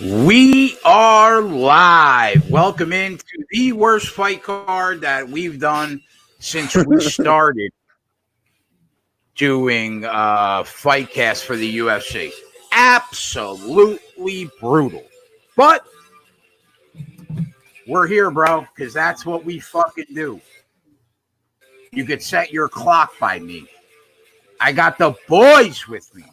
We are live. Welcome into the worst fight card that we've done since we started doing fight casts for the UFC. Absolutely brutal. But we're here, bro, because that's what we fucking do. You could set your clock by me. I got the boys with me.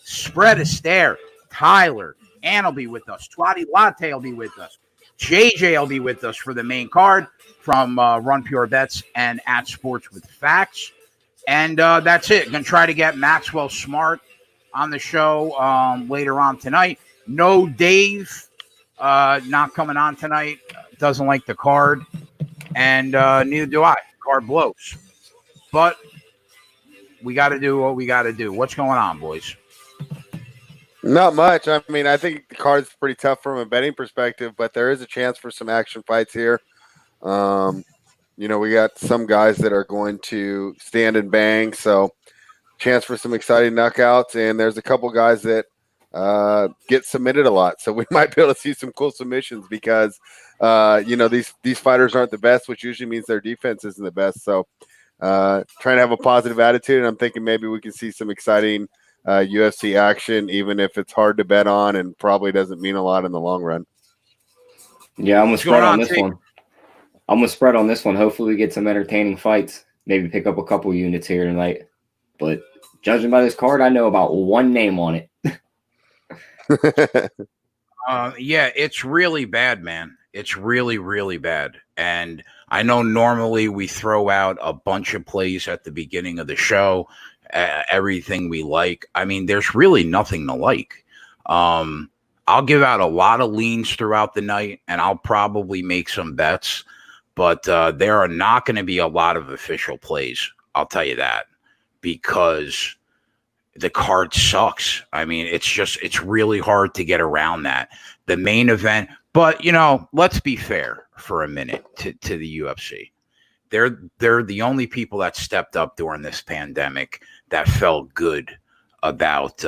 Spread a stare. Tyler. Ann will be with us. Twatty Latte will be with us. JJ will be with us for the main card from Run Pure Bets and at Sports with Facts. And that's it. Going to try to get Maxwell Smart on the show later on tonight. No Dave not coming on tonight. Doesn't like the card. And neither do I. Card blows. But we got to do what we got to do. What's going on, boys? Not much. I mean, I think the card's pretty tough from a betting perspective, but there is a chance for some action fights here. We got some guys that are going to stand and bang, so chance for some exciting knockouts. And there's a couple guys that get submitted a lot, so we might be able to see some cool submissions because these fighters aren't the best, which usually means their defense isn't the best. So trying to have a positive attitude, and I'm thinking maybe we can see some exciting UFC action, even if it's hard to bet on and probably doesn't mean a lot in the long run. Yeah, I'm going to spread on this one. I'm going to spread on this one. Hopefully we get some entertaining fights. Maybe pick up a couple units here tonight. But judging by this card, I know about one name on it. Yeah, it's really bad, man. It's really, really bad. And I know normally we throw out a bunch of plays at the beginning of the show, everything we like. I mean, there's really nothing to like. I'll give out a lot of leans throughout the night, and I'll probably make some bets. But there are not going to be a lot of official plays. I'll tell you that, because the card sucks. I mean, it's really hard to get around that. The main event, but let's be fair for a minute to the UFC. They're the only people that stepped up during this pandemic that felt good about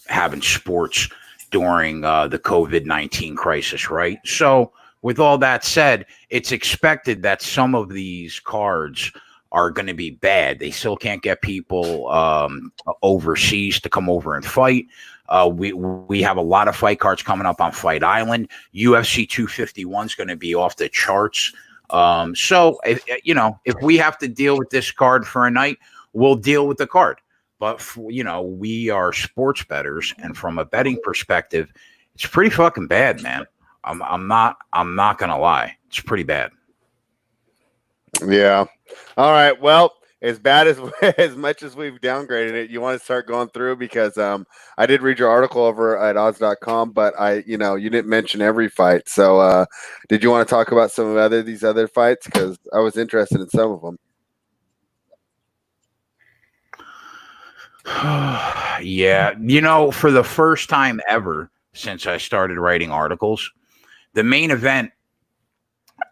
having sports during the COVID-19 crisis, right? So with all that said, it's expected that some of these cards are going to be bad. They still can't get people overseas to come over and fight. We have a lot of fight cards coming up on Fight Island. UFC 251 is going to be off the charts. So if we have to deal with this card for a night, we'll deal with the card. But we are sports bettors, and from a betting perspective, it's pretty fucking bad, man. I'm not gonna lie. It's pretty bad. Yeah. All right. Well, as bad as much as we've downgraded it, you want to start going through, because I did read your article over at odds.com, but you didn't mention every fight. So did you want to talk about some of these other fights? Because I was interested in some of them. Yeah. For the first time ever since I started writing articles, the main event,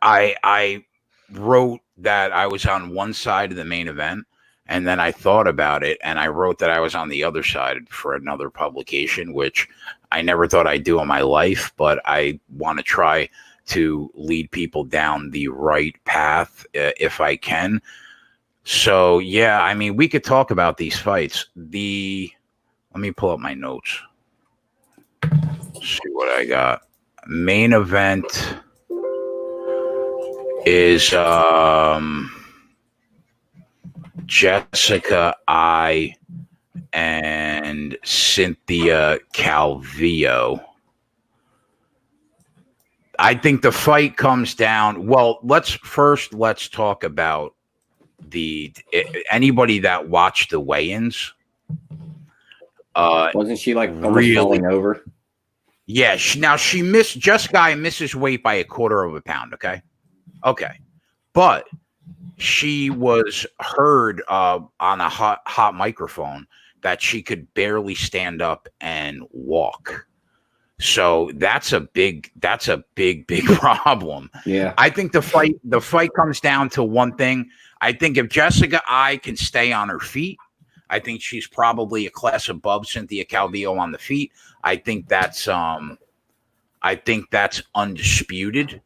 I wrote that I was on one side of the main event, and then I thought about it, and I wrote that I was on the other side for another publication, which I never thought I'd do in my life, but I want to try to lead people down the right path if I can. So, yeah, I mean, we could talk about these fights. Let me pull up my notes. See what I got. Main event is Jessica I and Cynthia Calvillo. I think the fight comes down. Well, let's talk about anybody that watched the weigh-ins. Wasn't she like really falling over? Yeah, she missed. Jessica I misses weight by 1/4 pound. Okay, but she was heard on a hot microphone that she could barely stand up and walk. So that's a big problem. Yeah, I think the fight comes down to one thing. I think if Jessica I can stay on her feet, I think she's probably a class above Cynthia Calvillo on the feet. I think that's I think that's undisputed.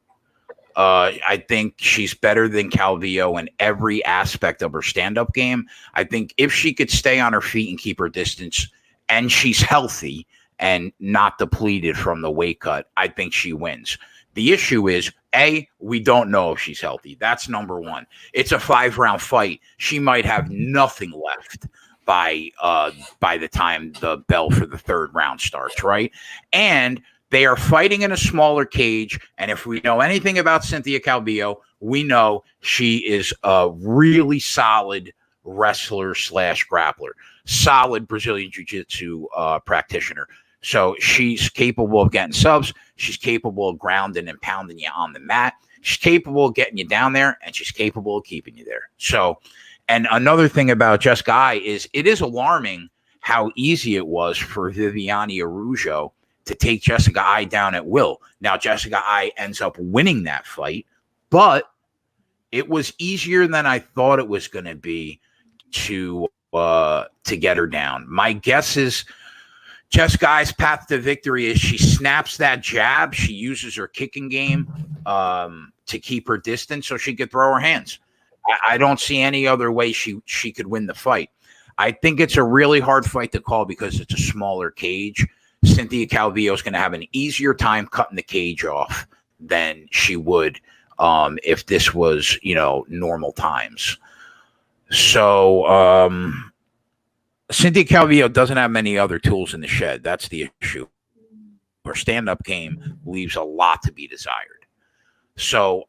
I think she's better than Calvillo in every aspect of her stand-up game. I think if she could stay on her feet and keep her distance, and she's healthy and not depleted from the weight cut, I think she wins. The issue is, A, we don't know if she's healthy. That's number one. It's a 5-round fight. She might have nothing left by the time the bell for the 3rd round starts, right? And they are fighting in a smaller cage, and if we know anything about Cynthia Calvillo, we know she is a really solid wrestler / grappler, solid Brazilian Jiu-Jitsu practitioner. So she's capable of getting subs. She's capable of grounding and pounding you on the mat. She's capable of getting you down there, and she's capable of keeping you there. So, and another thing about Jessica Ai is it is alarming how easy it was for Viviane Araújo to take Jessica Ai down at will. Now, Jessica Ai ends up winning that fight, but it was easier than I thought it was going to be to get her down. My guess is Jessica Ai's path to victory is she snaps that jab. She uses her kicking game to keep her distance so she could throw her hands. I don't see any other way she could win the fight. I think it's a really hard fight to call because it's a smaller cage. Cynthia Calvillo is going to have an easier time cutting the cage off than she would if this was, normal times. So Cynthia Calvillo doesn't have many other tools in the shed. That's the issue. Her stand-up game leaves a lot to be desired. So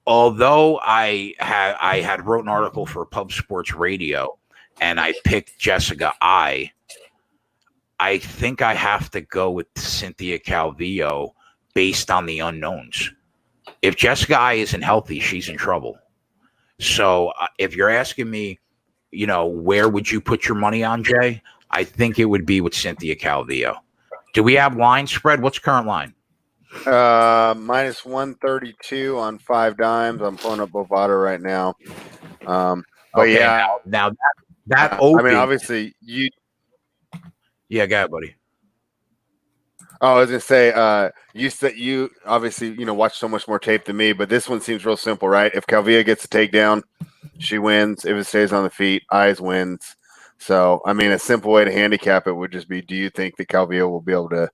although I had wrote an article for Pub Sports Radio and I picked Jessica Ai, I think I have to go with Cynthia Calvillo based on the unknowns. If Jessica Ai isn't healthy, she's in trouble. So if you're asking me, where would you put your money on, Jay? I think it would be with Cynthia Calvillo. Do we have line spread? What's current line? Minus 132 on 5 dimes. I'm pulling up Bovada right now. But okay, yeah, now that open. I mean, obviously you. Yeah, go ahead, buddy. Oh, I was gonna say, you said you obviously watch so much more tape than me, but this one seems real simple, right? If Calvillo gets a takedown, she wins. If it stays on the feet, Eyes wins. So, I mean, a simple way to handicap it would just be: do you think that Calvillo will be able to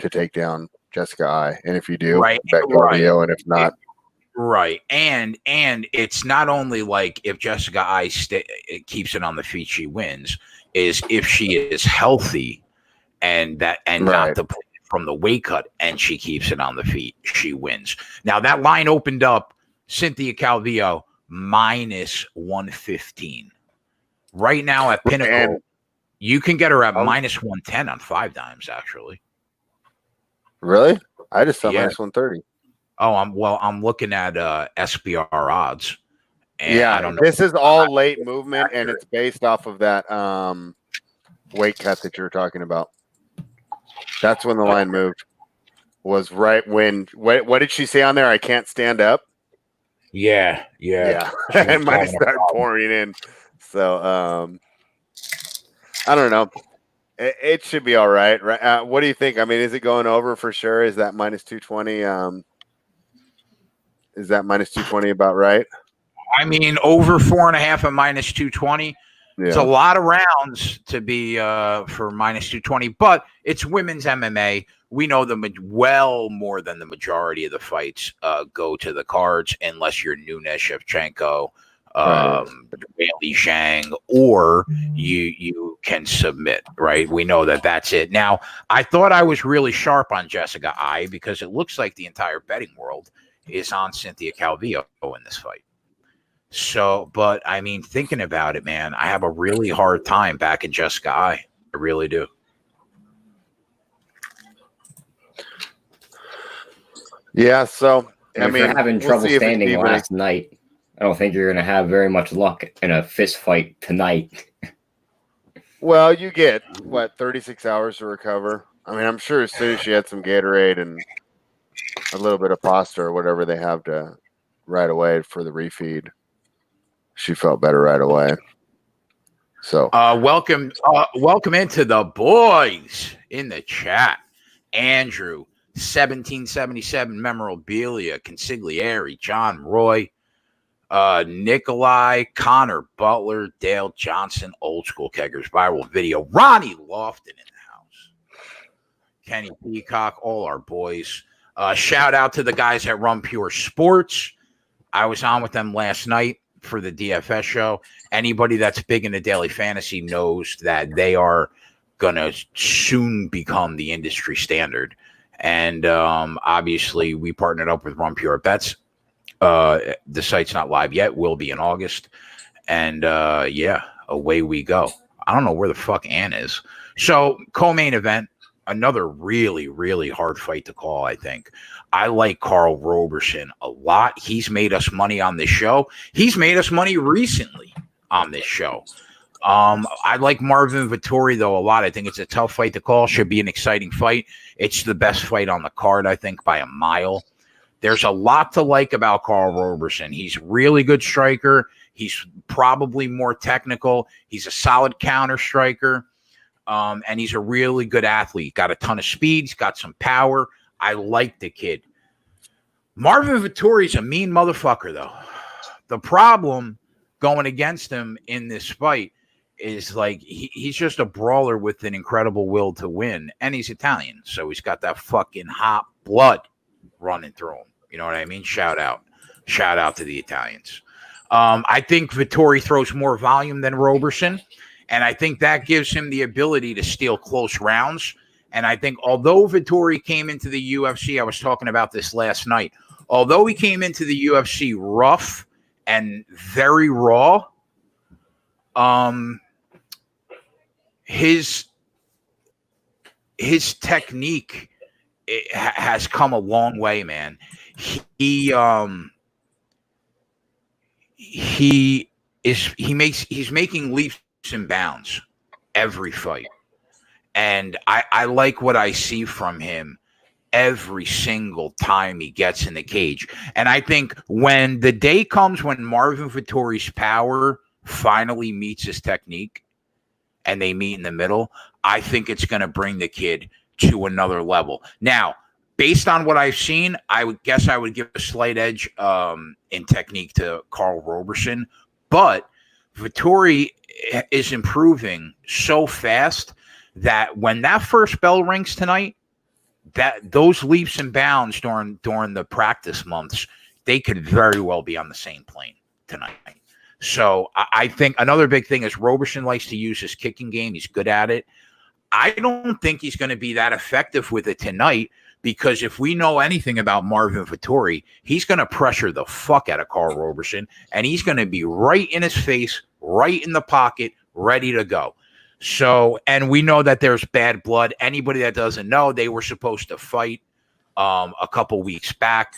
take down Jessica Ai? And if you do, right, bet Calvillo, and if not, right. And it's not only like if Jessica Ai keeps it on the feet, she wins. Is if she is healthy and right. not depleted from the weight cut and she keeps it on the feet, she wins. Now that line opened up Cynthia Calvillo minus 115. Right now at Pinnacle, you can get her at minus 110 on 5 dimes, actually. Really? I just saw minus 130. Oh, I'm looking at SBR odds. And yeah, I don't know. This is all late movement, and it's based off of that weight cut that you were talking about. That's when the line moved. Was right when what did she say on there? I can't stand up. Yeah. And money started pouring in. So I don't know. It should be all right. Right? What do you think? I mean, is it going over for sure? Is that minus 220? Is that minus 220 about right? I mean, over 4.5 at minus 220. Yeah. It's a lot of rounds to be for minus 220, but it's women's MMA. We know well more than the majority of the fights go to the cards unless you're Nunes, Shevchenko, Bailey Zhang, or you can submit, right? We know that's it. Now, I thought I was really sharp on Jessica Ai because it looks like the entire betting world is on Cynthia Calvillo in this fight. So, but I mean, thinking about it, man, I have a really hard time backing Jessica Ai. I really do. Yeah. So, I mean, if you're having trouble standing last night, I don't think you're going to have very much luck in a fist fight tonight. Well, you get 36 hours to recover. I mean, I'm sure as soon as she had some Gatorade and a little bit of pasta or whatever they have to right away for the refeed, she felt better right away. So welcome into the boys in the chat. Andrew, 1777 memorabilia, consigliere, John Roy, Nikolai, Connor Butler, Dale Johnson, old school keggers, viral video, Ronnie Lofton in the house, Kenny Peacock, all our boys. Shout out to the guys at Run Pure Sports. I was on with them last night for the DFS show. Anybody that's big into daily fantasy knows that they are going to soon become the industry standard. And obviously, we partnered up with Run Pure Bets. The site's not live yet. Will be in August. And yeah, away we go. I don't know where the fuck Ann is. So, co-main event, another really, really hard fight to call, I think. I like Carl Roberson a lot. He's made us money on this show. He's made us money recently on this show. I like Marvin Vettori, though, a lot. I think it's a tough fight to call. Should be an exciting fight. It's the best fight on the card, I think, by a mile. There's a lot to like about Carl Roberson. He's a really good striker. He's probably more technical. He's a solid counter striker. And he's a really good athlete. Got a ton of speed. He's got some power. I like the kid. Marvin Vettori's a mean motherfucker, though. The problem going against him in this fight is like he's just a brawler with an incredible will to win. And he's Italian. So he's got that fucking hot blood running through him. You know what I mean? Shout out to the Italians. I think Vettori throws more volume than Roberson. And I think that gives him the ability to steal close rounds. And I think although Vettori came into the UFC, I was talking about this last night, although he came into the UFC rough and very raw, his technique has come a long way, man. He's making leaps and bounds every fight. And I like what I see from him every single time he gets in the cage. And I think when the day comes when Marvin Vettori's power finally meets his technique and they meet in the middle, I think it's going to bring the kid to another level. Now, based on what I've seen, I would guess I would give a slight edge in technique to Carl Roberson. But Vettori is improving so fast that when that first bell rings tonight, that those leaps and bounds during the practice months, they could very well be on the same plane tonight. So I think another big thing is Roberson likes to use his kicking game. He's good at it. I don't think he's going to be that effective with it tonight because if we know anything about Marvin Vettori, he's going to pressure the fuck out of Carl Roberson, and he's going to be right in his face, right in the pocket, ready to go. So, and we know that there's bad blood. Anybody that doesn't know, they were supposed to fight a couple weeks back.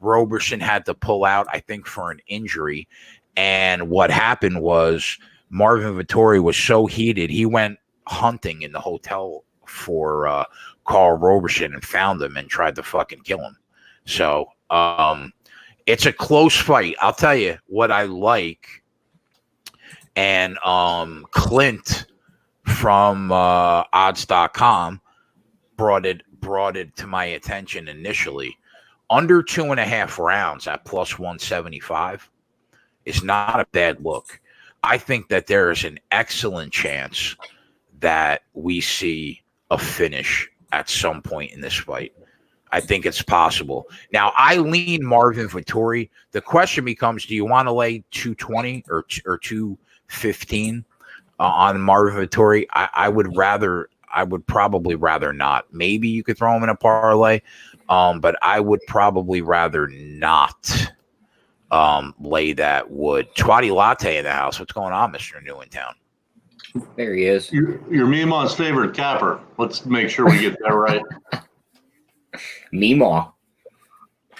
Roberson had to pull out, I think, for an injury. And what happened was Marvin Vettori was so heated, he went hunting in the hotel for Carl Roberson and found him and tried to fucking kill him. So it's a close fight. I'll tell you what I like. And Clint from odds.com brought it to my attention initially. Under 2.5 rounds at plus 175 is not a bad look. I think that there is an excellent chance that we see a finish at some point in this fight. I think it's possible. Now, I lean Marvin Vettori. The question becomes, do you want to lay 220 or 215 on Marvin Vettori? I would probably rather not. Maybe you could throw him in a parlay, but I would probably rather not lay that wood. Twatty Latte in the house. What's going on, Mr. New in town? There he is. You're Meemaw's favorite capper. Let's make sure we get that right. Meemaw.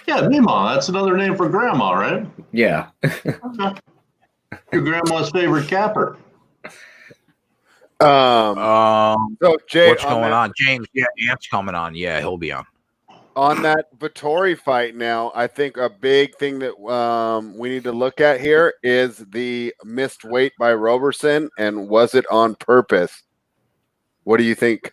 Yeah, Meemaw. That's another name for grandma, right? Yeah. Your grandma's favorite capper. So Jay, what's going on? James, yeah, Ant's coming on. Yeah, he'll be on. On that Vettori fight now, I think a big thing that we need to look at here is the missed weight by Roberson, and was it on purpose? What do you think?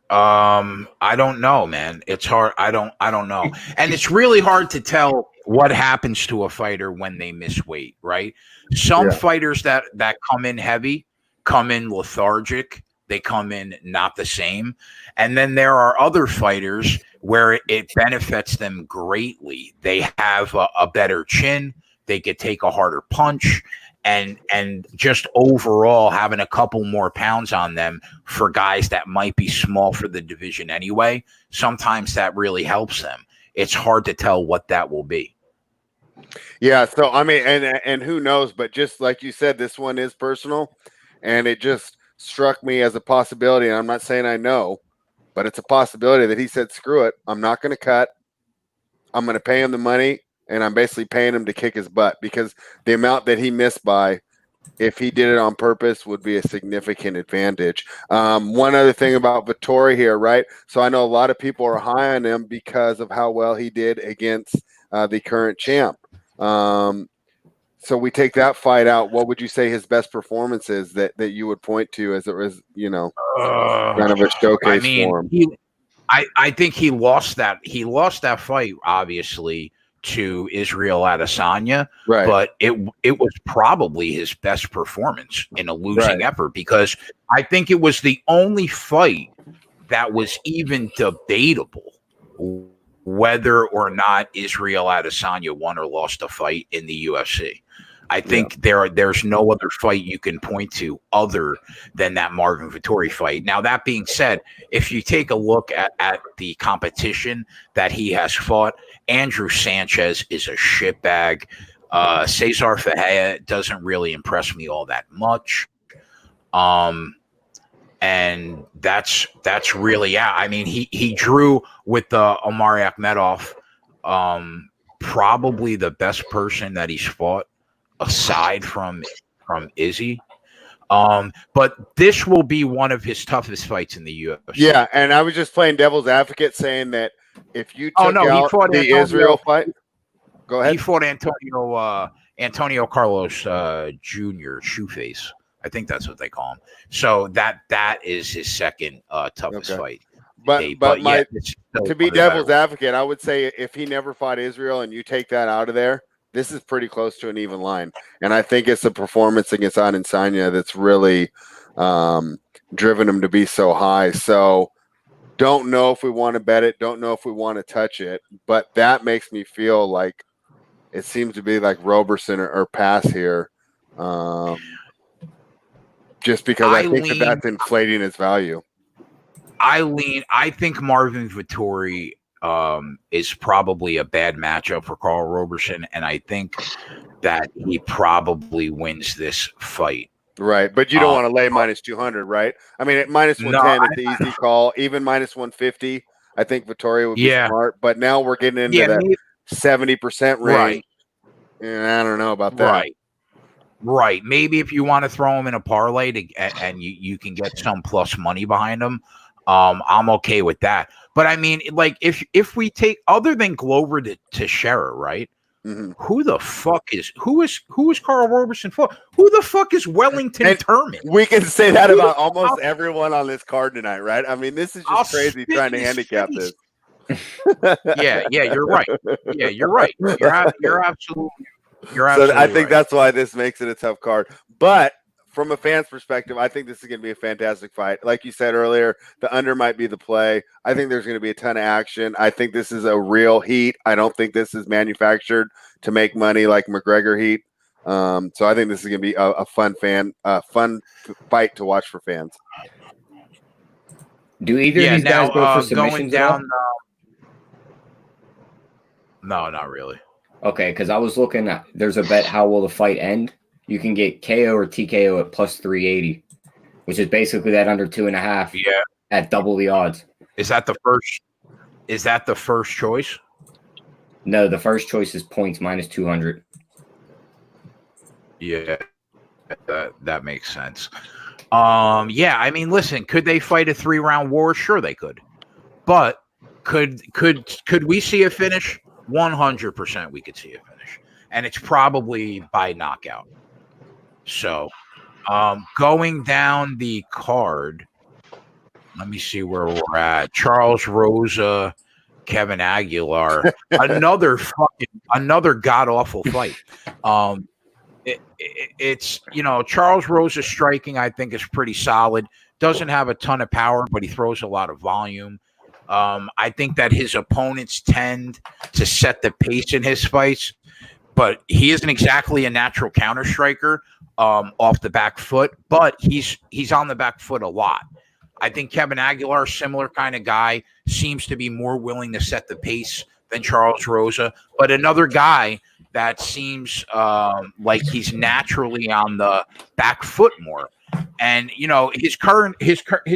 I don't know, man. It's hard. I don't know. And it's really hard to tell what happens to a fighter when they miss weight, right? Some fighters that come in heavy, come in lethargic, they come in not the same. And then there are other fighters where it benefits them greatly. They have a better chin, they could take a harder punch, and just overall having a couple more pounds on them for guys that might be small for the division anyway, sometimes that really helps them. It's hard to tell what that will be. Yeah, so I mean, and who knows, but just like you said, this one is personal, and it just struck me as a possibility, and I'm not saying I know, but it's a possibility that he said, screw it, I'm not going to cut, I'm going to pay him the money, and I'm basically paying him to kick his butt, because the amount that he missed by, if he did it on purpose, would be a significant advantage. One other thing about Vettori here, right? So I know a lot of people are high on him because of how well he did against the current champ. So we take that fight out. What would you say his best performance is that you would point to as it was, kind of a showcase for him? I think he lost that. He lost that fight, obviously, to Israel Adesanya, right? But it was probably his best performance in a losing effort, because I think it was the only fight that was even debatable whether or not Israel Adesanya won or lost a fight in the UFC. I think there's no other fight you can point to other than that Marvin Vettori fight. Now, that being said, if you take a look at the competition that he has fought, Andrew Sanchez is a shitbag. Cesar Ferreira doesn't really impress me all that much. And that's really, I mean, he drew with the Omari Akhmedov, probably the best person that he's fought aside from Izzy. But this will be one of his toughest fights in the UFC. Yeah, and I was just playing devil's advocate, saying that if you took out the Israel fight, go ahead. He fought Antonio Carlos Jr. Shoeface. I think that's what they call him. So that is his second toughest fight. But to be devil's advocate, I would say if he never fought Israel and you take that out of there, this is pretty close to an even line. And I think it's the performance against Adesanya that's really driven him to be so high. So don't know if we want to bet it. Don't know if we want to touch it. But that makes me feel like it seems to be like Roberson or pass here. Just because I think that's inflating its value. I think Marvin Vettori is probably a bad matchup for Carl Roberson, and I think that he probably wins this fight. Right, but you don't want to lay minus 200, right? I mean, at minus 110, it's an easy call. Even minus 150, I think Vettori would be smart. But now we're getting into that 70% range. Right. And I don't know about that. Right. Maybe if you want to throw him in a parlay and you can get some plus money behind him, I'm okay with that. But I mean, like if we take other than Glover to Scherer, right? Mm-hmm. Who is Carl Roberson for? Who the fuck is Wellington Turman? We can say that about almost everyone on this card tonight, right? I mean, this is just crazy trying to handicap this. Yeah, you're right. Yeah, you're right. You're absolutely. So I think that's why this makes it a tough card. But from a fan's perspective, I think this is going to be a fantastic fight. Like you said earlier, the under might be the play. I think there's going to be a ton of action. I think this is a real heat. I don't think this is manufactured to make money like McGregor heat. So I think this is going to be a fun fight to watch for fans. Do either of these guys go for submissions down? No, not really. Okay, because I was looking at, there's a bet, how will the fight end? You can get KO or TKO at plus 380, which is basically that under 2.5. Yeah, at double the odds. Is that the first choice? No, the first choice is points minus 200. Yeah, that makes sense. Yeah, I mean, listen, could they fight a 3-round war? Sure, they could. But could we see a finish? 100% we could see a finish, and it's probably by knockout. So going down the card, Let me see where we're at. Charles Rosa, Kevin Aguilar, another god awful fight. It's Charles Rosa's striking, I think, is pretty solid. Doesn't have a ton of power, but he throws a lot of volume. I think that his opponents tend to set the pace in his fights, but he isn't exactly a natural counter striker off the back foot, but he's on the back foot a lot. I think Kevin Aguilar, similar kind of guy, seems to be more willing to set the pace than Charles Rosa, but another guy that seems like he's naturally on the back foot more. And his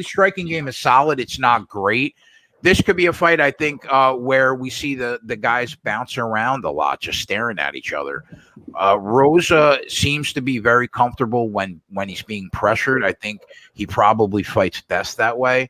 striking game is solid. It's not great. This could be a fight, I think, where we see the guys bouncing around a lot, just staring at each other. Rosa seems to be very comfortable when he's being pressured. I think he probably fights best that way.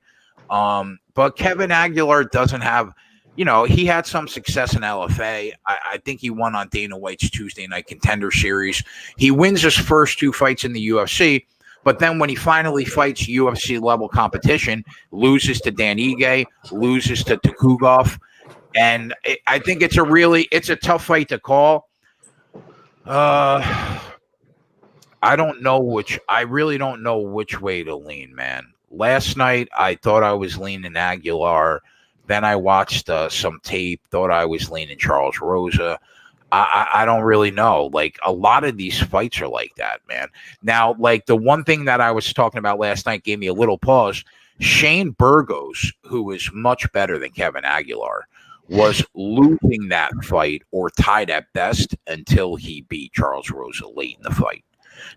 But Kevin Aguilar doesn't have, he had some success in LFA. I think he won on Dana White's Tuesday Night Contender Series. He wins his first 2 fights in the UFC. But then when he finally fights UFC level competition, loses to Dan Ige, loses to Tukugov. And I think it's a tough fight to call. I really don't know which way to lean, man. Last night, I thought I was leaning Aguilar. Then I watched some tape, thought I was leaning Charles Rosa. I don't really know. Like, a lot of these fights are like that, man. Now, like, the one thing that I was talking about last night gave me a little pause. Shane Burgos, who is much better than Kevin Aguilar, was losing that fight or tied at best until he beat Charles Rosa late in the fight.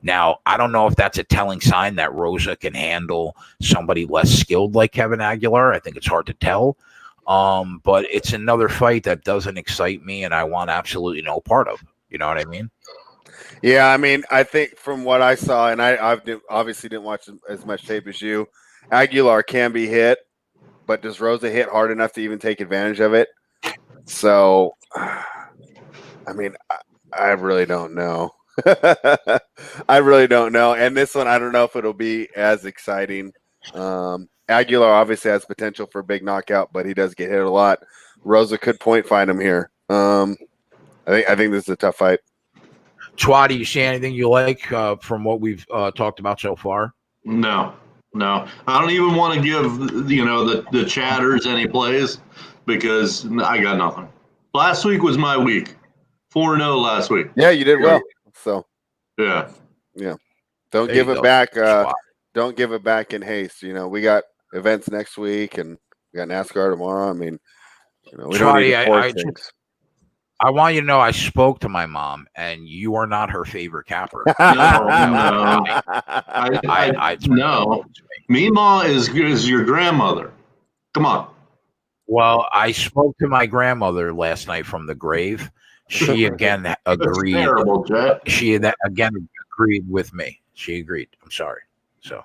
Now, I don't know if that's a telling sign that Rosa can handle somebody less skilled like Kevin Aguilar. I think it's hard to tell. But it's another fight that doesn't excite me and I want absolutely no part of. You know what I mean? Yeah, I mean, I think from what I saw, and I obviously didn't watch as much tape as you, Aguilar can be hit, but does Rosa hit hard enough to even take advantage of it? So, I mean, I really don't know. I really don't know. And this one, I don't know if it'll be as exciting. Aguilar obviously has potential for a big knockout, but he does get hit a lot. Rosa could point find him here. I think this is a tough fight. Twa, do you see anything you like from what we've talked about so far? No. I don't even want to give the chatters any plays because I got nothing. Last week was my week. 4-0 last week. Yeah, you did well. So yeah. Don't give it back. Don't give it back in haste. We got events next week, and we got NASCAR tomorrow. I mean, we don't need to force things. I want you to know I spoke to my mom, and you are not her favorite capper. No. No. Meemaw is your grandmother. Come on. Well, I spoke to my grandmother last night from the grave. She again agreed. Terrible, Jet. She again agreed with me. She agreed. I'm sorry. So,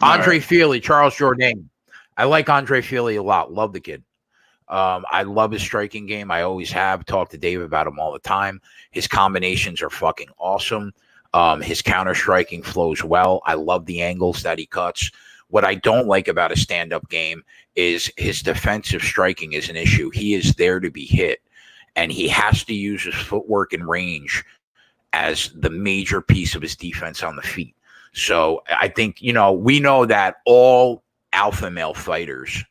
Andre Feely, Charles Jourdain. I like Andre Feely a lot. Love the kid. I love his striking game. I always have. Talked to Dave about him all the time. His combinations are fucking awesome. His counter striking flows well. I love the angles that he cuts. What I don't like about a stand-up game is his defensive striking is an issue. He is there to be hit, and he has to use his footwork and range as the major piece of his defense on the feet. So I think, we know that all alpha male fighters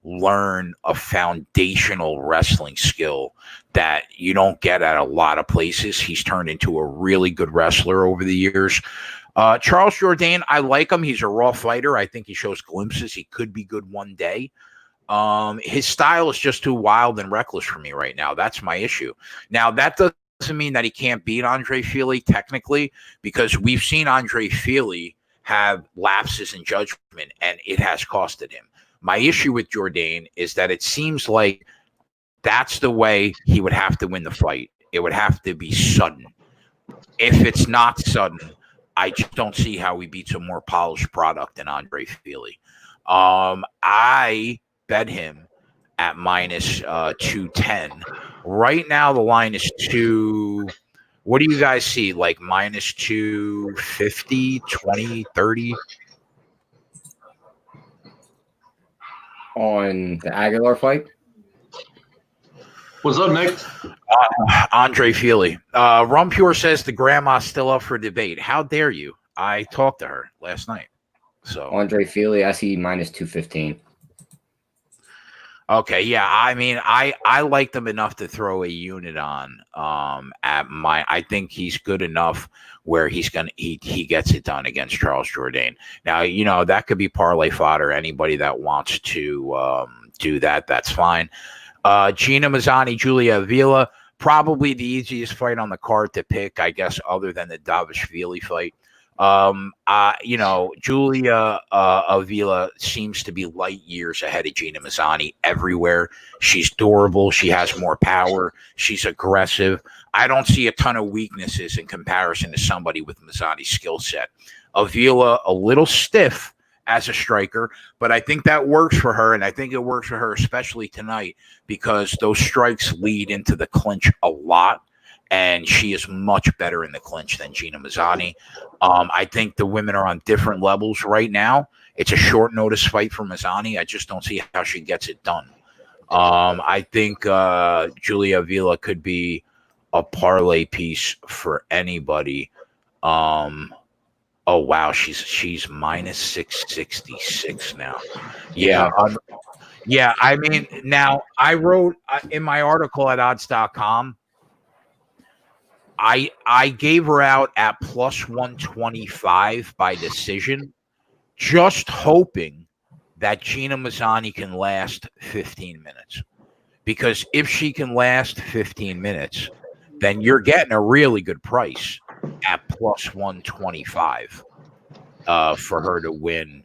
learn a foundational wrestling skill that you don't get at a lot of places. He's turned into a really good wrestler over the years. Charles Jourdain, I like him. He's a raw fighter. I think he shows glimpses. He could be good one day. His style is just too wild and reckless for me right now. That's my issue. Now, that doesn't mean that he can't beat Andre Feely technically, because we've seen Andre Feely have lapses in judgment, and it has costed him. My issue with Jourdain is that it seems like that's the way he would have to win the fight. It would have to be sudden. If it's not sudden, I just don't see how he beats a more polished product than Andre Feely. I bet him at minus 210. Right now, the line is 2. What do you guys see? Like minus 250, 20, 30? on the Aguilar fight? What's up, Nick? Andre Feely. Rumpure says the grandma's still up for debate. How dare you? I talked to her last night. So Andre Feely, I see -215. Okay, yeah. I mean, I liked him enough to throw a unit on. I think he's good enough where he gets it done against Charles Jourdain. Now, that could be parlay fodder. Anybody that wants to do that, that's fine. Gina Mazzani, Julia Avila, probably the easiest fight on the card to pick, I guess, other than the Davishvili fight. Julia Avila seems to be light years ahead of Gina Mazzani everywhere. She's durable. She has more power. She's aggressive. I don't see a ton of weaknesses in comparison to somebody with Mazzani's skill set. Avila, a little stiff as a striker, but I think that works for her, and I think it works for her especially tonight because those strikes lead into the clinch a lot. And she is much better in the clinch than Gina Mazzani. I think the women are on different levels right now. It's a short notice fight for Mazzani. I just don't see how she gets it done. I think Julia Avila could be a parlay piece for anybody. Oh wow, she's -666 now. Yeah. Yeah, I mean, now I wrote in my article at odds.com. I gave her out at +125 by decision, just hoping that Gina Mazzani can last 15 minutes. Because if she can last 15 minutes, then you're getting a really good price at +125 for her to win.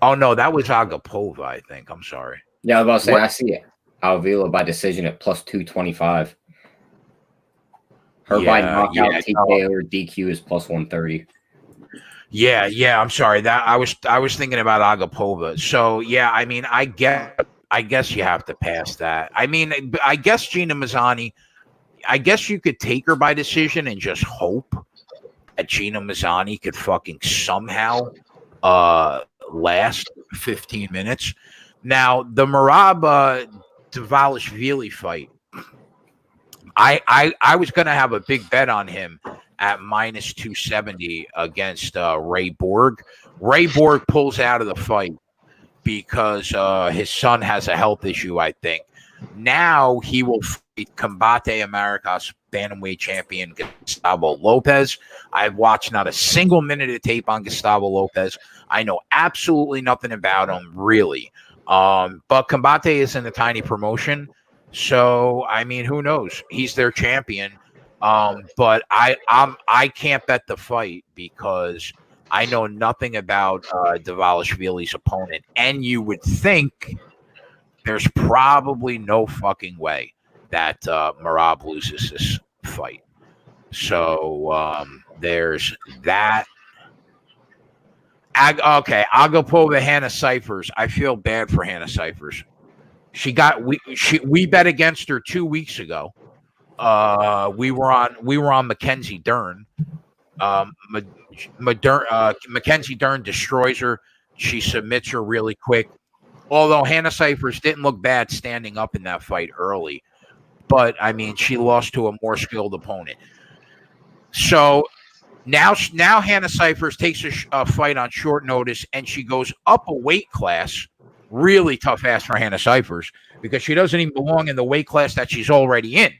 Oh, no, that was Agapova, I think. I'm sorry. Yeah, I was about to say, I see it. Avila by decision at +225. Her by knockout, TKO or DQ is +130. Yeah. I'm sorry. That I was thinking about Agapova. So yeah, I mean, I guess you have to pass that. I mean, I guess Gina Mazzani. I guess you could take her by decision and just hope that Gina Mazzani could fucking somehow last 15 minutes. Now the Merab Dvalishvili fight. I was going to have a big bet on him at -270 against Ray Borg. Ray Borg pulls out of the fight because his son has a health issue, I think. Now he will fight Combate Americas bantamweight champion Gustavo Lopez. I've watched not a single minute of tape on Gustavo Lopez. I know absolutely nothing about him, really. But Combate is in a tiny promotion. So, I mean, who knows? He's their champion. But I can't bet the fight because I know nothing about Dvalishvili's opponent. And you would think there's probably no fucking way that Merab loses this fight. So there's that. Agapova, Hannah Cyphers. I feel bad for Hannah Cyphers. We bet against her 2 weeks ago. We were on Mackenzie Dern. Mackenzie Dern destroys her. She submits her really quick. Although Hannah Cyphers didn't look bad standing up in that fight early, but I mean she lost to a more skilled opponent. So now Hannah Cyphers takes a fight on short notice and she goes up a weight class. Really tough ass for Hannah Cyphers because she doesn't even belong in the weight class that she's already in.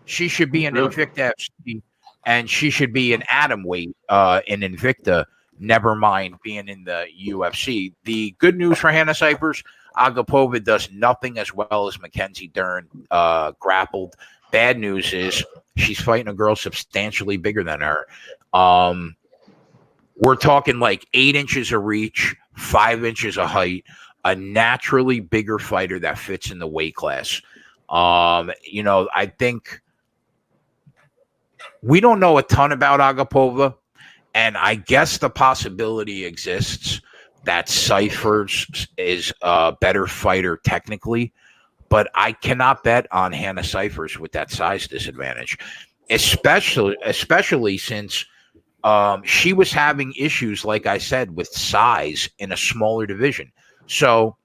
She should be in Invicta FC and she should be in atom weight in Invicta, never mind being in the UFC. The good news for Hannah Cyphers, Agapova does nothing as well as Mackenzie Dern grappled. Bad news is she's fighting a girl substantially bigger than her. We're talking like 8 inches of reach, 5 inches of height. A naturally bigger fighter that fits in the weight class. I think we don't know a ton about Agapova, and I guess the possibility exists that Cyphers is a better fighter technically, but I cannot bet on Hannah Cyphers with that size disadvantage, especially since she was having issues, like I said, with size in a smaller division. So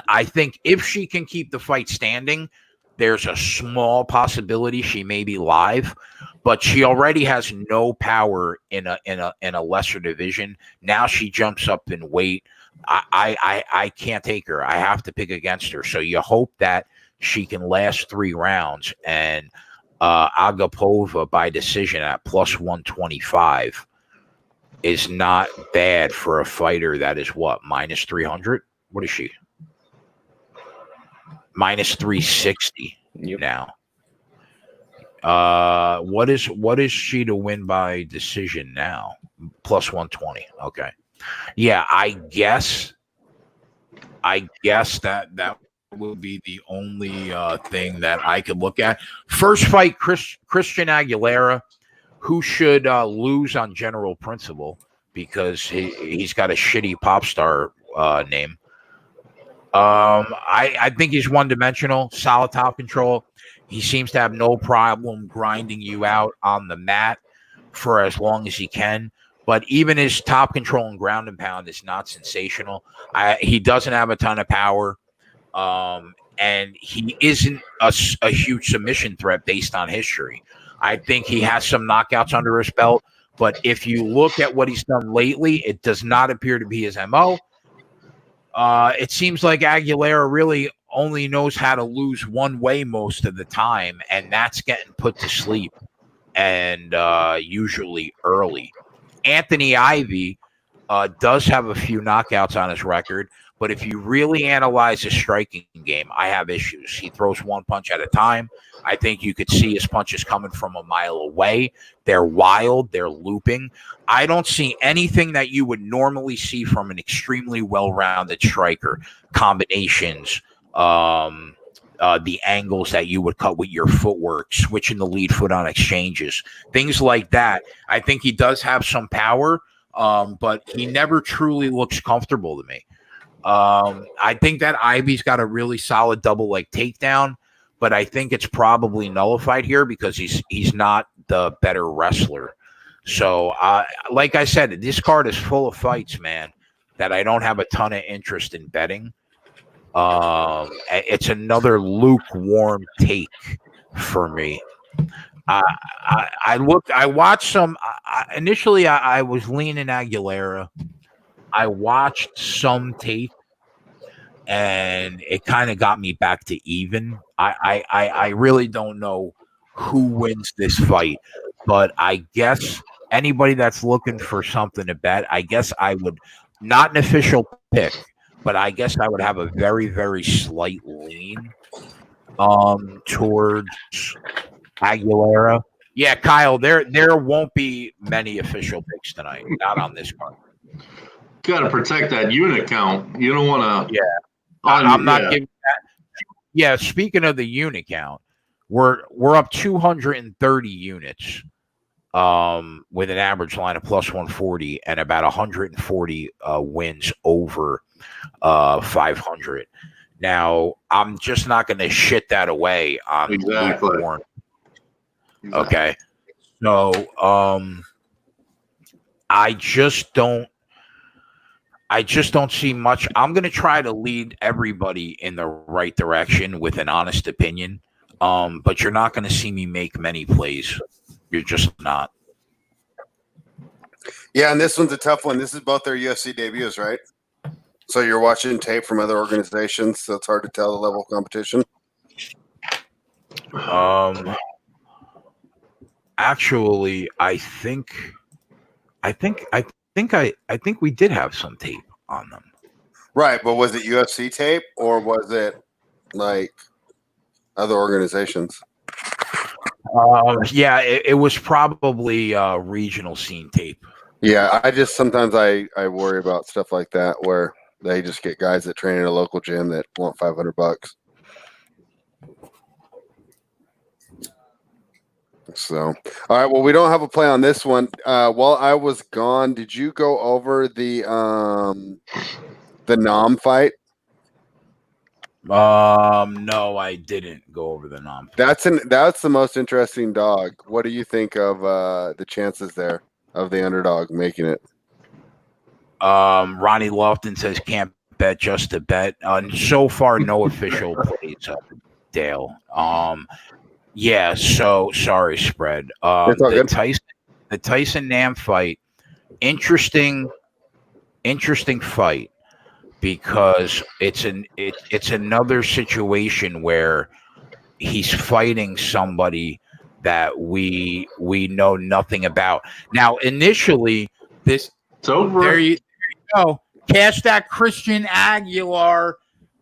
I think if she can keep the fight standing, there's a small possibility she may be live, but she already has no power in a lesser division. Now she jumps up in weight. I can't take her. I have to pick against her. So you hope that she can last 3 rounds, and Agapova by decision at plus 125 is not bad for a fighter that is what, minus 300? What is she? Minus 360 now. What is she to win by decision now? Plus 120. Okay. Yeah, I guess that would be the only thing that I could look at. First fight, Christian Aguilera, who should lose on general principle because he's got a shitty pop star name. I think he's one-dimensional, solid top control. He seems to have no problem grinding you out on the mat for as long as he can. But even his top control and ground and pound is not sensational. He doesn't have a ton of power. And he isn't a huge submission threat based on history. I think he has some knockouts under his belt. But if you look at what he's done lately, it does not appear to be his MO. It seems like Aguilera really only knows how to lose one way most of the time, and that's getting put to sleep, and usually early. Anthony Ivy does have a few knockouts on his record, but if you really analyze his striking game, I have issues. He throws one punch at a time. I think you could see his punches coming from a mile away. They're wild. They're looping. I don't see anything that you would normally see from an extremely well-rounded striker. Combinations, the angles that you would cut with your footwork, switching the lead foot on exchanges, things like that. I think he does have some power, but he never truly looks comfortable to me. I think that Ivy's got a really solid double leg takedown, but I think it's probably nullified here because he's not the better wrestler. So, like I said, this card is full of fights, man, that I don't have a ton of interest in betting. It's another lukewarm take for me. I watched some. Initially, I was leaning Aguilera. I watched some tape, and it kind of got me back to even. I really don't know who wins this fight, but I guess anybody that's looking for something to bet, I guess I would, not an official pick, but I guess I would have a very, very slight lean towards Aguilera. Yeah, Kyle, there won't be many official picks tonight, not on this card. Got to protect that unit count. You don't want to. Yeah, I'm not giving that. Yeah, speaking of the unit count, we're up 230 units with an average line of plus 140 and about 140 wins over 500. Now, I'm just not going to shit that away on exactly. Okay. So, I just don't see much. I'm going to try to lead everybody in the right direction with an honest opinion. But you're not going to see me make many plays. You're just not. Yeah, and this one's a tough one. This is both their UFC debuts, right? So you're watching tape from other organizations, so it's hard to tell the level of competition. Actually, I think we did have some tape on them. Right, but was it UFC tape or was it like other organizations? Yeah, it was probably regional scene tape. Yeah, I just sometimes I worry about stuff like that where they just get guys that train in a local gym that want $500. So, all right. Well, we don't have a play on this one. While I was gone, did you go over the Nam fight? No, I didn't go over the Nam fight. That's the most interesting dog. What do you think of the chances there of the underdog making it? Ronnie Lofton says can't Bet just a bet. So far, no official plays, Dale. Yeah. So sorry, spread. It's all good. The Tyson Nam fight, interesting fight because it's another situation where he's fighting somebody that we know nothing about. Now, initially, this It's over. there you go. Cash that Christian Aguilar.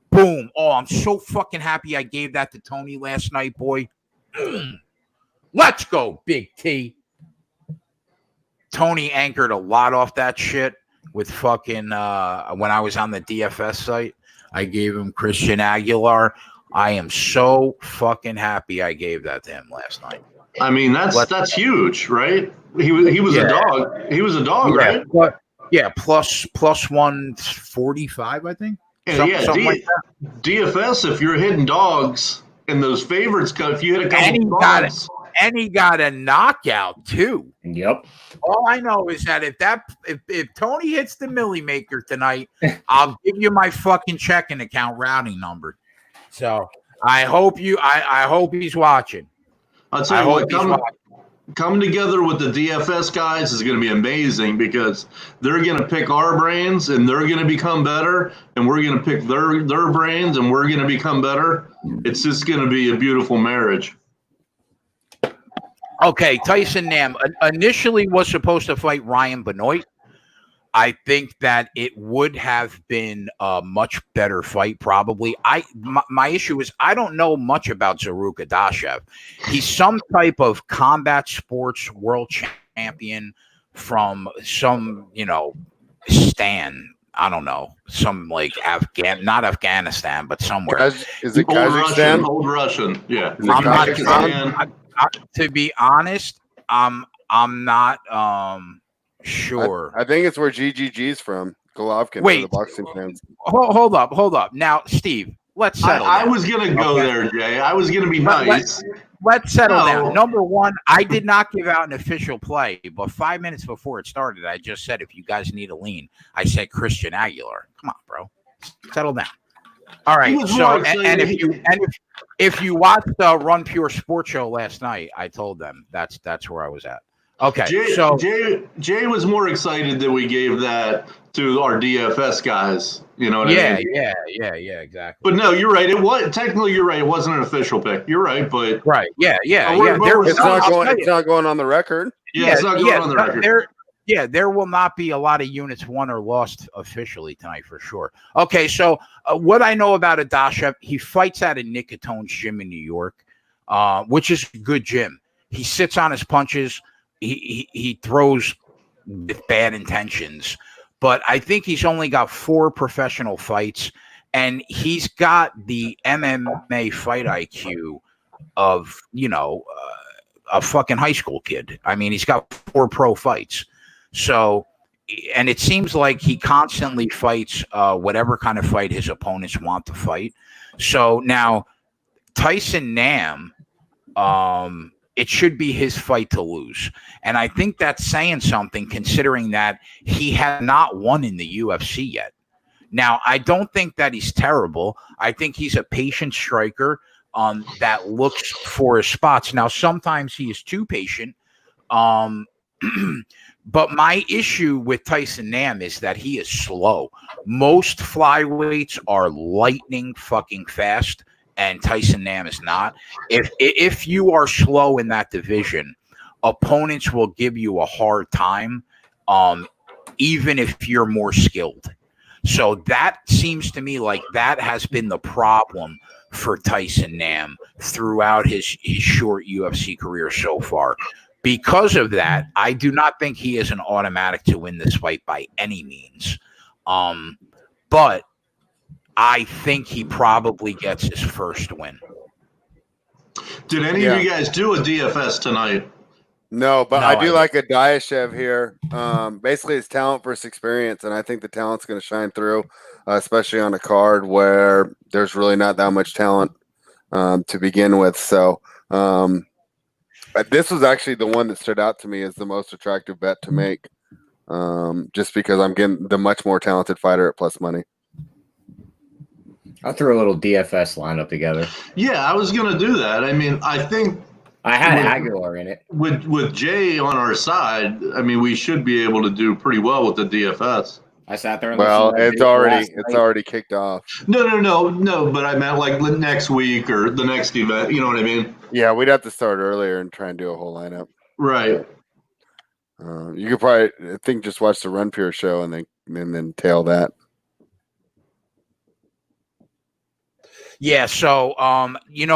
Boom. Oh, I'm so fucking happy I gave that to Tony last night, boy. Let's go, Big T. Tony anchored a lot off that shit with fucking when I was on the DFS site. I gave him Christian Aguilar. I am so fucking happy I gave that to him last night. I mean, that's huge, right? He was a dog. He was a dog, right? But, plus 145, I think. Something like that. DFS, if you're hitting dogs and those favorites, if you hit a couple dogs. And he got a knockout too. Yep. All I know is that if Tony hits the Millie Maker tonight, I'll give you my fucking checking account routing number. So I hope he's watching. I'll tell you what, coming together with the DFS guys is going to be amazing because they're going to pick our brains and they're going to become better, and we're going to pick their brains and we're going to become better. It's just going to be a beautiful marriage. Okay, Tyson Nam initially was supposed to fight Ryan Benoit. I think that it would have been a much better fight, probably. My issue is I don't know much about Zaruk Adashev. He's some type of combat sports world champion from some, Stan. I don't know, some like not Afghanistan, but somewhere. Is it Kazakhstan? Old Russian, yeah. To be honest, I'm not sure. I think it's where GGG's from. Golovkin. Wait, the boxing fans. Hold up. Now, Steve, let's settle down. I was gonna go there, Jay. I was gonna be nice. Let's settle down. Number one, I did not give out an official play, but 5 minutes before it started, I just said, if you guys need a lean, I said Christian Aguilar. Come on, bro. Settle down. All right. So, if you watched the Run Pure Sports Show last night, I told them that's where I was at. Okay. Jay was more excited that we gave that to our DFS guys. You know what I mean? Yeah, exactly. But no, you're right. It was technically you're right. It wasn't an official pick. You're right, but right. Yeah. It's not going on the record. Yeah, it's not going on the record. There will not be a lot of units won or lost officially tonight for sure. Okay, so what I know about Adashev, he fights at a Nicatone's gym in New York, which is a good gym. He sits on his punches. He throws with bad intentions, but I think he's only got 4 professional fights, and he's got the MMA fight IQ of a fucking high school kid. I mean, he's got 4 pro fights. So, and it seems like he constantly fights whatever kind of fight his opponents want to fight. So now Tyson Nam, it should be his fight to lose. And I think that's saying something considering that he had not won in the UFC yet. Now, I don't think that he's terrible. I think he's a patient striker that looks for his spots. Now, sometimes he is too patient. But my issue with Tyson Nam is that he is slow. Most flyweights are lightning fucking fast, and Tyson Nam is not. If you are slow in that division, opponents will give you a hard time, even if you're more skilled. So that seems to me like that has been the problem for Tyson Nam throughout his short UFC career so far. Because of that, I do not think he is an automatic to win this fight by any means. But I think he probably gets his first win. Did any of you guys do a DFS tonight? No, but I do like Adashev here. Basically, it's talent versus experience, and I think the talent's going to shine through, especially on a card where there's really not that much talent to begin with. So this was actually the one that stood out to me as the most attractive bet to make, just because I'm getting the much more talented fighter at plus money. I'll throw a little DFS lineup together. Yeah, I was going to do that. I mean, I think I had Aguilar in it. with Jay on our side, I mean, we should be able to do pretty well with the DFS. I sat there and it's already kicked off. No. But I meant like next week or the next event. You know what I mean? Yeah, we'd have to start earlier and try and do a whole lineup. Right. You could probably, I think, just watch the Run Pure show and then tail that. Yeah, so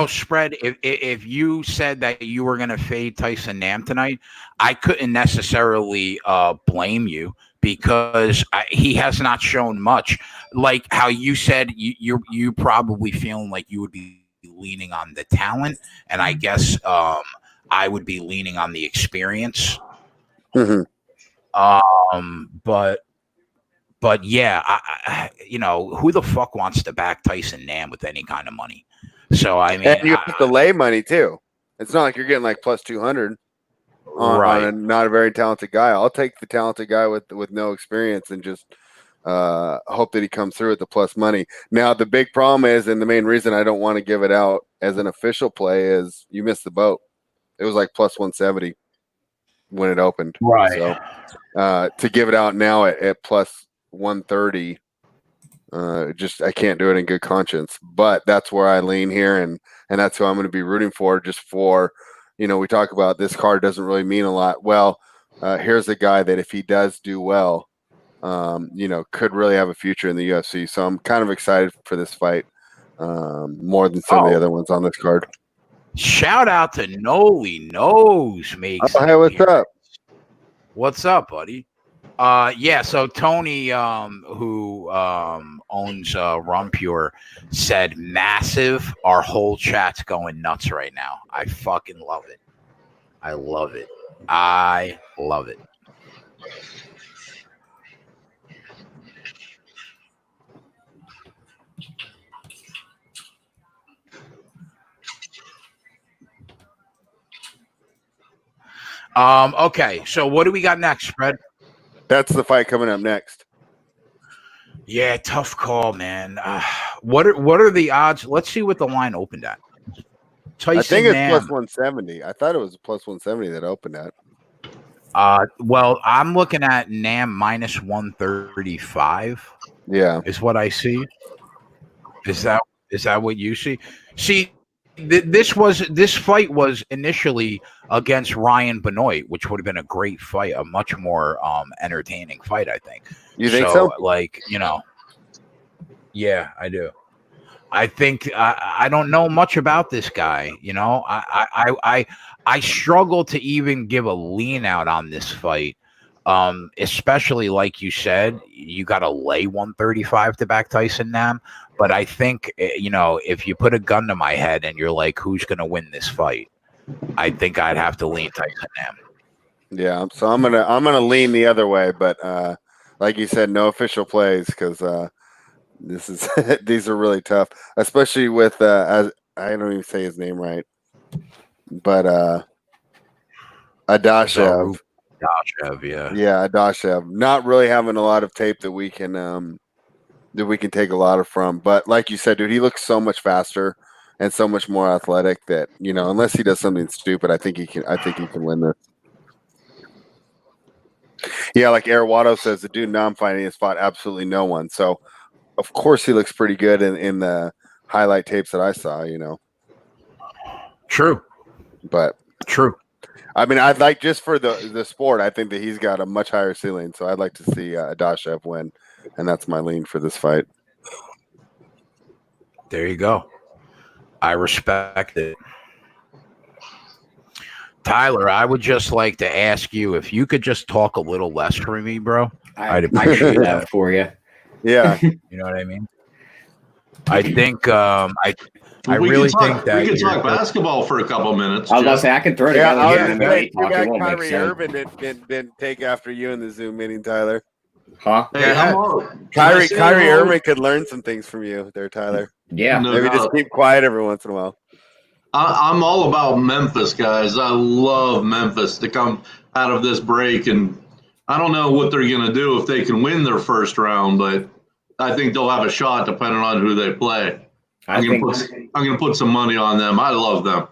Spread, if you said that you were going to fade Tyson Nam tonight, I couldn't necessarily blame you because he has not shown much. Like how you said, you probably feeling like you would be leaning on the talent, and I guess I would be leaning on the experience. Mm-hmm. But yeah, who the fuck wants to back Tyson Nam with any kind of money? So I mean, and you have to lay money too. It's not like you're getting like plus 200 on a not a very talented guy. I'll take the talented guy with no experience and just hope that he comes through with the plus money. Now the big problem is, and the main reason I don't want to give it out as an official play is you missed the boat. It was like plus 170 when it opened. Right. So to give it out now at plus 130, I can't do it in good conscience. But that's where I lean here, and that's who I'm going to be rooting for. Just for, we talk about this card doesn't really mean a lot. Well, here's a guy that if he does do well, could really have a future in the UFC. So I'm kind of excited for this fight more than some of the other ones on this card. Shout out to Noli Nose makes. Oh, hey, what's up? What's up, buddy? Yeah, so Tony, who owns Rum Pure, said massive. Our whole chat's going nuts right now. I fucking love it. I love it. I love it. Okay, so what do we got next, Fred? That's the fight coming up next. Yeah, tough call, man. What are the odds? Let's see what the line opened at. Tyson I think it's Nam. plus 170. I thought it was plus 170 that opened at. Well, I'm looking at Nam minus 135. Yeah, is what I see. Is that what you see? See, this fight was initially against Ryan Benoit, which would have been a great fight, a much more entertaining fight, I think. You think so? Like, yeah, I do. I think I don't know much about this guy. I struggle to even give a lean out on this fight, especially like you said, you got to lay 135 to back Tyson Nam. But I think, if you put a gun to my head and you're like, who's going to win this fight? I think I'd have to lean Tyson Nam. Yeah, so I'm gonna lean the other way, but like you said, no official plays because these are really tough, especially with as I don't even say his name right, but Adashev. Yeah, Adashev. Not really having a lot of tape that we can take a lot of from. But like you said, dude, he looks so much faster and so much more athletic that, unless he does something stupid, I think he can win this. Yeah, like Arawado says, the dude Nam fighting has fought absolutely no one. So of course he looks pretty good in the highlight tapes that I saw, True. But true. I mean, I'd like, just for the sport, I think that he's got a much higher ceiling. So I'd like to see Adashev win, and that's my lean for this fight. There you go. I respect it. Tyler, I would just like to ask you if you could just talk a little less for me, bro. I'd appreciate that for you. Yeah. You know what I mean? I think I really think that we could talk basketball for a couple minutes. I was about to say I can throw it. Kyrie Irving didn't take after you in the Zoom meeting, Tyler. Huh? Hey, Kyrie Irving could learn some things from you there, Tyler. Yeah. Maybe just keep quiet every once in a while. I'm all about Memphis, guys. I love Memphis to come out of this break, and I don't know what they're going to do if they can win their first round, but I think they'll have a shot depending on who they play. I'm gonna put some money on them. I love them.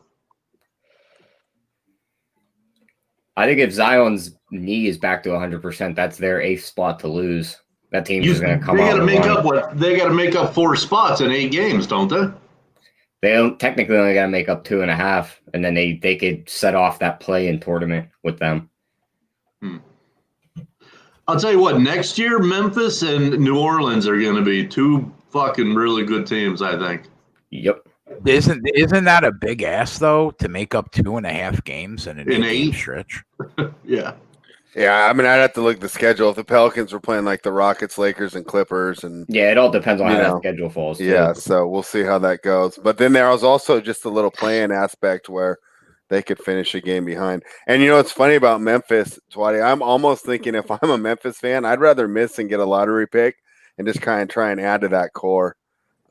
I think if Zion's knee is back to 100%, that's their 8th spot to lose. That team's just going to come out. They got to make up 4 spots in 8 games, don't they? They don't technically only got to make up 2.5, and then they could set off that play-in tournament with them. I'll tell you what. Next year, Memphis and New Orleans are going to be 2 fucking really good teams. I think. Yep. Isn't that a big ass though to make up 2.5 games in an 8-game stretch? Yeah. Yeah, I mean, I'd have to look at the schedule. If the Pelicans were playing like the Rockets, Lakers, and Clippers, and yeah, it all depends on how that schedule falls. Yeah, so we'll see how that goes. But then there was also just a little play-in aspect where they could finish a game behind. And you know what's funny about Memphis, Twatty? I'm almost thinking if I'm a Memphis fan, I'd rather miss and get a lottery pick and just kind of try and add to that core.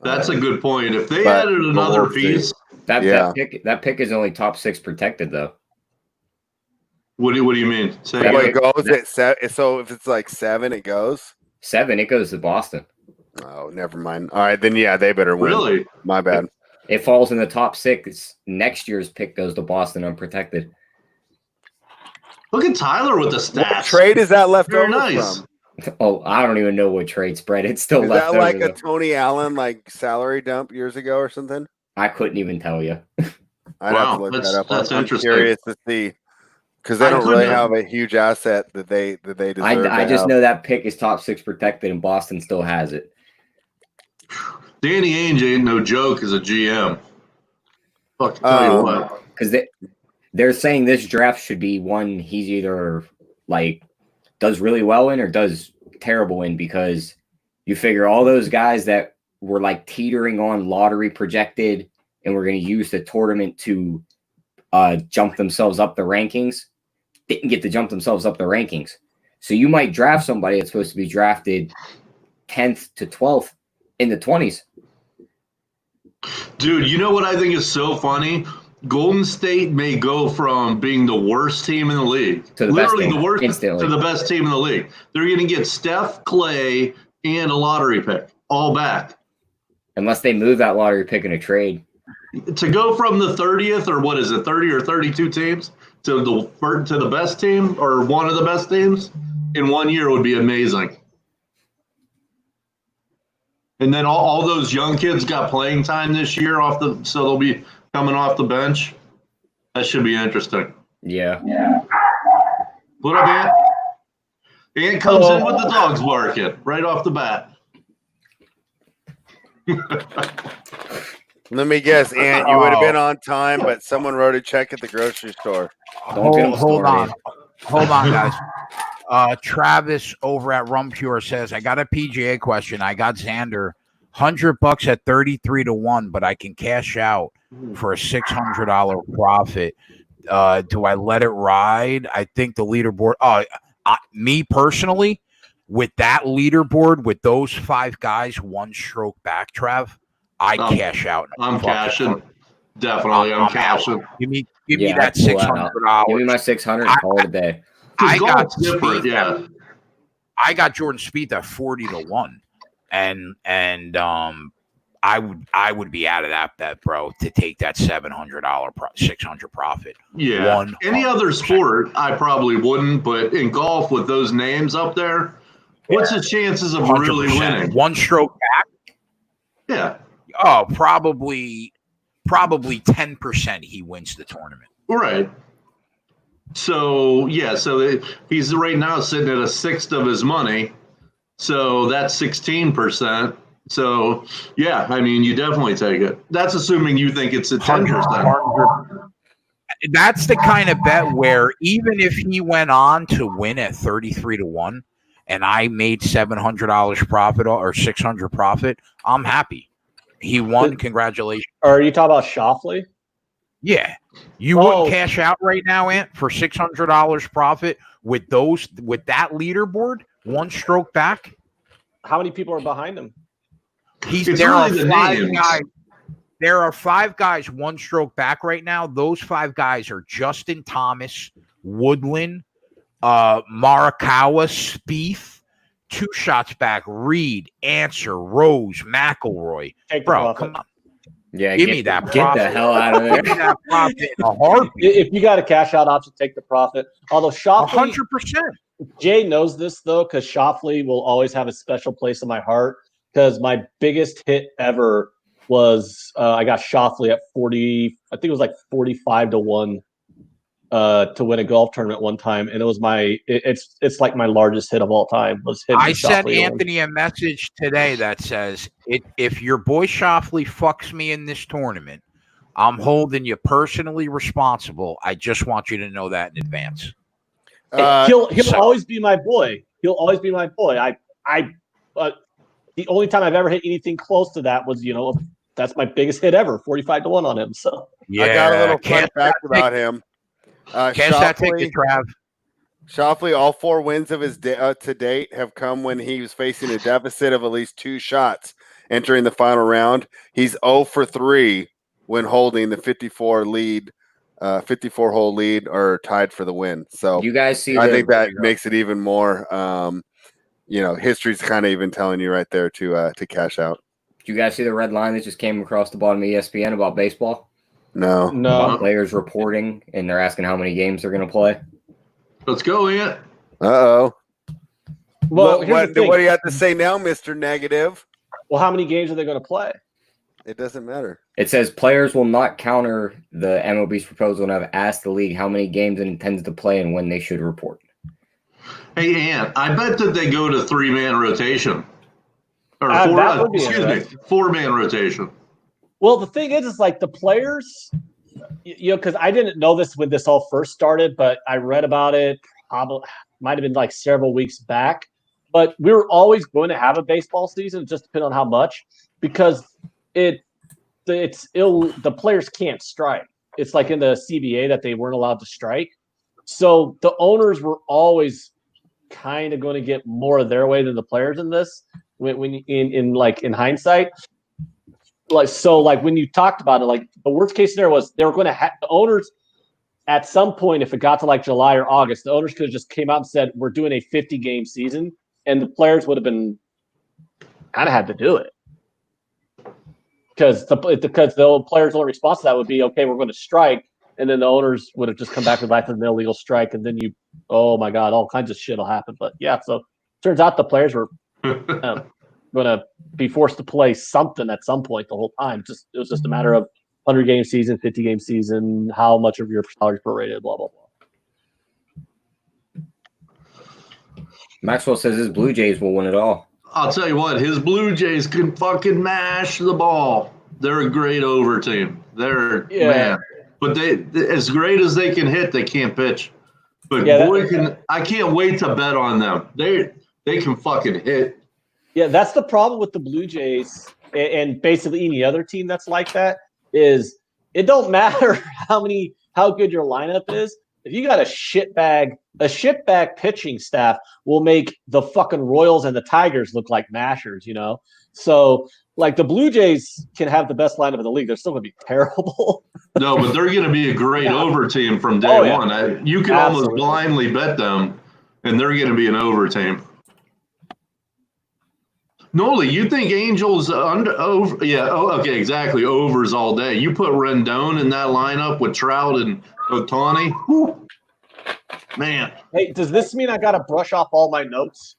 That's a good point. If they added another piece, that pick is only top 6 protected though. What do you mean? It goes at 7. So if it's like 7, it goes 7. It goes to Boston. Oh, never mind. All right, then yeah, they better win. Really? My bad. It falls in the top 6. Next year's pick goes to Boston unprotected. Look at Tyler with the stats. What trade is that left over nice. from? Oh, I don't even know what trade spread. It's still left over. Is that like a Tony Allen salary dump years ago or something? I couldn't even tell you. I'd have to look that up. That's interesting. I'm curious to see. Because they don't really have a huge asset that they deserve. I just know that pick is top 6 protected, and Boston still has it. Danny Ainge ain't no joke as a GM. Fuck, tell you what. Because they're saying this draft should be one he's either does really well in or does terrible in, because you figure all those guys that were teetering on lottery projected and were going to use the tournament to jump themselves up the rankings didn't get to jump themselves up the rankings. So you might draft somebody that's supposed to be drafted 10th to 12th in the 20s. Dude, you know what I think is so funny? Golden State may go from being the worst team in the league to the literally best team, the worst instantly. to the best team in the league. They're going to get Steph, Clay, and a lottery pick all back. Unless they move that lottery pick in a trade. To go from the 30th or what is it, 30 or 32 teams to the best team or one of the best teams in 1 year would be amazing. And then all those young kids got playing time this year so they'll be coming off the bench. That should be interesting. Yeah. What up, Ant? Ant comes in with the dogs barking right off the bat. Let me guess, Ant, you would have been on time, but someone wrote a check at the grocery store. Hold on, guys. Travis over at Rum Pure says, I got a PGA question. I got Xander $100 at 33-1, but I can cash out for a $600 profit. Do I let it ride? I think the leaderboard. Me personally, with that leaderboard, with those 5 guys, 1 stroke back, Trav, I cash out. I'm cashing. Definitely, I'm cashing. Give me that $600. Give me my $600 and call it a day. I got different, yeah. I got Jordan Spieth at 40-1, and I would be out of that bet, bro, to take that $700 $600 profit. Yeah. Any other sport, I probably wouldn't, but in golf with those names up there, what's the chances of really winning? 1 stroke back? Yeah. Oh, probably 10% he wins the tournament. Right. So, yeah, he's right now sitting at 1/6 of his money. So that's 16%. So, yeah, I mean, you definitely take it. That's assuming you think it's at 10%. That's the kind of bet where even if he went on to win at 33-1 and I made $700 profit or $600 profit, I'm happy. He won. Congratulations. Are you talking about Schauffele? Yeah. You wouldn't cash out right now, Ant, for $600 profit with that leaderboard, 1 stroke back? How many people are behind him? There are 5 guys 1 stroke back right now. Those 5 guys are Justin Thomas, Woodland, Morikawa, Spieth, 2 shots back. Reed, Answer, Rose, McElroy. Bro, come on. Yeah, give me that get profit. the hell out of there. Give me that profit in a heartbeat. If you got a cash out option, take the profit. Although Shoffley, 100%. Jay knows this though, because Shoffley will always have a special place in my heart. Because my biggest hit ever was I got Shoffley at 40. I think it was like 45-1 to win a golf tournament one time, and it was it's like my largest hit of all time. Was hitting I sent Shoffley Anthony a message today that says, if your boy Shoffley fucks me in this tournament, I'm holding you personally responsible. I just want you to know that in advance. He'll always be my boy. He'll always be my boy. The only time I've ever hit anything close to that was, that's my biggest hit ever, 45-1 on him. So I got a little fun fact about him. Shoffley, all 4 wins of his to date have come when he was facing a deficit of at least 2 shots entering the final round. He's 0 for 3 when holding the 54 hole lead or tied for the win. So you guys see, I think that makes it even more. History's kind of even telling you right there to cash out. Do you guys see the red line that just came across the bottom of ESPN about baseball? No. About players reporting, and they're asking how many games they're going to play. Let's go, Ant. Uh-oh. Well, what do you have to say now, Mr. Negative? Well, how many games are they going to play? It doesn't matter. It says players will not counter the MLB's proposal and have asked the league how many games it intends to play and when they should report. Hey, Ant, I bet that they go to 3-man rotation. Or 4-man rotation. Well, the thing is like the players, because I didn't know this when this all first started, but I read about it. Probably might have been like several weeks back. But we were always going to have a baseball season, just depending on how much, because the players can't strike. It's like in the CBA that they weren't allowed to strike. So the owners were always kind of going to get more of their way than the players in this. When in hindsight, when you talked about it, like the worst case scenario was they were going to have the owners at some point, if it got to like July or August, the owners could have just came out and said, we're doing a 50-game season, and the players would have been kind of had to do it. Because the players' only response to that would be, okay, we're going to strike, and then the owners would have just come back with life with an illegal strike, and then oh my God, all kinds of shit will happen. But yeah, so turns out the players were going to be forced to play something at some point the whole time. It was just a matter of 100-game season, 50-game season, how much of your salary is prorated, blah blah blah. Maxwell says his Blue Jays will win it all. I'll tell you what, his Blue Jays can fucking mash the ball. They're a great over team. Man. But they, as great as they can hit, they can't pitch. But I can't wait to bet on them. They can fucking hit. Yeah, that's the problem with the Blue Jays and basically any other team that's like that is it don't matter how good your lineup is. If you got a shitbag pitching staff will make the fucking Royals and the Tigers look like mashers, So like the Blue Jays can have the best lineup in the league. They're still going to be terrible. No, but they're going to be a great over team from day one. You can almost blindly bet them, and they're going to be an over team. Noli, you think Angels over? Yeah, okay, exactly. Overs all day. You put Rendon in that lineup with Trout and Ohtani. Whew. Man. Hey, does this mean I got to brush off all my notes?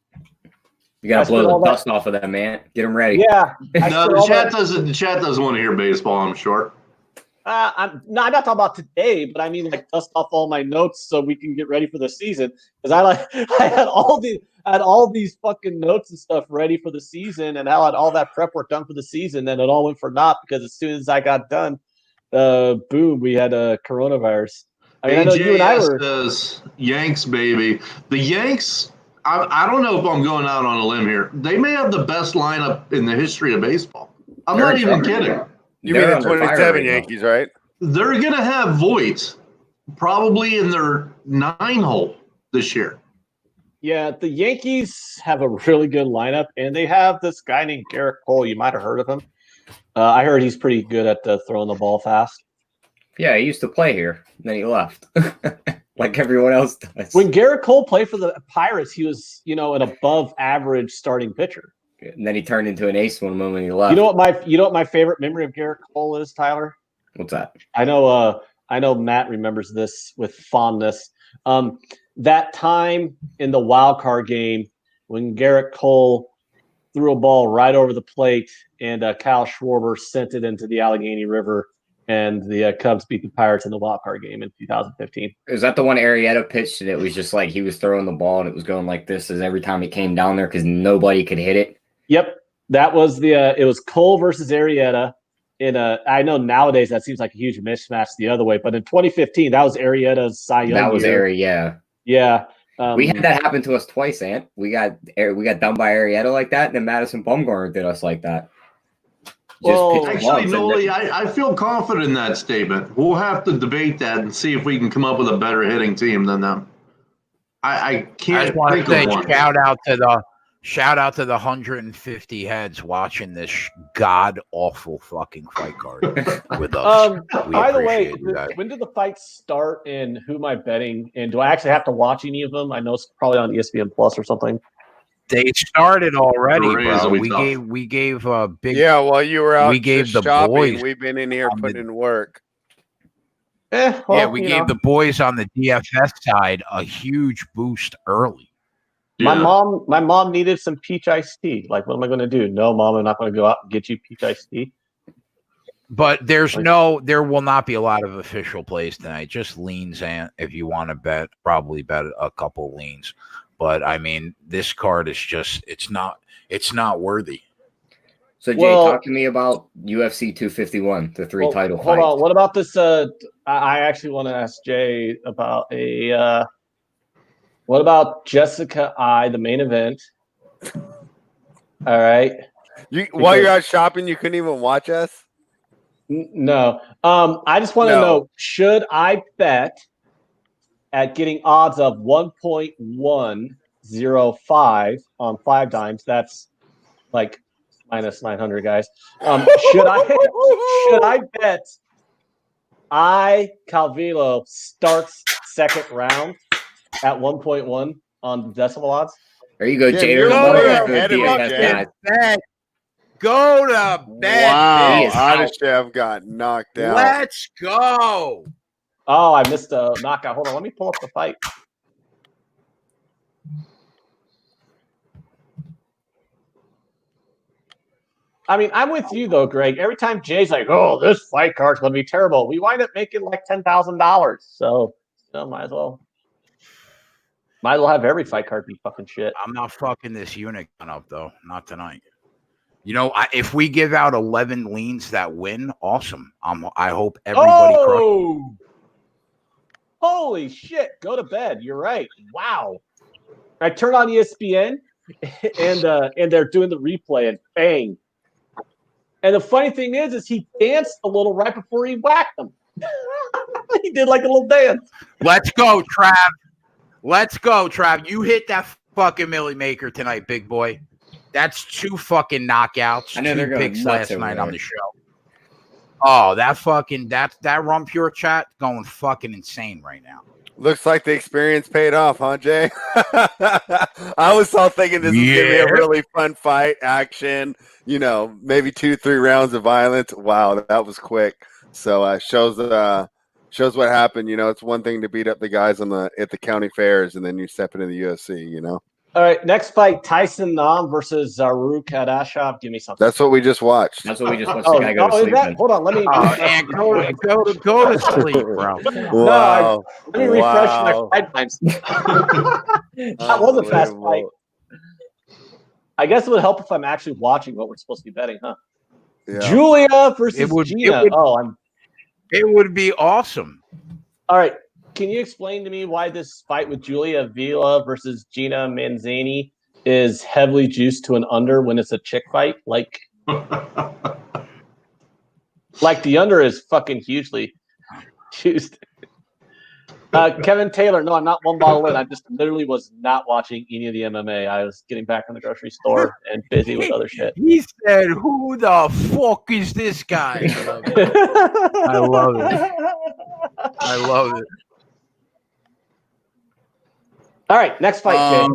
You got to blow the dust off of that, man. Get them ready. Yeah. No, the chat doesn't want to hear baseball, I'm sure. I'm not talking about today, but I mean like dust off all my notes so we can get ready for the season. Because I had all these fucking notes and stuff ready for the season, and I had all that prep work done for the season, and it all went for naught because as soon as I got done, boom, we had a coronavirus. I mean, I know you and I were says Yanks, baby. The Yanks. I don't know if I'm going out on a limb here. They may have the best lineup in the history of baseball. I'm not even kidding. You mean the 27 Yankees, right? They're going to have Voit probably in their 9-hole this year. Yeah, the Yankees have a really good lineup, and they have this guy named Garrett Cole. You might have heard of him. I heard he's pretty good at throwing the ball fast. Yeah, he used to play here. Then he left. like everyone else does. When Garrett Cole played for the Pirates, he was, an above average starting pitcher. And then he turned into an ace one moment he left. You know what my favorite memory of Garrett Cole is, Tyler? What's that? I know Matt remembers this with fondness. That time in the wild card game when Garrett Cole threw a ball right over the plate and Kyle Schwarber sent it into the Allegheny River, and the Cubs beat the Pirates in the wild card game in 2015. Is that the one Arrieta pitched and it was just like he was throwing the ball and it was going like this as every time it came down there because nobody could hit it? Yep. That was it was Cole versus Arrieta. I know nowadays that seems like a huge mismatch the other way, but in 2015, that was Arrieta's Cy Young. That was Arrieta, yeah. Yeah. We had that happen to us twice, Ant. We got done by Arrieta like that, and then Madison Bumgarner did us like that. Actually, Noli, I feel confident in that statement. We'll have to debate that and see if we can come up with a better hitting team than them. I can't. I just want to say shout out to the 150 heads watching this god awful fucking fight card with us. By the way, when did the fights start and who am I betting? And do I actually have to watch any of them? I know it's probably on ESPN Plus or something. They started already, bro. We gave a big. Yeah, while you were out, we gave the shopping, boys. We've been in here putting in work. We gave the boys on the DFS side a huge boost early. Yeah. My mom needed some peach iced tea. Like, what am I going to do? No, Mom, I'm not going to go out and get you peach iced tea. But there will not be a lot of official plays tonight. Just leans, and if you want to bet, probably bet a couple leans. But I mean, this card is just it's not worthy. So Jay, talk to me about UFC 251, the three title fights. Hold on, what about this? I actually want to ask Jay about what about Jessica the main event? All right. While you're out shopping, you couldn't even watch us? No. I just want to know, should I bet at getting odds of 1.105 on 5 dimes? That's like minus 900, guys. Should I bet Calvillo starts second round at 1.1 on decimal odds? There you go, Jay. Go to bed. Wow, Adeshev got knocked out. Let's go. Oh, I missed a knockout. Hold on, let me pull up the fight. I mean, I'm with you though, Greg. Every time Jay's like, "Oh, this fight card's gonna be terrible," we wind up making like $10,000. So, might as well have every fight card be fucking shit. I'm not fucking this unit up though. Not tonight. If we give out 11 leans that win, awesome. I hope everybody. Holy shit! Go to bed. You're right. Wow. I turn on ESPN, and they're doing the replay, and bang. And the funny thing is he danced a little right before he whacked him. He did like a little dance. Let's go, Trav. Let's go, Trav. You hit that fucking Millie Maker tonight, big boy. That's 2 fucking knockouts. I know they're 2 picks last night there on the show. Oh, that Rum Pure chat going fucking insane right now. Looks like the experience paid off, huh, Jay? I was all thinking this was going to be a really fun fight, action, maybe 2-3 rounds of violence. Wow, that was quick. So shows what happened. It's one thing to beat up the guys at the county fairs, and then you step into the UFC, All right, next fight, Tyson Nam versus Zaru Kadashov. Give me something. That's what we just watched. That's what we just watched. The guy go to sleep. Hold on, let me. Go to sleep, bro. Wow. Let me refresh my fight times. That was a fast fight. I guess it would help if I'm actually watching what we're supposed to be betting, huh? Yeah. Julia versus Gina. It would be awesome. All right. Can you explain to me why this fight with Julia Avila versus Gina Manzani is heavily juiced to an under when it's a chick fight? Like the under is fucking hugely juiced. Kevin Taylor, no, I'm not one bottle in. I just literally was not watching any of the MMA. I was getting back from the grocery store and busy with other shit. He said, "Who the fuck is this guy?" I love it. All right, next fight, Jay.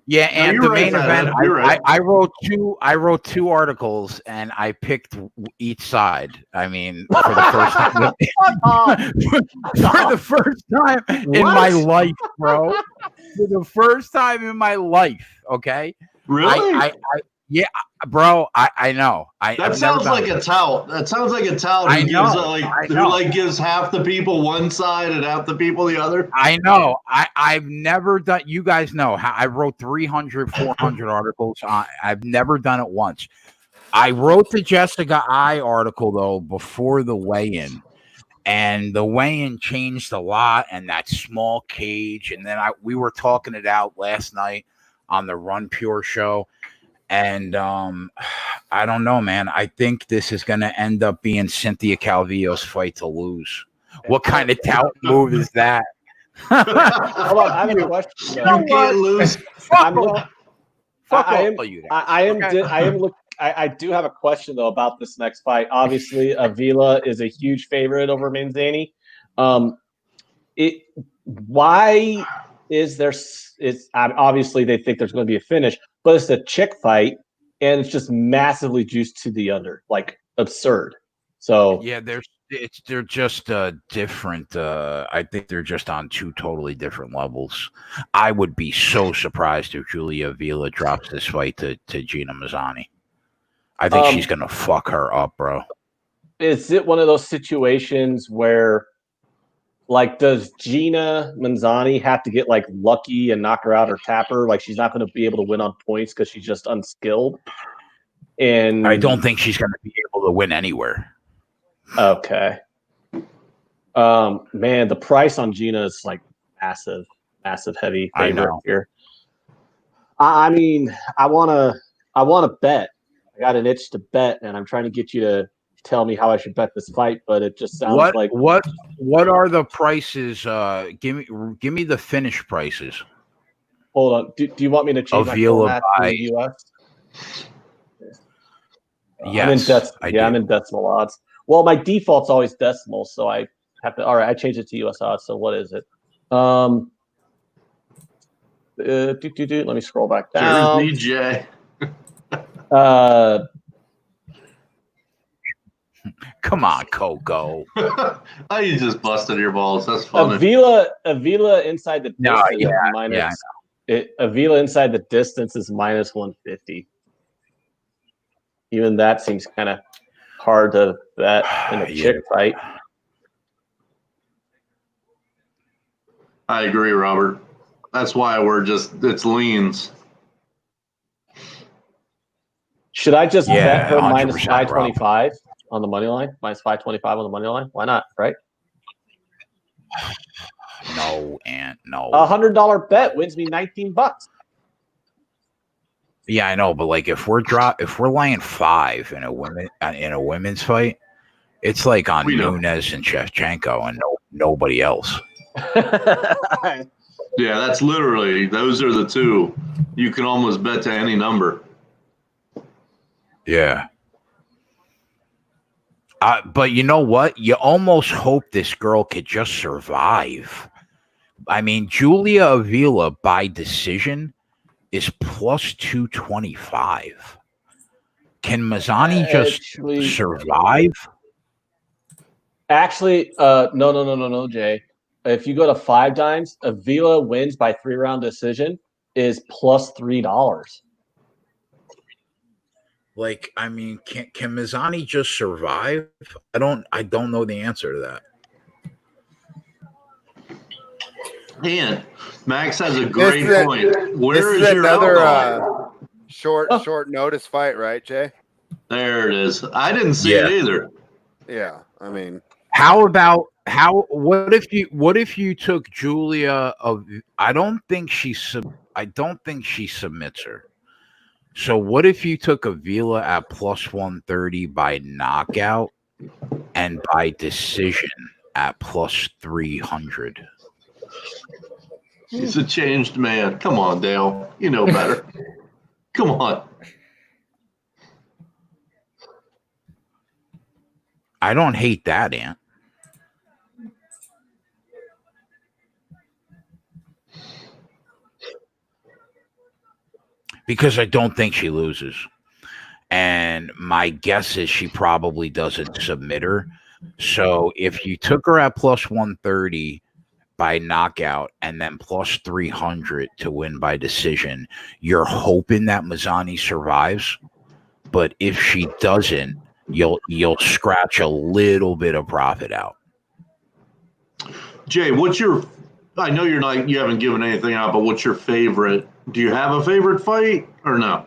Yeah, No, and you're the right, main Fathead. event, You're right. I wrote two articles, and I picked each side. I mean, for the first time, for the first time in my life, bro. For the first time in my life, okay. Really? Yeah, bro. I know. That sounds like a tout. That sounds like a tout I who gives know. gives half the people one side and half the people the other. I know. I've never done. You guys know how I wrote 300, 400 articles. I've never done it once. I wrote the Jessica I article though before the weigh-in, and the weigh-in changed a lot. And that small cage, and then we were talking it out last night on the Run Pure show. And I don't know, man. I think this is going to end up being Cynthia Calvillo's fight to lose. What kind of tout move is that? Hold on, I have a question. You can't lose. I do have a question though about this next fight. Obviously, Avila is a huge favorite over Manzani. Why is there? It's obviously they think there's going to be a finish, but it's a chick fight, and it's just massively juiced to the under, like absurd. So yeah, they're just different. I think they're just on two totally different levels. I would be so surprised if Julia Avila drops this fight to Gina Mazzani. I think she's gonna fuck her up, bro. Is it one of those situations where, like, does Gina Manzani have to get like lucky and knock her out or tap her? Like, she's not going to be able to win on points because she's just unskilled. And I don't think she's going to be able to win anywhere. Okay. Man, the price on Gina is like massive heavy favorite here. I mean, I want to bet. I got an itch to bet, and I'm trying to get you to tell me how I should bet this fight, but it just sounds like what are the prices? Give me the finish prices. Hold on. Do you want me to change my format to US? Yes, I'm in decimal odds. Well, my default's always decimal, so I have to. All right, I changed it to US odds. So what is it? Let me scroll back down. DJ. Come on, Coco. Oh, you just busted your balls. That's funny. Avila inside the distance Avila inside the distance is minus 150. Even that seems kind of hard to bet in a chick fight. I agree, Robert. That's why it's leans. Should I just bet her minus 525 on the money line? Minus 525 on the money line? Why not? Right? No, and no. $100 bet wins me $19. Yeah, I know, but like if we're laying 5 in a women's fight, it's like on Nunes and Shevchenko and nobody else. Yeah, that's literally those are the two. You can almost bet to any number. Yeah. But you know what? You almost hope this girl could just survive. I mean, Julia Avila by decision is plus 225. Can Mazzani just survive? Actually, no, Jay. If you go to 5 dimes, Avila wins by 3-round decision is plus $3. Like, I mean, can Mazzani just survive? I don't know the answer to that. Man, Max has a great point. Where is your another short notice fight, right, Jay? There it is. I didn't see it either. Yeah, I mean, what if you took Julia I don't think she submits her. So what if you took Avila at plus 130 by knockout and by decision at plus 300? He's a changed man. Come on, Dale. You know better. Come on. I don't hate that, Ant. because I don't think she loses. And my guess is she probably doesn't submit her. So if you took her at plus 130 by knockout and then plus 300 to win by decision, you're hoping that Mazzani survives. But if she doesn't, you'll scratch a little bit of profit out. Jay, I know you haven't given anything out, but what's your favorite? Do you have a favorite fight or no?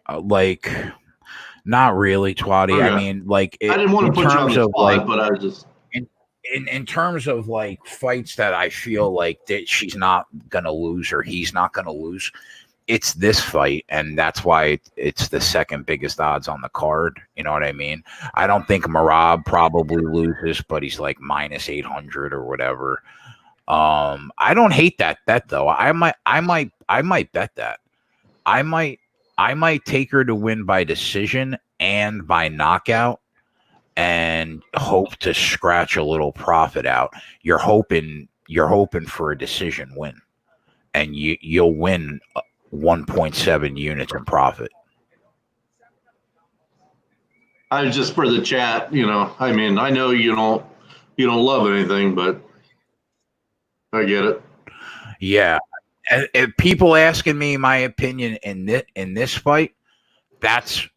Like, not really, Twatty. Okay. I mean, like, I didn't want to put you on the spot, but I was just in terms of like fights that I feel like that she's not gonna lose or he's not gonna lose. It's this fight, and that's why it's the second biggest odds on the card. You know what I mean? I don't think Merab probably loses, but he's like minus 800 or whatever. I don't hate that bet though. I might bet that. I might take her to win by decision and by knockout and hope to scratch a little profit out. You're hoping for a decision win, and you'll win 1.7 units in profit. I just for the chat, I mean, I know you don't love anything, but I get it. Yeah. And people asking me my opinion in this fight, that's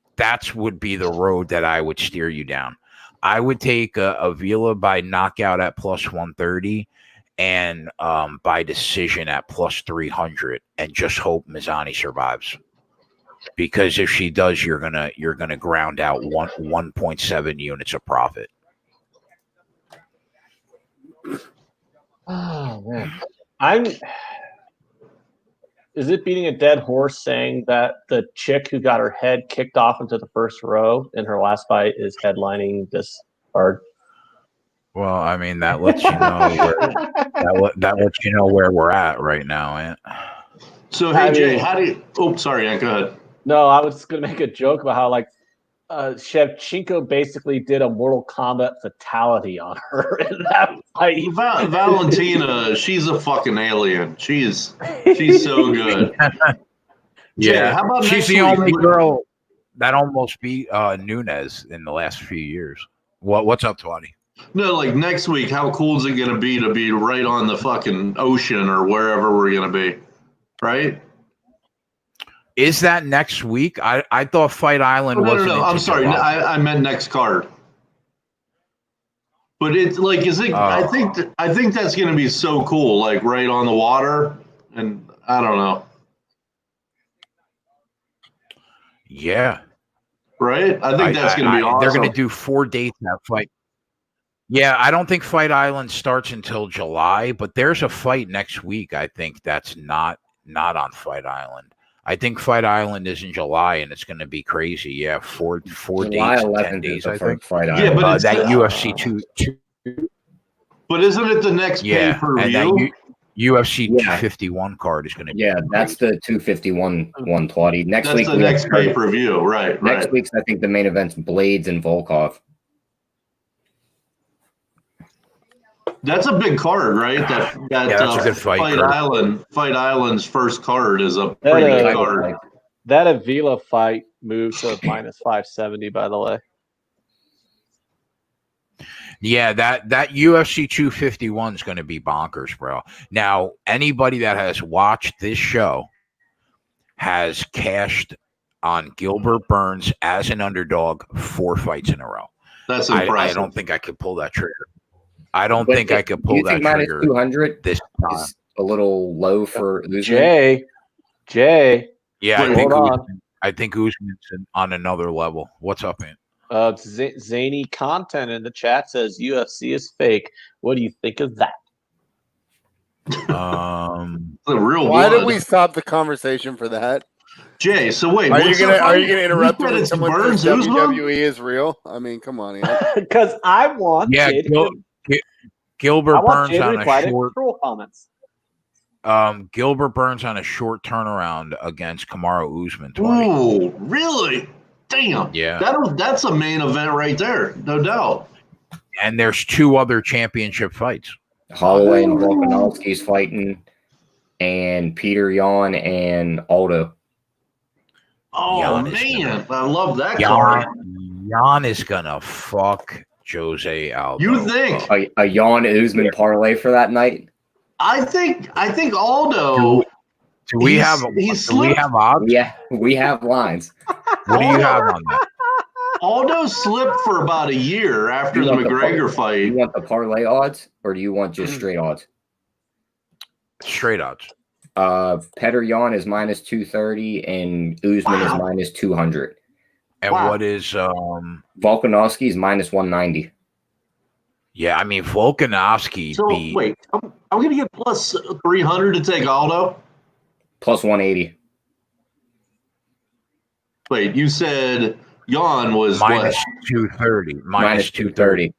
would be the road that I would steer you down. I would take a Vila by knockout at plus 130 and by decision at plus 300 and just hope Mazzani survives. Because if she does, you're gonna ground out 1.7 units of profit. Oh man. Is it beating a dead horse saying that the chick who got her head kicked off into the first row in her last fight is headlining this card? Well, I mean that lets you know that lets you know where we're at right now, Ant. So hey Jay, how do you? Oh, sorry, Ant, go ahead. No, I was going to make a joke about how like Shevchenko basically did a Mortal Kombat fatality on her in that fight. Valentina, she's a fucking alien. She's so good. Yeah, Jay, how about she's the only girl that almost beat Nunes in the last few years. What's up, Twatty? No, like next week, how cool is it going to be right on the fucking ocean or wherever we're going to be, right? Is that next week? I thought Fight Island was. No. I'm sorry. I meant next card. But it's like, is it? I think that's going to be so cool. Like right on the water, and I don't know. Yeah. Right. I think that's going to be awesome. They're going to do 4 dates that fight. Yeah, I don't think Fight Island starts until July, but there's a fight next week. I think that's not on Fight Island. I think Fight Island is in July, and it's going to be crazy. Yeah, four July days, 10 days. I think. Fight Island. Yeah, but that UFC 2. But isn't it the next pay-per-view? UFC 251 card is going to be. Yeah, that's the 251 one, Twatty. That's the next pay-per-view, right? Next week's, I think, the main event's Blades and Volkov. That's a big card, right? That's a good fight. Fight Island's first card is a pretty big card. That Avila fight moved to minus 570, by the way. Yeah, that UFC 251 is going to be bonkers, bro. Now, anybody that has watched this show has cashed on Gilbert Burns as an underdog 4 fights in a row. That's impressive. I don't think I could pull that trigger. I don't think I could pull that trigger. Minus 200 this time is a little low for Usman. Jay. Yeah, I think Usman's on another level. What's up, man? Zany content in the chat says UFC is fake. What do you think of that? The real. Why did we stop the conversation for that? Jay, so wait, are you gonna interrupt when someone says WWE is real? I mean, come on, because I want Gilbert Burns on a short comments. Gilbert Burns on a short turnaround against Kamaru Usman. Oh, really? Damn. Yeah. That's a main event right there, no doubt. And there's 2 other championship fights. Holloway and Volkanovski's fighting. and Peter Yan and Aldo. Oh Jan man, I love that card. Jan is gonna fuck Jose Aldo. You think A Yan Usman parlay for that night? I think Aldo. Do we have odds? Yeah, we have lines. What do you have on that? Aldo slipped for about a year after the McGregor fight. Do you want the parlay odds, or do you want just straight odds? Straight odds. Petr Yan is minus 230 and Usman is minus 200. And what is Volkanovski is minus 190. Yeah, I mean Volkanovski. So wait, I'm gonna get plus 300 to take Aldo. Plus 180. Wait, you said Yan was minus what? 230. Minus 230.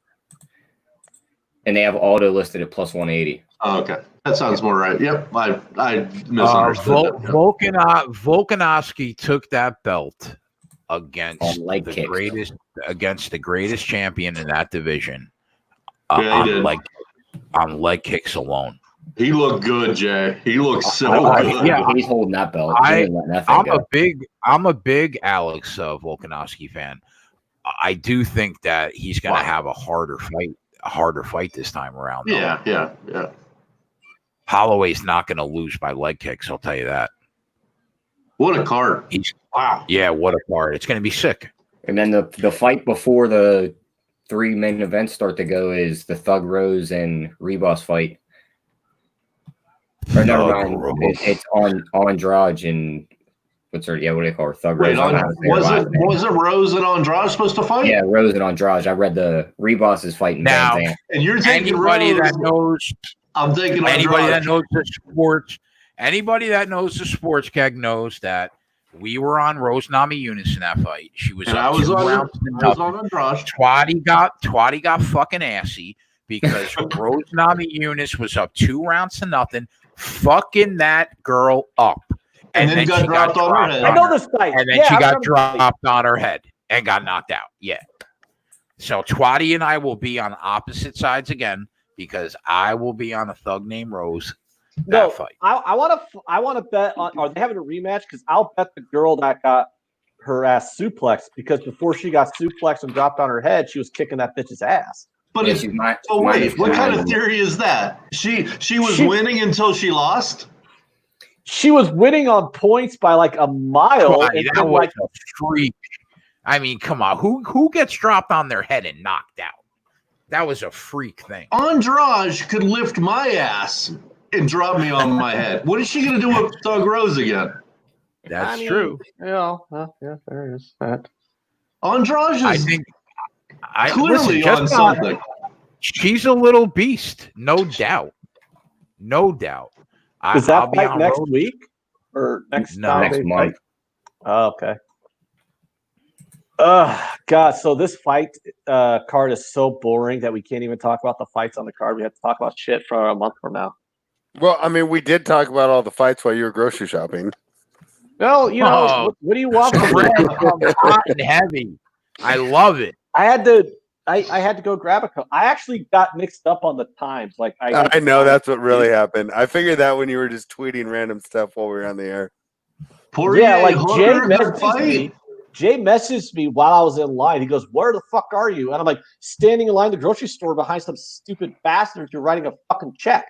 And they have Aldo listed at plus 180. Oh, okay. That sounds more right. Yep. I misunderstood. Volkanovski took that belt against the greatest champion in that division. Yeah, he did. On leg kicks alone. He looked good, Jay. He looked so good. Yeah, he's holding that belt. I'm a big Alex Volkanovski fan. I do think that he's going to have a harder fight this time around. Though. Yeah. Holloway's not going to lose by leg kicks. I'll tell you that. What a card! Wow. Yeah, what a card! It's going to be sick. And then the fight before the 3 main events start to go is the Thug Rose and Rebus fight. Or never mind. It's on Andrade and what do you call her? Thug Rose. Was it Rose and Andrade supposed to fight? Yeah, Rose and Andrade. I read the Rebus is fighting now. Van Zandt. And you're taking anybody Rose. That knows. I'm thinking anybody Andrade. that knows the sports. Anybody that knows the sports keg knows that we were on Rose Namajunas in that fight. She was. And up I was 2 on rounds to nothing. Twatty got fucking assy because Rose Namajunas was up 2 rounds to nothing, fucking that girl up. And then got dropped on her head. I know this fight. And then she got dropped on her head and got knocked out. Yeah. So Twatty and I will be on opposite sides again because I will be on a thug named Rose. Fight. I want to bet on. Are they having a rematch? Because I'll bet the girl that got her ass suplexed because before she got suplexed and dropped on her head, she was kicking that bitch's ass. But wait, what kind of theory is that? She was winning until she lost. She was winning on points by like a mile. That was a freak. I mean, come on. Who gets dropped on their head and knocked out? That was a freak thing. Andrade could lift my ass and drop me on my head. What is she going to do with Thug Rose again? That's true. Yeah, there is that. Andrade is I think clearly on something. She's a little beast, no doubt. No doubt. Is that fight next week or next month? Oh, okay. God. So this fight card is so boring that we can't even talk about the fights on the card. We have to talk about shit for a month from now. Well, I mean, we did talk about all the fights while you were grocery shopping. Well, you know, what do you want from me? Hot and heavy. I love it. I had to go grab a cup. I actually got mixed up on the times. Like I know that's what really happened. I figured that when you were just tweeting random stuff while we were on the air. Jay messaged me while I was in line. He goes, "Where the fuck are you?" And I'm like, standing in line at the grocery store behind some stupid bastard who's writing a fucking check.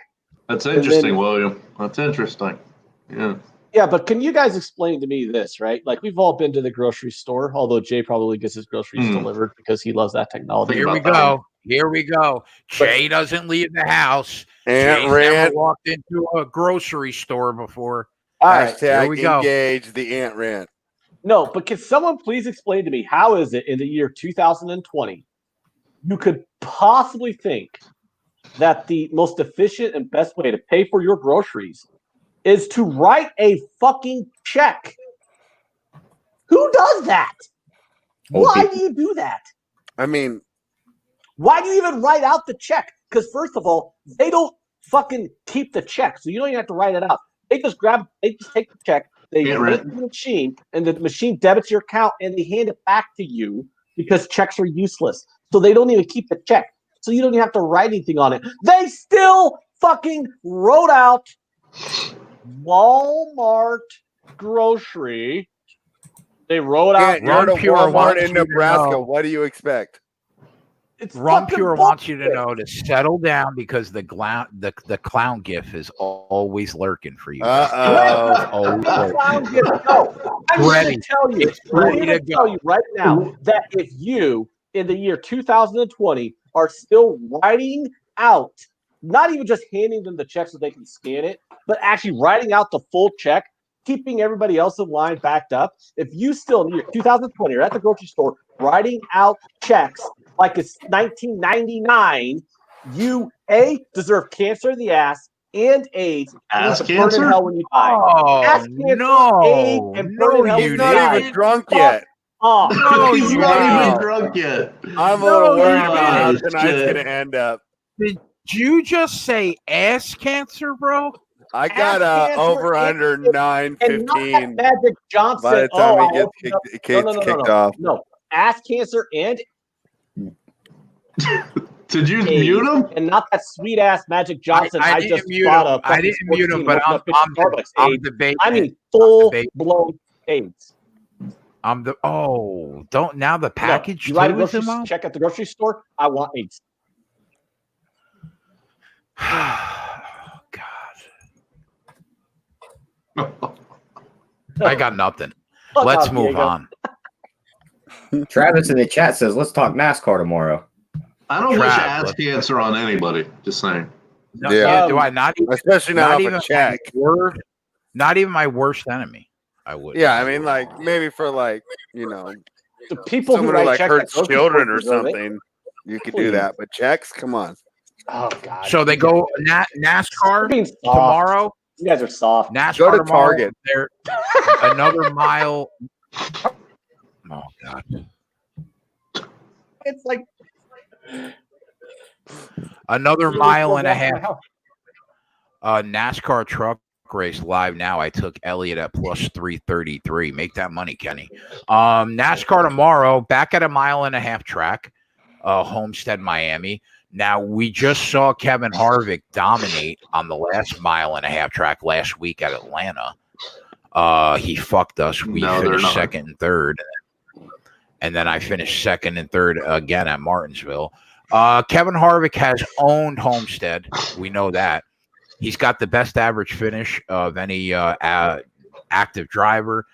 That's interesting, William. That's interesting. Yeah. Yeah, but can you guys explain to me this, right? Like, we've all been to the grocery store, although Jay probably gets his groceries delivered because he loves that technology. Here we go. Jay doesn't leave the house. Jay's never walked into a grocery store before. All right, here we go. Engage the ant rant. No, but can someone please explain to me how is it in the year 2020 you could possibly think that the most efficient and best way to pay for your groceries is to write a fucking check? Who does that? Why do you do that? I mean, why do you even write out the check? Because first of all, they don't fucking keep the check, so you don't even have to write it out. They just take the check, they put it in the machine, and the machine debits your account, and they hand it back to you because checks are useless. So they don't even keep the check. So you don't even have to write anything on it. They still fucking wrote out Walmart grocery. They wrote out. You're at a Pure Walmart wants in you to Nebraska. know. What do you expect? It's Rum fucking Pure wants you to bullshit. know to settle down because the clown gif is always lurking for you. Uh-oh. Always lurking. Clown gift. No, I'm here Ready. to tell you. It's I'm ready here to to tell go. you right now that if you, in the year 2020, are still writing out, not even just handing them the check so they can scan it, but actually writing out the full check, keeping everybody else in line backed up. If you still in the year 2020 are at the grocery store writing out checks like it's 1999, you deserve cancer in the ass and AIDS. Ass and burn in cancer? hell when you die. Oh, Ass cancer, no. AIDS, and burn in hell He's when you not die. even drunk Fuck yet. off. No, He's you not wow. even drunk yet. I'm a No, little worried you about how didn't. tonight's Shit. going to end up. Did you just say ass cancer, bro? I got Ass cancer over and- under And not 9:15 that Magic Johnson. by the time I he gets opened up- kicked off. No, ass cancer and Did you AIDS, mute him? and not that sweet ass Magic Johnson. I I didn't just mute bought him. a I fucking didn't mute him, 14 but working up 50 Starbucks I'm AIDS. debating. I mean, it. full blown AIDS. Don't now the package you write a too is grocery involved? check at the grocery store. I want AIDS. God. I got nothing. Fuck Let's off, move Diego. on. Travis in the chat says, let's talk NASCAR tomorrow. I don't wish Trav, ass let's- cancer on anybody. Just saying. No, Yeah. do I not? Especially not off a check. Not even my worst enemy. I would. Yeah, I mean, like maybe for like The people who someone who write like checks hurts at grocery children stores or deserve it. something, you could Please. do that. But checks, come on. Oh God. So they go NASCAR You're being soft. tomorrow. You guys are soft. NASCAR Go to tomorrow, Target. They're another mile. Oh God. It's like Another mile and a half. NASCAR truck race live now. I took Elliott at plus 333. Make that money, Kenny. NASCAR tomorrow, back at a mile and a half track, Homestead, Miami. Now, we just saw Kevin Harvick dominate on the last mile and a half track last week at Atlanta. He fucked us. We finished second and third. And then I finished second and third again at Martinsville. Kevin Harvick has owned Homestead. We know that. He's got the best average finish of any active driver.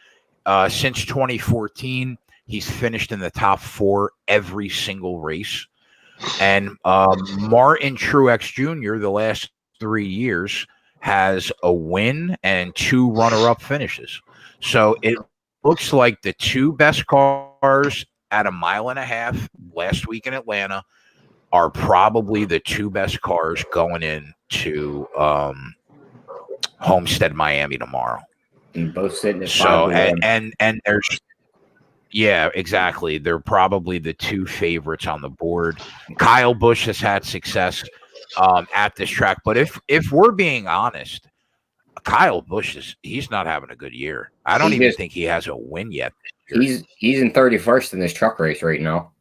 Since 2014, he's finished in the top 4 every single race. And Martin Truex Jr., the last 3 years, has a win and 2 runner-up finishes. So it looks like the 2 best cars at a mile and a half last week in Atlanta are probably the 2 best cars going into Homestead, Miami tomorrow. And both sitting at So 5-1. and there's exactly. They're probably the 2 favorites on the board. Kyle Busch has had success at this track, but if we're being honest, Kyle Busch he's not having a good year. I don't even think he has a win yet. He's in 31st in this truck race right now.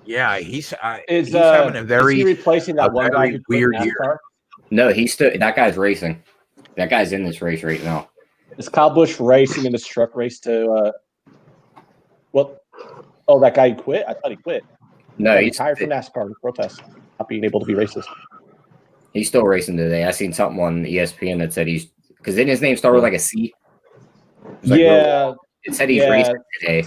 Yeah, he's Is having a very is he replacing that one guy who weird quit year. NASCAR? No, that guy's racing. That guy's in this race right now. Is Kyle Busch racing in this truck race to that guy who quit? I thought he quit. No, He's he's hired from NASCAR to protest not being able to be racist. He's still racing today. I seen something on ESPN that said because then his name started with like a C. It said he's racing today.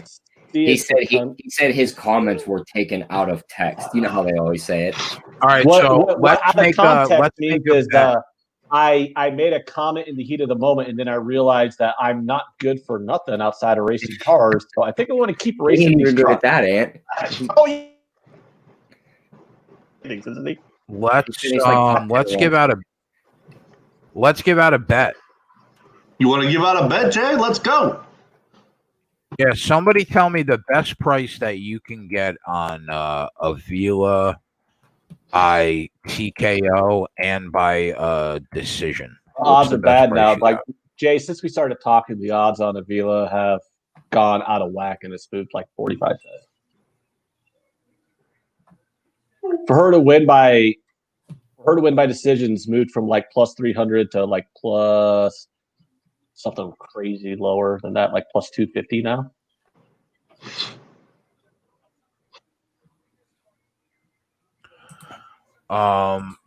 He said his comments were taken out of text. You know how they always say it. All right, let's make I made a comment in the heat of the moment, and then I realized that I'm not good for nothing outside of racing cars. So I think I want to keep racing. You're good at that, Ant. Oh yeah. Isn't he? Let's give out a bet. You want to give out a bet, Jay? Let's go. Yeah, somebody tell me the best price that you can get on Avila by TKO and by decision. Odds are bad now. Like Jay, since we started talking, the odds on Avila have gone out of whack, and it's moved like 45 cents. For her to win by her to win by decisions moved from like plus 300 to like plus something crazy lower than that, like plus 250 now.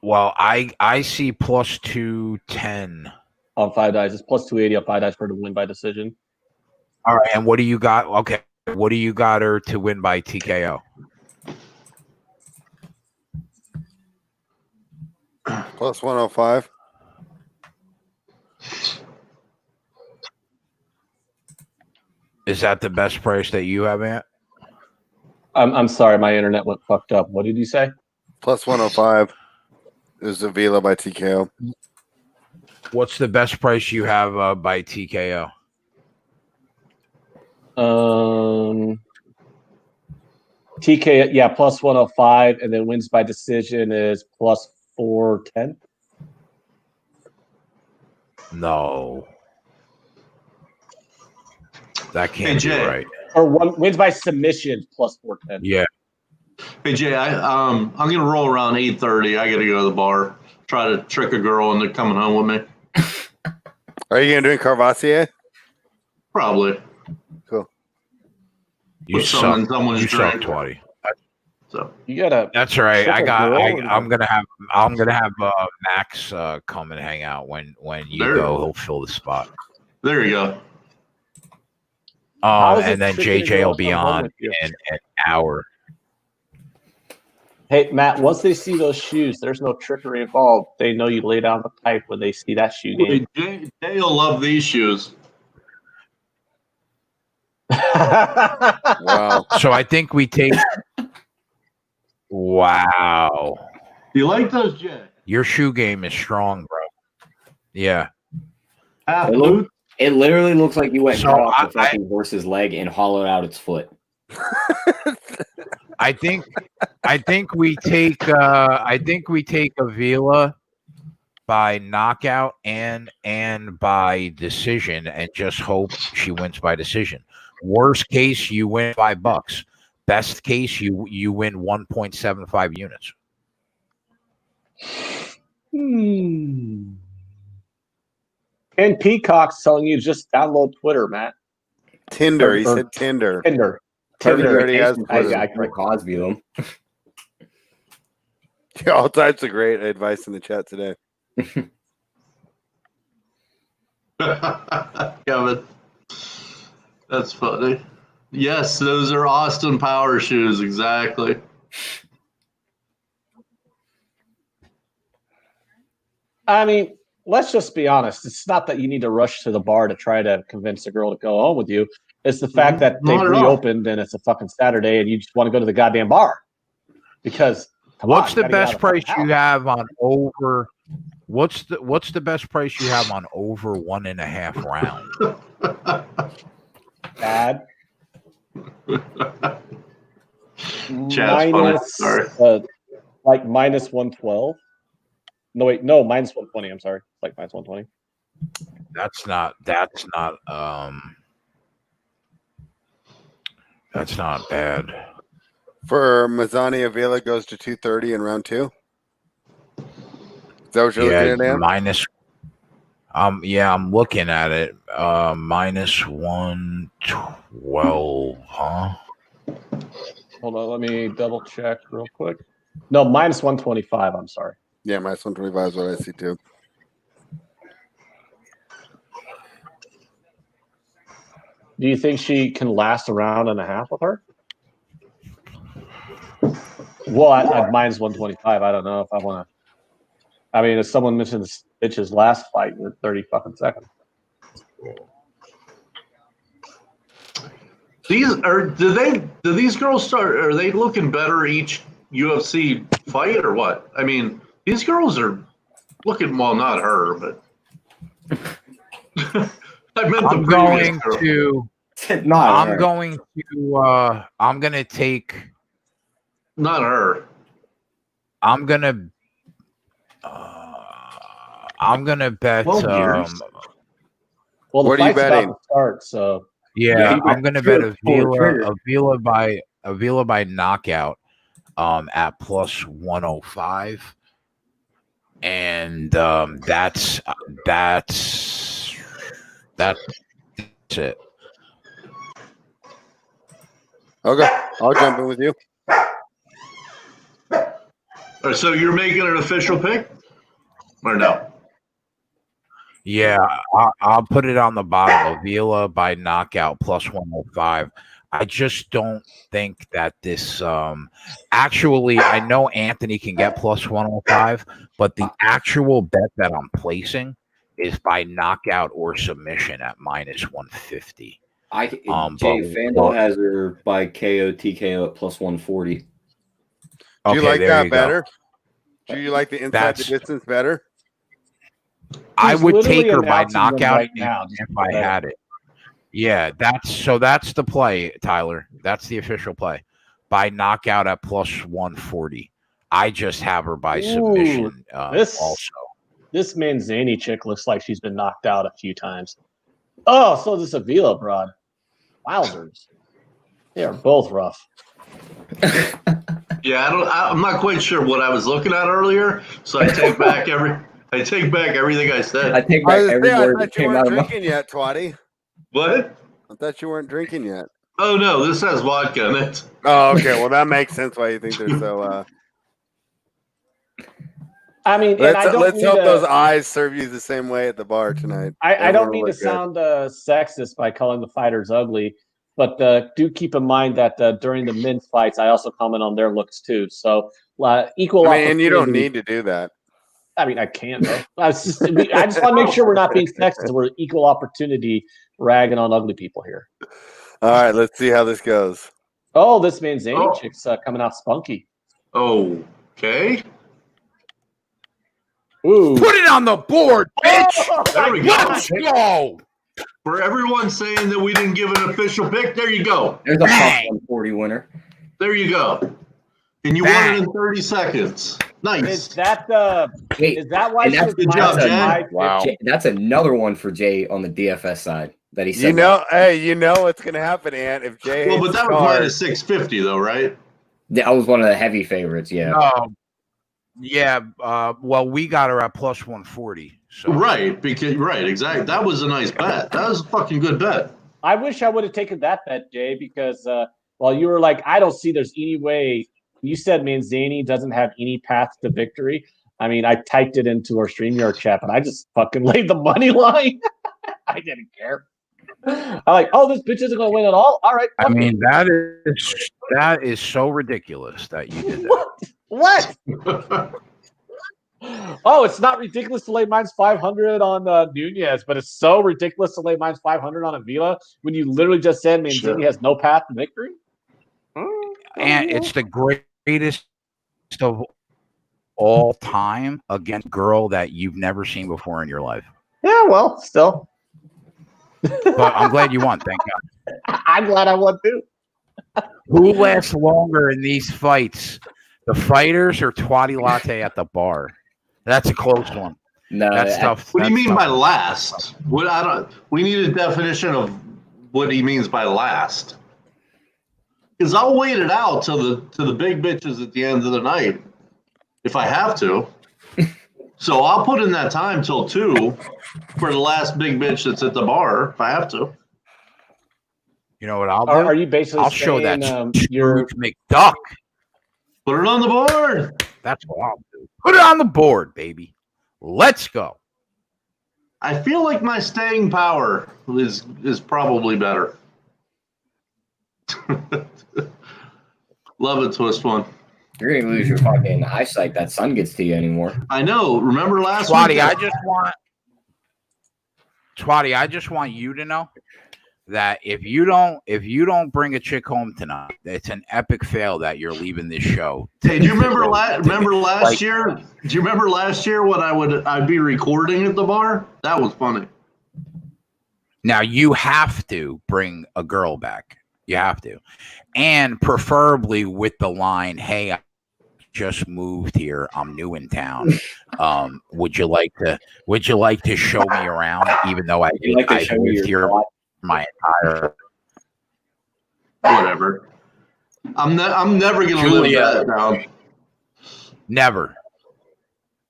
Well, I see plus 210 on 5 dice. It's plus 280 on 5 dice for her to win by decision. All right, and what do you got? Okay, what do you got her to win by TKO? Plus 105. Is that the best price that you have, Ant? I'm sorry, my internet went fucked up. What did you say? Plus 105 is Avila by TKO. What's the best price you have by TKO? TK, yeah, plus 105, and then wins by decision is plus 410. No, that can't be right. Or wins by submission plus 410. Yeah. Hey Jay, I'm gonna roll around 8:30. I gotta go to the bar. Try to trick a girl into coming home with me. Are you gonna drink Carvassier? Probably. Cool. You suck. You suck, 20. So you gotta. That's right. I'm gonna have Max come and hang out when you go. He'll fill the spot. There you go. And then JJ will be on in an hour. Hey Matt, once they see those shoes, there's no trickery involved. They know you lay down the pipe when they see that shoe game. Jay will love these shoes. Wow. So I think we take. Wow. You like those, Jay? Your shoe game is strong, bro. Yeah. It literally looks like you went cut off the fucking horse's leg and hollowed out its foot. I think we take Avila by knockout and by decision, and just hope she wins by decision. Worst case, you win $5. Best case, you win 1.75 units. And Peacock's telling you just download Twitter, Matt. Tinder. He said Tinder. Tinder. Already has I can Cosby them. Yeah, all types of great advice in the chat today. Kevin, that's funny. Yes, those are Austin Power shoes, exactly. I mean, let's just be honest. It's not that you need to rush to the bar to try to convince a girl to go home with you. It's the fact that they've reopened and it's a fucking Saturday and you just want to go to the goddamn bar. Because what's the best price you have on over? What's the best price you have on over 1.5 rounds? Bad. Like minus 112. No, wait, no, minus 120. I'm sorry. Like minus 120. That's not bad. For Mazzani, Avila goes to 230 in round 2. Is that what you're looking at, Dan? Minus. I'm looking at it. Minus 112, huh? Hold on, let me double check real quick. No, minus 125. I'm sorry. Yeah, minus 125 is what I see too. Do you think she can last a round and a half with her? Well, at minus 125, I don't know if I want to. I mean, if someone mentions bitch's last fight in 30 fucking seconds. Do these girls start? Are they looking better each UFC fight or what? I mean, these girls are looking well. Not her, but I meant I'm going to. I'm going to take. Not her. I'm gonna bet. Well, the what are you betting? About to start, so yeah, I'm gonna bet Avila by knockout at plus 105. and that's it. Okay, I'll jump in with you. All right, so you're making an official pick, or no? Yeah, I'll put it on the bottom. Avila by knockout plus 105. I just don't think that this. Actually, I know Anthony can get plus 105, but the actual bet that I'm placing is by knockout or submission at minus 150. Jay Fandel has her by KO TKO at plus 140. Do you Okay, like there that you better? go. Do you like the inside the distance better? I He's would literally take her by announcing them knockout right now, just if I had it. Yeah, that's the play, Tyler. That's the official play. By knockout at plus 140. I just have her by submission also. This Manzani chick looks like she's been knocked out a few times. Oh, so this Avila broad. Wowzers. They are both rough. Yeah, I'm not quite sure what I was looking at earlier, so I take back everything I said. I take back every word that came out of my mouth. Drinking yet, Twatty? What? I thought you weren't drinking yet. Oh no, this has vodka in it. Oh, okay. Well, that makes sense why you think they're so. I mean, let's hope those eyes serve you the same way at the bar tonight. I don't mean to sound sexist by calling the fighters ugly, but do keep in mind that during the men's fights, I also comment on their looks too. So equal. I mean, and you don't need to do that. I mean, I can though. I just want to make sure we're not being sexist. We're equal opportunity ragging on ugly people here. All right, let's see how this goes. Oh, this Manzani chick's coming out spunky. Okay. Ooh. Put it on the board, bitch! Oh, there we go. Let's go! For everyone saying that we didn't give an official pick, there you go. There's a plus 140 winner. There you go. And you won it in 30 seconds. Nice. Is that why? That's good job, Jay. Wow. That's another one for Jay on the DFS side that he said. You know what's going to happen, Ant, if Jay. Well, but that was minus 650, though, right? That was one of the heavy favorites. Yeah. Yeah. Well, we got her at plus 140. So. Right. Exactly. That was a nice bet. That was a fucking good bet. I wish I would have taken that bet, Jay, because while you were like, I don't see there's any way. You said Manzani doesn't have any path to victory. I mean, I typed it into our StreamYard chat, and I just fucking laid the money line. I didn't care. I'm like, this bitch isn't going to win at all. All right. I mean, that is so ridiculous that you did that. What? It's not ridiculous to lay minus 500 on Nunez, but it's so ridiculous to lay minus 500 on Avila when you literally just said Manzani has no path to victory. And it's the greatest of all time against a girl that you've never seen before in your life. Yeah, well, still. But I'm glad you won. Thank God. I'm glad I won too. Who lasts longer in these fights? The fighters or Twatty Latte at the bar? That's a close one. No, that's tough. What do you mean by last? We need a definition of what he means by last. Because I'll wait it out to the big bitches at the end of the night if I have to. So I'll put in that time till 2 for the last big bitch that's at the bar if I have to. You know what I'll do? Are you basically I'll saying, show that you're McDuck. Put it on the board. That's what I'll do. Put it on the board, baby. Let's go. I feel like my staying power is probably better. Love it, Twist One. You're gonna lose your fucking eyesight. That sun gets to you anymore. I know. Remember last Twatty, week? I just want you to know that if you don't bring a chick home tonight, it's an epic fail that you're leaving this show. Hey, do you remember last year? Do you remember last year when I'd be recording at the bar? That was funny. Now you have to bring a girl back. You have to, and preferably with the line, "Hey, I just moved here. I'm new in town. Would you like to show me around? Even though I moved here my entire whatever. I'm never gonna live that down. Never,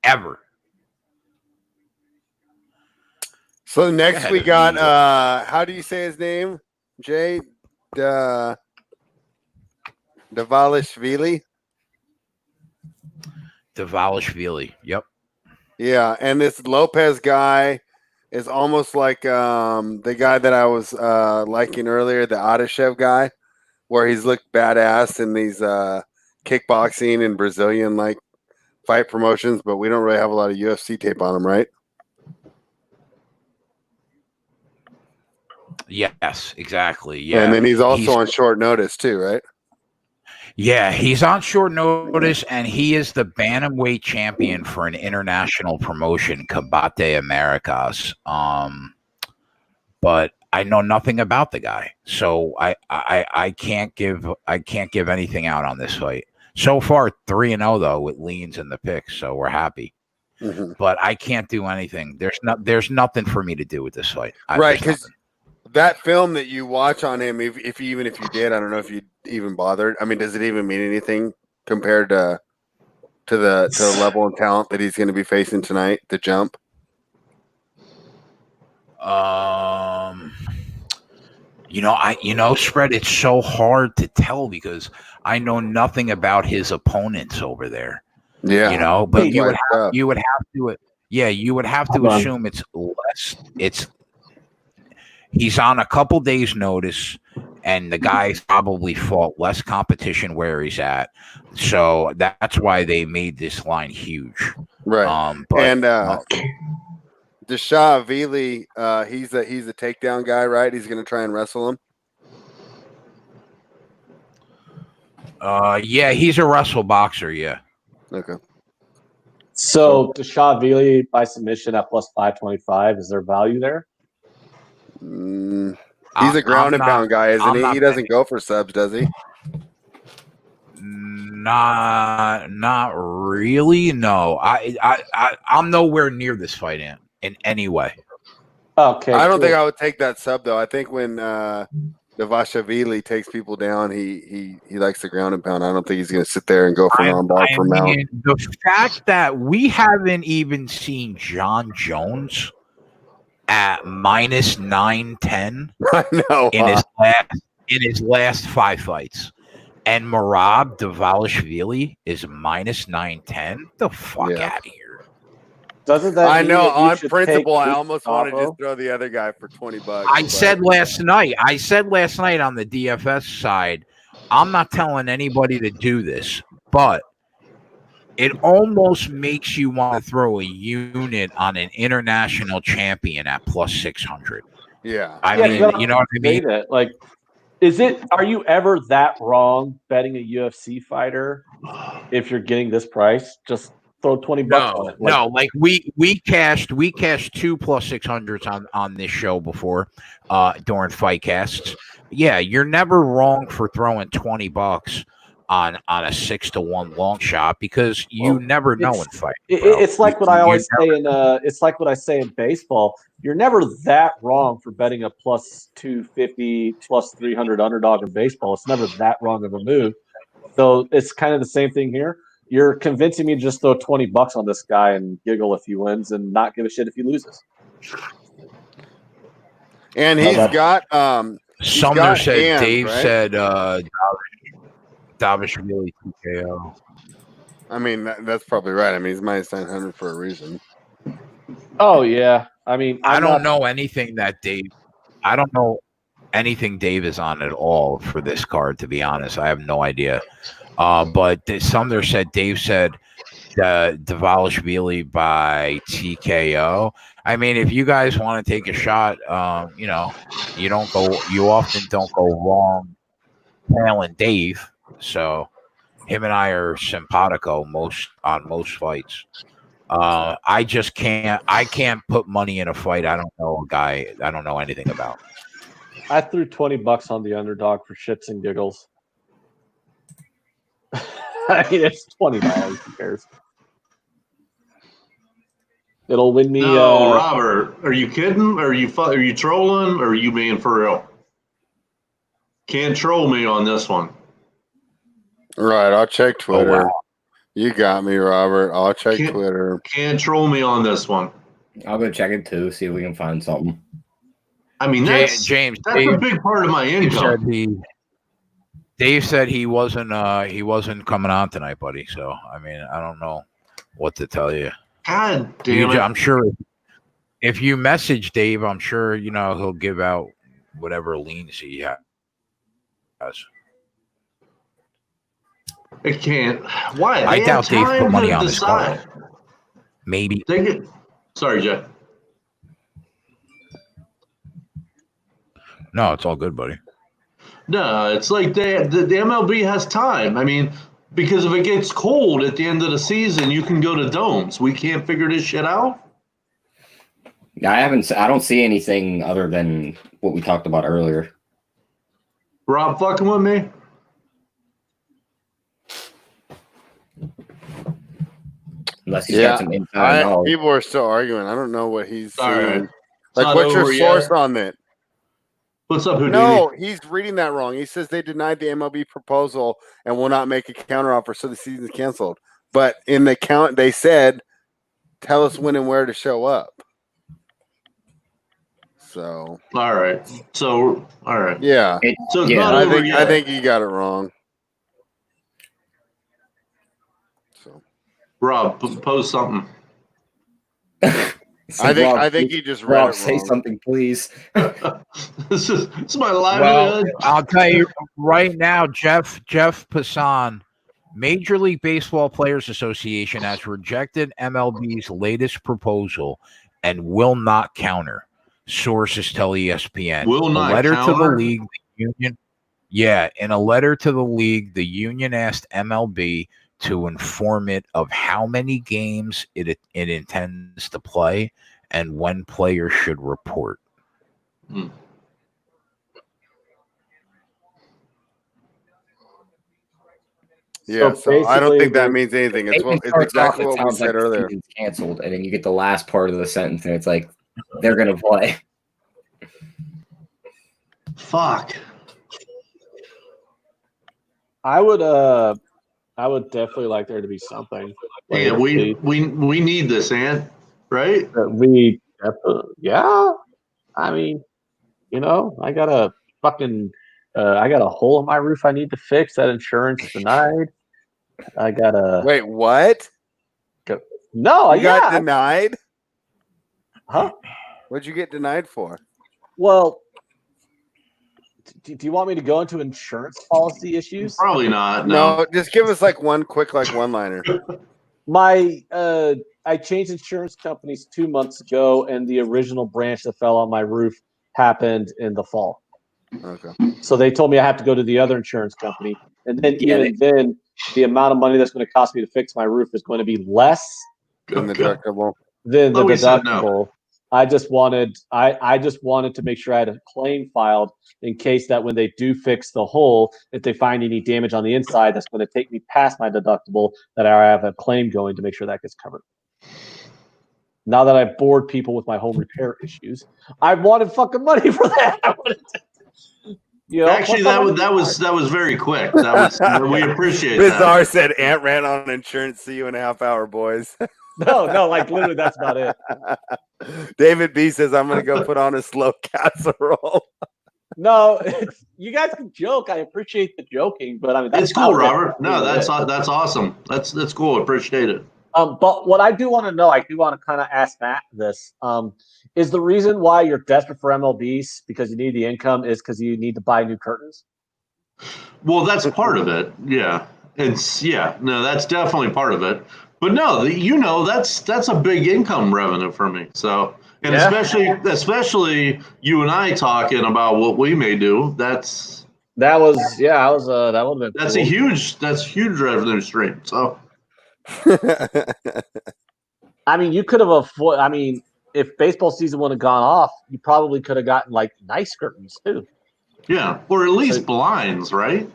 ever. So next we got how do you say his name? Jay Davalishvili. Davalishvili. Yep. Yeah, and this Lopez guy is almost like the guy that I was liking earlier, the Adeshev guy, where he's looked badass in these kickboxing and Brazilian like fight promotions, but we don't really have a lot of UFC tape on him, right? Yes, exactly. Yeah. And then he's also on short notice too, right? Yeah, he's on short notice, and he is the bantamweight champion for an international promotion, Combate Americas. But I know nothing about the guy, so I can't give anything out on this fight. So far, 3-0 though, with leans in the picks, so we're happy. Mm-hmm. But I can't do anything. There's nothing for me to do with this fight. Right, because that film that you watch on him, if you did, I don't know if you even bothered. I mean, does it even mean anything compared to the level and talent that he's going to be facing tonight? The jump. Spread. It's so hard to tell because I know nothing about his opponents over there. Yeah, but you would have to assume it's less. He's on a couple days' notice, and the guy's probably fought less competition where he's at. So that's why they made this line huge. Right. Dashavili, he's a takedown guy, right? He's going to try and wrestle him. Yeah, he's a wrestle boxer. Yeah. Okay. So Dashavili by submission at plus 525. Is there value there? He's a ground and pound guy, isn't he? He doesn't go for subs, does he? Not really. No, I'm nowhere near this fight in any way. Okay. I don't think I would take that sub though. I think when Davashvili takes people down, he likes the ground and pound. I don't think he's going to sit there and go for an armbar for mount. The fact that we haven't even seen John Jones at minus 910 I know, in his last 5 fights, and Merab Davalishvili is minus 910. The fuck out of here! Doesn't that? I know. On principle, I almost want to just throw the other guy for $20. I said last night on the DFS side, I'm not telling anybody to do this, but it almost makes you want to throw a unit on an international champion at plus 600. Yeah. I mean, you know what I mean? Like, are you ever that wrong betting a UFC fighter if you're getting this price? Just throw $20 on it. Like we cashed 2 plus 600s on this show before during fight casts. Yeah, you're never wrong for throwing $20 on a 6-1 long shot because you never know in fight. It's like what I always say it's like what I say in baseball. You're never that wrong for betting a plus 250, plus 300 underdog in baseball. It's never that wrong of a move. So it's kind of the same thing here. You're convincing me to just throw $20 on this guy and giggle if he wins and not give a shit if he loses. And he's got Sumner said hands, Dave right? said Davishvili TKO. I mean, that's probably right. I mean, he's minus 900 for a reason. Oh yeah. I mean, I don't know anything that Dave. I don't know anything Dave is on at all for this card. To be honest, I have no idea. But Sumner said Dave said Davalishvili by TKO. I mean, if you guys want to take a shot, you often don't go wrong tailing Dave. So him and I are simpatico most fights. I just can't. I can't put money in a fight. I don't know a guy. I don't know anything about. I threw $20 on the underdog for shits and giggles. I mean, it's $20. Who cares? It'll win me. No, Robert, are you kidding? Are you trolling? Or are you being for real? Can't troll me on this one. Right, I'll check Twitter. Oh, wow. You got me, Robert. I'll check Twitter. Can't troll me on this one. I'll go check it too, see if we can find something. I mean, that's James. that's a big part of my income. Dave said he wasn't coming on tonight, buddy. So I mean, I don't know what to tell you. God damn it! I'm sure if you message Dave, I'm sure he'll give out whatever liens he has. It can't. Why? I doubt Dave put money on his card. Maybe. Sorry, Jeff. No, it's all good, buddy. No, it's like the MLB has time. I mean, because if it gets cold at the end of the season, you can go to domes. We can't figure this shit out. I don't see anything other than what we talked about earlier. Rob fucking with me? Unless he's got some inside knowledge. People are still arguing. I don't know what he's All saying. right. Like, what's your source on that? What's up, Houdini? No, he's reading that wrong. He says they denied the MLB proposal and will not make a counteroffer, so the season's canceled. But in the count, they said, tell us when and where to show up. So. All right. So, all right. Yeah. So it's not over yet. I think you got it wrong. So. Rob, post something. I think you just read it wrong. Say something, please. This is my livelihood. Well, I'll tell you right now, Jeff Passan, Major League Baseball Players Association has rejected MLB's latest proposal and will not counter. Sources tell ESPN. Will not counter? To the league, the union. Yeah, in a letter to the league, the union asked MLB to inform it of how many games it intends to play and when players should report. Yeah, so I don't think that means anything. It's exactly what we said earlier. It's canceled, and then you get the last part of the sentence, and it's like they're going to play. Fuck. I would definitely like there to be something. Yeah, we need this, Ant, right? We definitely, yeah. I mean, I got a hole in my roof I need to fix. That insurance denied. I got a wait. What? No, you got denied. Huh? What'd you get denied for? Well, do you want me to go into insurance policy issues? Probably not. No, just give us like one quick one-liner. I changed insurance companies 2 months ago, and the original branch that fell on my roof happened in the fall. Okay. So they told me I have to go to the other insurance company, and then then the amount of money that's going to cost me to fix my roof is going to be less than the deductible. No. I just wanted to make sure I had a claim filed in case that when they do fix the hole, if they find any damage on the inside that's going to take me past my deductible, that I have a claim going to make sure that gets covered. Now that I've bored people with my home repair issues, I wanted fucking money for that. Actually, that was very quick. We appreciate that. Bizarre said Ant ran on insurance. See you in a half hour, boys. No, like literally, that's about it. David B says I'm gonna go put on a slow casserole. No, you guys can joke. I appreciate the joking, but I mean that's cool, Robert. No, that's awesome. That's cool. Appreciate it. But what I do want to know, I do want to kind of ask Matt this. Is the reason why you're desperate for MLBs because you need the income is because you need to buy new curtains? Well, that's part of it. Yeah, that's definitely part of it. But no, that's a big income revenue for me. So, and especially you and I talking about what we may do. That would have been. That's cool. That's huge revenue stream. So. I mean, you could have avoided. I mean, if baseball season would have gone off, you probably could have gotten like nice curtains too. Yeah, or at least blinds, right?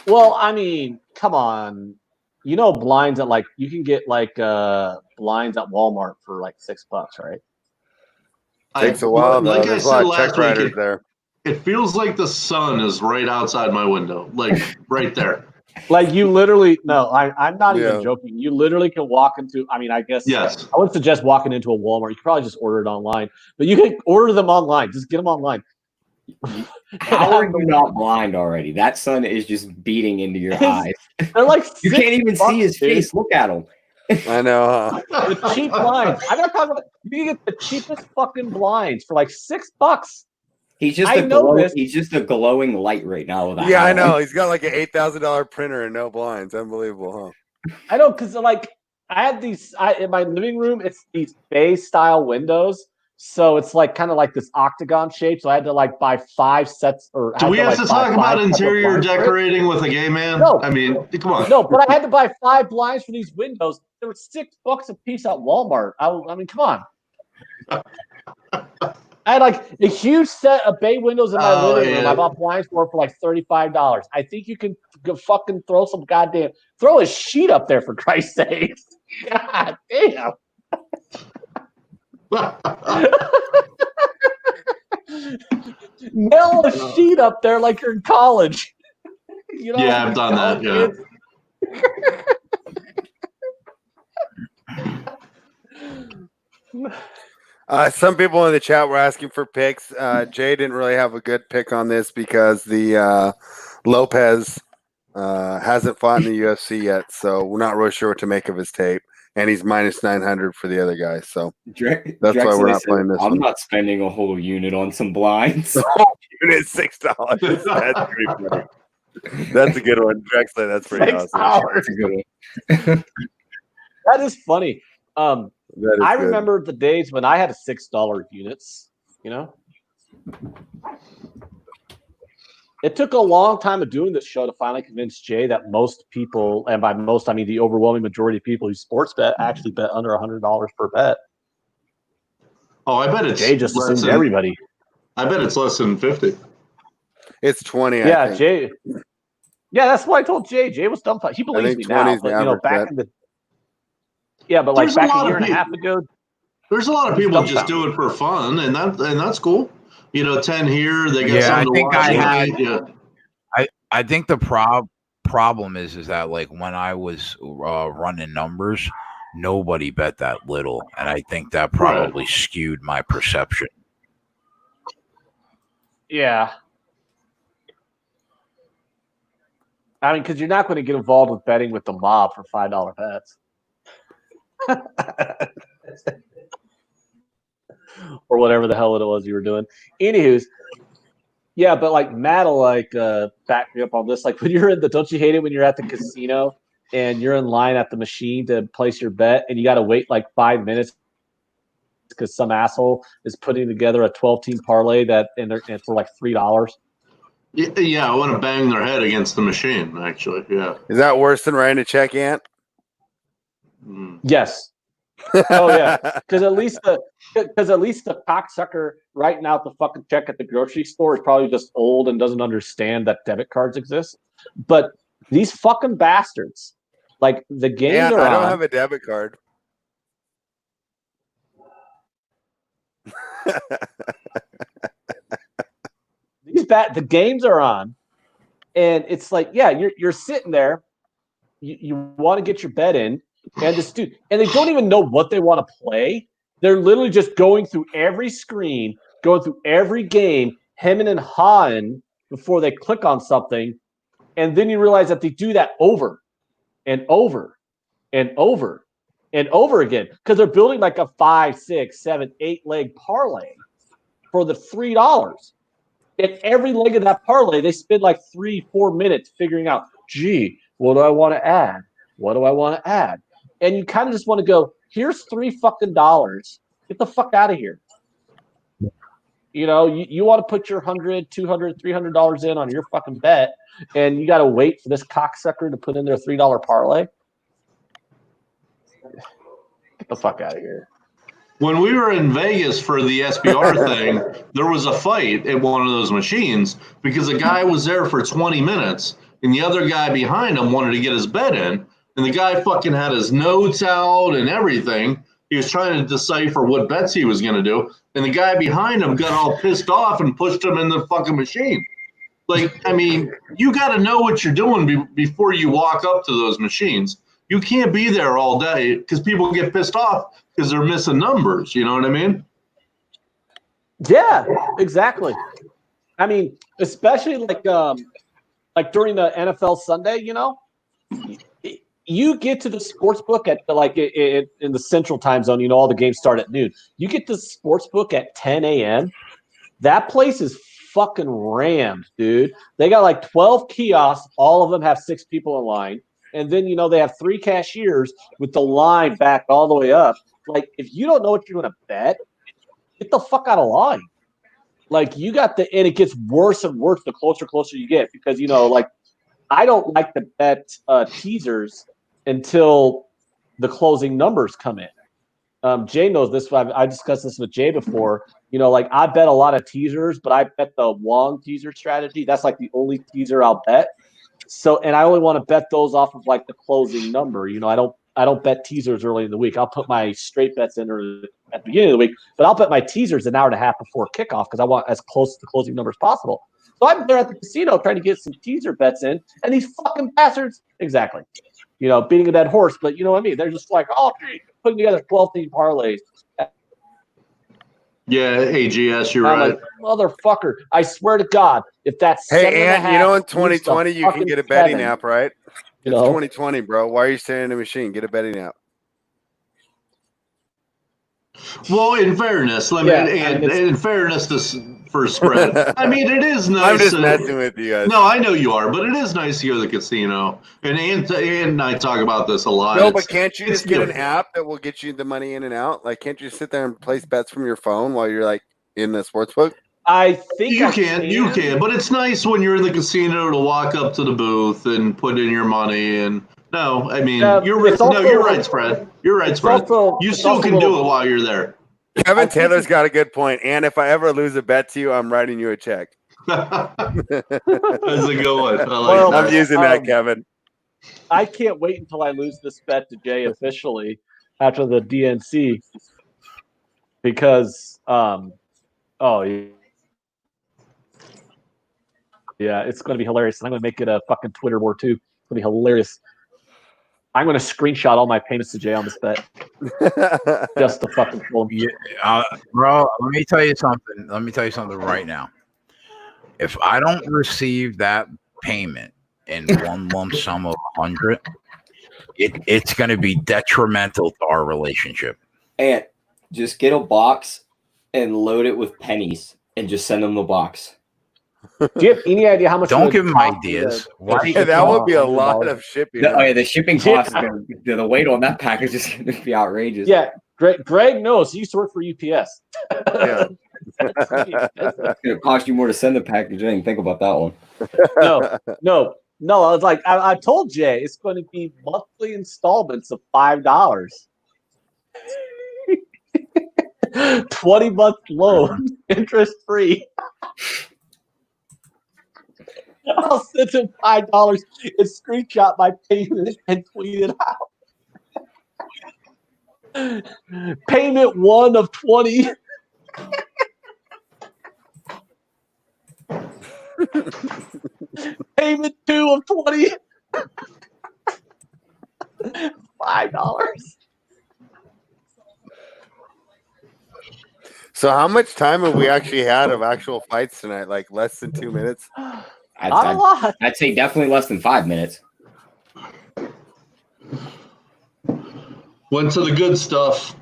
Well, I mean, come on. Blinds at you can get blinds at Walmart for like $6, right? Takes a while though. There's a lot of check writers there. It feels like the sun is right outside my window, like right there. Like you literally, no, I'm not even joking. You literally can walk into, I mean, I guess, Yes. I would suggest walking into a Walmart. You could probably just order it online, but you can order them online. Just get them online. How are you not blind already? That sun is just beating into your eyes. They're like you can't even see his face. Look at him. I know. Huh? The cheap blinds. I'm not talking about. You can get the cheapest fucking blinds for like $6. He's just he's just a glowing light right now. Yeah, I know. He's got like an $8,000 printer and no blinds. Unbelievable, huh? I know, because like I had these in my living room. It's these bay style windows, so it's like kind of like this octagon shape. So I had to like buy 5 sets. Or do we have to talk about interior decorating with a gay man? No, I mean, come on. No, but I had to buy 5 blinds for these windows. They were $6 a piece at Walmart. I mean, come on. I had like a huge set of bay windows in my living room. I bought blinds for like $35. I think you can fucking throw a sheet up there for Christ's sake. God damn. Nail a sheet up there like you're in college. You know, yeah, I've done that. Yeah. Some people in the chat were asking for picks. Jay didn't really have a good pick on this because the Lopez hasn't fought in the UFC yet, so we're not really sure what to make of his tape. And he's minus 900 for the other guy, so that's why we're not playing this. I'm not spending a whole unit on some blinds. Unit $6. That's pretty funny. That's a good one, Drexler. That's pretty awesome. That's a good one. That is funny. I remember the days when I had $6 units, you know. It took a long time of doing this show to finally convince Jay that most people, and by most I mean the overwhelming majority of people who sports bet, actually bet under $100 per bet. Oh, I bet it's Jay just assumed everybody. I bet it's less than 50. It's 20. Yeah, I think. Jay. Yeah, that's why I told Jay. Jay was dumbfounded. He believes me now, but you know, back in the but like back a year and a half ago, there's a lot of people just do it for fun, and that's cool. You know, 10 here, they got something to watch. I think the problem is that like when I was running numbers, nobody bet that little, and I think that probably skewed my perception. Yeah. I mean, because you're not going to get involved with betting with the mob for $5 bets. Or whatever the hell it was you were doing. Anywho's, yeah, but like Matt'll like back me up on this. Like when you're don't you hate it when you're at the casino and you're in line at the machine to place your bet and you got to wait like 5 minutes because some asshole is putting together a 12-team parlay and for like $3. Yeah, I want to bang their head against the machine. Actually, yeah. Is that worse than writing a check, Ant? Yes. Oh yeah, because at least the cocksucker writing out the fucking check at the grocery store is probably just old and doesn't understand that debit cards exist. But these fucking bastards, like the games are on. I don't have a debit card. The games are on, and it's like, yeah, you're sitting there, you want to get your bet in. And this dude, and they don't even know what they want to play. They're literally just going through every screen, going through every game, hemming and hawing before they click on something. And then you realize that they do that over and over and over and over again because they're building like a 5, 6, 7, 8 leg parlay for the $3. And every leg of that parlay, they spend like 3-4 minutes figuring out, gee, what do I want to add? What do I want to add? And you kind of just want to go, here's $3 fucking dollars. Get the fuck out of here. You know, you want to put your $100, $200, $300 in on your fucking bet, and you got to wait for this cocksucker to put in their $3 parlay. Get the fuck out of here. When we were in Vegas for the SBR thing, there was a fight at one of those machines because a guy was there for 20 minutes, and the other guy behind him wanted to get his bet in. And the guy fucking had his notes out and everything. He was trying to decipher what bets he was going to do. And the guy behind him got all pissed off and pushed him in the fucking machine. Like, I mean, you got to know what you're doing before you walk up to those machines. You can't be there all day because people get pissed off because they're missing numbers. You know what I mean? Yeah, exactly. I mean, especially like during the NFL Sunday, you get to the sports book at in the Central Time Zone. All the games start at noon. You get to the sports book at 10 a.m. That place is fucking rammed, dude. They got like 12 kiosks. All of them have 6 people in line. And then, they have 3 cashiers with the line back all the way up. Like, if you don't know what you're going to bet, get the fuck out of line. Like, and it gets worse and worse the closer you get because, I don't like to bet teasers until the closing numbers come in. Jay knows this. I discussed this with Jay before. I bet a lot of teasers, but I bet the Wong teaser strategy. That's like the only teaser I'll bet. So, and I only want to bet those off of like the closing number. I don't bet teasers early in the week. I'll put my straight bets in at the beginning of the week, but I'll bet my teasers an hour and a half before kickoff because I want as close to the closing number as possible. So I'm there at the casino trying to get some teaser bets in, and these fucking bastards, exactly, beating a dead horse. But you know what I mean? They're just like, oh, putting together 12-team parlays. Yeah, AGS, you're right. Like, motherfucker, I swear to God, if that's hey, Ant, in 2020 you can get a betting app, right? It's 2020, bro. Why are you staying in the machine? Get a betting app. Well, in fairness, in fairness for spread, I mean, it is nice. I'm just messing with you guys. No, I know you are, but it is nice to go to the casino. And and I talk about this a lot. No, but can't you just get an app that will get you the money in and out? Like, can't you just sit there and place bets from your phone while you're like in the sports book? I think you can, but it's nice when you're in the casino to walk up to the booth and put in your money. And no, I mean, you're right, Spread. You're right, Spread. You still can do it while you're there. Kevin Taylor's got a good point. And if I ever lose a bet to you, I'm writing you a check. That's a good one. I'm using that, Kevin. I can't wait until I lose this bet to Jay officially after the DNC because, yeah, it's going to be hilarious. And I'm going to make it a fucking Twitter war too. It's going to be hilarious. I'm going to screenshot all my payments to Jay on this bet. Just to fucking pull him. Yeah, bro, let me tell you something. Let me tell you something right now. If I don't receive that payment in one lump sum of 100, it's going to be detrimental to our relationship. And just get a box and load it with pennies and just send them the box. Do you have any idea how much? Don't give them ideas. That would be a lot of shipping. The shipping costs, the weight on that package is going to be outrageous. Yeah, Greg knows. He used to work for UPS. Yeah. It's going to cost you more to send the package. I didn't think about that one. No. I was like, I told Jay it's going to be monthly installments of $5. 20-month loan, interest free. I'll send him $5 and screenshot my payment and tweet it out. Payment 1 of 20. Payment 2 of 20. $5. So how much time have we actually had of actual fights tonight? Like less than 2 minutes? I'd say definitely less than 5 minutes. Went to the good stuff.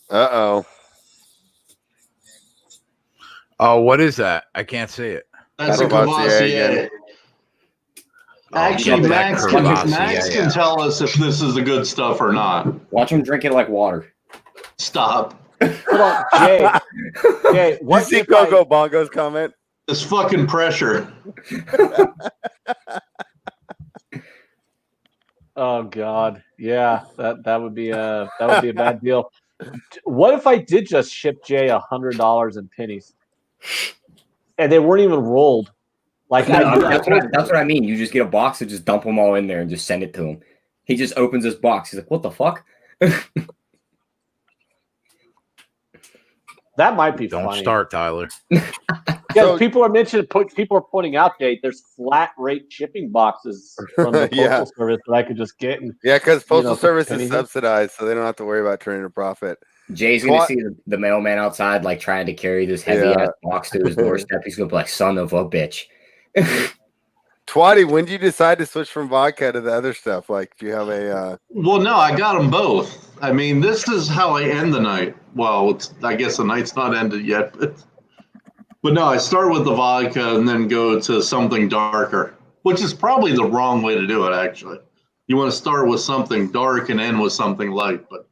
Uh-oh. Oh, what is that? I can't see it. That's a Cavassier. Actually, Max can tell us if this is the good stuff or not. Watch him drink it like water. Stop. Hold on, Jay, what you see Coco Bongo's comment? This fucking pressure. Oh God, yeah, that would be a bad deal. What if I did just ship Jay $100 in pennies, and they weren't even rolled? Like that's what I mean. You just get a box and just dump them all in there and just send it to him. He just opens this box. He's like, "What the fuck?" That might be Don't funny. start, Tyler. Yeah, people are pointing out, Jay, there's flat rate shipping boxes from the Postal Service that I could just get. And, because Postal Service is subsidized, so they don't have to worry about turning a profit. Jay's going to see the mailman outside, like, trying to carry this heavy-ass box to his doorstep. He's going to be like, son of a bitch. Twatty, when did you decide to switch from vodka to the other stuff? Like, do you have a... Well, no, I got them both. I mean, this is how I end the night. Well, I guess the night's not ended yet. But no, I start with the vodka and then go to something darker, which is probably the wrong way to do it, actually. You want to start with something dark and end with something light. But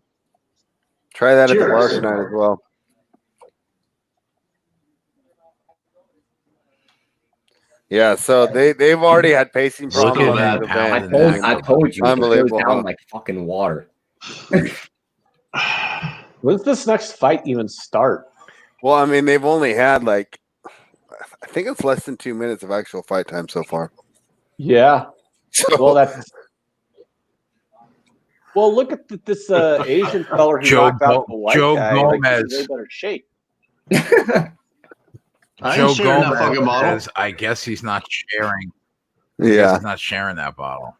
try that at the bar tonight as well. Yeah, so they've already had pacing problems. I told you, unbelievable. It goes down like fucking water. When's this next fight even start? Well, I mean, they've only had I think it's less than 2 minutes of actual fight time so far. Yeah. Well, look at this Asian feller who knocked out the white Joe guy. Gomez. He's in better shape. Joe Gomez, I guess he's not sharing. Yeah, he's not sharing that bottle.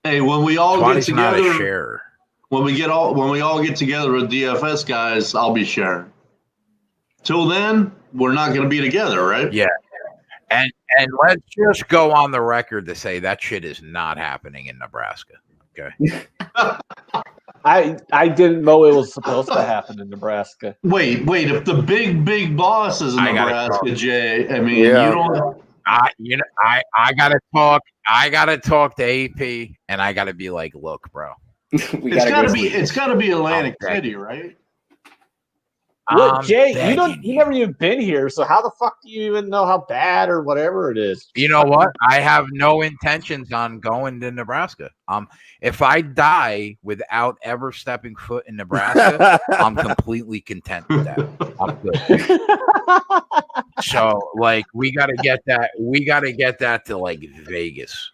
Hey, when we all get together, not a sharer. when we all get together with DFS guys, I'll be sharing. Till then, we're not going to be together, right? Yeah, and let's just go on the record to say that shit is not happening in Nebraska. Okay. I didn't know it was supposed to happen in Nebraska. Wait! If the big boss is in Nebraska, Jay, I mean, you don't. I gotta talk. I gotta talk to AP, and I gotta be like, look, bro. It's gotta be Atlantic City, right? Look, Jay, you never even been here, so how the fuck do you even know how bad or whatever it is? You know what? I have no intentions on going to Nebraska. If I die without ever stepping foot in Nebraska, I'm completely content with that. I'm good. So, we gotta get that. We gotta get that to Vegas.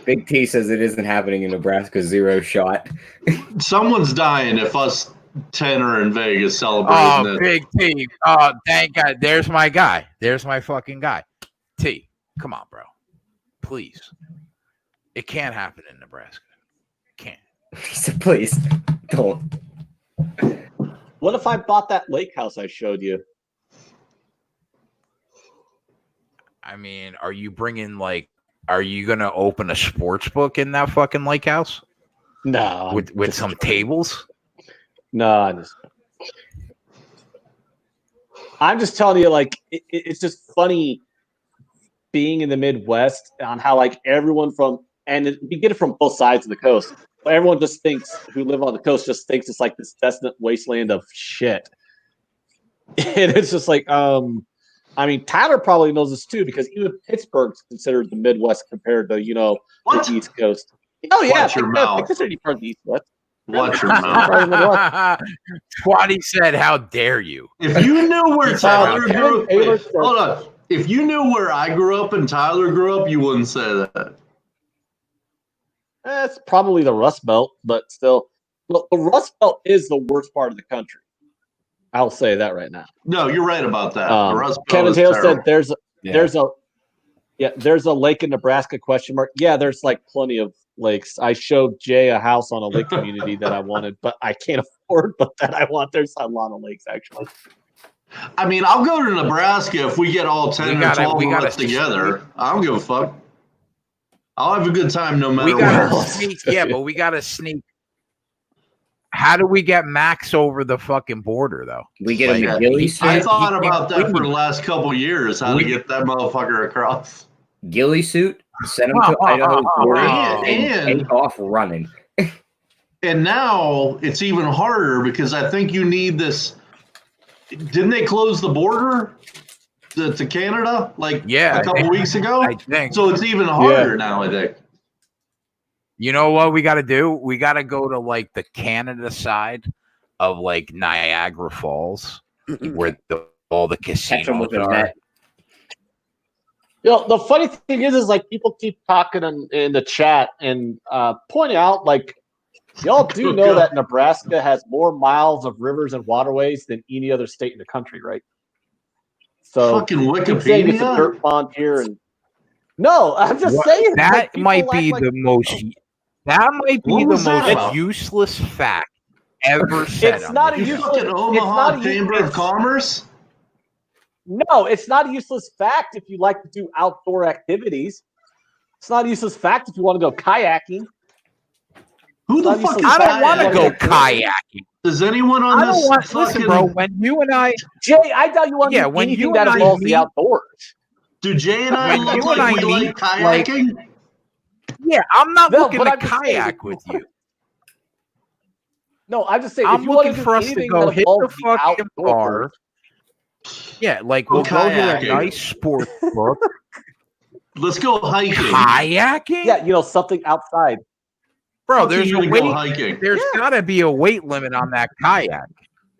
Big T says it isn't happening in Nebraska. 0 shot. Someone's dying if us 10 are in Vegas celebrating this. Big T. Oh, thank God. There's my guy. There's my fucking guy. T, come on, bro. Please. It can't happen in Nebraska. It can't. He said, please, don't. What if I bought that lake house I showed you? I mean, are you bringing, are you going to open a sports book in that fucking lake house? No. With some tables? No, I'm just telling you, it's just funny being in the Midwest on how everyone and you get it from both sides of the coast. Everyone just thinks who live on the coast just thinks it's this desolate wasteland of shit. And it's just I mean, Tyler probably knows this too because even Pittsburgh's considered the Midwest compared to the East Coast. Oh yeah, Watch your mouth. Considered part of the East West. Watch your mouth. Twatty said, "How dare you?" If you knew where Tyler grew up, hold on. If you knew where I grew up and Tyler grew up, you wouldn't say that. It's probably the Rust Belt, but still, look, the Rust Belt is the worst part of the country. I'll say that right now. No, you're right about that. The Rust Belt Kevin is Taylor terrible. said there's a lake in Nebraska ? Yeah, there's plenty of lakes. I showed Jay a house on a lake community that I wanted, but I can't afford. But that I want. There's a lot of lakes actually. I mean, I'll go to Nebraska if we get all 10 or 12 of us together. I don't give a fuck. I'll have a good time no matter what. But we gotta sneak. How do we get Max over the fucking border, though? We get him a ghillie suit. I thought about that for the last couple of years, how to get that motherfucker across. Ghillie suit, send him to Idaho's border, and take off running. And now it's even harder because I think you need this. Didn't they close the border to Canada a couple weeks ago? I think. So it's even harder now, I think. You know what we got to do? We got to go to the Canada side of Niagara Falls, where all the casinos are. The funny thing is people keep talking in the chat and pointing out y'all do know that Nebraska has more miles of rivers and waterways than any other state in the country, right? So fucking keep saying it's a Wikipedia. dirt pond here, and no, I'm just saying that like, might be the most. That might be What the was that most about? useless fact ever said. It's on not this a You show. useless. fucking It's Omaha not a Chamber of it's- Commerce. No, it's not a useless fact if you like to do outdoor activities. It's not a useless fact if you want to go kayaking. Who the Not fuck useless is I don't fact want to if you go wanna kayaking. Does anyone on I this don't want. fucking Listen, bro. When you and I, Jay, I doubt you want to Yeah, do when anything you that and I involves the meet- outdoors. do Jay and I When look you like and I we like meet, like- kayaking? yeah, I'm not No, looking but to I'm just saying, kayak if you- with you. No, I'm just saying I'm if you want to looking do for us to anything go that hit the involves the fucking bar. outdoors, Yeah, like Go we'll go hit a kayaking. nice sports book. Let's go hiking. Kayaking? yeah, something outside. Bro, Fuck, there's you a gonna weight. go hiking. There's got to be a weight limit on that kayak.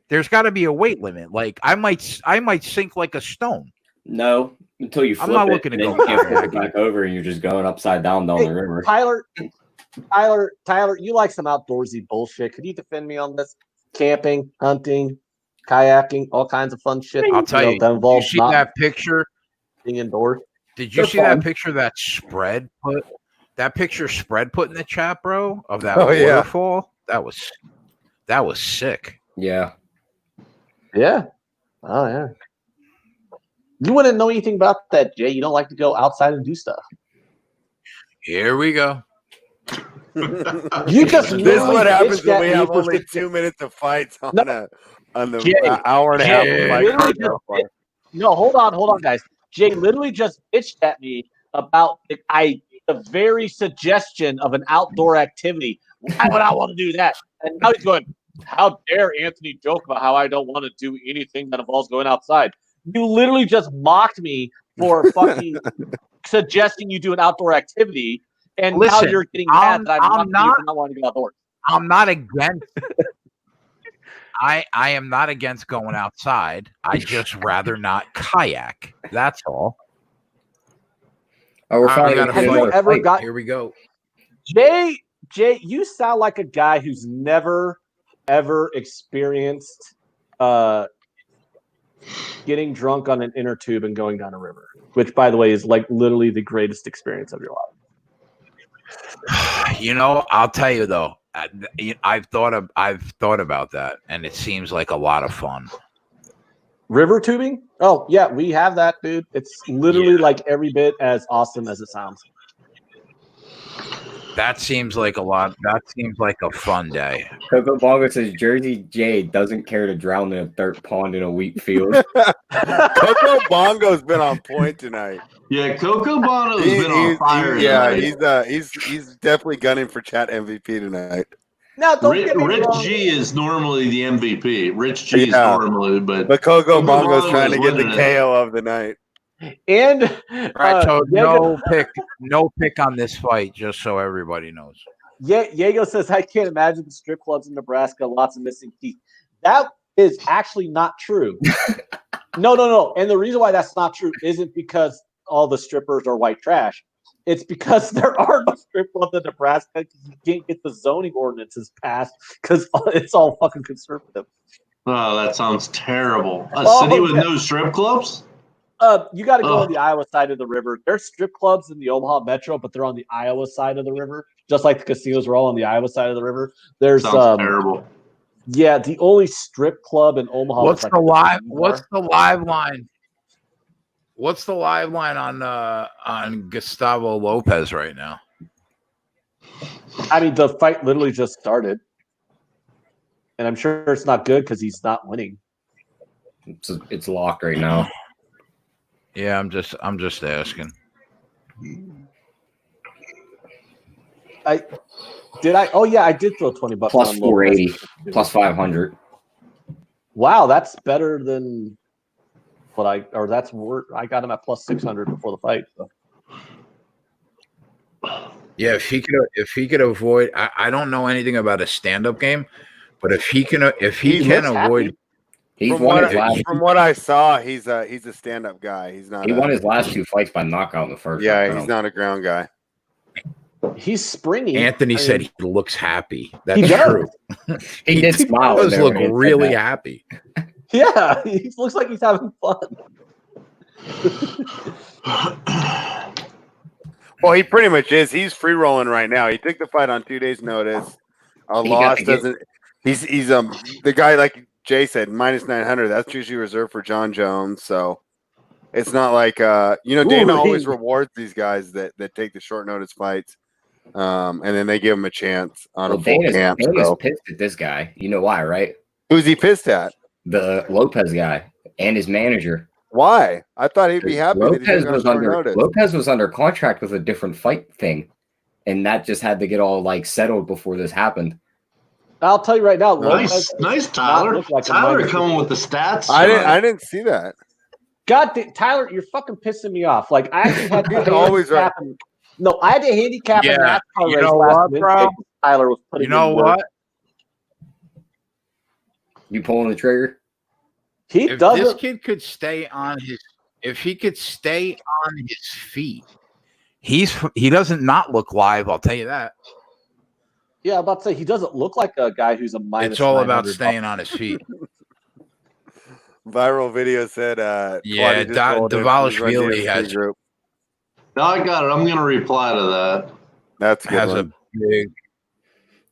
There's got to be a weight limit. Like I might sink like a stone. No, until you I'm flip not it, looking to and then go you can't flip it kayaking. back over, and you're just going upside down the Hey, river. Tyler, you like some outdoorsy bullshit. Could you defend me on this? Camping, hunting, kayaking, all kinds of fun shit. I'll tell you. that Did you involves see not that picture? being indoors. Did you They're see fun. that picture that Spread put? That picture Spread put in the chat, bro, of that Oh, yeah. waterfall. That was sick. Yeah. Yeah. Oh yeah. You wouldn't know anything about that, Jay. You don't like to go outside and do stuff. Here we go. You just This is literally what happens bitched when at we me have for only 6 2 minutes of fights on No. the Jay, hour and a half Jay of fight. literally just No, hold on, guys. Jay literally just bitched at me about the very suggestion of an outdoor activity. Why would I want to do that? And now he's going, how dare Anthony joke about how I don't want to do anything that involves going outside? You literally just mocked me for fucking suggesting you do an outdoor activity, and now Listen, you're getting mad that I'm not wanting to go outdoors. I'm not against. I am not against going outside. I just rather not kayak. That's all. Oh, we're We finally gotta gonna Have get you another ever fight. got Here we go. Jay, you sound like a guy who's never ever experienced getting drunk on an inner tube and going down a river, which, by the way, is like literally the greatest experience of your life. You know, I'll tell you though. I've thought about that, and it seems like a lot of fun. River tubing? Oh yeah, we have that, dude. It's literally like every bit as awesome as it sounds. That seems like a lot. That seems like a fun day. Coco Bongo says Jersey J doesn't care to drown in a dirt pond in a wheat field. Coco Bongo's been on point tonight. Yeah, Coco Bono's been on fire. tonight. He's definitely gunning for chat MVP tonight. Now, don't get me Rich wrong. G is normally the MVP. Rich G is normally, but Coco Bongo's Bongo's trying to get the winning it. KO of the night. And All right, so Diego, no pick on this fight, just so everybody knows. Diego says, I can't imagine the strip clubs in Nebraska, lots of missing teeth. That is actually not true. No. And the reason why that's not true isn't because all the strippers are white trash. It's because there are no strip clubs in Nebraska because you can't get the zoning ordinances passed because it's all fucking conservative. oh, that sounds terrible. A city with no strip clubs? You got to go on the Iowa side of the river. There's strip clubs in the Omaha Metro, but they're on the Iowa side of the river, just like the casinos are all on the Iowa side of the river. There's Sounds terrible. Yeah, the only strip club in Omaha. What's the live line? What's the live line on Gustavo Lopez right now? I mean, the fight literally just started, and I'm sure it's not good because he's not winning. It's locked right now. Yeah, I'm just asking. Oh yeah, I did throw $20 Plus on 480, Lopez. plus 500. Wow, that's better than what I got him at plus 600 before the fight. So. Yeah, if he could avoid, I don't know anything about a stand-up game, but if he can avoid. From what I saw, he's a stand-up guy. He's not. He won his last two fights by knockout in the first. Yeah, round. he's not a ground guy. He's springy. Anthony said he looks happy. That's He does. true. He did smile. Does there look when he said really that. happy. Yeah, he looks like he's having fun. Well, he pretty much is. He's free rolling right now. He took the fight on 2 days' notice. A loss doesn't. He's the guy, like Jay said, minus 900. That's usually reserved for John Jones. So it's not like Dana always rewards these guys that take the short notice fights, and then they give him a chance on a full camp. Dana's pissed at this guy. You know why, right? Who's he pissed at? The Lopez guy and his manager. Why? I thought he'd be happy. Lopez was under contract with a different fight thing, and that just had to get all like settled before this happened. I'll tell you right now. Nice, Tyler. Tyler coming with the stats. I didn't see that. Tyler, you're fucking pissing me off. Like I actually had to always right. No, I had to handicap a NASCAR you race know last what, week. bro? Tyler was putting. You know what? You pulling the trigger? If this kid could stay on his feet, he doesn't not look live. I'll tell you that. Yeah, I'm about to say he doesn't look like a guy who's a minus. It's all about staying on his feet. Viral video said, Davalishvili has. No, I got it. I'm going to reply to that. That's good.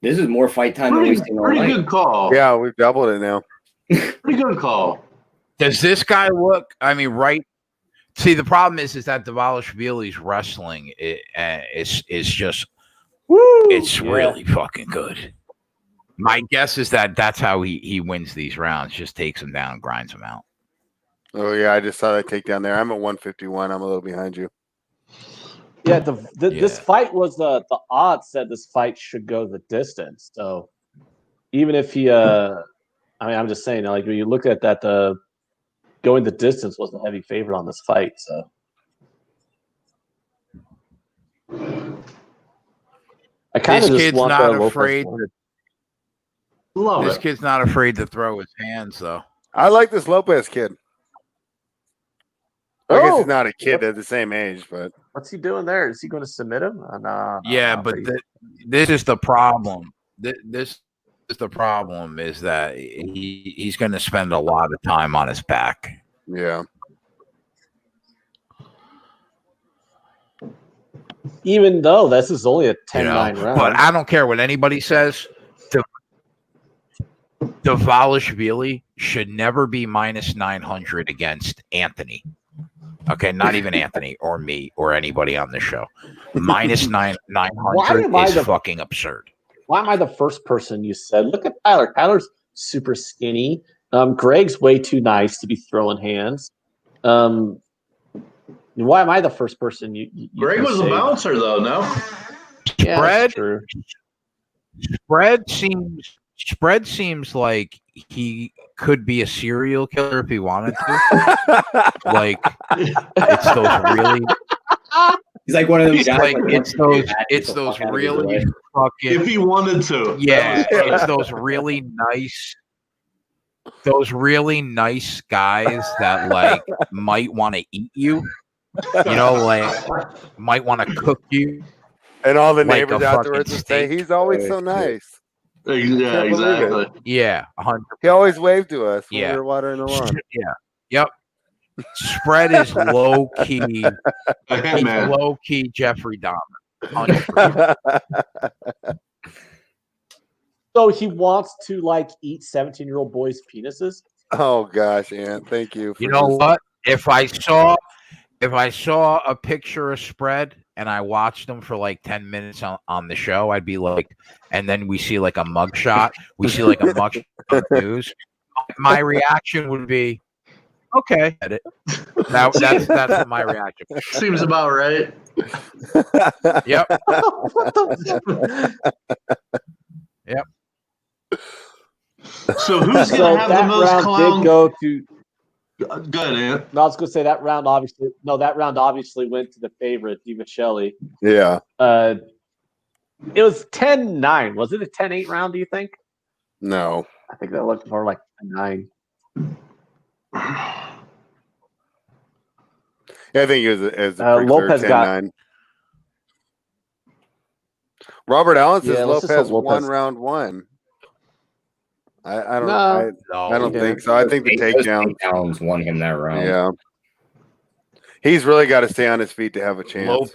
This is more fight time than we've seen all night. Pretty good call. Yeah, we've doubled it now. Pretty good call. Does this guy look? I mean, right? See, the problem is that Davalishvili's wrestling is just. It's really fucking good. My guess is that's how he wins these rounds. Just takes him down, grinds him out. Oh yeah, I just saw that takedown there. I'm at 151. I'm a little behind you. Yeah, this fight was the odds said this fight should go the distance. So even if he, I'm just saying, like when you look at that, the going the distance was the heavy favorite on this fight. So. I kind of just want not afraid. This kid's not afraid to throw his hands, though. I like this Lopez kid. I guess he's not a kid; they're the same age. But what's he doing there? Is he going to submit him? But this is the problem. This is the problem: is that he's going to spend a lot of time on his back. Yeah. Even though this is only a 10-9 round. But I don't care what anybody says. Davalishvili should never be minus 900 against Anthony. Okay, not even Anthony or me or anybody on the show. Minus 900 is fucking absurd. Why am I the first person you said? Look at Tyler. Tyler's super skinny. Greg's way too nice to be throwing hands. Why am I the first person you Greg was a bouncer, though, no? Yeah, Spread seems like he could be a serial killer if he wanted to. Like it's those really. He's like one of those guys. It's those really fucking. If he wanted to, it's those really nice. Those really nice guys that like might want to eat you. Like might want to cook you. And all the neighbors afterwards would say, he's always so nice. Yeah, exactly. Yeah, 100%. He always waved to us when we were watering the lawn. Yeah. Yep. Spread is low key. Low key Jeffrey Dahmer. So he wants to like eat 17-year-old boys' penises? Oh gosh, Ant, thank you. You know what? If I saw a picture of Spread and I watched him for like 10 minutes on the show, I'd be like, and then we see like a mugshot. We see like a mugshot on the news. My reaction would be, okay. That's what my reaction. Seems about right. Yep. Yep. So who's going to have the most clown? Did go to. Good, Ant. No, I was going to say that round obviously went to the favorite, Divacelli. Yeah. It was 10-9. Was it a 10-8 round, do you think? No. I think that looked more like 9. Yeah, I think it was Lopez got 10-9. Robert Allen says Lopez won round 1. I don't think so. I think the takedowns won him that round. Yeah. He's really got to stay on his feet to have a chance.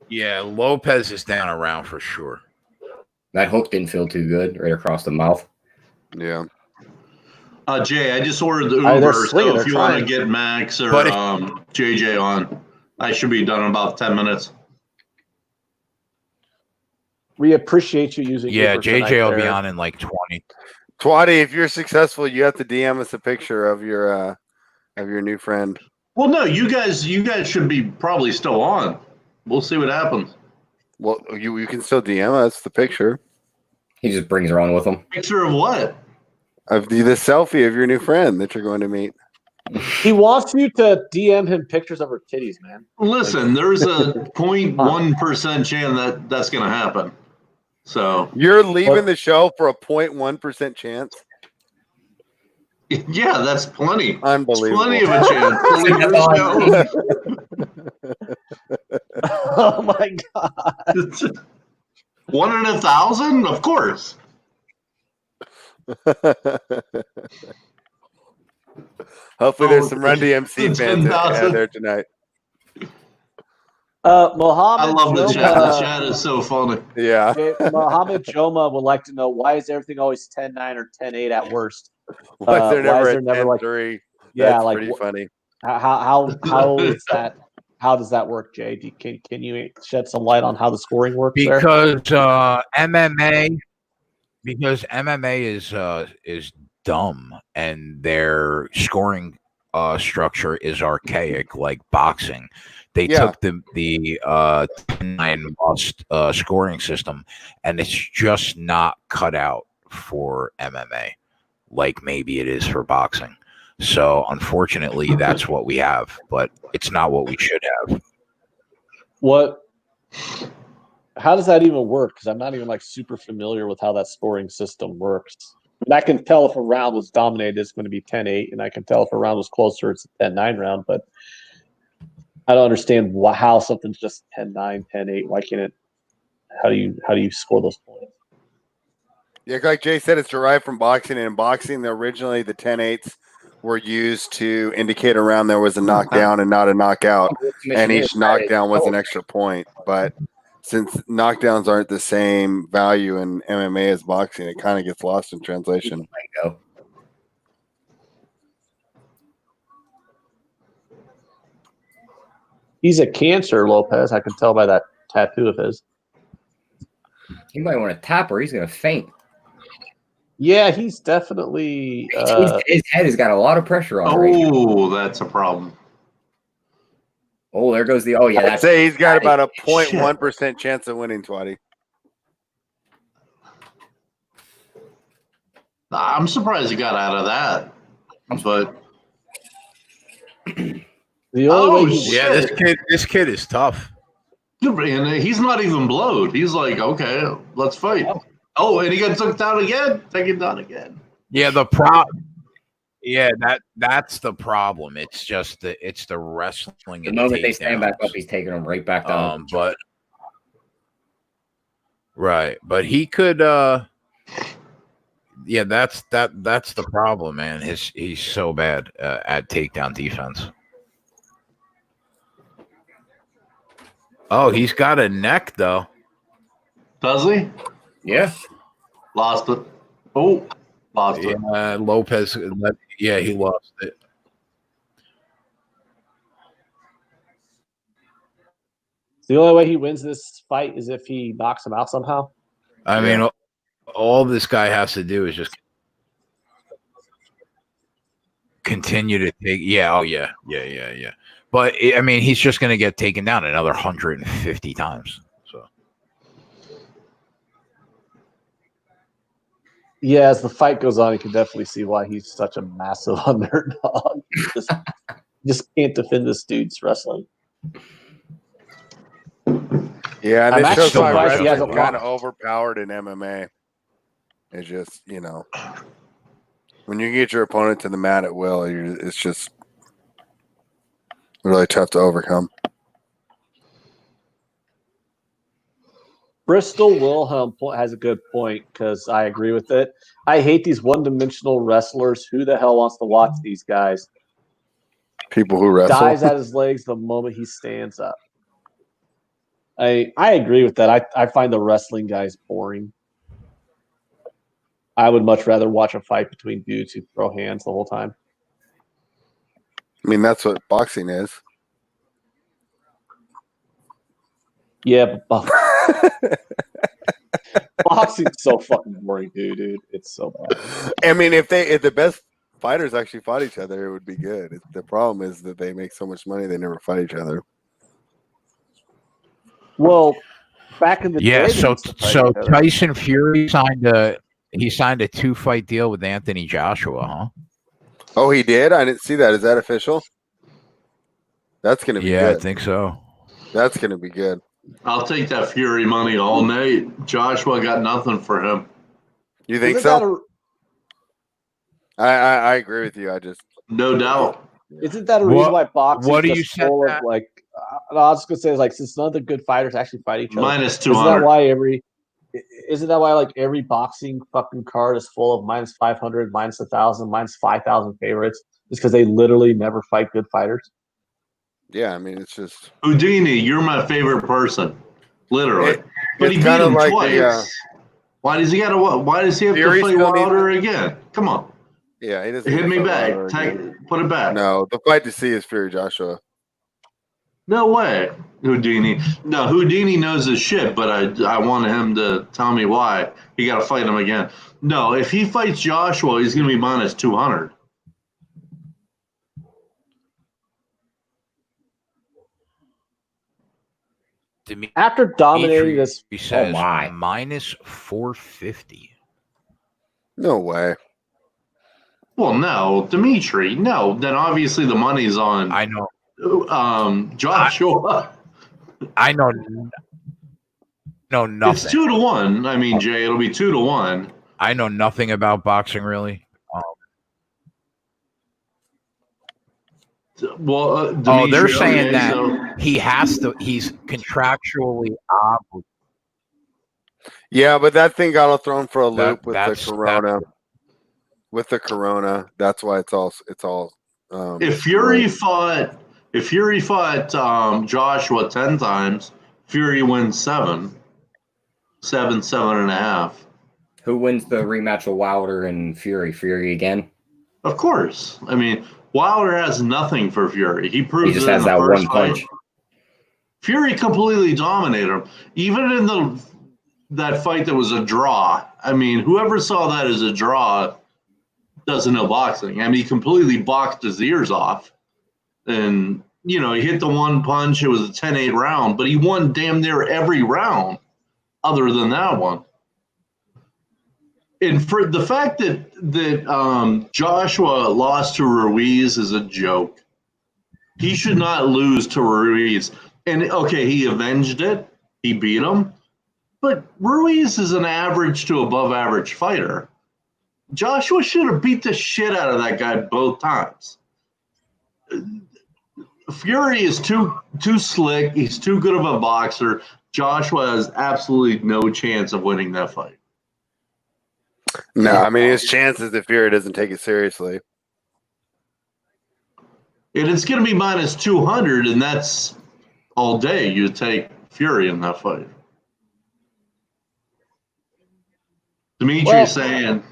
Lopez is down around for sure. That hook didn't feel too good right across the mouth. Yeah. Jay, I just ordered the they're Uber, swinging, so if they're you want to trying. get Max or But JJ on, I should be done in about 10 minutes. We appreciate you using Yeah, Uber JJ tonight will be there. on in like 20. Twatty, if you're successful, you have to DM us a picture of your new friend. Well, no, you guys should be probably still on. We'll see what happens. Well, you can still DM us the picture He just brings her on with him. Picture of what? of the selfie of your new friend that you're going to meet. He wants you to DM him pictures of her titties, man. Listen, there's a 0.1% chance that's going to happen. So You're leaving the show for a 0.1% chance. yeah, that's plenty. Unbelievable. It's plenty of a chance. To leave your Oh my god! show. 1 in 1,000, of course. Hopefully, there's some Run DMC fans 10,000. there tonight. Mohammed I love the chat. The Joma, chat is so funny. Yeah. Mohammed Joma would like to know, why is everything always 10-9 or 10-8 at worst? Why is there why never is a there never, like- 10-3? Yeah, That's like pretty funny. how is that? How does that work, Jay? Can you shed some light on how the scoring works there? MMA is dumb, and their scoring structure is archaic, like boxing. They took the 10-9 must scoring system, and it's just not cut out for MMA like maybe it is for boxing. So unfortunately, that's what we have, but it's not what we should have. How does that even work? Because I'm not even like super familiar with how that scoring system works. And I can tell if a round was dominated, it's going to be 10-8, and I can tell if a round was closer, it's a 10-9 round. But I don't understand how something's just 10-9, 10-8. Why can't it? How do you score those points? Yeah, like Jay said, it's derived from boxing. And in boxing, originally the 10-8s were used to indicate a round there was a knockdown and not a knockout. And each knockdown was an extra point. But since knockdowns aren't the same value in MMA as boxing, it kind of gets lost in translation. He's a Cancer, Lopez. I can tell by that tattoo of his. He might want to tap her. He's going to faint. Yeah, he's definitely. His head has got a lot of pressure on it. Oh, that's a problem. Oh, there goes the. Oh, yeah. I'd say he's got about a 0.1% chance of winning, Twatty. I'm surprised he got out of that. But the only way this kid is tough. And he's not even blowed. He's like, okay, let's fight. Oh, and he got took down again. Taken down again. Yeah, that's the problem. It's just the wrestling. The moment they stand back up, he's taking them right back down. But he could. Yeah, that's the problem, man. He's so bad at takedown defense. Oh, he's got a neck though. Does he? Yeah. Lost it. Oh, lost it. Lopez. Yeah, he lost it. The only way he wins this fight is if he knocks him out somehow. I mean, all this guy has to do is just continue to take. Yeah. Oh, yeah. But I mean, he's just going to get taken down another 150 times. So. Yeah, as the fight goes on, you can definitely see why he's such a massive underdog. Just can't defend this dude's wrestling. Yeah, and this shows why surprised he wrestling hasn't kind of lost. overpowered in MMA. It's just, when you get your opponent to the mat at will, it's just really tough to overcome. Bristol Wilhelm has a good point because I agree with it. I hate these one-dimensional wrestlers. Who the hell wants to watch these guys? People who wrestle dives at his legs the moment he stands up. I agree with that. I find the wrestling guys boring. I would much rather watch a fight between dudes who throw hands the whole time. I mean, that's what boxing is. Yeah, but boxing's so fucking boring, dude. It's so bad. I mean, if the best fighters actually fought each other, it would be good. The problem is that they make so much money they never fight each other. Well, back in the day, so Tyson Fury signed a 2-fight deal with Anthony Joshua, huh? Oh, he did? I didn't see that. Is that official? That's going to be good. Yeah, I think so. That's going to be good. I'll take that Fury money all night. Joshua got nothing for him. You think so? I agree with you. No doubt. Isn't that a reason why boxing what do is you just full of like? I was just gonna say like since none of the good fighters actually fight each other. Minus 200. Isn't that why like every boxing fucking card is full of minus 500, minus 1,000, minus 5,000 favorites? Just because they literally never fight good fighters. Yeah, I mean it's just Houdini. You're my favorite person, literally. But he beat him like twice. Why does he have to fight Wilder again? Come on. Yeah, he doesn't hit me back. Put it back. No, the fight to see is Fury Joshua. No way, Houdini. No, Houdini knows his shit, but I want him to tell me why he got to fight him again. No, if he fights Joshua, he's going to be minus 200. After dominating this, he says minus 450. No way. Well, no, Dimitri. No, then obviously the money's on. I know. Joshua. I know. No, nothing. It's 2-1. I mean, Jay, it'll be 2-1. I know nothing about boxing really. Well, Dimitri, they're saying that he has to. He's contractually obligated. Yeah, but that thing got all thrown for a loop with the corona. With the corona, that's why it's all. If Fury fought Joshua 10 times, Fury wins 7, 7.5. Who wins the rematch of Wilder and Fury? Fury again? Of course. I mean, Wilder has nothing for Fury. He proves he just has that one punch. Fury completely dominated him. Even in that fight that was a draw. I mean, whoever saw that as a draw doesn't know boxing. I mean, he completely boxed his ears off. And, he hit the one punch. It was a 10-8 round, but he won damn near every round other than that one. And for the fact that Joshua lost to Ruiz is a joke. He should not lose to Ruiz. And, okay, he avenged it. He beat him. But Ruiz is an average to above average fighter. Joshua should have beat the shit out of that guy both times. Fury is too slick. He's too good of a boxer. Joshua has absolutely no chance of winning that fight. No, I mean his chances if Fury doesn't take it seriously. And it's going to be minus 200, and that's all day. You take Fury in that fight. Dimitri saying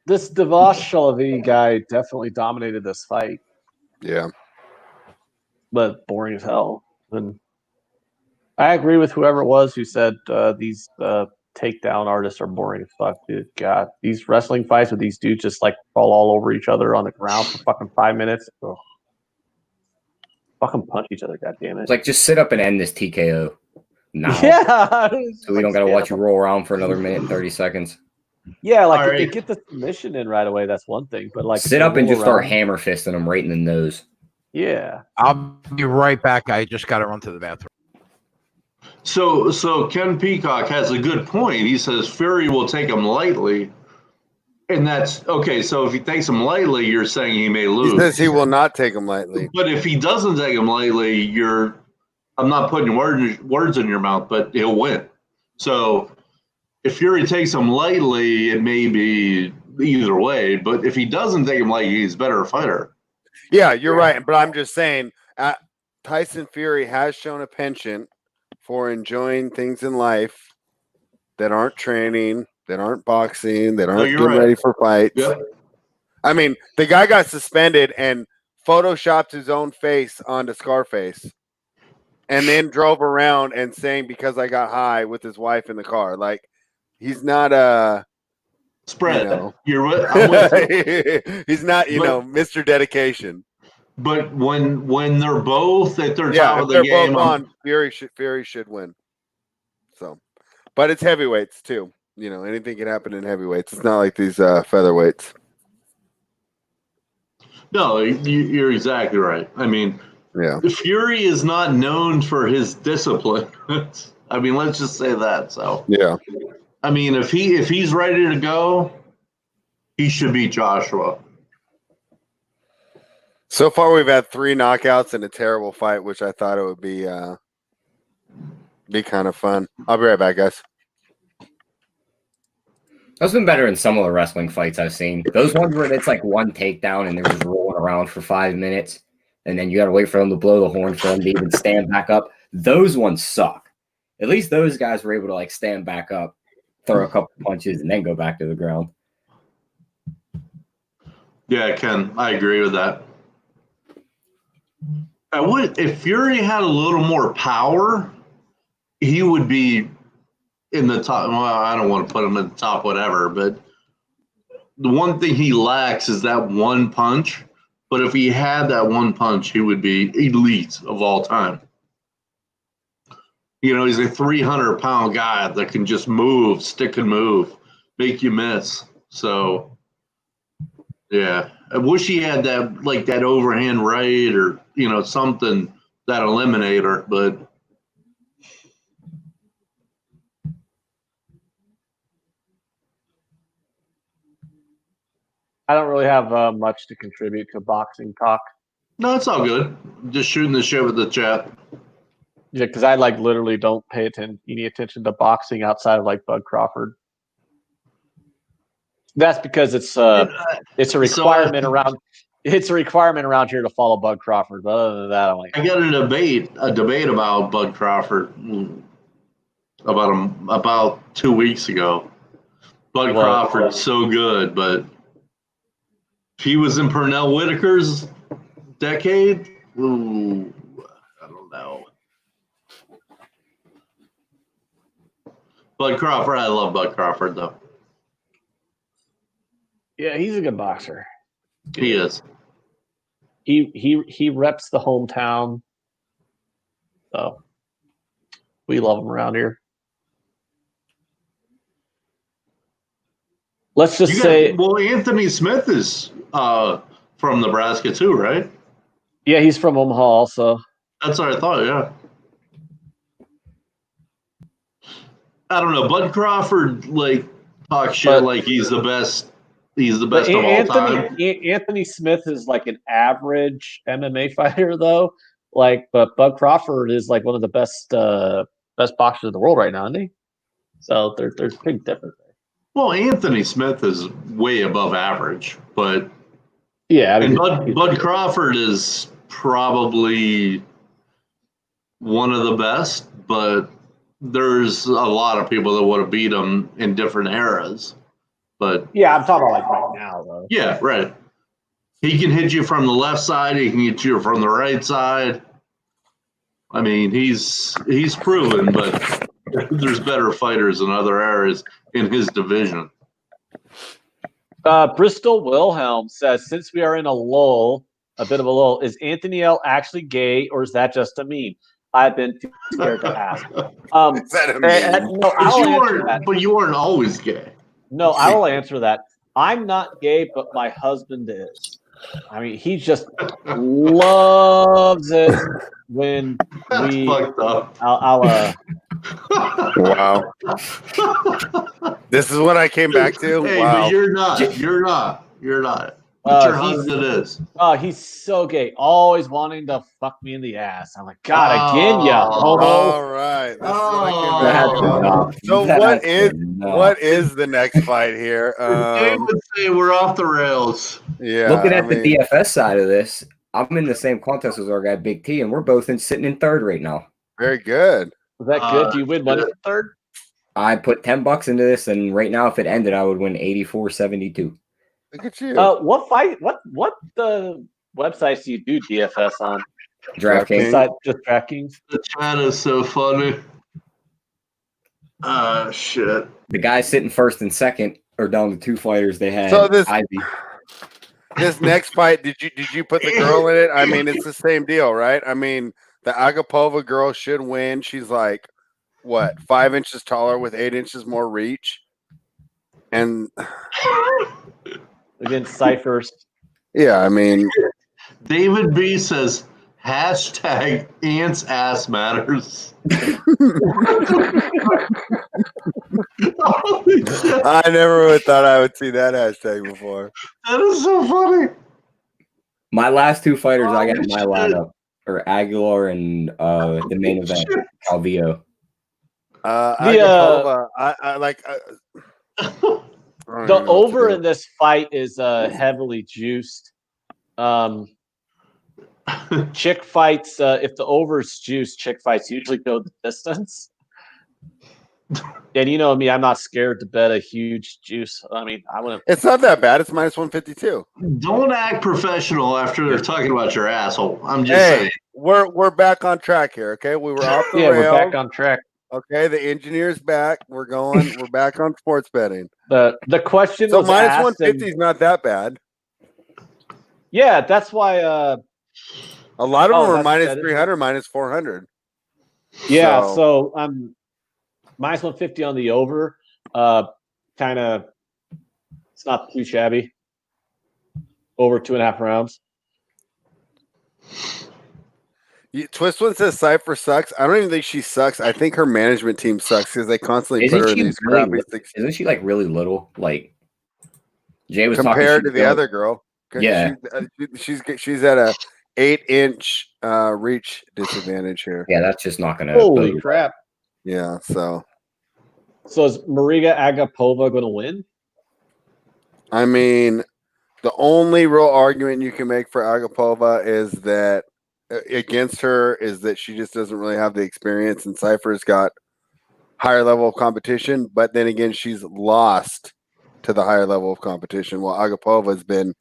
this Devash Shalavi guy definitely dominated this fight. Yeah. But boring as hell. And I agree with whoever it was who said these takedown artists are boring as fuck, dude. God, these wrestling fights with these dudes just like fall all over each other on the ground for fucking 5 minutes. Ugh. Fucking punch each other, goddammit. It's like just sit up and end this TKO now. Yeah. So we don't gotta watch you roll around for another minute and 30 seconds. Yeah, like if they get the submission in right away, that's one thing. But like sit up and just start hammer fisting them right in the nose. Yeah. I'll be right back. I just gotta run to the bathroom. So Ken Peacock has a good point. He says Fury will take him lightly. And that's okay. So if he takes him lightly, you're saying he may lose. He says he will not take him lightly. But if he doesn't take him lightly, I'm not putting words in your mouth, but he'll win. So if Fury takes him lightly, it may be either way. But if he doesn't take him lightly, he's a better fighter. Yeah, you're right. But I'm just saying, Tyson Fury has shown a penchant for enjoying things in life that aren't training, that aren't boxing, that aren't getting ready for fights. Yep. I mean, the guy got suspended and photoshopped his own face onto Scarface and then drove around and saying, because I got high with his wife in the car. Like, he's not spread. You know. You're with, I'm with you. He's not, Mr. Dedication. But when they're both at their top if of the they're game, both on, Fury should win. So, but it's heavyweights too. Anything can happen in heavyweights. It's not like these featherweights. No, you're exactly right. I mean, Fury is not known for his discipline. I mean, let's just say that. So yeah. I mean, if he's ready to go, he should beat Joshua. So far, we've had 3 knockouts and a terrible fight, which I thought it would be kind of fun. I'll be right back, guys. That's been better in some of the wrestling fights I've seen. Those ones where it's like one takedown and they're just rolling around for 5 minutes, and then you got to wait for them to blow the horn for them to even stand back up. Those ones suck. At least those guys were able to like stand back up, throw a couple punches, and then go back to the ground. Yeah, Ken, I agree with that. If Fury had a little more power, he would be in the top. Well, I don't want to put him in the top, whatever. But the one thing he lacks is that one punch. But if he had that one punch, he would be elite of all time. He's a 300-pound guy that can just move, stick and move, make you miss. So, yeah, I wish he had that overhand right or something that eliminator, but. I don't really have much to contribute to boxing talk. No, it's all good. Just shooting the shit with the chat. Yeah, because I literally don't pay any attention to boxing outside of Bud Crawford. That's because it's a requirement around. It's a requirement around here to follow Bud Crawford. But other than that, I'm like, I got a debate about Bud Crawford about 2 weeks ago. Bud Crawford's so good, but he was in Pernell Whitaker's decade. Ooh, I don't know. Bud Crawford, I love Bud Crawford though. Yeah, he's a good boxer. He is. He reps the hometown. So we love him around here. Let's just say Anthony Smith is from Nebraska too, right? Yeah, he's from Omaha also. That's what I thought, yeah. I don't know. Bud Crawford talks shit like he's the best. He's the best of all time. Anthony Smith is an average MMA fighter, though. But Bud Crawford is one of the best boxers in the world right now, isn't he? So there's a big difference there. Well, Anthony Smith is way above average, but yeah, and Bud Crawford is probably one of the best, but there's a lot of people that would have beat him in different eras. But yeah, I'm talking about right now, though. Yeah, right. He can hit you from the left side. He can hit you from the right side. I mean, he's proven, but there's better fighters in other areas in his division. Bristol Wilhelm says, since we are in a bit of a lull, is Anthony L actually gay or is that just a meme? I've been too scared to ask. Is that a meme? But you weren't always gay. No, I will answer that. I'm not gay, but my husband is. I mean, he just loves it when we. Fucked up. Wow. This is what I came back to. Hey, wow. But you're not. But your husband is. Oh, he's so gay. Always wanting to fuck me in the ass. I'm like, God, again, ya homo. All right. This is what I came So what is the next fight here? Dave would say we're off the rails. Yeah. Looking at the DFS side of this, I'm in the same contest as our guy Big T, and we're both sitting in third right now. Very good. Was that good? Do you win money for third? I put $10 into this, and right now, if it ended, I would win 84.72. Look at you. What websites do you do DFS on? DraftKings. Just DraftKings. The chat is so funny. Shit. The guys sitting first and second are down to 2 fighters. They had Ivy. This next fight, did you put the girl in it? I mean, it's the same deal, right? I mean, the Agapova girl should win. She's like, what, 5 inches taller with 8 inches more reach, and against Cyphers. Yeah, I mean, David B says hashtag Ant's ass matters. I never would thought I would see that hashtag before. That is so funny. My last 2 fighters I got in my lineup are Aguilar and the main event, Calvillo. Agapova, I like. The over in this fight is heavily juiced. Chick fights, if the over is juiced, chick fights usually go the distance. And you know me, I'm not scared to bet a huge juice. I mean, I wouldn't. It's not that bad. It's minus 152. Don't act professional after they're talking about your asshole. I'm just saying. We're back on track here. Okay, we were off the rails. We're back on track. Okay, the engineer's back. We're back on sports betting. The question. So was minus asked 150 is not that bad. Yeah, that's why. A lot of them are minus 300, minus 400. Yeah, so I'm minus 150 on the over. Kind of, it's not too shabby. Over 2.5 rounds. Twist One says Cypher sucks. I don't even think she sucks. I think her management team sucks because they constantly put her in these crappy things. Isn't she like really little? Like Jay was compared to the other girl. Yeah, she's at a 8-inch reach disadvantage here. Yeah, that's just not gonna. Holy crap! Yeah, so is Mariga Agapova going to win? I mean, the only real argument you can make for Agapova is that against her is that she just doesn't really have the experience, and Cypher's got higher level of competition. But then again, she's lost to the higher level of competition, while Agapova's been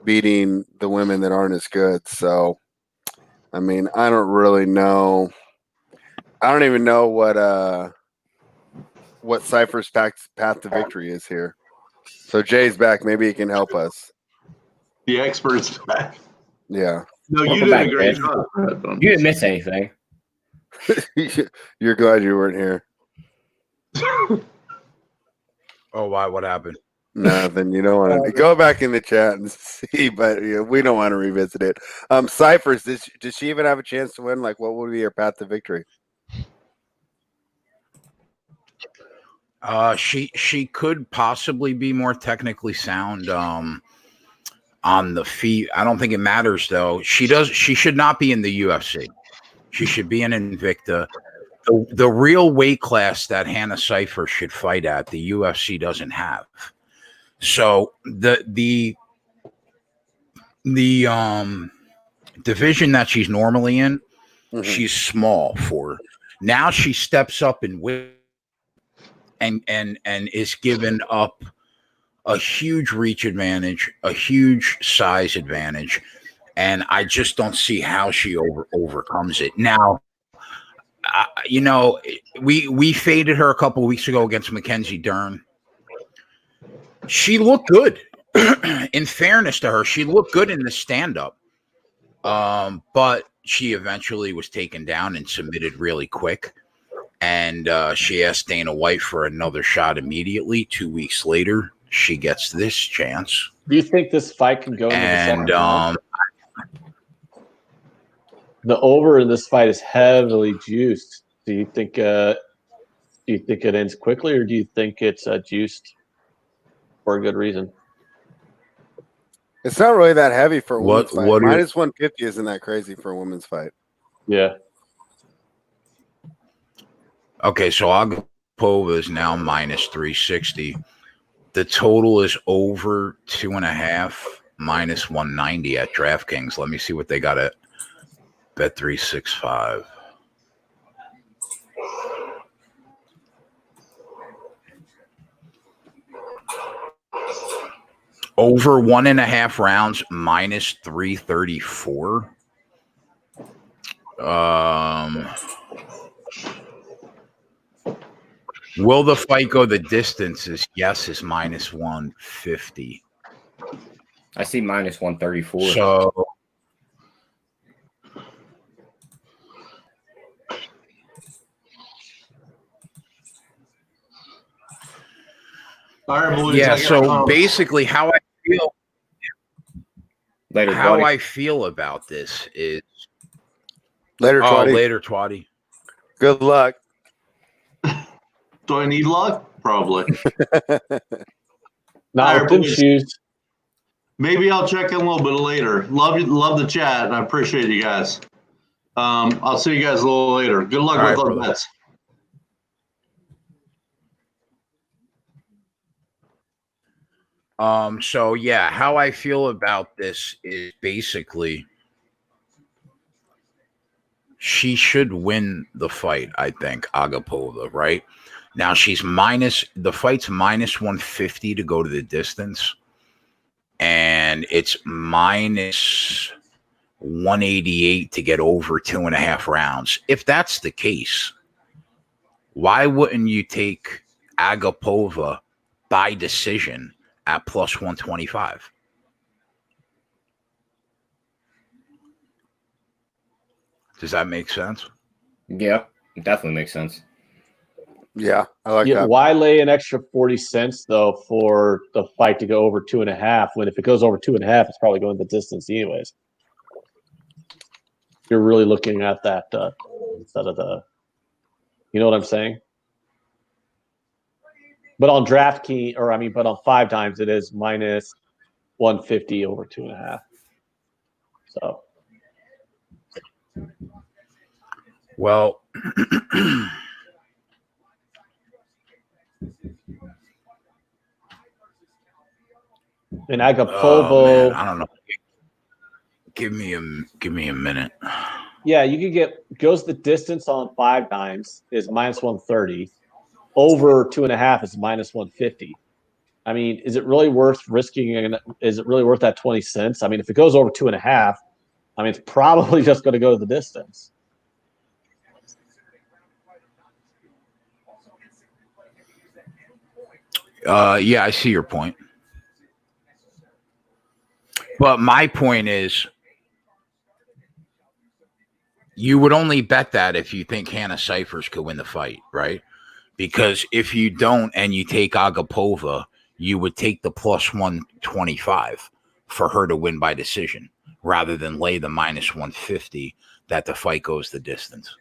beating the women that aren't as good. So, I mean, I don't really know. I don't even know what Cypher's path to victory is here. So Jay's back. Maybe he can help us. The expert's back. Yeah. No, you did a great job. You didn't miss anything. You're glad you weren't here. Oh, why? What happened? Nothing. You don't want to go back in the chat and see, but we don't want to revisit it. Cyphers, does she even have a chance to win? Like, what would be her path to victory? She could possibly be more technically sound on the feet. I don't think it matters though. She should not be in the UFC. She should be in Invicta. The real weight class that Hannah Cypher should fight at, the UFC doesn't have. So the division that she's normally in, she's small for. Now she steps up in weight and is given up a huge reach advantage, a huge size advantage, and I just don't see how she overcomes it. Now, we faded her a couple of weeks ago against Mackenzie Dern. She looked good. In fairness to her, she looked good in the stand-up, but she eventually was taken down and submitted really quick. And she asked Dana White for another shot immediately. 2 weeks later, she gets this chance. Do you think this fight can go into the second round? The over in this fight is heavily juiced. Do you think it ends quickly, or do you think it's juiced for a good reason? It's not really that heavy for a women's fight. What minus 150 isn't that crazy for a women's fight. Yeah. Okay, so Agapova is now minus 360. The total is over 2.5, minus 190 at DraftKings. Let me see what they got at Bet365. Over 1.5 rounds, minus 334. Will the fight go the distance? Yes, is minus 150. I see minus 134. So All right, boys. yeah, so basically how I feel Later, how buddy. I feel about this is Later, Twatty. Later, Twatty. Good luck. Do I need luck? Probably. Not with them boys. shoes. Maybe I'll check in a little bit later. Love the chat, and I appreciate you guys. I'll see you guys a little later. Good luck with all bets. So yeah, how I feel about this is basically she should win the fight, I think, Agapova, right? Now the fight's minus 150 to go to the distance, and it's minus 188 to get over 2.5 rounds. If that's the case, why wouldn't you take Agapova by decision at plus 125? Does that make sense? Yeah, it definitely makes sense. Yeah, I like that. Why lay an extra 40 cents though for the fight to go over 2.5? When if it goes over 2.5, it's probably going the distance anyways. You're really looking at that instead of the, you know what I'm saying? But on but on 5 times it is minus 150 over 2.5. So. Well, and Agapova, I don't know. Give me a minute. Yeah, you could goes the distance on 5 times is minus 130. Over 2.5 is minus 150. I mean, is it really worth risking? Is it really worth that 20 cents? I mean, if it goes over 2.5, I mean, it's probably just going to go to the distance. Yeah, I see your point. But my point is, you would only bet that if you think Hannah Cifers could win the fight, right? Because if you don't and you take Agapova, you would take the plus 125 for her to win by decision rather than lay the minus 150 that the fight goes the distance.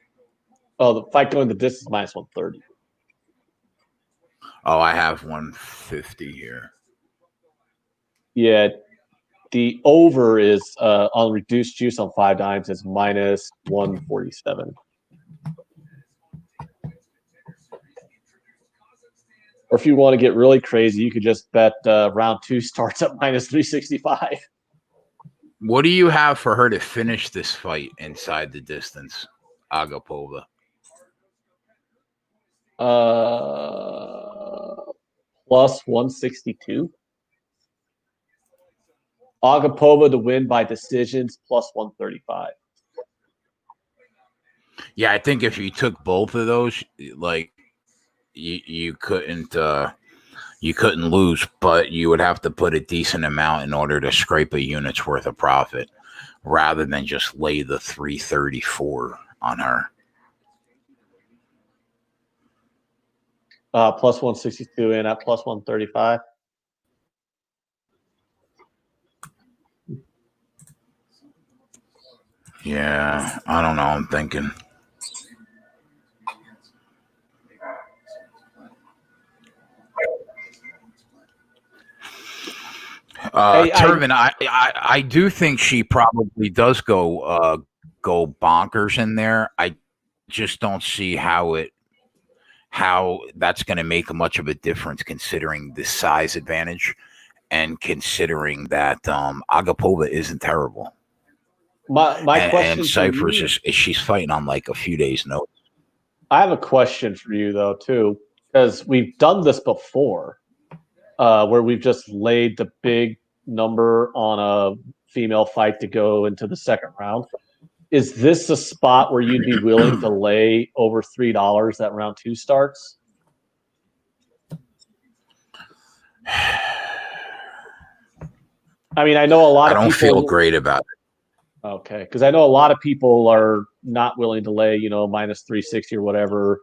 Oh, the fight going the distance minus 130. Oh, I have 150 here. Yeah, the over is on reduced juice on 5 times is minus 147. Or if you want to get really crazy, you could just bet round 2 starts at minus 365. What do you have for her to finish this fight inside the distance, Agapova? Plus 162. Agapova to win by decisions plus 135. Yeah, I think if you took both of those, like you couldn't lose, but you would have to put a decent amount in order to scrape a unit's worth of profit rather than just lay the 334 on her. Plus 162 and at plus 135. Yeah, I don't know. I'm thinking. Turvin, I do think she probably does go bonkers in there. I just don't see how it how that's going to make much of a difference considering the size advantage and considering that Agapova isn't terrible. My question and Cypher's is she's fighting on like a few days' notice. I have a question for you though too, because we've done this before, where we've just laid the big number on a female fight to go into the second round. Is this a spot where you'd be willing to lay over $3 that round 2 starts? I mean, I know a lot of people. I don't feel great about it. Okay, because I know a lot of people are not willing to lay, minus 360 or whatever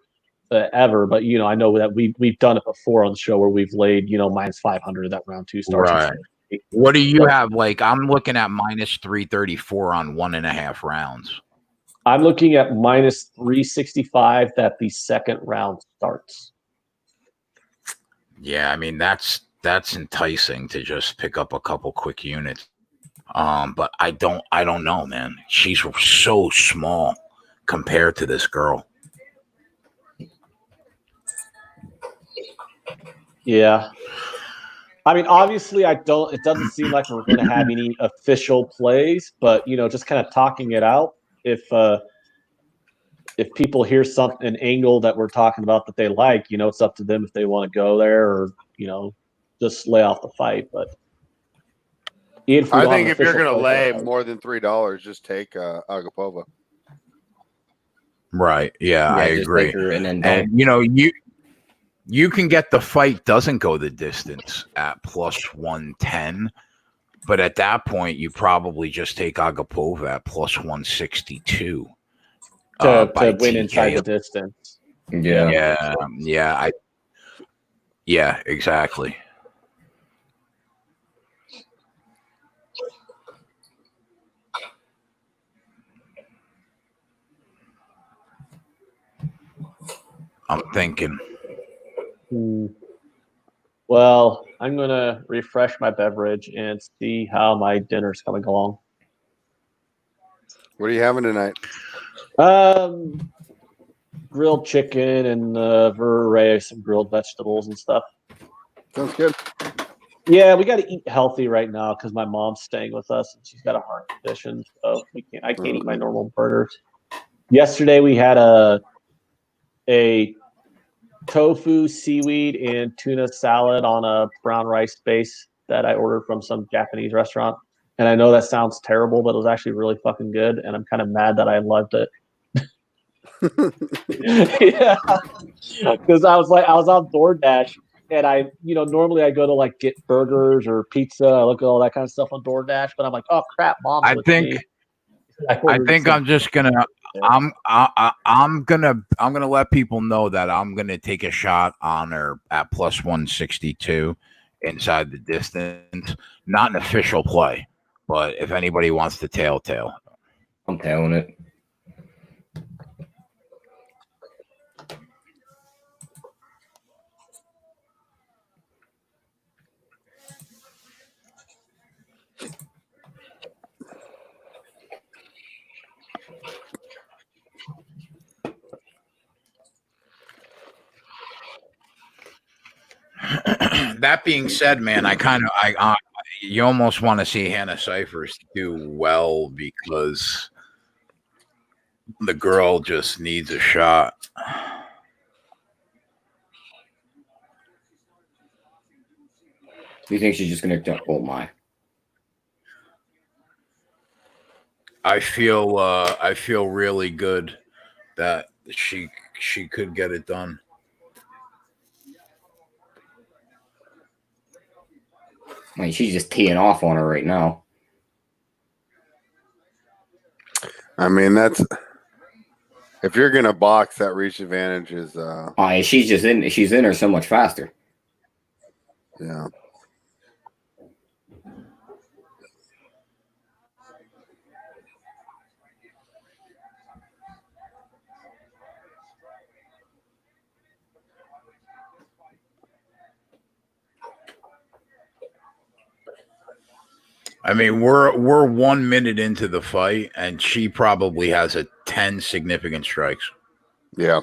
ever. But I know that we've done it before on the show where we've laid minus 500 that round 2 starts. Right. What do you have? Like, I'm looking at minus 334 on 1.5 rounds. I'm looking at minus 365 that the second round starts. Yeah, I mean that's enticing to just pick up a couple quick units. But I don't know, man. She's so small compared to this girl. Yeah. I mean, obviously, it doesn't seem like we're going to have any official plays, but, just kind of talking it out. If people hear an angle that we're talking about that they like, it's up to them if they want to go there or, just lay off the fight. But I think if you're going to lay more than $3, just take Agapova. Right. Yeah, I agree. And you can get the fight doesn't go the distance at plus 110, but at that point you probably just take Agapova at plus 162 to win inside the distance. Yeah, exactly. I'm thinking. Well, I'm going to refresh my beverage and see how my dinner's coming along. What are you having tonight? Grilled chicken and some grilled vegetables and stuff. Sounds good. Yeah, we got to eat healthy right now because my mom's staying with us and she's got a heart condition, so I can't eat my normal burgers. Yesterday we had a tofu, seaweed, and tuna salad on a brown rice base that I ordered from some Japanese restaurant. And I know that sounds terrible, but it was actually really fucking good. And I'm kind of mad that I loved it. Yeah, because I was on DoorDash, and normally I go to like get burgers or pizza. I look at all that kind of stuff on DoorDash, but I'm like, oh crap, Mom's I think I'm just gonna. I'm gonna let people know that I'm gonna take a shot on her at plus 162 inside the distance. Not an official play, but if anybody wants to tail. I'm tailing it. That being said, man, you almost want to see Hannah Cyphers do well because the girl just needs a shot. Do you think she's just going to? Oh my! I feel really good that she could get it done. I mean, she's just teeing off on her right now. I mean, that's if you're gonna box, that reach advantage is. She's in her so much faster. Yeah. I mean, we're 1 minute into the fight, and she probably has 10 significant strikes. Yeah.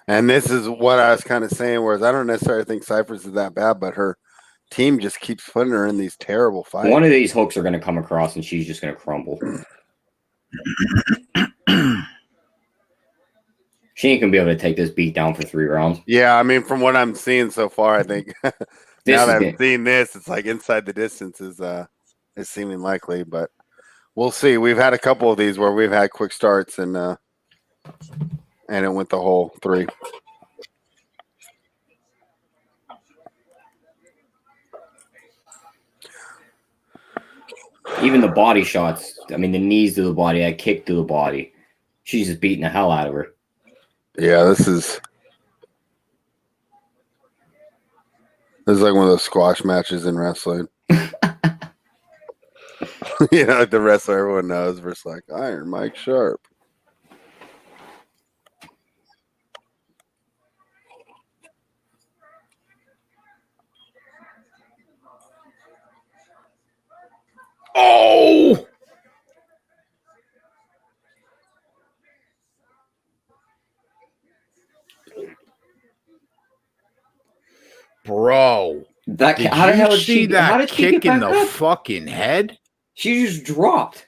And this is what I was kind of saying, whereas I don't necessarily think Cyphers is that bad, but her team just keeps putting her in these terrible fights. One of these hooks are going to come across, and she's just going to crumble. She ain't going to be able to take this beat down for 3 rounds. Yeah, I mean, from what I'm seeing so far, I think now that I'm seeing this, it's like inside the distance is seeming likely, but we'll see. We've had a couple of these where we've had quick starts and it went the whole 3. Even the body shots, I mean, the knees to the body, that kick to the body, she's just beating the hell out of her. Yeah, this is like one of those squash matches in wrestling. You know, like the wrestler everyone knows versus like Iron Mike Sharp. Oh, bro! That Did how the hell you did see she, that how did she kick get in back the up? fucking head? She just dropped.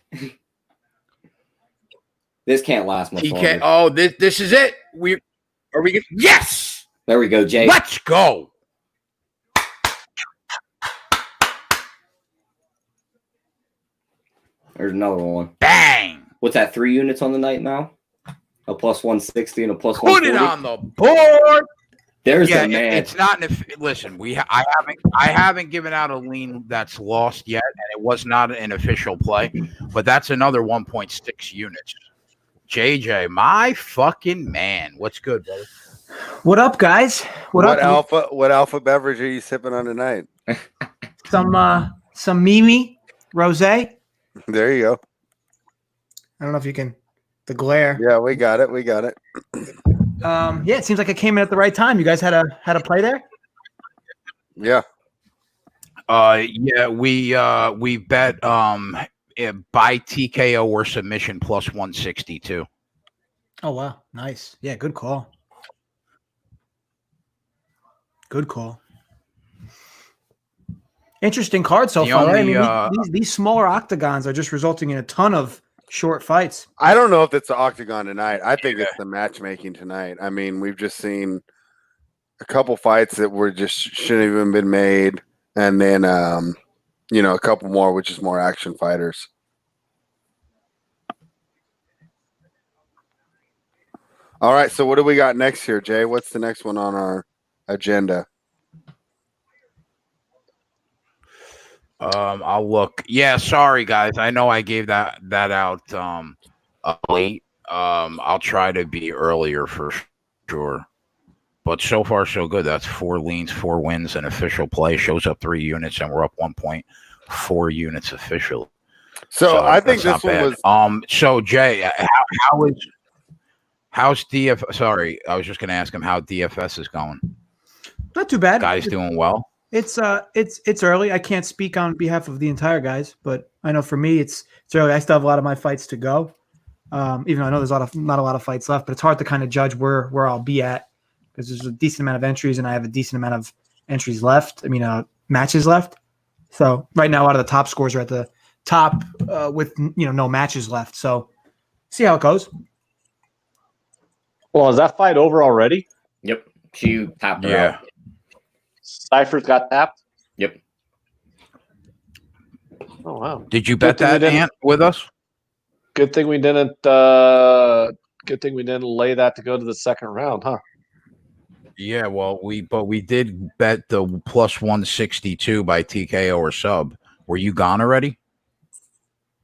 This can't last much longer. Oh, this is it. Yes. There we go, Jay. Let's go. There's another one. Bang. What's that? 3 units on the night now? A plus 160 and a plus Put 140? it on the board. There's Yeah, the man. it's not. Listen, I haven't given out a lean that's lost yet, and it was not an official play, but that's another 1.6 units. JJ, my fucking man, what's good, brother? What up, guys? What up? What alpha beverage are you sipping on tonight? Some Mimi rosé. There you go. I don't know if you can. The glare. Yeah, we got it. Yeah, it seems like it came in at the right time. You guys had a play there. Yeah. Yeah, we bet by TKO or submission plus 162. Oh wow, nice. Yeah, good call. Good call. Interesting card so far. Right? I mean, these smaller octagons are just resulting in a ton of short fights. I don't know if it's the octagon tonight. I think it's the matchmaking tonight. I mean, we've just seen a couple fights that were just shouldn't have even been made, and then a couple more, which is more action fighters. All right, so what do we got next here, Jay? What's the next one on our agenda? I'll look. Yeah, sorry guys. I know I gave that out late. I'll try to be earlier for sure. But so far so good. That's 4 leans, 4 wins, and official play shows up 3 units, and we're up 1.4 units official. So I think this one was. So Jay, how's DF? Sorry, I was just going to ask him how DFS is going. Not too bad. Guys doing well. It's early. I can't speak on behalf of the entire guys, but I know for me it's early. I still have a lot of my fights to go. Even though I know there's not a lot of fights left, but it's hard to kind of judge where I'll be at because there's a decent amount of entries and I have a decent amount of entries left. I mean, matches left. So right now, a lot of the top scores are at the top with no matches left. So see how it goes. Well, is that fight over already? Yep. She tapped her out. Cypher's got tapped? Yep. Oh, wow. Did you bet that, Ant, with us? Good thing we didn't lay that to go to the second round, huh? Yeah, well, we did bet the plus 162 by TKO or sub. Were you gone already?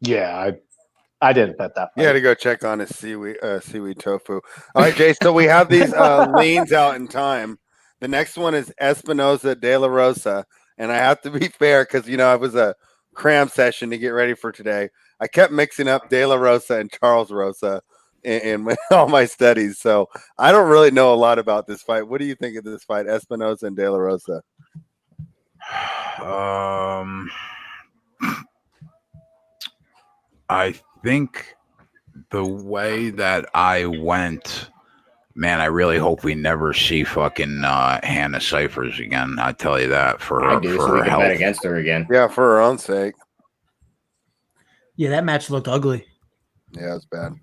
Yeah, I didn't bet that. You had to go check on his seaweed tofu. All right, Jay. So we have these leans out in time. The next one is Espinosa De La Rosa, and I have to be fair because it was a cram session to get ready for today. I kept mixing up De La Rosa and Charles Rosa in all my studies, so I don't really know a lot about this fight. What do you think of this fight, Espinosa and De La Rosa? I think the way that I went Man, I really hope we never see fucking Hannah Cyphers again. I tell you that for I do, for so we her can health. bet against her again. Yeah, for her own sake. Yeah, that match looked ugly. Yeah, it's bad.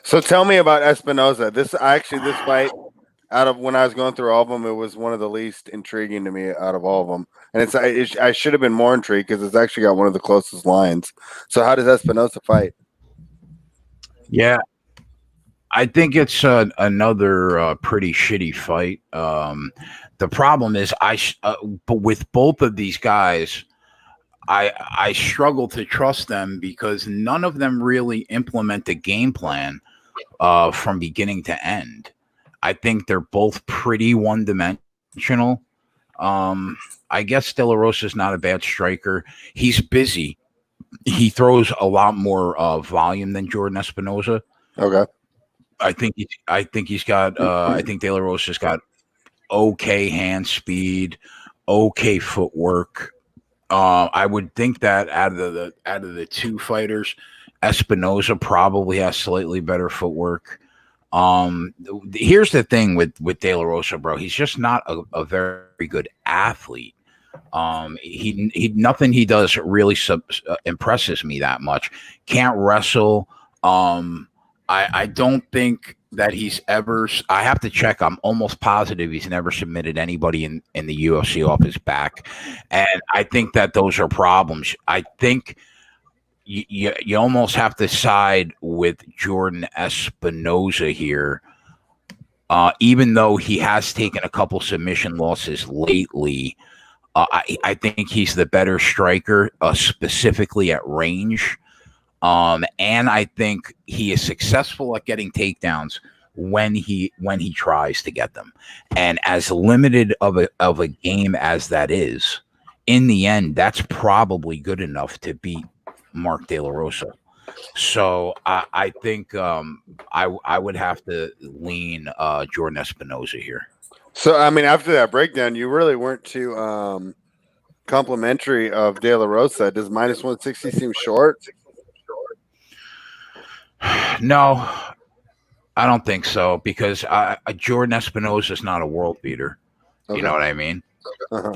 So tell me about Espinoza. This fight, out of when I was going through all of them, it was one of the least intriguing to me out of all of them. And I should have been more intrigued because it's actually got one of the closest lines. So how does Espinoza fight? Yeah, I think it's another pretty shitty fight. The problem is, but with both of these guys, I struggle to trust them because none of them really implement a game plan from beginning to end. I think they're both pretty one-dimensional. I guess De La Rosa is not a bad striker. He's busy. He throws a lot more volume than Jordan Espinoza. Okay. I think he's got. I think De La Rosa's got okay hand speed, okay footwork. I would think that out of the two fighters, Espinoza probably has slightly better footwork. Here's the thing with De La Rosa, bro. He's just not a very good athlete. He nothing he does really impresses me that much. Can't wrestle. I don't think that he's ever. I have to check. I'm almost positive he's never submitted anybody in the UFC off his back, and I think that those are problems. I think you almost have to side with Jordan Espinoza here, even though he has taken a couple submission losses lately. I think he's the better striker, specifically at range. And I think he is successful at getting takedowns when he tries to get them. And as limited of a game as that is, in the end, that's probably good enough to beat Mark De La Rosa. So I think I would have to lean Jordan Espinoza here. So I mean, after that breakdown, you really weren't too complimentary of De La Rosa. Does minus 160 seem short? No, I don't think so because Jordan Espinoza is not a world beater. Okay. You know what I mean? Uh-huh.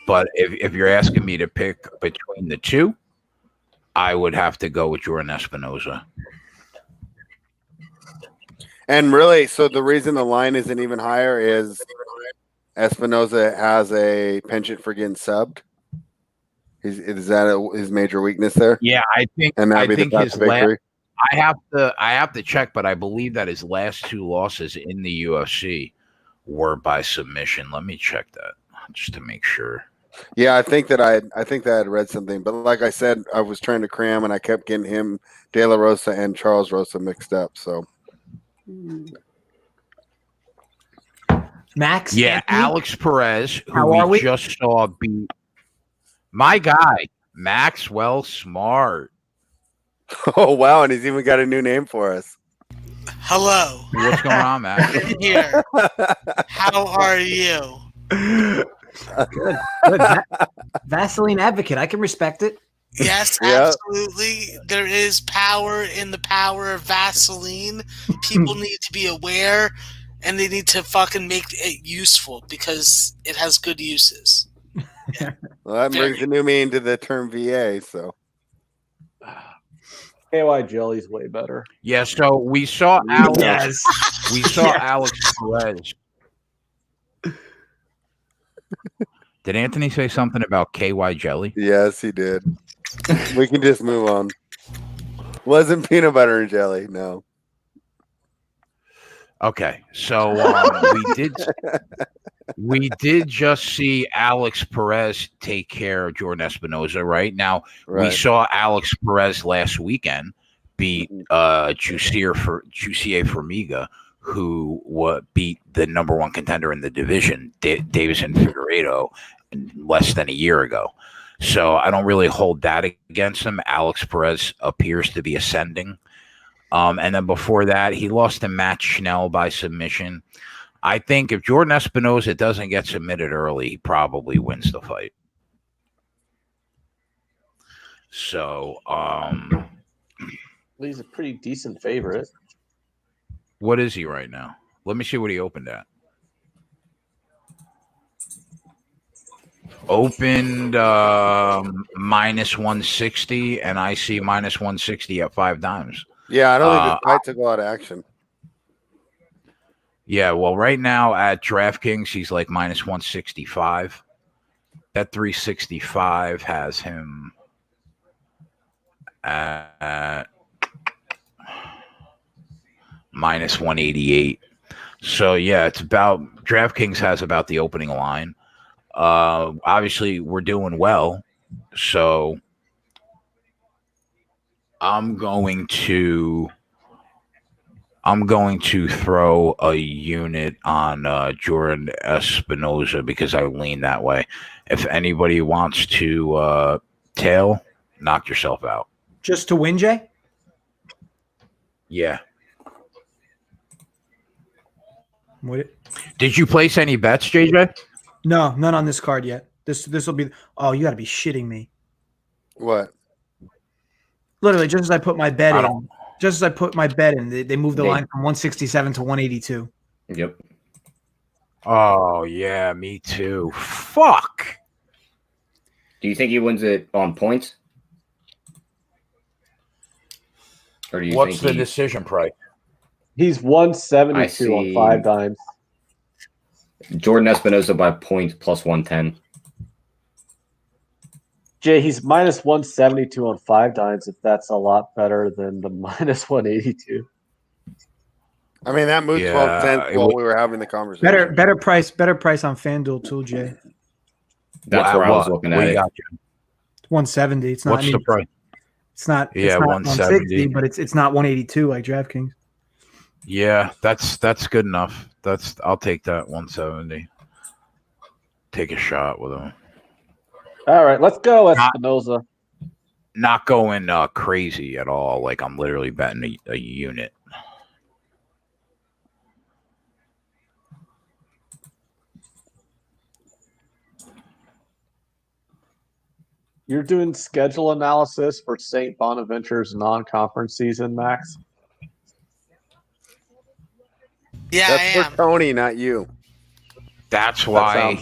But if you're asking me to pick between the two, I would have to go with Jordan Espinoza. And really, so the reason the line isn't even higher is Espinoza has a penchant for getting subbed. Is that his major weakness there? Yeah, I think. And that'd be the path to victory. I have to check, but I believe that his last two losses in the UFC were by submission. Let me check that just to make sure. Yeah, I think that I had read something, but like I said, I was trying to cram, and I kept getting him, De La Rosa, and Charles Rosa mixed up. So, Max, yeah, Anthony? Alex Perez, How who are we? just saw beat my guy Maxwell Smart. oh wow, and he's even got a new name for us. Hello. What's going on, Max? I'm here. How are you? Good. Vaseline advocate. I can respect it. Yes, Yeah. absolutely. There is power in the power of Vaseline. People need to be aware, and they need to fucking make it useful because it has good uses. Well, that brings a new meaning to the term VA. So, KY Jelly's way better. Yeah, so we saw Alex. Yes. We saw Alex Perez. Did Anthony say something about KY jelly? yes, he did. We can just move on. Wasn't peanut butter and jelly. No. Okay, so we did just see Alex Perez take care of Jordan Espinoza. Right now, we Right. saw Alex Perez last weekend beat Jussier Formiga, who beat the number one contender in the division, Davison Figueiredo, less than a year ago. So I don't really hold that against him. Alex Perez appears to be ascending. And then before that, he lost to Matt Schnell by submission. I think if Jordan Espinosa doesn't get submitted early, he probably wins the fight. So, He's a pretty decent favorite. what is he right now? Let me see what he opened at. Opened minus 160, and I see minus 160 at 5 times. Yeah, I don't think the fight took a lot of action. Yeah, well, right now at DraftKings, he's like minus 165. That 365 has him at minus 188. So, yeah, it's about DraftKings has about the opening line. Obviously, we're doing well. So, I'm going to throw a unit on Jordan Espinosa because I lean that way. If anybody wants to tail, knock yourself out. Just to win, Jay? Yeah. What? Did you place any bets, JJ? No, none on this card yet. This will be. Oh, you got to be shitting me! What? Literally, just as I put my bet in, they moved the line from 167 to 182. Yep. Oh yeah, me too. Fuck. Do you think he wins it on points? Or do you What's think the decision price? He's 172 on 5 dimes. Jordan Espinosa by points plus 110. Jay, he's minus 172 on 5 dimes, if that's a lot better than the minus 182. I mean, that moved 12 cents while we were having the conversation. Better price on FanDuel too, Jay. That's where I was looking at it. 170. It's not. What's the price? It's not. Yeah, it's not 170, but it's not 182 like DraftKings. Yeah, that's good enough. I'll take that 170. Take a shot with him. All right, let's go, Espinosa. Not going crazy at all. Like I'm literally betting a unit. You're doing schedule analysis for St. Bonaventure's non-conference season, Max? Yeah, That's for Tony, not you. That's why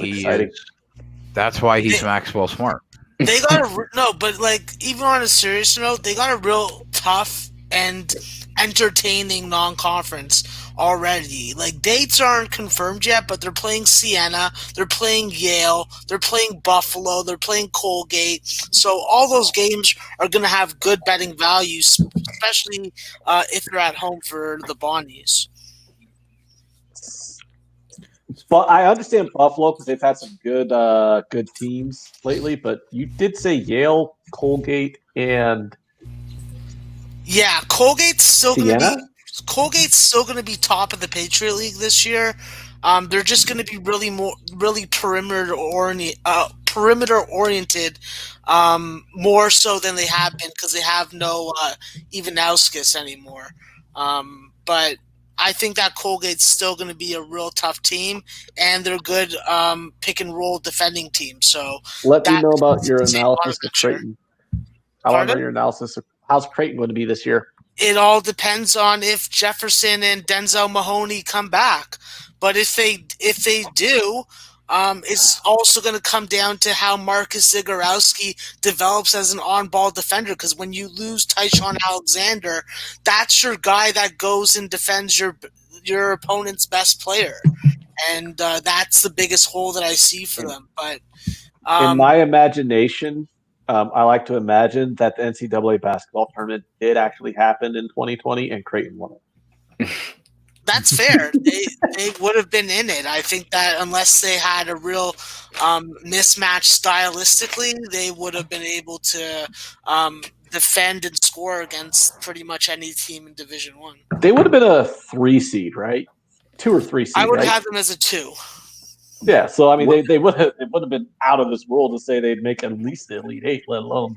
That's why he's Maxwell Smart. They got no, but like even on a serious note, they got a real tough and entertaining non-conference already. Like dates aren't confirmed yet, but they're playing Siena, they're playing Yale, they're playing Buffalo, they're playing Colgate. So all those games are going to have good betting values, especially if they're at home for the Bonnies. But I understand Buffalo because they've had some good teams lately. But you did say Yale, Colgate, and Colgate's still going to be top of the Patriot League this year. They're just going to be really perimeter oriented, more so than they have been because they have no Ivanauskas anymore. But I think that Colgate's still going to be a real tough team, and they're a good pick and roll defending team. So let me know about your analysis of Creighton. I want to know your analysis of how's Creighton going to be this year. It all depends on if Jefferson and Denzel Mahoney come back. But if they do, it's also going to come down to how Marcus Zagorowski develops as an on-ball defender. Because when you lose Tyshawn Alexander, that's your guy that goes and defends your opponent's best player, and that's the biggest hole that I see for them. But in my imagination, I like to imagine that the NCAA basketball tournament did actually happen in 2020, and Creighton won it. That's fair. They would have been in it. I think that unless they had a real mismatch stylistically, they would have been able to defend and score against pretty much any team in Division I. They would have been a 3 seed, right? 2 or 3 seed. I would right? have them as a 2. Yeah, so I mean, they would have been out of this world to say they'd make at least the Elite 8, let alone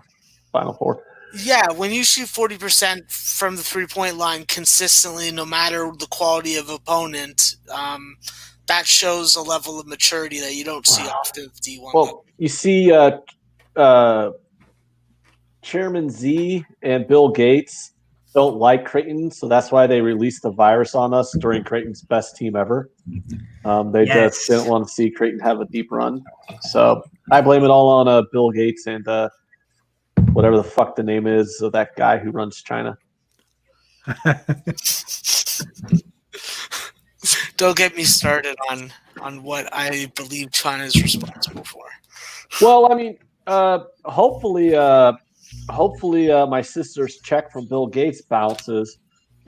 Final Four. Yeah, when you shoot 40% from the 3-point line consistently, no matter the quality of opponent, that shows a level of maturity that you don't see often with D1. Well, you see, Chairman Z and Bill Gates don't like Creighton, so that's why they released the virus on us during Creighton's best team ever. They just didn't want to see Creighton have a deep run. So I blame it all on Bill Gates and whatever the fuck the name is of that guy who runs China. Don't get me started on what I believe China is responsible for. Well, I mean, hopefully my sister's check from Bill Gates bounces,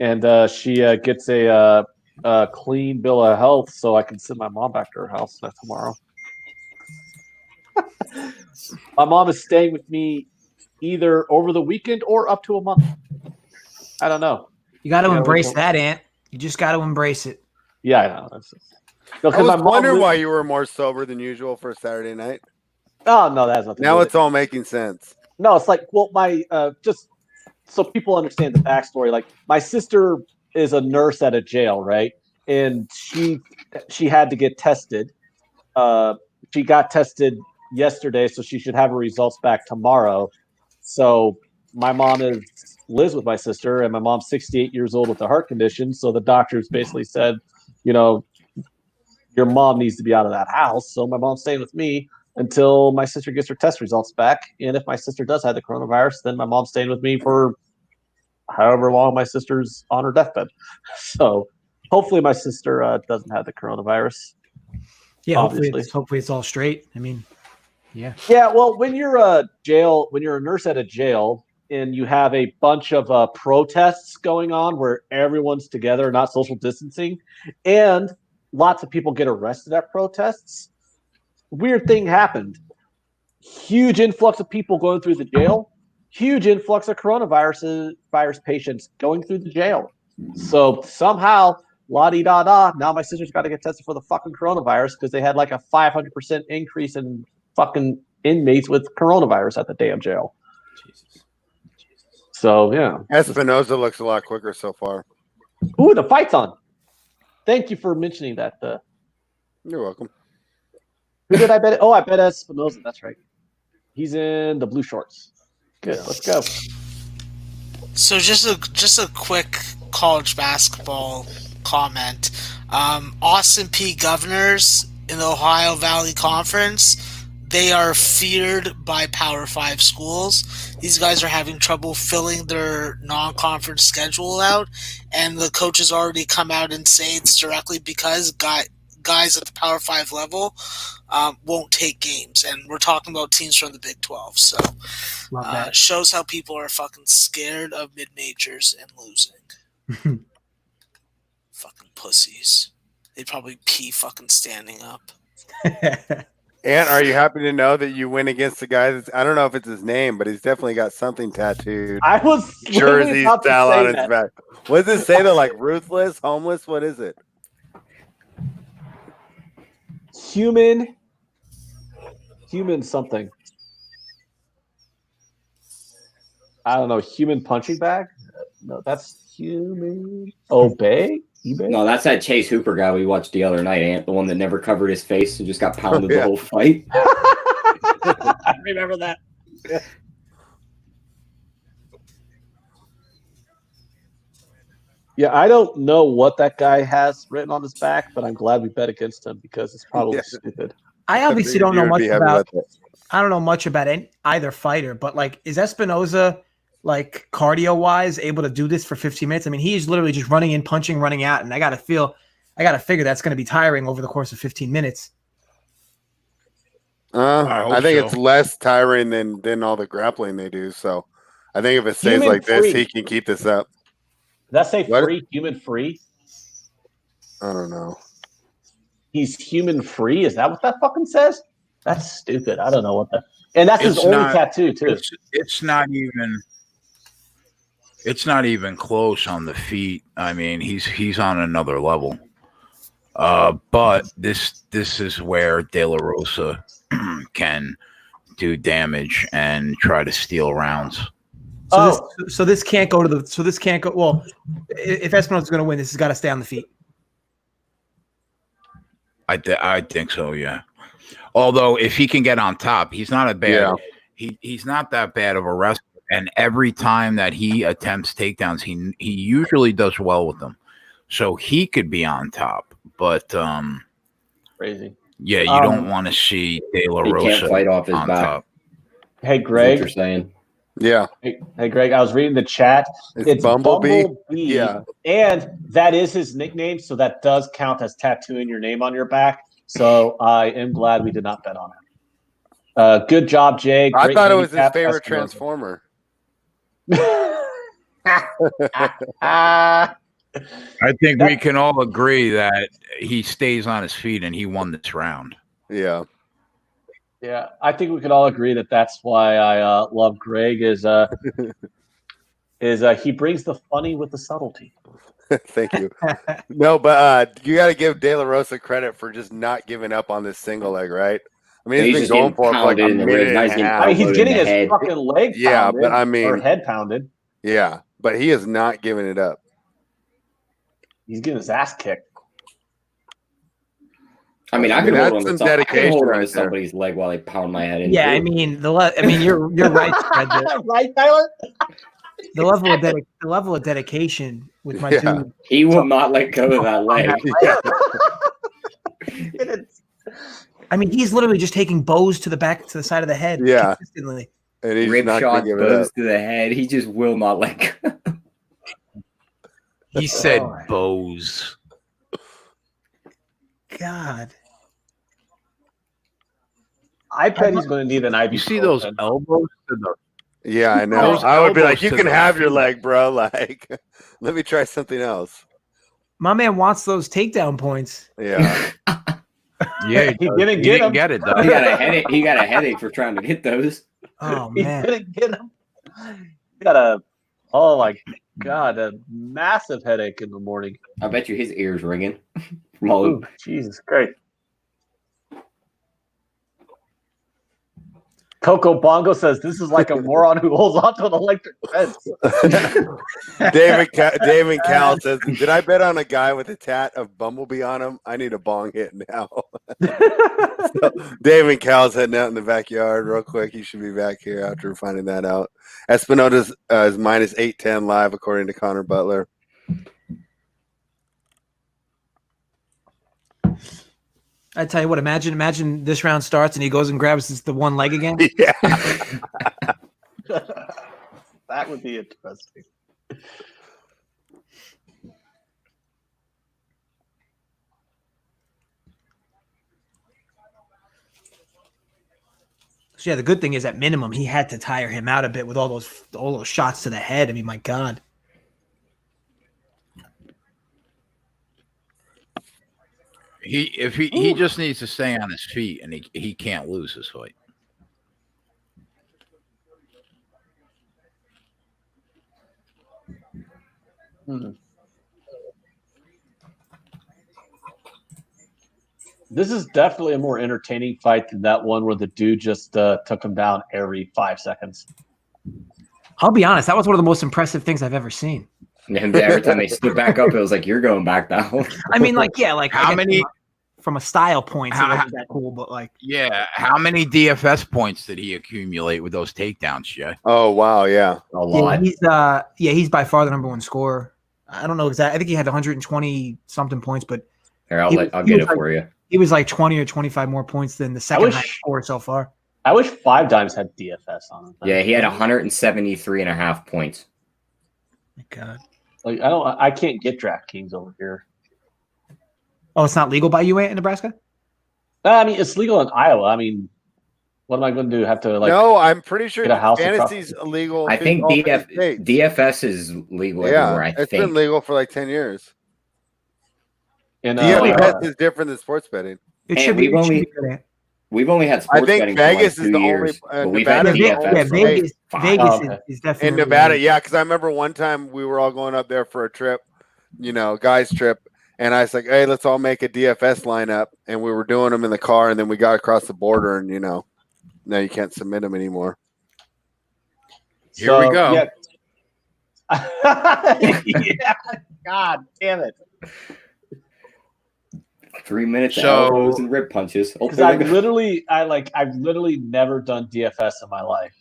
and she gets a clean bill of health, so I can send my mom back to her house tomorrow. My mom is staying with me either over the weekend or up to a month. I don't know. You got to embrace that, Aunt. You just got to embrace it. Yeah, I know. I was wondering why you were more sober than usual for Saturday night. Oh, no, that has nothing to do Now with it's all making sense. No, it's like, well, my just so people understand the backstory. Like, my sister is a nurse at a jail, right? And she had to get tested. She got tested yesterday, so she should have her results back tomorrow. So my mom lives with my sister, and my mom's 68 years old with a heart condition. So the doctors basically said, your mom needs to be out of that house. So my mom's staying with me until my sister gets her test results back. And if my sister does have the coronavirus, then my mom's staying with me for however long my sister's on her deathbed. So hopefully my sister doesn't have the coronavirus. Yeah, hopefully it's all straight. I mean, yeah. Yeah, well, when you're a nurse at a jail and you have a bunch of protests going on where everyone's together, not social distancing, and lots of people get arrested at protests, weird thing happened. Huge influx of people going through the jail. Huge influx of coronavirus patients going through the jail. So somehow, la-di-da-da, now my sister's got to get tested for the fucking coronavirus because they had like a 500% increase in fucking inmates with coronavirus at the damn jail. Jesus. So, yeah. Espinoza looks a lot quicker so far. Ooh, the fight's on. Thank you for mentioning that. You're welcome. Who did I bet? Oh, I bet Espinoza. That's right. He's in the blue shorts. Good. Let's go. So just a quick college basketball comment. Austin P. Governors in the Ohio Valley Conference, they are feared by Power 5 schools. These guys are having trouble filling their non-conference schedule out, and the coaches already come out and say it's directly because guys at the Power 5 level won't take games, and we're talking about teams from the Big 12. So shows how people are fucking scared of mid-majors and losing. Fucking pussies. They'd probably pee fucking standing up. And are you happy to know that you win against the guy I don't know if it's his name, but he's definitely got something tattooed. I was jersey style on his back. What does it say though? Like ruthless, homeless? What is it? Human something. I don't know. Human punching bag? No, that's human. eBay? No, that's that Chase Hooper guy we watched the other night, Ant, the one that never covered his face and just got pounded the whole fight. I remember that. Yeah, I don't know what that guy has written on his back, but I'm glad we bet against him because it's probably stupid. I obviously don't know much about. I don't know much about either fighter, but like, is Espinoza like cardio wise able to do this for 15 minutes? I mean, he's literally just running in, punching, running out, and I got to figure that's going to be tiring over the course of 15 minutes. I think it's less tiring than all the grappling they do. So I think if it stays like this, he can keep this up. Did that say free? Human free? I don't know. He's human free? Is that what that fucking says? That's stupid. I don't know what that. And that's his only tattoo too. It's not even close on the feet. I mean, he's on another level. But this is where De La Rosa can do damage and try to steal rounds. So this can't go. Well, if Espinoza's going to win, this has got to stay on the feet. I think so. Yeah. Although if he can get on top, he's not a bad. He's not that bad of a wrestler. And every time that he attempts takedowns, he usually does well with them. So he could be on top. But Crazy. yeah, you don't want to see De La Rosa can't fight off his on back. top. Hey, Greg. What you're saying? Yeah. Hey, Greg. I was reading the chat. It's Bumblebee. Yeah. And that is his nickname, so that does count as tattooing your name on your back. So I am glad we did not bet on it. Good job, Jay. I Great thought it was his handicap, favorite Espinoza. Transformer. I think we can all agree that he stays on his feet and he won this round. Yeah. Yeah, I think we could all agree that that's why I love Greg is he brings the funny with the subtlety. Thank you. No, but you got to give De La Rosa credit for just not giving up on this single leg, right? I mean, he's been going for it for like a minute and a half. I mean, he's getting his fucking leg pounded. Yeah, but I mean, or head pounded. Yeah, but he is not giving it up. He's getting his ass kicked. I mean, I can hold on to dedication right somebody's leg while they pound my head in. Yeah, I mean, you're right, Fred. Right, Tyler? The level of dedication with my dude. He will not let go of that leg. I mean, he's literally just taking bows to the side of the head. Yeah, consistently. And he's rib not shot, give bows it to the head. He just will not let go. He said bows. God. I bet he's going to need an ibuprofen. You see those elbows to the Yeah, I know. I would be like, you can have your leg, bro. Like, let me try something else. My man wants those takedown points. Yeah. Yeah, he didn't get it. Though. He got a headache. He got a headache for trying to get those. Oh He man, didn't get him. He got a a massive headache in the morning. I bet you his ears ringing from all. Ooh, Jesus Christ. Coco Bongo says this is like a moron who holds onto an electric fence. David Cal says, "Did I bet on a guy with a tat of Bumblebee on him? I need a bong hit now." So, David Cal's heading out in the backyard real quick. He should be back here after finding that out. Espinosa's is minus 810 live according to Connor Butler. I tell you what, imagine this round starts and he goes and grabs the one leg again. Yeah. That would be interesting. So yeah, the good thing is at minimum he had to tire him out a bit with all those shots to the head. I mean, my God. He just needs to stay on his feet and he can't lose this fight. This is definitely a more entertaining fight than that one where the dude just took him down every 5 seconds. I'll be honest, that was one of the most impressive things I've ever seen. And every time they stood back up, it was like, you're going back down. I mean, like, yeah, like how many from a style point, it wasn't that cool, but like, yeah, how many DFS points did he accumulate with those takedowns, Jay? Oh wow, yeah, a lot. He's by far the number one scorer. I don't know exactly. I think he had 120 something points, but here, I'll get it for you. He was like 20 or 25 more points than the second highest score so far. I wish 5 Dimes had DFS on him. Yeah, he had 173.5 points. My God. Like I can't get DraftKings over here. Oh, it's not legal by you in Nebraska? I mean, it's legal in Iowa. I mean, what am I going to do? Have to like? No, I'm pretty sure get a house fantasy's illegal. I think DFS is legal everywhere. I think it's been legal for like 10 years. And DFS is different than sports betting. It should be. We've only had sports betting. I think Vegas for like is the years, only. we've had DFS Vegas is definitely in Nevada. Yeah, because I remember one time we were all going up there for a trip, guys trip, and I was like, "Hey, let's all make a DFS lineup," and we were doing them in the car, and then we got across the border, and now you can't submit them anymore. Here we go. Yeah. Yeah. God damn it. 3 minutes of So- elbows and rib punches. Because I've literally never done DFS in my life.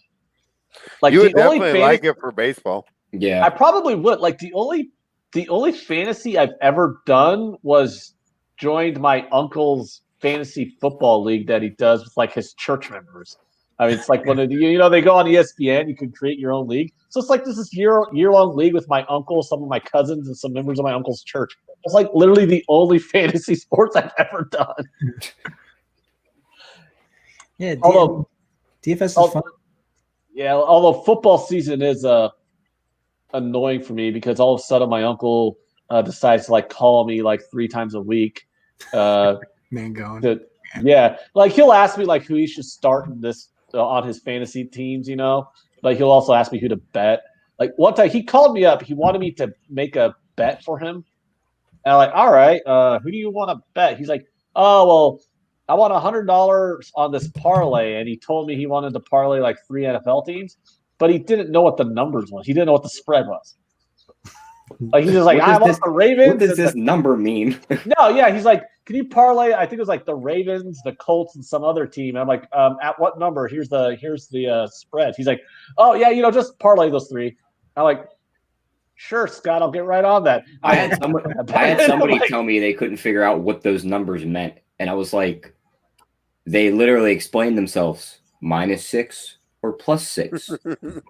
Like You would the only definitely like it for baseball. Yeah. I probably would. Like the only fantasy I've ever done was joined my uncle's fantasy football league that he does with like his church members. I mean, it's like one of the, they go on ESPN, you can create your own league. So it's like this year-long league with my uncle, some of my cousins, and some members of my uncle's church. It's like literally the only fantasy sports I've ever done. Yeah, Although DFS is fun. Yeah, although football season is annoying for me because all of a sudden my uncle decides to like call me like 3 times a week. Man going. Like he'll ask me like who he should start in this on his fantasy teams, Like he'll also ask me who to bet. Like one time he called me up, he wanted me to make a bet for him. And I'm like, all right, who do you want to bet? He's like, oh well, I want $100 on this parlay, and he told me he wanted to parlay like 3 NFL teams, but he didn't know what the numbers was. He didn't know what the spread was. Like he's just like, I want the Ravens. What does this number mean? No, yeah, he's like, can you parlay? I think it was like the Ravens, the Colts, and some other team. And I'm like, at what number? Here's the spread. He's like, oh yeah, just parlay those 3. I'm like, sure, Scott, I'll get right on that. I had somebody tell me they couldn't figure out what those numbers meant, and I was like, they literally explained themselves -6 or +6.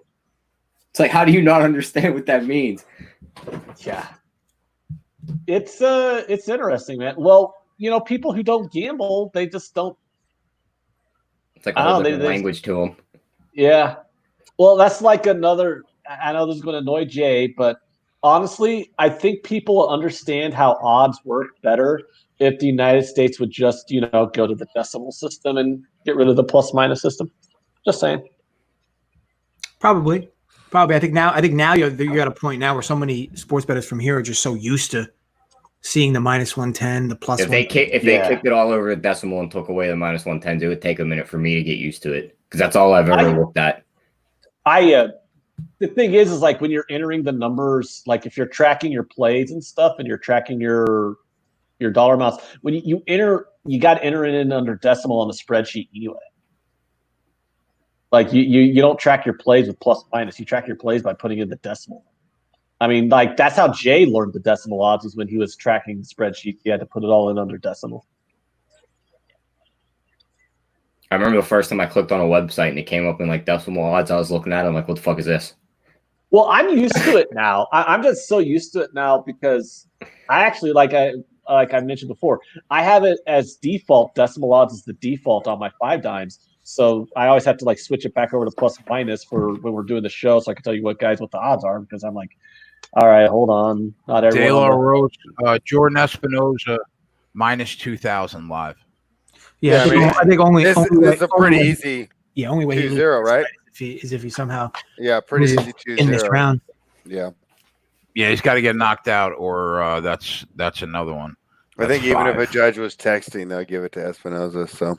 It's like, how do you not understand what that means? Yeah, it's interesting, man. Well, people who don't gamble, they just don't. It's like a whole different language to them. Yeah, well, that's like another. I know this is going to annoy Jay, but honestly, I think people will understand how odds work better if the United States would just, go to the decimal system and get rid of the plus-minus system. Just saying. Probably. I think now you're at a point now where so many sports bettors from here are just so used to seeing the -110, the plus. If they kicked it all over the decimal and took away the -110s, it would take a minute for me to get used to it because that's all I've ever looked at. The thing is like when you're entering the numbers, like if you're tracking your plays and stuff, and you're tracking your dollar amounts, when you enter, you got to enter it in under decimal on the spreadsheet anyway. Like you don't track your plays with plus minus. You track your plays by putting in the decimal. I mean, like that's how Jay learned the decimal odds, was when he was tracking the spreadsheet. He had to put it all in under decimal. I remember the first time I clicked on a website and it came up in like decimal odds. I was looking at it, I'm like, what the fuck is this? Well, I'm used to it now. I'm just so used to it now because I actually, like I mentioned before, I have it as default. Decimal odds is the default on my 5 dimes. So I always have to like switch it back over to plus minus for when we're doing the show, so I can tell you what the odds are, because I'm like, all right, hold on, not everyone. De La Rosa, Jordan Espinosa -2,000 live. Yeah, I think only it's a pretty easy. Yeah, only way 2-0, right? If he somehow. Yeah, pretty easy 2-0 in this round. Yeah. Yeah, he's got to get knocked out, or that's another one. I think even if a judge was texting, they'll give it to Espinosa. So.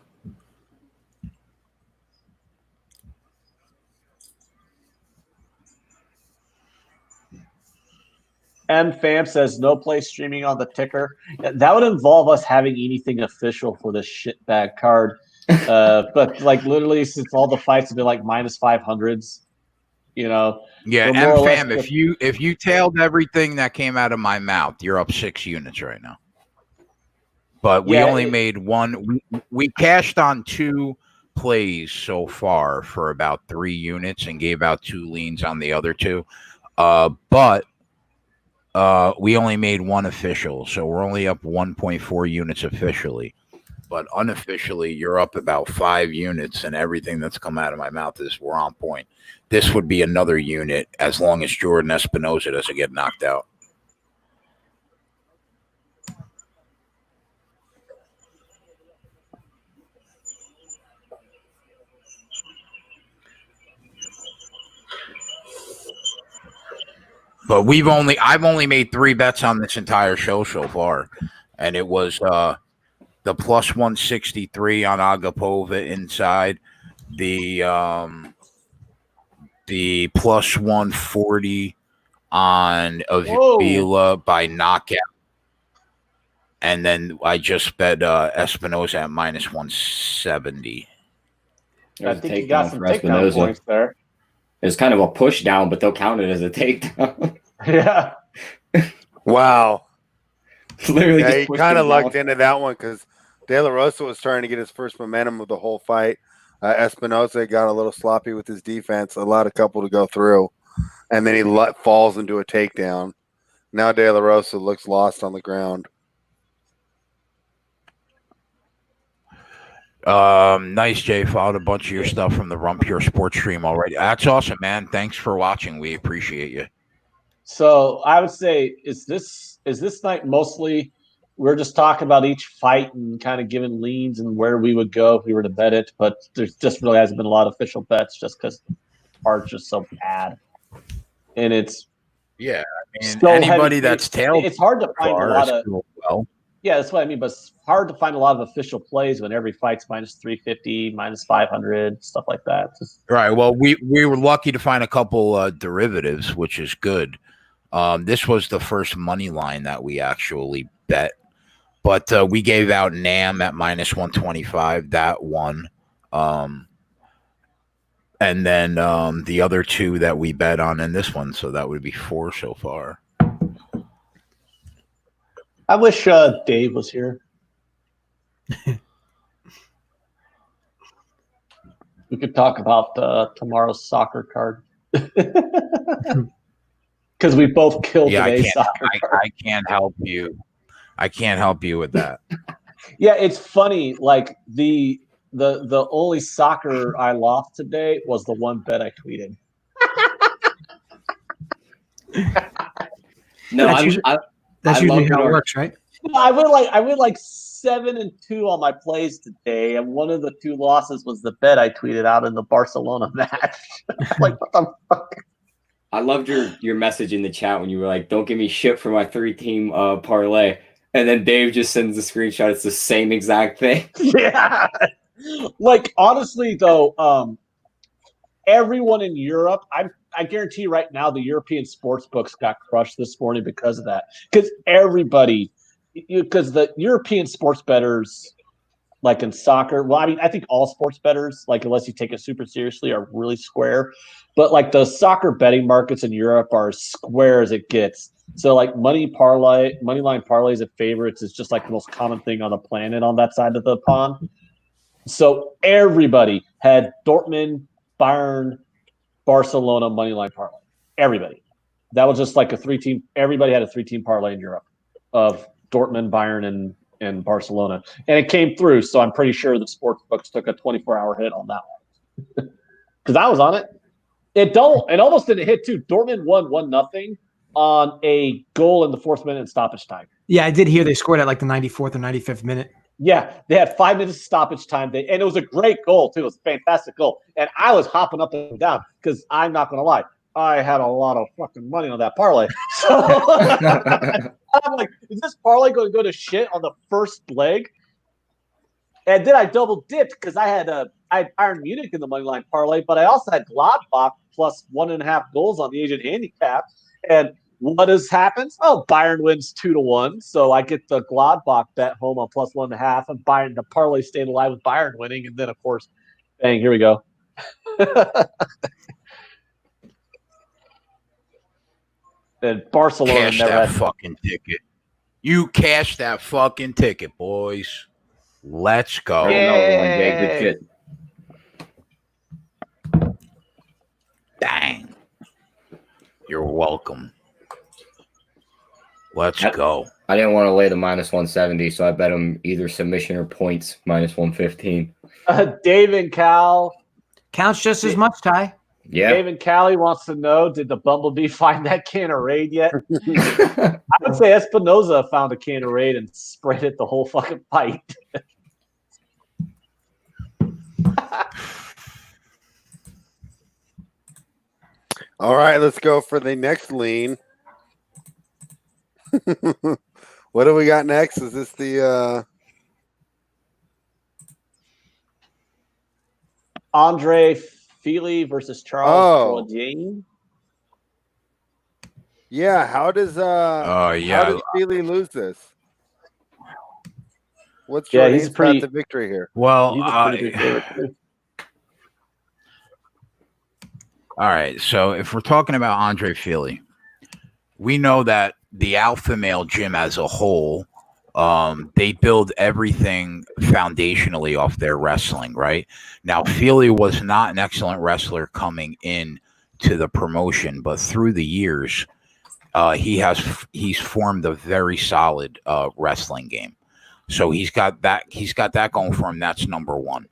M-Fam says no play streaming on the ticker. That would involve us having anything official for this shitbag card. But like literally, since all the fights have been like -500s, Yeah, M-Fam, if you tailed everything that came out of my mouth, you're up 6 units right now. But we only made one. We cashed on 2 plays so far for about 3 units and gave out 2 leans on the other 2. But we only made 1 official, so we're only up 1.4 units officially. But unofficially, you're up about 5 units, and everything that's come out of my mouth is we're on point. This would be another unit as long as Jordan Espinosa doesn't get knocked out. But I've only made 3 bets on this entire show so far, and it was the +163 on Agapova inside, the +140 on Avila by knockout, And then I just bet Espinoza at minus 170. I think you got some takedown points there. It's kind of a push down, but they'll count it as a takedown. Yeah. Wow. Literally, yeah, he kind of lucked into that one because De La Rosa was trying to get his first momentum of the whole fight. Espinoza got a little sloppy with his defense, allowed a couple to go through, and then he falls into a takedown. Now De La Rosa looks lost on the ground. Nice, Jay. Followed a bunch of your stuff from the Rump Pure Sports stream already. That's awesome, man. Thanks for watching. We appreciate you. So I would say, is this night mostly we're just talking about each fight and kind of giving leans and where we would go if we were to bet it, but there's just really hasn't been a lot of official bets just because the card's just so bad. And it's I mean, anybody that's tailed, it's hard to find a lot of yeah, that's what I mean. But it's hard to find a lot of official plays when every fight's minus 350, minus 500, stuff like that. Right. Well, we were lucky to find a couple derivatives, which is good. This was the first money line that we actually bet, but we gave out Nam at minus 125. That one. And then the other two that we bet on in this one. So that would be 4 so far. I wish Dave was here. We could talk about tomorrow's soccer card. Because we both killed today's soccer card. I can't help you. I can't help you with that. Yeah, it's funny. Like the only soccer I lost today was the one bet I tweeted. No, that's usually how it works, right? I went like 7-2 on my plays today, and one of the 2 losses was the bet I tweeted out in the Barcelona match. Like, what the fuck? I loved your message in the chat when you were like, "Don't give me shit for my 3-team parlay," and then Dave just sends the screenshot. It's the same exact thing. Yeah. Like, honestly, though, everyone in Europe, I guarantee you right now, the European sports books got crushed this morning because of that. Because the European sports bettors, like in soccer, well, I mean, I think all sports bettors, like unless you take it super seriously, are really square. But like the soccer betting markets in Europe are as square as it gets. So like money line parlays and favorites is just like the most common thing on the planet on that side of the pond. So everybody had Dortmund, Bayern, Barcelona moneyline parlay. Everybody. That was just like a 3-team. Everybody had a 3-team parlay in Europe of Dortmund, Bayern, and Barcelona, and it came through. So I'm pretty sure the sports books took a 24-hour hit on that one because I was on it. It almost didn't hit too. Dortmund won 1-0 on a goal in the 4th minute in stoppage time. Yeah, I did hear they scored at like the 94th or 95th minute. Yeah, they had 5 minutes of stoppage time, and it was a great goal, too. It was a fantastic goal. And I was hopping up and down because I'm not going to lie. I had a lot of fucking money on that parlay. So I'm like, is this parlay going to go to shit on the first leg? And then I double dipped because I had Bayern Munich in the moneyline parlay, but I also had Gladbach plus 1.5 goals on the Asian handicap. And what has happened? Oh, Bayern wins 2-1, so I get the Gladbach bet home on plus 1.5, and Bayern, the parlay stayed alive with Bayern winning, and then of course, bang, here we go. And Barcelona cash never that had fucking ticket. You cash that fucking ticket, boys. Let's go. Good shit. Dang. You're welcome. Let's go. I didn't want to lay the minus 170, so I bet him either submission or points minus 115. Dave and Cal. Counts just as much, Ty. Yeah. Dave and Callie wants to know, did the Bumblebee find that can of Raid yet? I would say Espinoza found a can of Raid and sprayed it the whole fucking fight. All right, let's go for the next lean. What do we got next? Is this the Andre Feely versus Charles Jourdain? Yeah, how does how does Feely lose this? What's Yeah, Jordan's he's pretty- path to victory here? Well, He's a pretty big favorite too. all right. So if we're talking about Andre Fili, we know that the alpha male gym as a whole, they build everything foundationally off their wrestling, right? Now, Fili was not an excellent wrestler coming in to the promotion, but through the years, he's formed a very solid wrestling game. So he's got that going for him. That's number one.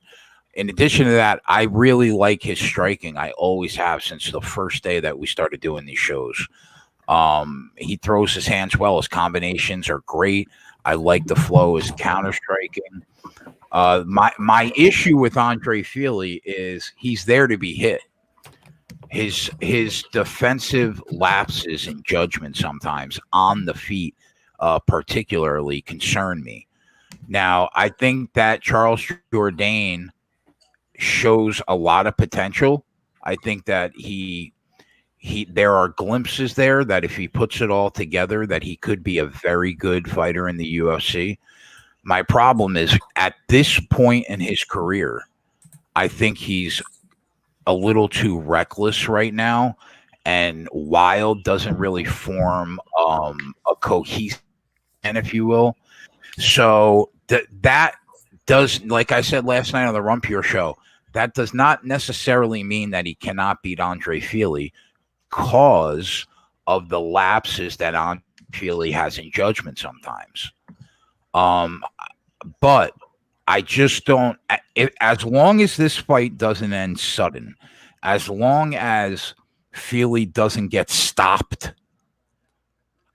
In addition to that, I really like his striking. I always have since the first day that we started doing these shows. He throws his hands well. His combinations are great. I like the flow. His counter striking. My issue with Andre Fili is he's there to be hit. His defensive lapses in judgment sometimes on the feet, particularly concern me. Now, I think that Charles Jourdain shows a lot of potential. I think that there are glimpses there that if he puts it all together, that he could be a very good fighter in the UFC. My problem is at this point in his career, I think he's a little too reckless right now, and Wild doesn't really form a cohesive, if you will. So that does, like I said last night on the Rumpier show, that does not necessarily mean that he cannot beat Andre Fili because of the lapses that Andre Fili has in judgment sometimes. But I just don't. As long as this fight doesn't end sudden, as long as Fili doesn't get stopped,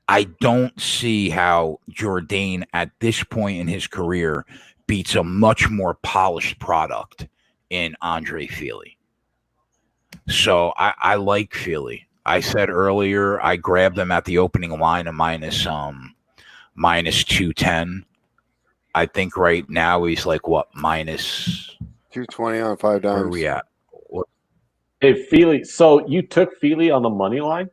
I don't see how Jourdain at this point in his career beats a much more polished product in Andre Fili. So I like Fili. I said earlier I grabbed him at the opening line of minus 210. I think right now he's like what, minus 220 on 5 dimes. Where are we at? Hey, Fili. So you took Fili on the money line?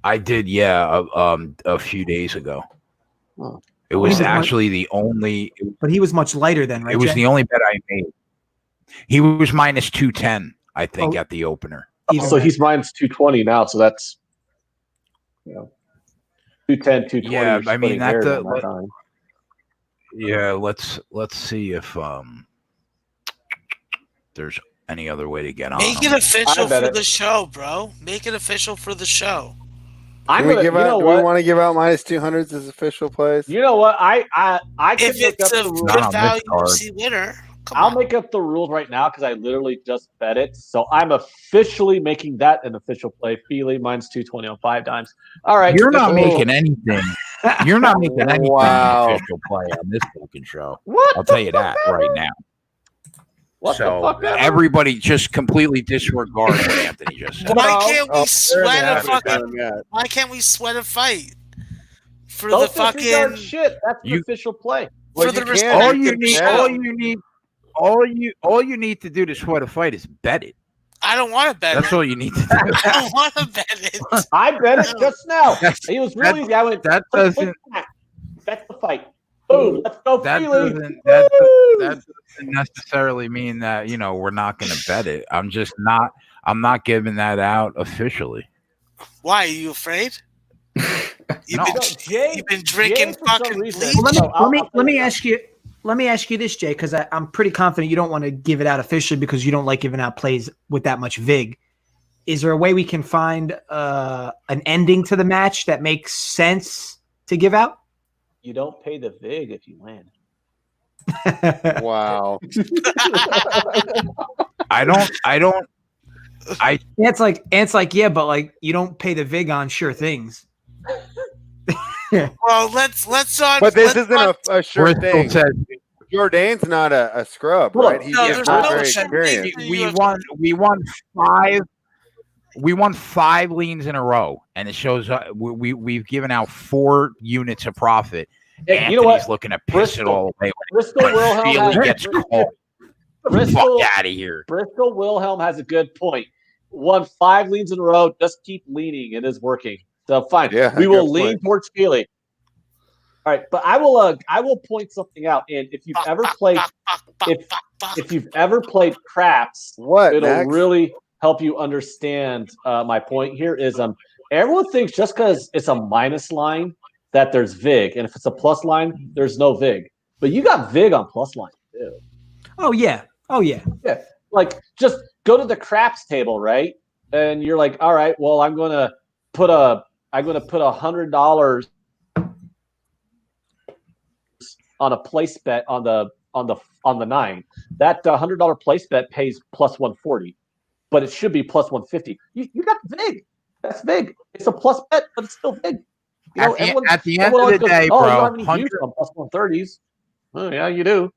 I did, yeah, a few days ago. Oh. It was actually the only. But he was much lighter then, right? It was Jay? the only bet I made. He was minus 210, I think, at the opener. So he's minus 220 now. So that's 210, 220. Yeah, I mean yeah. Let's see if there's any other way to get on. Make it official for the show, bro. Make it official for the show. Do we want to give out minus 200s as official plays? You know what? I can if it's a good value UFC winner. I'll make up the rules right now because I literally just bet it. So I'm officially making that an official play. Fili minus 220 on 5 dimes. All right. You're not making anything. You're not making anything an official play on this fucking show. What? I'll tell you that right now. What so the fuck ever? Everybody just completely disregard what Anthony just said. Why can't we sweat a fucking? Why can't we sweat a fight for Don't the fucking shit? That's the official play. For the respect. All you need to do to sweat a fight is bet it. I don't want to bet That's it. all you need to do. I don't want to bet it. I bet it just now. He was really easy. I went, that doesn't. Bet the fight. Boom. Let's go, that Fili. that doesn't necessarily mean that we're not going to bet it. I'm not giving that out officially. Why are you afraid? You've been drinking Jay, fucking bleach. Let me ask you. Let me ask you this, Jay, because I'm pretty confident you don't want to give it out officially because you don't like giving out plays with that much vig. Is there a way we can find an ending to the match that makes sense to give out? You don't pay the vig if you win. Wow. Ant's like, yeah, but like you don't pay the vig on sure things. Well, let's not. But this isn't a sure thing. Jourdain's not a scrub, right? He's very experienced. We won 5 leans in a row, and it shows we've given out 4 units of profit. Hey, you know what? He's looking to piss it all away. Bristol Wilhelm gets called. Bristol, fuck out of here. Bristol Wilhelm has a good point. Won 5 leans in a row. Just keep leaning. It is working. So fine. Yeah, we will lean towards Fili. All right, but I will point something out. And if you've ever played, if you've ever played craps, it'll Max? really help you understand my point here. Is everyone thinks just because it's a minus line that there's vig, and if it's a plus line, there's no vig. But you got vig on plus line too. Oh yeah. Yeah. Like just go to the craps table, right? And you're like, all right, well, I'm gonna put $100 on a place bet on the 9. That $100 place bet pays plus 140, but it should be plus 150. You got vig. That's vig. It's a plus bet, but it's still vig. At the end of the day, bro, you don't have any views on plus 130s. Oh yeah, you do.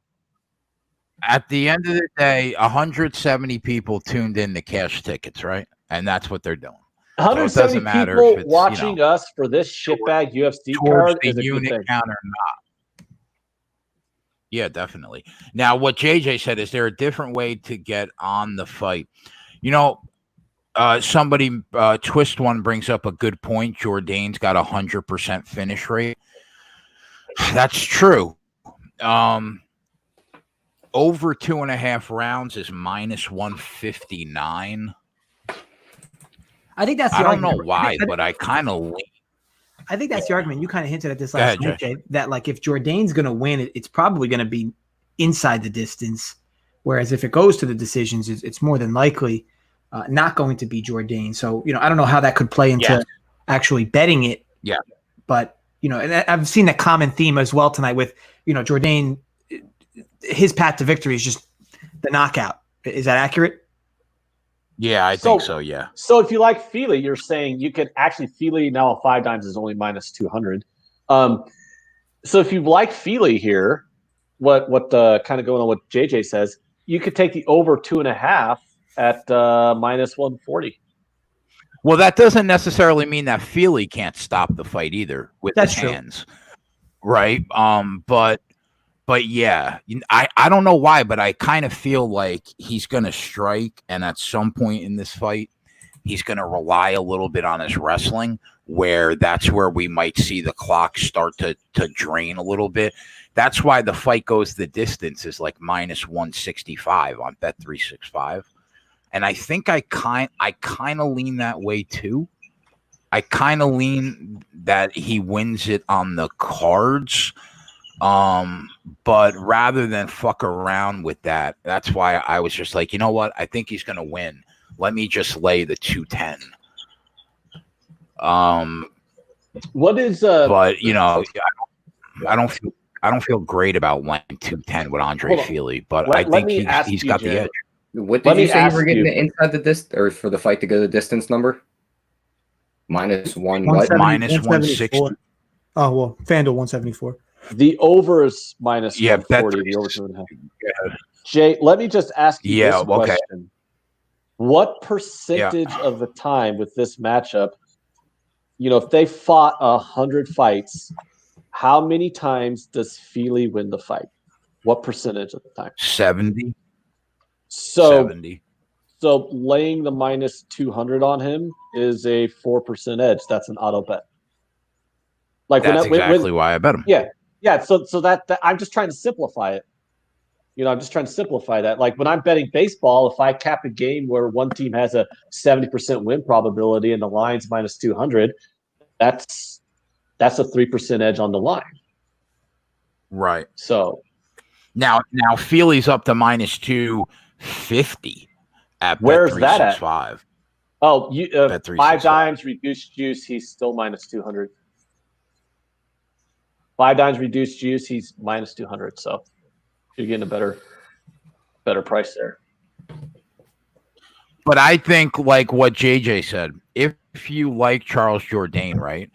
At the end of the day, 170 people tuned in to cash tickets, right? And that's what they're doing. 170 so people watching us for this shitbag UFC card is a good thing. Count or not. Yeah, definitely. Now, what JJ said, is there a different way to get on the fight? Somebody, Twist One, brings up a good point. Jourdain's got 100% finish rate. That's true. Over 2.5 rounds is minus 159. I think that's the I don't argument. know why, but I kind of lean. I think that's the argument. You kind of hinted at this last night, Jay, that like if Jourdain's going to win, it's probably going to be inside the distance. Whereas if it goes to the decisions, it's more than likely not going to be Jourdain. So, I don't know how that could play into actually betting it. Yeah. But, and I've seen that common theme as well tonight with, Jourdain, his path to victory is just the knockout. Is that accurate? Yeah, I think so, yeah. So if you like Feely, you're saying you could actually Feely now at 5 dimes is only minus 200. So if you like Feely here, what kind of going on what JJ says, you could take the over 2.5 at minus 140. Well, that doesn't necessarily mean that Feely can't stop the fight either with his hands. Right? But yeah, I don't know why, but I kind of feel like he's going to strike, and at some point in this fight, he's going to rely a little bit on his wrestling, where that's where we might see the clock start to drain a little bit. That's why the fight goes the distance is like minus 165 on Bet365. And I think I kind of lean that way too. I kind of lean that he wins it on the cards. But rather than fuck around with that, that's why I was just like, you know what? I think he's going to win. Let me just lay the 210. What is but I don't feel great about laying 210 with Andre Feely, but I think he's got the edge. What did you say you were getting inside the distance, or for the fight to go the distance number? Minus 160. Oh well, FanDuel 174. The over is minus 140. The over 2.5. Jay, let me just ask you this question. What percentage of the time with this matchup, if they fought 100 fights, how many times does Feely win the fight? What percentage of the time? 70. So 70. So laying the minus 200 on him is a 4% edge. That's an auto bet. Like that's exactly why I bet him. Yeah. So that I'm just trying to simplify it. I'm just trying to simplify that. Like when I'm betting baseball, if I cap a game where one team has a 70% win probability and the line's minus 200, that's a 3% edge on the line. Right. So now Feely's up to minus 250 at where's that at? 5. Oh, 5 dimes reduced juice. He's still minus 200. 5 dimes reduced juice. He's minus 200. So you're getting a better price there. But I think, like what JJ said, if you like Charles Jourdain, right,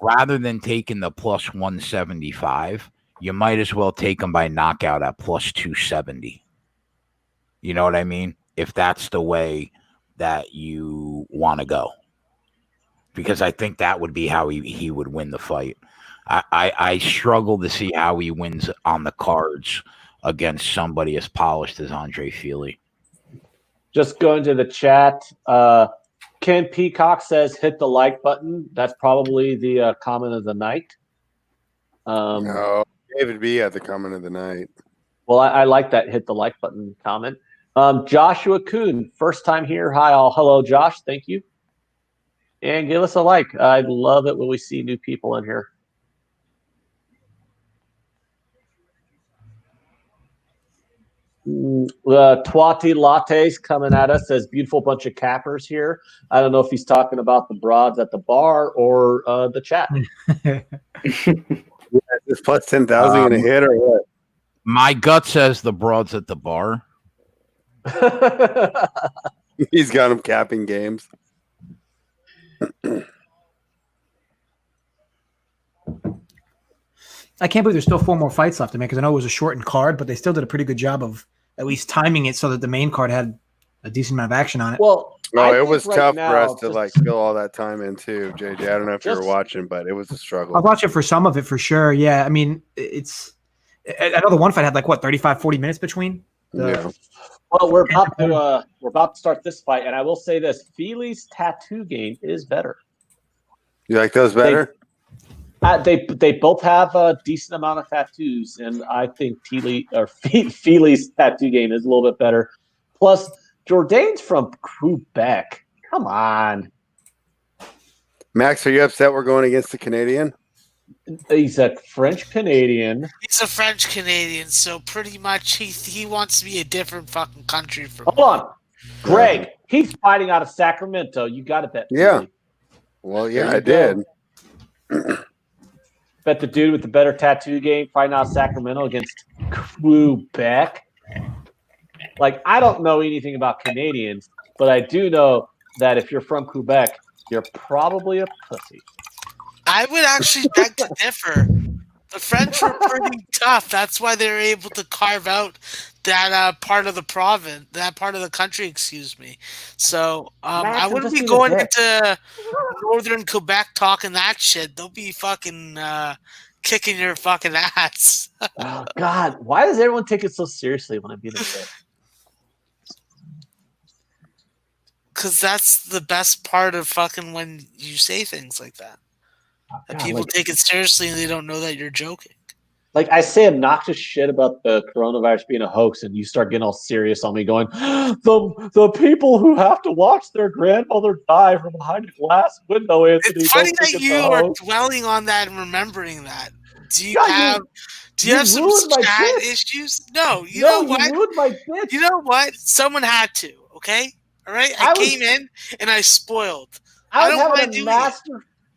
rather than taking the plus 175, you might as well take him by knockout at plus 270. You know what I mean? If that's the way that you want to go. Because I think that would be how he would win the fight. I struggle to see how he wins on the cards against somebody as polished as Andre Feely. Just going to the chat. Ken Peacock says hit the like button. That's probably the comment of the night. No, David B at the comment of the night. Well, I like that. Hit the like button comment. Joshua Kuhn, first time here. Hi, all. Hello, Josh. Thank you. And give us a like. I love it when we see new people in here. Twati Lattes coming at us, says beautiful bunch of cappers here. I don't know if he's talking about the broads at the bar or the chat. Is plus 10,000 going to hit or what? My gut says the broads at the bar. He's got him capping games. I can't believe there's still 4 more fights left to make because I know it was a shortened card, but they still did a pretty good job of at least timing it so that the main card had a decent amount of action on it. Well, no, it was tough for us to fill all that time in too, JJ. I don't know if you were watching, but it was a struggle. I'll watch it for some of it for sure. Yeah, I mean, I know the one fight had 35, 40 minutes between. Yeah. Well, we're about to start this fight, and I will say this: Feely's tattoo game is better. You like those better? They both have a decent amount of tattoos, and I think Feely's tattoo game is a little bit better. Plus, Jourdain's from Quebec. Come on, Max, are you upset we're going against the Canadian? He's a French Canadian. He's a French Canadian, so pretty much he wants to be a different fucking country from. Hold on, Greg. He's fighting out of Sacramento. You got to bet. Yeah. Well, yeah, I did. Bet the dude with the better tattoo game fighting out of Sacramento against Quebec. I don't know anything about Canadians, but I do know that if you're from Quebec, you're probably a pussy. I would actually beg to differ. The French were pretty tough. That's why they were able to carve out that part of the province, that part of the country, excuse me. So I wouldn't be going into northern Quebec talking that shit. They'll be fucking kicking your fucking ass. Oh, God. Why does everyone take it so seriously when I beat them? Because that's the best part of fucking when you say things like that. And people take it seriously and they don't know that you're joking. I say obnoxious shit about the coronavirus being a hoax, and you start getting all serious on me going, the people who have to watch their grandmother die from behind a glass window, Anthony. It's funny that you are dwelling on that and remembering that. Do you have some chat issues? No, you know what? You ruined my bitch. You know what? Someone had to, okay? All right? I came in and I spoiled. I don't mind doing it.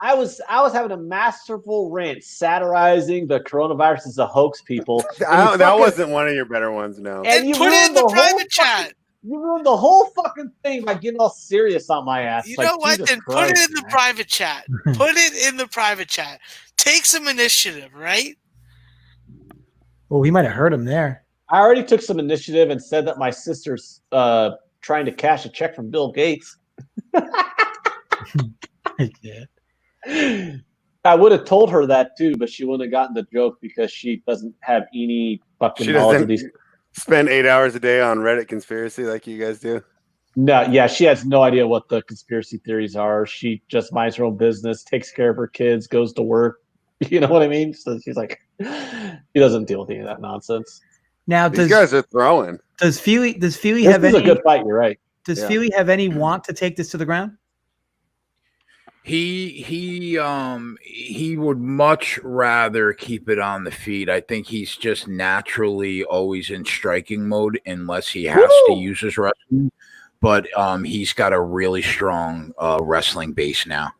I was having a masterful rant satirizing the coronavirus as a hoax, people. That wasn't one of your better ones, no. And you put it in the private chat. You ruined the whole fucking thing by getting all serious on my ass. You know what? Then put it in the private chat. Put it in the private chat. Take some initiative, right? Well, we might have heard him there. I already took some initiative and said that my sister's trying to cash a check from Bill Gates. Yeah. I would have told her that too, but she wouldn't have gotten the joke because she doesn't have any fucking knowledge of these. Spend 8 hours a day on Reddit conspiracy like you guys do. No, yeah, she has no idea what the conspiracy theories are. She just minds her own business, takes care of her kids, goes to work. You know what I mean? So she's like, she doesn't deal with any of that nonsense. Now, these guys are throwing. Does Feely have any? This is a good fight. You're right. Does Feely have any want to take this to the ground? He would much rather keep it on the feet. I think he's just naturally always in striking mode unless he has to use his wrestling. But he's got a really strong wrestling base now.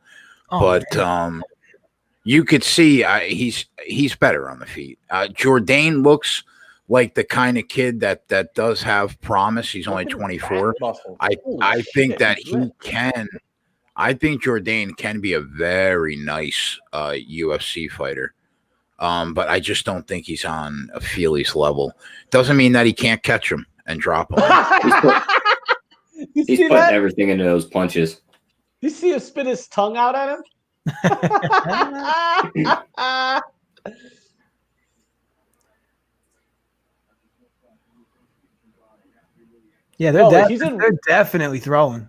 You could see he's better on the feet. Jourdain looks like the kind of kid that does have promise. He's only 24. I think that he can. I think Jourdain can be a very nice UFC fighter, but I just don't think he's on a Feely's level. Doesn't mean that he can't catch him and drop him. He's putting everything into those punches. You see him spit his tongue out at him? Yeah, they're definitely throwing.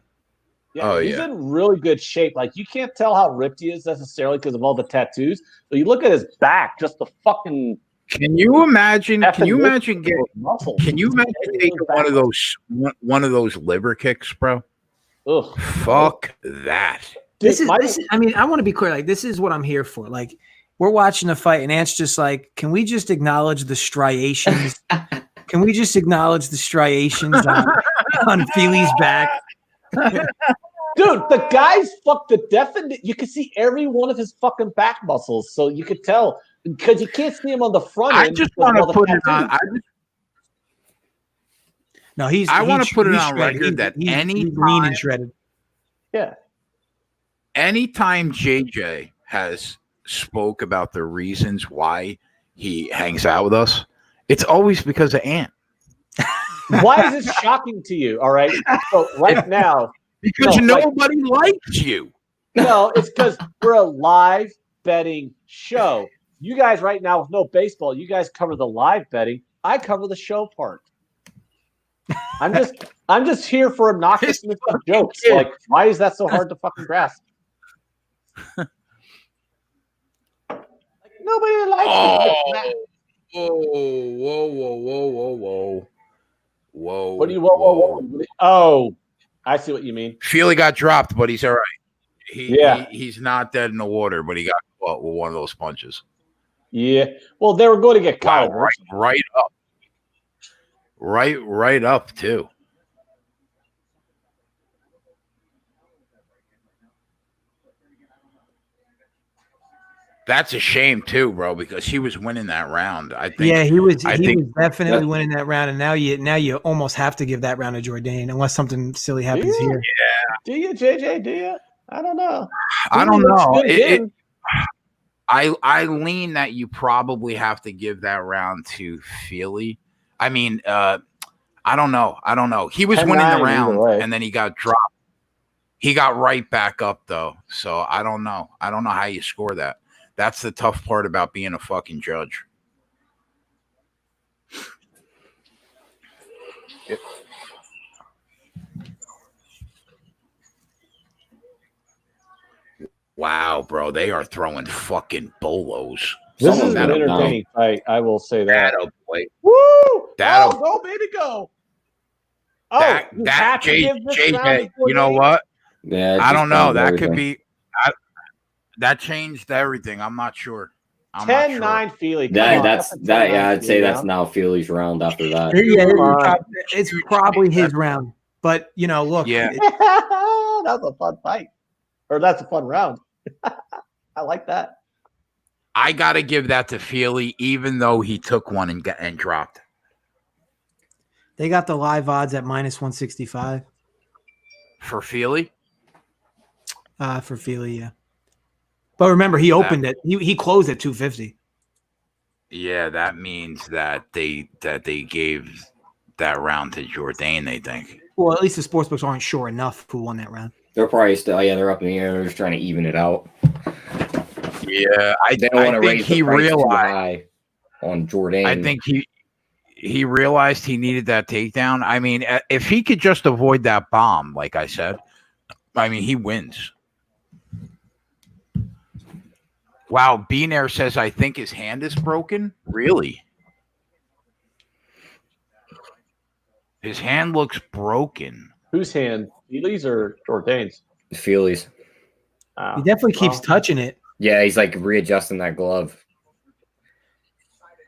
Yeah, he's in really good shape. Like, you can't tell how ripped he is necessarily because of all the tattoos, but you look at his back, just the fucking. Can you imagine? Can you imagine taking one of those liver kicks, bro? Ugh. Fuck that. This is. I mean, I want to be clear. Like, this is what I'm here for. Like, we're watching a fight, and Ant's just like, can we just acknowledge the striations? Can we just acknowledge the striations on Feely's back? Dude, the guy's the definite. You can see every one of his fucking back muscles, so you could tell because you can't see him on the front end. I just want to put it on. I want to put it on record that he's lean and shredded. Yeah. Anytime JJ has spoke about the reasons why he hangs out with us, it's always because of Ant. Why is this shocking to you? All right. So right now. Because nobody likes you. No, it's because we're a live betting show. You guys right now with no baseball, you guys cover the live betting. I cover the show part. I'm just here for obnoxiousness of jokes. Like, why is that so hard to fucking grasp? Like, nobody likes it. Whoa. What do you whoa? Oh. I see what you mean. Feely got dropped, but he's all right. He's not dead in the water, but he got caught with one of those punches. Yeah. Well, they were going to get caught. Wow, right up. Right up, too. That's a shame too, bro, because he was winning that round. I think. Yeah, he was definitely winning that round, and now you almost have to give that round to Jourdain unless something silly happens here. Yeah. Do you, JJ? Do you? I don't know. I don't know. I lean that you probably have to give that round to Feely. I mean, I don't know. He was winning the round, and then he got dropped. He got right back up though, so I don't know. I don't know how you score that. That's the tough part about being a fucking judge. Wow, bro, they are throwing fucking bolos. This is an entertaining fight. I will say that. Boy. Woo! Go, baby, go! Oh, that JJ, you know what? Yeah, I don't know. That could be. That changed everything. I'm not sure. 10-9 Feely. I'd say that's now Feely's round after that. Yeah, it's probably his round. But look. Yeah. That's a fun fight. Or that's a fun round. I like that. I gotta give that to Feely, even though he took one and dropped. They got the live odds at -165. For Feely? For Feely, yeah. But remember, he opened it. He closed at 250. Yeah, that means that they gave that round to Jourdain, they think. Well, at least the sportsbooks aren't sure enough who won that round. They're probably still, they're up in the air. They're just trying to even it out. Yeah, I think he realized on Jourdain. I think he realized he needed that takedown. I mean, if he could just avoid that bomb, like I said, I mean, he wins. Wow, Beanair says, I think his hand is broken. Really? His hand looks broken. Whose hand? Feely's or Jourdain's? Feely's. He definitely keeps touching it. Yeah, he's like readjusting that glove.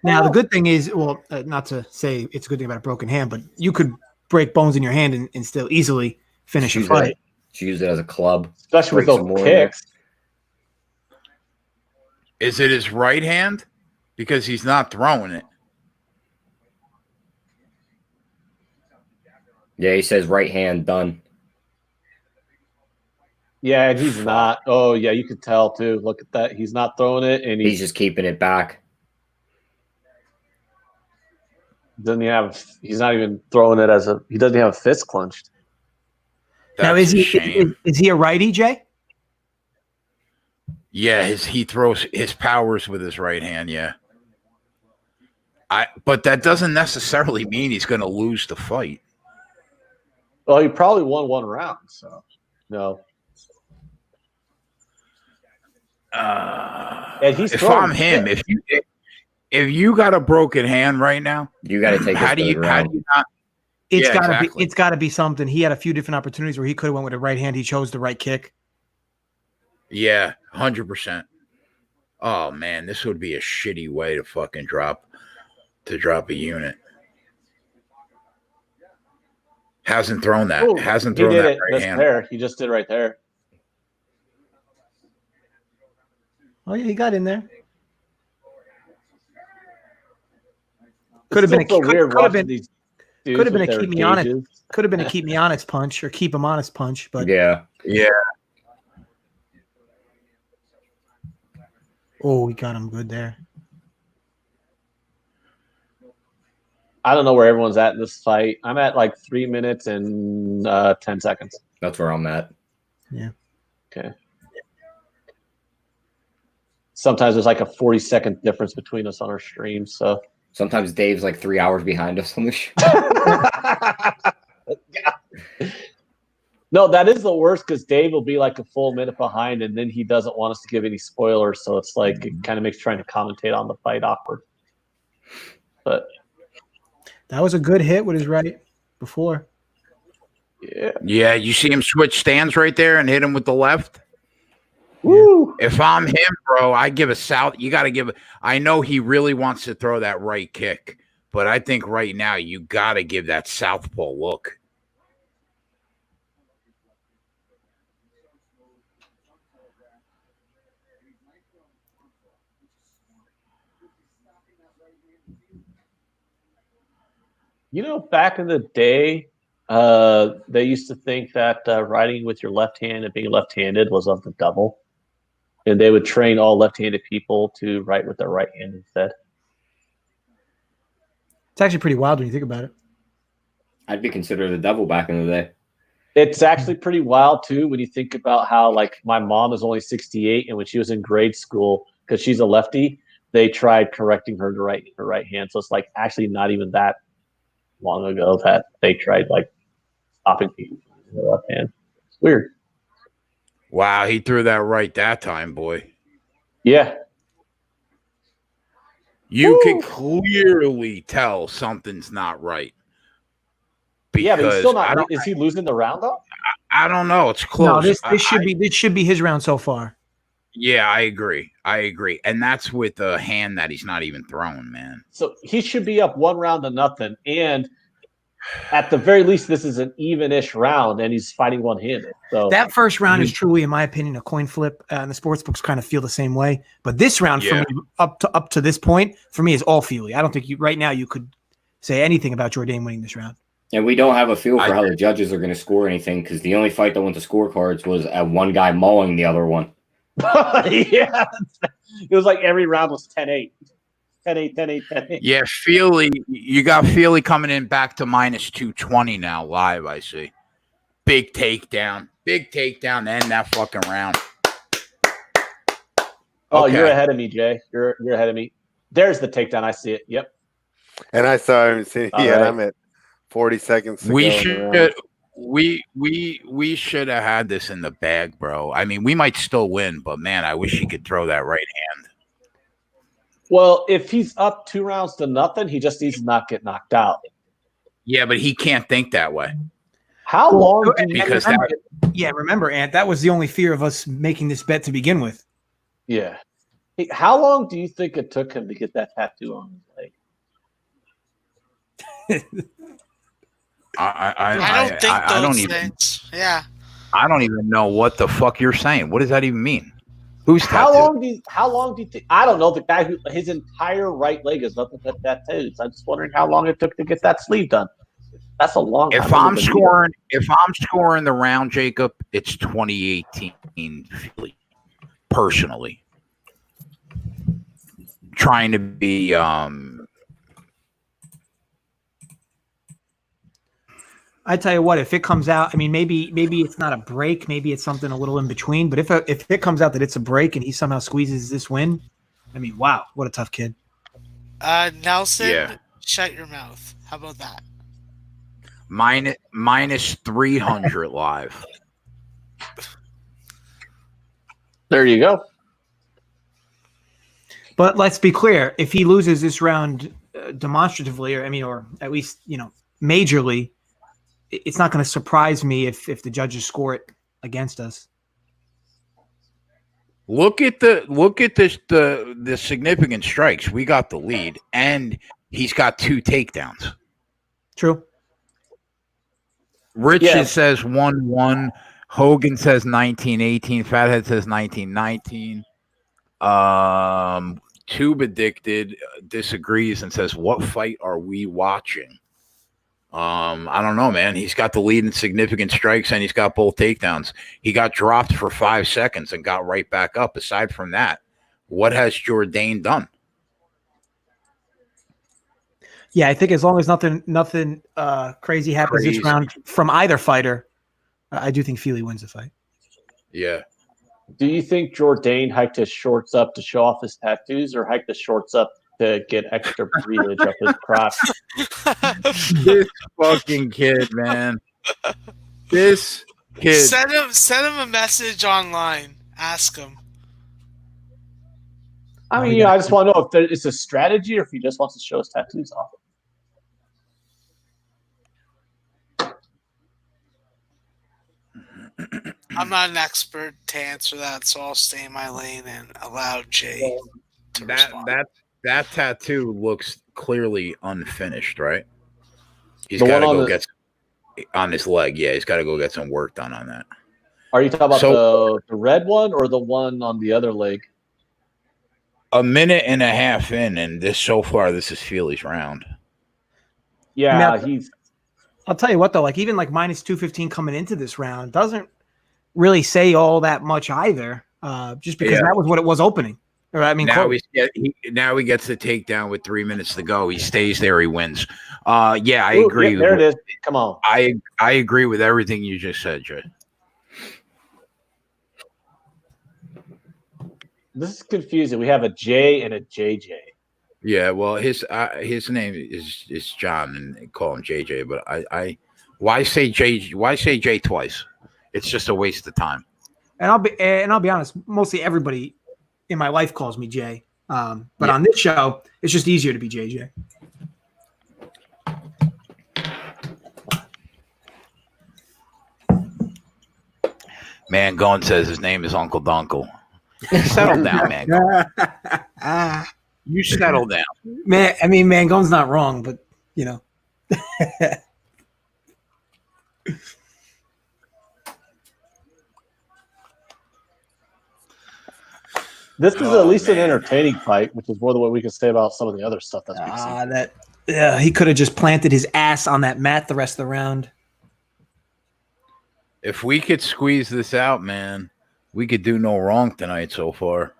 Now, the good thing is, not to say it's a good thing about a broken hand, but you could break bones in your hand and still easily finish a fight. Use it as a club. Especially with those kicks. Is it his right hand? Because he's not throwing it. Yeah, he says right hand done. Yeah, and he's not. Oh, yeah, you can tell too. Look at that. He's not throwing it, and he's just keeping it back. He's not even throwing it he doesn't have a fist clenched. Now, is he a righty, Jay? Yeah, he throws his powers with his right hand, yeah. But that doesn't necessarily mean he's going to lose the fight. Well, he probably won one round, so No. And he's if I'm him, if you got a broken hand right now, You got to take how this do to the you ground. not? It's Yeah, gotta exactly. be. It's gotta be something. He had a few different opportunities where he could have went with a right hand. He chose the right kick. Yeah, 100%. Oh man, this would be a shitty way to fucking drop a unit. Hasn't thrown that. Ooh, Hasn't he thrown did that it right just hand. there. He just did right there. Oh yeah, he got in there. Could have been so weird watching these. dudes Could have been with a their keep me honest. gauges. Could have been a keep me honest punch or keep him honest punch, but Yeah. oh, we got him good there. I don't know where everyone's at in this fight. I'm at like 3 minutes and 10 seconds. That's where I'm at. Yeah. Okay. Sometimes there's like a 40-second difference between us on our stream. So sometimes Dave's like 3 hours behind us on the show. No, that is the worst because Dave will be like a full minute behind, and then he doesn't want us to give any spoilers. So it's like it kind of makes trying to commentate on the fight awkward. But that was a good hit with his right before. Yeah. Yeah, you see him switch stands right there and hit him with the left. Woo! If I'm him, bro, I give a south. You got to give. I know he really wants to throw that right kick, but I think right now you got to give that southpaw look. You know, back in the day, they used to think that riding with your left hand and being left-handed was of the devil. And they would train all left-handed people to write with their right hand instead. It's actually pretty wild when you think about it. I'd be considered the devil back in the day. It's actually pretty wild, too, when you think about how, like, my mom is only 68, and when she was in grade school, because she's a lefty, they tried correcting her to write her right hand. So it's, like, actually not even that long ago that they tried like stopping people with their left hand. It's weird. Wow, he threw that right that time, boy. Yeah. You can clearly tell something's not right. Yeah, but he's still not. Is he losing the round though? I don't know. It's close. No, this should be his round so far. Yeah, I agree. And that's with a hand that he's not even throwing, man. So he should be up 1-0, and at the very least, this is an even-ish round, and he's fighting one-handed. So that first round is truly, in my opinion, a coin flip, and the sports books kind of feel the same way. But this round, for me, up to this point, for me, is all Feely. I don't think right now you could say anything about Jourdain winning this round. And we don't have a feel for how the judges are going to score anything because the only fight that went to scorecards was one guy mauling the other one. Yeah, it was like every round was 10-8. 10-8, 10-8, 10-8. Yeah, Feely, you got Feely coming in back to minus 220 now live, I see. Big takedown to end that fucking round. Oh, okay. You're ahead of me, Jay. You're ahead of me. There's the takedown. I see it. Yep. And I saw him see it. Yeah, right. I'm at 40 seconds to we should have had this in the bag, bro. I mean, we might still win, but man, I wish he could throw that right hand. Well, if he's up 2-0, he just needs to not get knocked out. Yeah, but he can't think that way. How long? Remember, Ant, that was the only fear of us making this bet to begin with. Yeah. Hey, how long do you think it took him to get that tattoo on his leg? I don't think those things. Yeah. I don't even know what the fuck you're saying. What does that even mean? Who's how long do you think? I don't know. The guy who his entire right leg is nothing but tattoos. I'm just wondering how long it took to get that sleeve done. That's a long time. If I'm scoring the round, Jacob, it's 2018 Philly. Personally. Trying to be I tell you what, if it comes out, I mean, maybe it's not a break, maybe it's something a little in between. But if it comes out that it's a break and he somehow squeezes this win, I mean, wow, what a tough kid. Nelson, shut your mouth. How about that? Minus 300 live. There you go. But let's be clear: if he loses this round demonstratively, or at least majorly, it's not going to surprise me if the judges score it against us. Look at the significant strikes. We got the lead, and he's got 2 takedowns. True. Richard says 1-1. Hogan says 19-18. Fathead says 19-19. Tube Addicted disagrees and says, "What fight are we watching?" I don't know, man. He's got the lead in significant strikes, and he's got both takedowns. He got dropped for 5 seconds and got right back up. Aside from that, what has Jourdain done? Yeah, I think as long as nothing crazy happens this round from either fighter, I do think Feely wins the fight. Yeah. Do you think Jourdain hiked his shorts up to show off his tattoos, or hiked his shorts up to get extra breathage up his crotch? This fucking kid, man. This kid. Send him a message online. Ask him. I mean, I just want to know if it's a strategy or if he just wants to show his tattoos off. I'm not an expert to answer that, so I'll stay in my lane and allow Jay to respond. That tattoo looks clearly unfinished, right? He's The got to one go get on his leg. Yeah, he's got to go get some work done on that. Are you talking about the red one or the one on the other leg? A minute and a half in, and this is Feely's round. Yeah, I'll tell you what though, even minus 215 coming into this round doesn't really say all that much either. Just because that was what it was opening. I mean, now he gets the takedown with 3 minutes to go. He stays there, he wins. I agree. There it is. Come on. I agree with everything you just said, Jay. This is confusing. We have a J and a JJ. Yeah, well, his name is John, and they call him JJ. But why say J twice? It's just a waste of time. And I'll be honest. Mostly everybody in my life calls me Jay. But on this show, it's just easier to be JJ. Mangone says his name is Uncle Dunkle. Settle down, man. You settle down. Man, I mean, Mangone's not wrong, but This is at least an entertaining fight, which is more than what we can say about some of the other stuff that's we've seen. He could have just planted his ass on that mat the rest of the round. If we could squeeze this out, man, we could do no wrong tonight so far.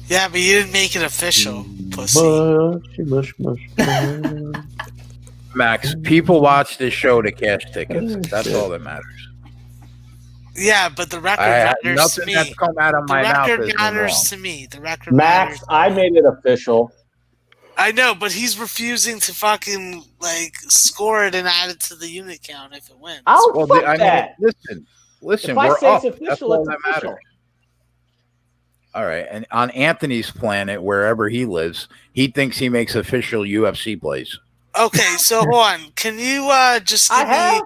Yeah, but you didn't make it official, pussy. Max, people watch this show to cash tickets. That's all that matters. Yeah, but the record matters to me. Nothing that's come out of my mouth is matters to me. The record Max, matters. I made it official. I know, but he's refusing to fucking score it and add it to the unit count if it wins. That. Listen, if we're I say up. It's official, That's all it's that official. matters. All right, and on Anthony's planet, wherever he lives, he thinks he makes official UFC plays. Okay, so hold on. Can you just give me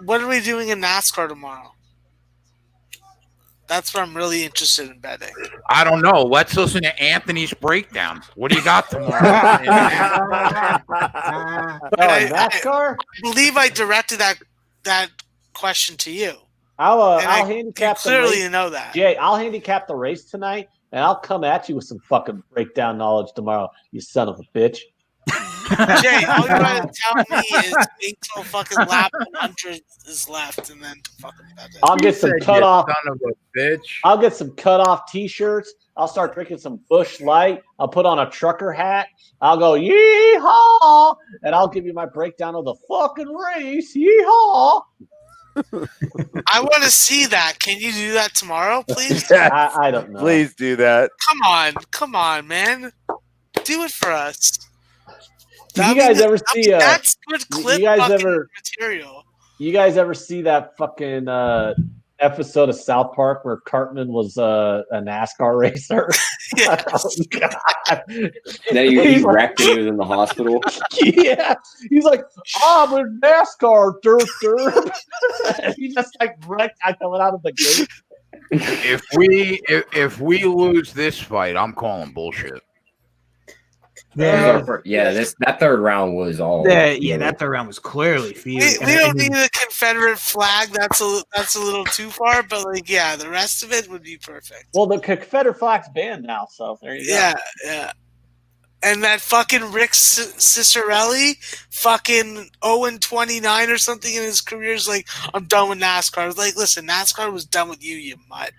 what are we doing in NASCAR tomorrow? That's what I'm really interested in betting. I don't know. Let's listen to Anthony's breakdown. What do you got tomorrow? NASCAR? I believe I directed that question to you. I'll handicap. Clearly, you know that. Jay, I'll handicap the race tonight, and I'll come at you with some fucking breakdown knowledge tomorrow. You son of a bitch. Jay, all you gotta tell me is wait till fucking lap 100 is left, and then fucking bet it. I'll get some cut off. Son of a bitch. I'll get some cut off T-shirts. I'll start drinking some Busch Light. I'll put on a trucker hat. I'll go yeehaw, and I'll give you my breakdown of the fucking race. Yeehaw. I want to see that. Can you do that tomorrow, please? I don't know. Please do that. Come on, man. Do it for us. Did you guys ever see? That's good clip. You guys ever material? You guys ever see that fucking episode of South Park where Cartman was a NASCAR racer? Oh, God. Then he wrecked and he was in the hospital. Yeah. He's like, I'm in NASCAR, derp. He just like wrecked coming out of the gate. If we lose this fight, I'm calling bullshit. That third round was all. That third round was clearly Feely. We don't need a Confederate flag. That's a little too far. But like, yeah, the rest of it would be perfect. Well, the Confederate flag's banned now, so there you go. Yeah. And that fucking Rick Cicerelli, fucking 0-29 or something in his career, is like, I'm done with NASCAR. I was like, listen, NASCAR was done with you mutt.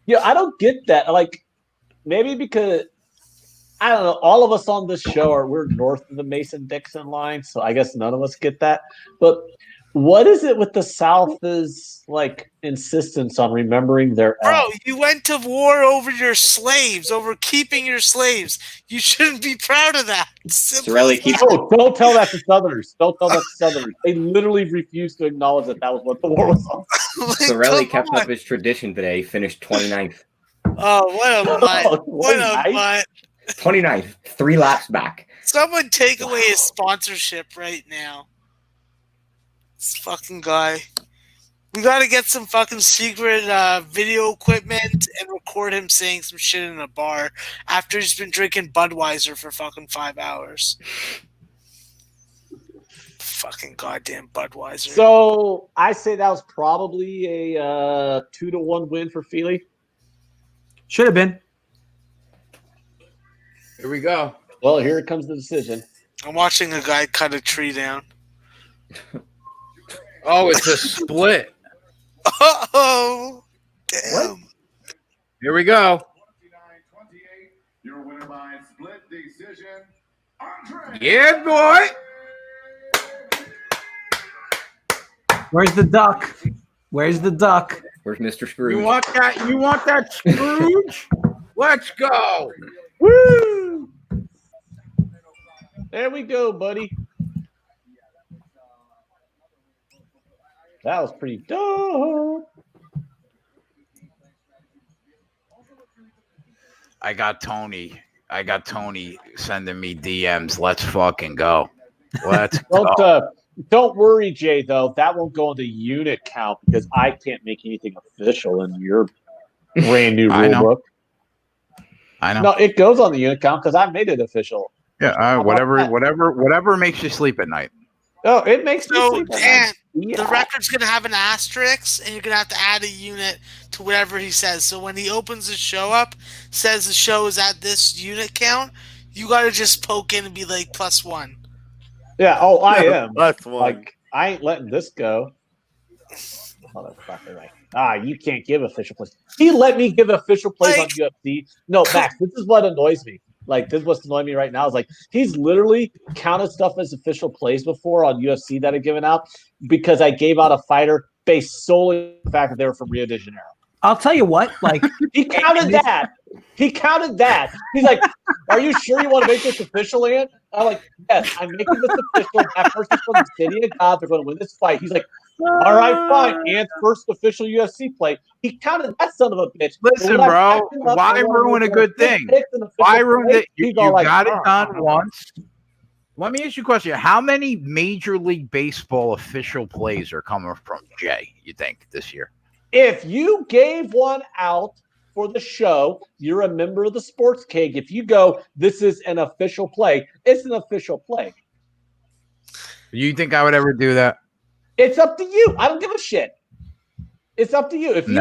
Yeah, I don't get that. Like, maybe because I don't know. All of us on this show we're north of the Mason-Dixon line, so I guess none of us get that. But what is it with the South's like insistence on remembering their Bro, you went to war over your slaves, over keeping your slaves. You shouldn't be proud of that. Don't tell that to Southerners. Don't tell that to Southerners. They literally refused to acknowledge that was what the war was on. Sorelli kept up his tradition today. He finished 29th. Oh, what a mutt. What a mutt. 29th, 3 laps back. Someone take away his sponsorship right now. This fucking guy. We gotta get some fucking secret video equipment and record him saying some shit in a bar after he's been drinking Budweiser for fucking 5 hours. Fucking goddamn Budweiser. So I say that was probably a 2-1 win for Feely. Should have been. Here we go. Well, here comes the decision. I'm watching a guy cut a tree down. Oh, it's a split. Oh, damn. What? Here we go. Your winner by split decision, Yeah, boy. Where's the duck? Where's the duck? Where's Mr. Scrooge? You want that Scrooge? Let's go. Woo! There we go, buddy. That was pretty dope. I got Tony sending me DMs. Let's fucking go. Let's go. Don't worry, Jay, though. That won't go into unit count because I can't make anything official in your brand new rule book. I know. No, it goes on the unit count because I made it official. Yeah, whatever makes you sleep at night. Oh, it makes me sleep at night. The record's going to have an asterisk, and you're going to have to add a unit to whatever he says. So when he opens the show up, says the show is at this unit count, you got to just poke in and be like, +1. Yeah, I am. +1. Like, I ain't letting this go. Motherfucker, right. You can't give official plays. He let me give official plays on UFC. No, Max, this is what annoys me. Like, this is what's annoying me right now is like he's literally counted stuff as official plays before on UFC that I've given out because I gave out a fighter based solely on the fact that they were from Rio de Janeiro. I'll tell you what, like he counted that. He counted that. He's like, "Are you sure you want to make this official, Ant?" I'm like, "Yes, I'm making this official. That person's from the city of God. They're going to win this fight." He's like, "All right, fine. Ant's first official UFC play." He counted that son of a bitch. Listen, bro, why ruin a good thing? Why ruin it? You got it done once. Let me ask you a question. How many Major League Baseball official plays are coming from Jay, you think, this year? If you gave one out for the show, you're a member of the Sports Cake. If you go, this is an official play, it's an official play. You think I would ever do that? It's up to you. I don't give a shit. It's up to you. If we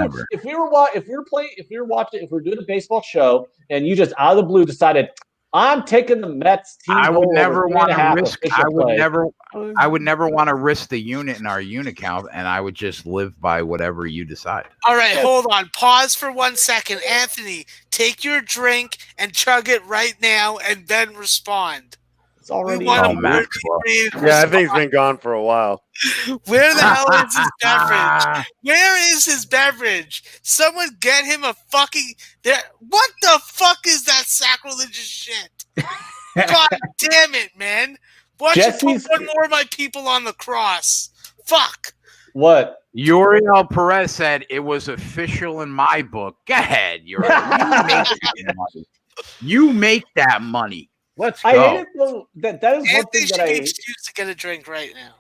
were doing a baseball show and you just out of the blue decided I'm taking the Mets team. I would never want to risk. I would never want to risk the unit in our unit count, and I would just live by whatever you decide. All right, hold on. Pause for 1 second. Anthony, take your drink and chug it right now, and then respond. It's already Maxwell. Yeah, I think it's been gone for a while. Where the hell is his beverage? Where is his beverage? Someone get him a fucking... What the fuck is that sacrilegious shit? God damn it, man. Watch you put one more of my people on the cross. Fuck. What? Uriel Perez said it was official in my book. Go ahead, Uriel. You make that money. Let's go. I hate it though. That is one thing Anthony that should be excused to get a drink right now.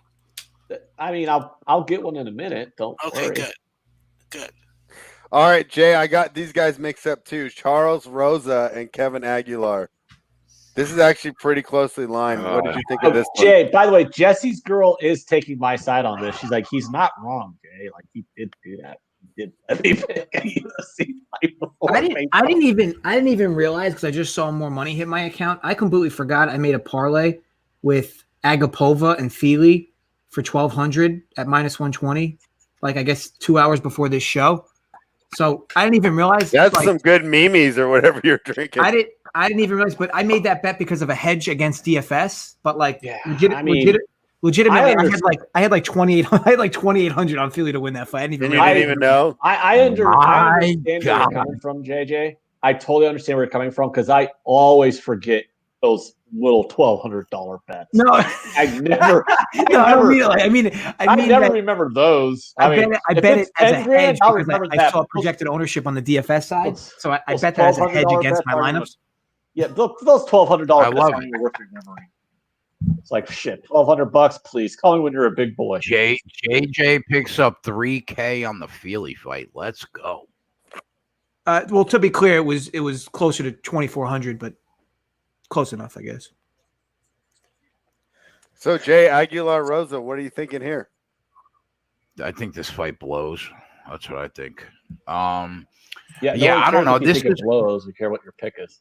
I mean, I'll get one in a minute. Don't worry. Okay, good. All right, Jay, I got these guys mixed up too. Charles Rosa and Kevin Aguilar. This is actually pretty closely lined. What did you think of this one? Jay, by the way, Jesse's girl is taking my side on this. She's like, he's not wrong, Jay. Like, he did do that. He did let me pick a UFC fight before. I didn't even realize, because I just saw more money hit my account. I completely forgot I made a parlay with Agapova and Feely for 1,200 at -120. Like, I guess 2 hours before this show. So I didn't even realize. That's like, some good memes or whatever you're drinking. I didn't even realize, but I made that bet because of a hedge against DFS. But like, Yeah, legitimately, I had like 2,800 on Philly to win that fight. I didn't even know. I understand where you're coming from, JJ. I totally understand where you're coming from because I always forget those little $1,200 bets. No, I never. I never remember those. I bet it as a hedge because I saw that. projected ownership on the DFS side, so I bet that as a hedge against my lineups. Yeah, those $1,200 I love bets are worth remembering. It's like shit. $1,200, please. Call me when you're a big boy. JJ picks up $3K on the Feely fight. Let's go. Well, to be clear, it was closer to 2,400, but close enough, I guess. So, Jay Aguilar Rosa, what are you thinking here? I think this fight blows. That's what I think. I don't know. This blows. We care what your pick is.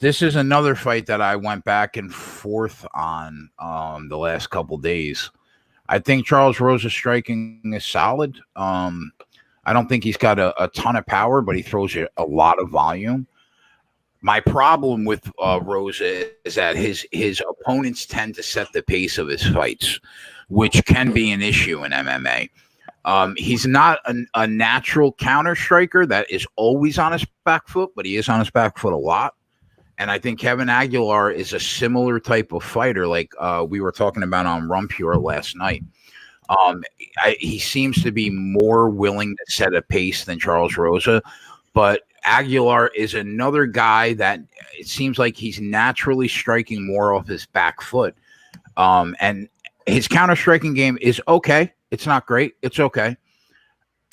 This is another fight that I went back and forth on the last couple days. I think Charles Rosa's striking is solid. I don't think he's got a ton of power, but he throws a lot of volume. My problem with Rosa is that his opponents tend to set the pace of his fights, which can be an issue in MMA. He's not a natural counter striker that is always on his back foot, but he is on his back foot a lot. And I think Kevin Aguilar is a similar type of fighter, like we were talking about on Rumpure last night. He seems to be more willing to set a pace than Charles Rosa, but Aguilar is another guy that it seems like he's naturally striking more off his back foot. And his counter striking game is okay. It's not great. It's okay.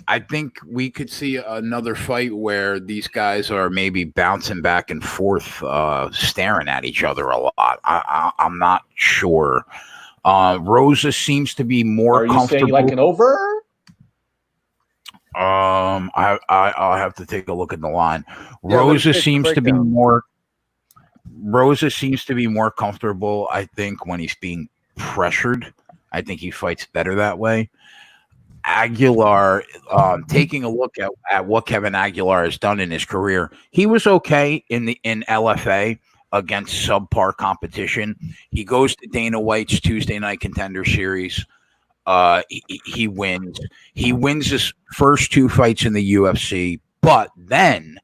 I think we could see another fight where these guys are maybe bouncing back and forth, staring at each other a lot. I'm not sure. Rosa seems to be more comfortable. Are you saying like an over? I'll have to take a look at the line. Rosa seems to be more comfortable, I think, when he's being pressured. I think he fights better that way. Aguilar, taking a look at what Kevin Aguilar has done in his career, he was okay in LFA against subpar competition. He goes to Dana White's Tuesday Night Contender Series. He wins. He wins his first two fights in the UFC, but then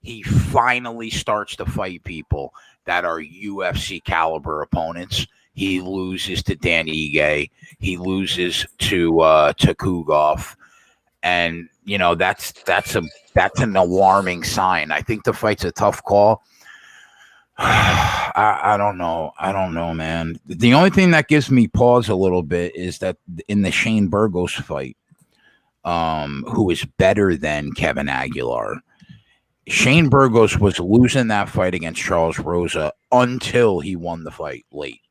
he finally starts to fight people that are UFC caliber opponents. He loses to Dan Ige. He loses to Kugov, and that's an alarming sign. I think the fight's a tough call. I don't know, man. The only thing that gives me pause a little bit is that in the Shane Burgos fight, who is better than Kevin Aguilar, Shane Burgos was losing that fight against Charles Rosa until he won the fight late.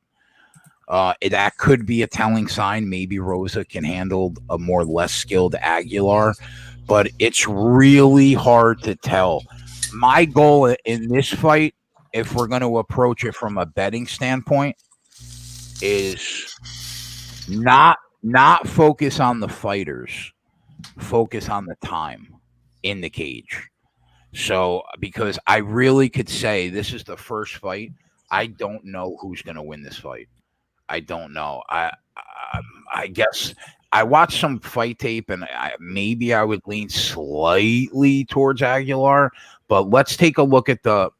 That could be a telling sign. Maybe Rosa can handle a more less skilled Aguilar, but it's really hard to tell. My goal in this fight, if we're going to approach it from a betting standpoint, is not focus on the fighters, focus on the time in the cage. So, because I really could say this is the first fight, I don't know who's going to win this fight. I don't know. I guess I watched some fight tape, and maybe I would lean slightly towards Aguilar. But let's take a look at the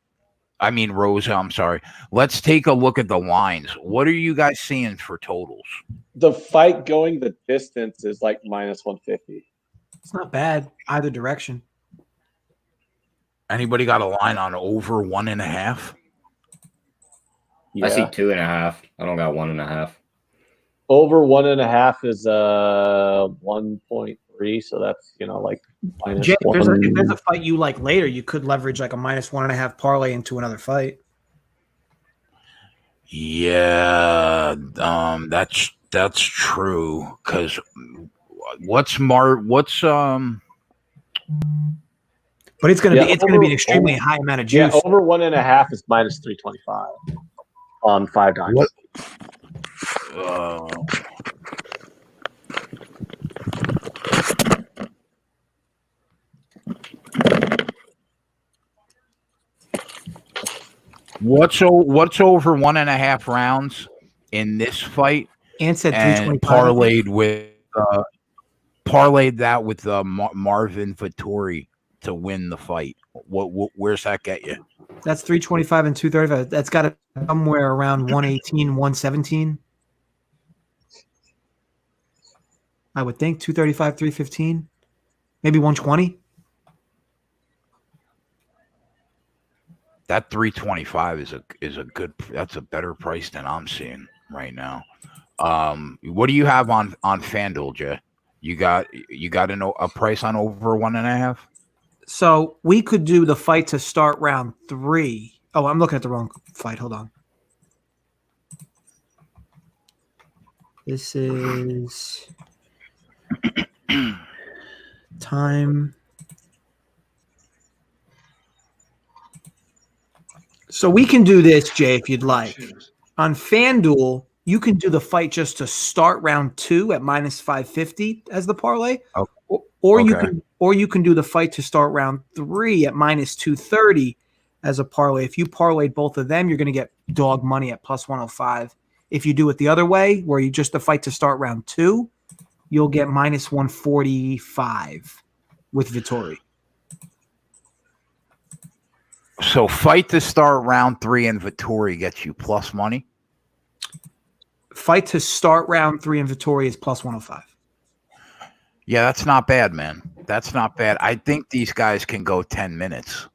Rosa. I'm sorry. Let's take a look at the lines. What are you guys seeing for totals? The fight going the distance is like minus 150. It's not bad either direction. Anybody got a line on over 1.5? I see 2.5. I don't got 1.5. Over 1.5 is 1.3, so that's like minus Jay, if one. if there's a fight you like later, you could leverage like a minus 1.5 parlay into another fight. Yeah, that's true. Because what's But it's gonna be an extremely high amount of juice. Yeah, over 1.5 is minus 325 on 5 dimes. What's over 1.5 rounds in this fight? And said 325. Parlayed that with Marvin Vettori to win the fight. Where's that get you? That's 325 and 235. That's got it somewhere around 118, 117. I would think 235, 315, maybe 120. That 325 is a good. That's a better price than I'm seeing right now. What do you have on FanDuel, Jay? You got a price on over 1.5? So we could do the fight to start round 3. Oh, I'm looking at the wrong fight. Hold on. This is time. So we can do this, Jay, if you'd like. On FanDuel, you can do the fight just to start round 2 at minus 550 as the parlay. Okay. Or you can do the fight to start round 3 at minus 230 as a parlay. If you parlayed both of them, you're going to get dog money at plus 105. If you do it the other way, where you just the fight to start round 2, you'll get minus 145 with Vettori. So fight to start round 3 and Vettori gets you plus money? Fight to start round 3 and Vettori is plus 105. Yeah, that's not bad, man. That's not bad. I think these guys can go 10 minutes.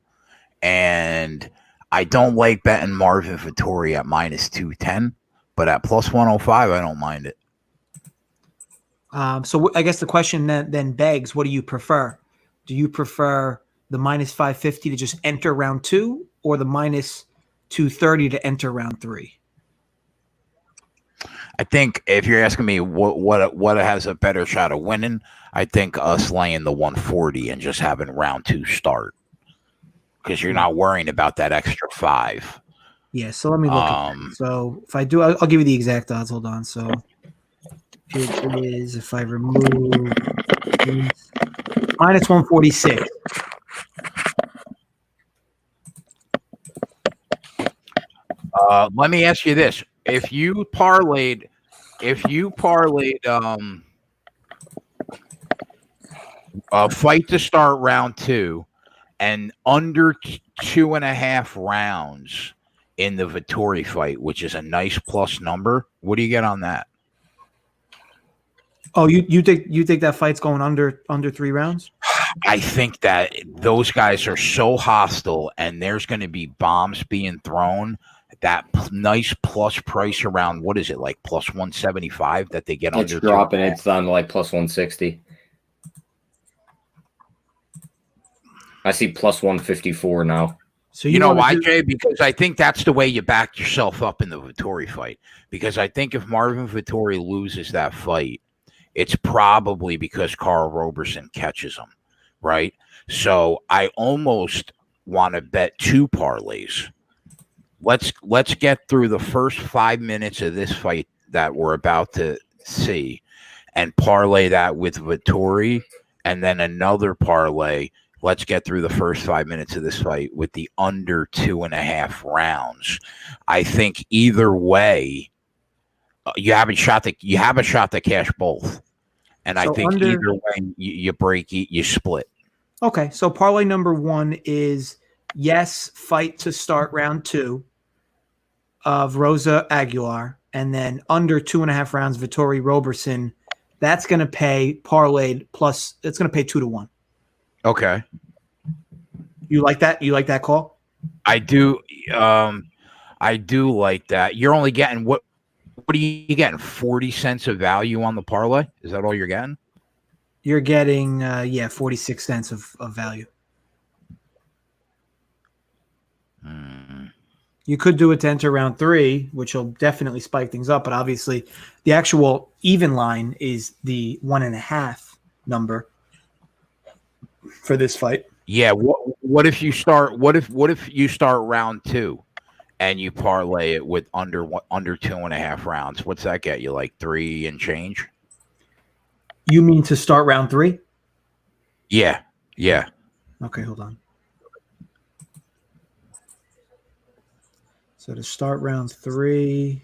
And I don't like betting Marvin Vettori at minus 210, but at plus 105, I don't mind it. So I guess the question then begs, what do you prefer? Do you prefer the minus 550 to just enter round 2 or the minus 230 to enter round 3? I think if you're asking me what has a better shot of winning, I think us laying the 140 and just having round 2 start, because you're not worrying about that extra 5. Yeah, so let me look at that. So if I do, I'll give you the exact odds. Hold on. So it is, if I remove minus 146. Let me ask you this: if you parlayed a fight to start round 2 and under 2.5 rounds in the Vettori fight, which is a nice plus number, what do you get on that? Oh, you think that fight's going under 3 rounds? I think that those guys are so hostile, and there's going to be bombs being thrown. That nice plus price around, what is it, like plus 175 that they get it's under? Dropping. It's down to like plus 160. I see plus 154 now. So you know why, Jay? Because I think that's the way you back yourself up in the Vettori fight. Because I think if Marvin Vettori loses that fight, it's probably because Carl Roberson catches him, right? So I almost want to bet 2 parlays. Let's get through the first 5 minutes of this fight that we're about to see and parlay that with Vettori, and then another parlay. Let's get through the first 5 minutes of this fight with the under 2.5 rounds. I think either way, you have a shot to cash both. And so I think either way, you split. Okay, so parlay number 1 is yes, fight to start round 2 of Rosa Aguilar, and then under 2.5 rounds, Vittori Roberson. That's going to pay parlayed plus. It's going to pay 2-1. Okay. You like that? You like that call? I do. I do like that. You're only getting what are you getting? 40 cents of value on the parlay? Is that all you're getting? You're getting 46 cents of value. You could do it to enter round 3, which will definitely spike things up, but obviously the actual even line is the 1.5 number for this fight. Yeah. What if you start? What if you start round 2 and you parlay it with under 2.5 rounds? What's that get you? Like 3 and change? You mean to start round 3? Yeah. Yeah. Okay, hold on. So to start round 3,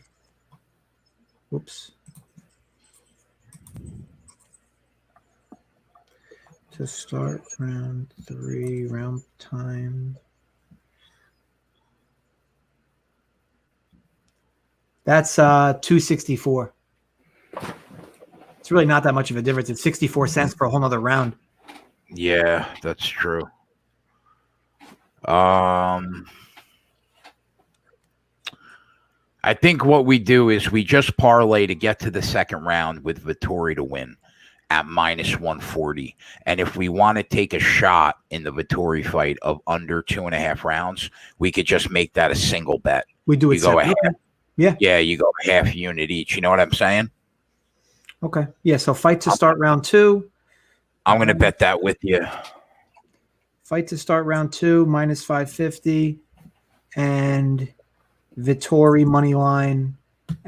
whoops. To start round 3, round time. That's 264. It's really not that much of a difference. It's 64 cents for a whole nother round. Yeah, that's true. I think what we do is we just parlay to get to the second round with Vittori to win at -140. And if we want to take a shot in the Vittori fight of under 2.5 rounds, we could just make that a single bet. We do it. You go ahead. Yeah. Yeah, you go half unit each. You know what I'm saying? Okay. Yeah. So fight to start round 2. I'm going to bet that with you. Fight to start round 2, -550. And Vittori money line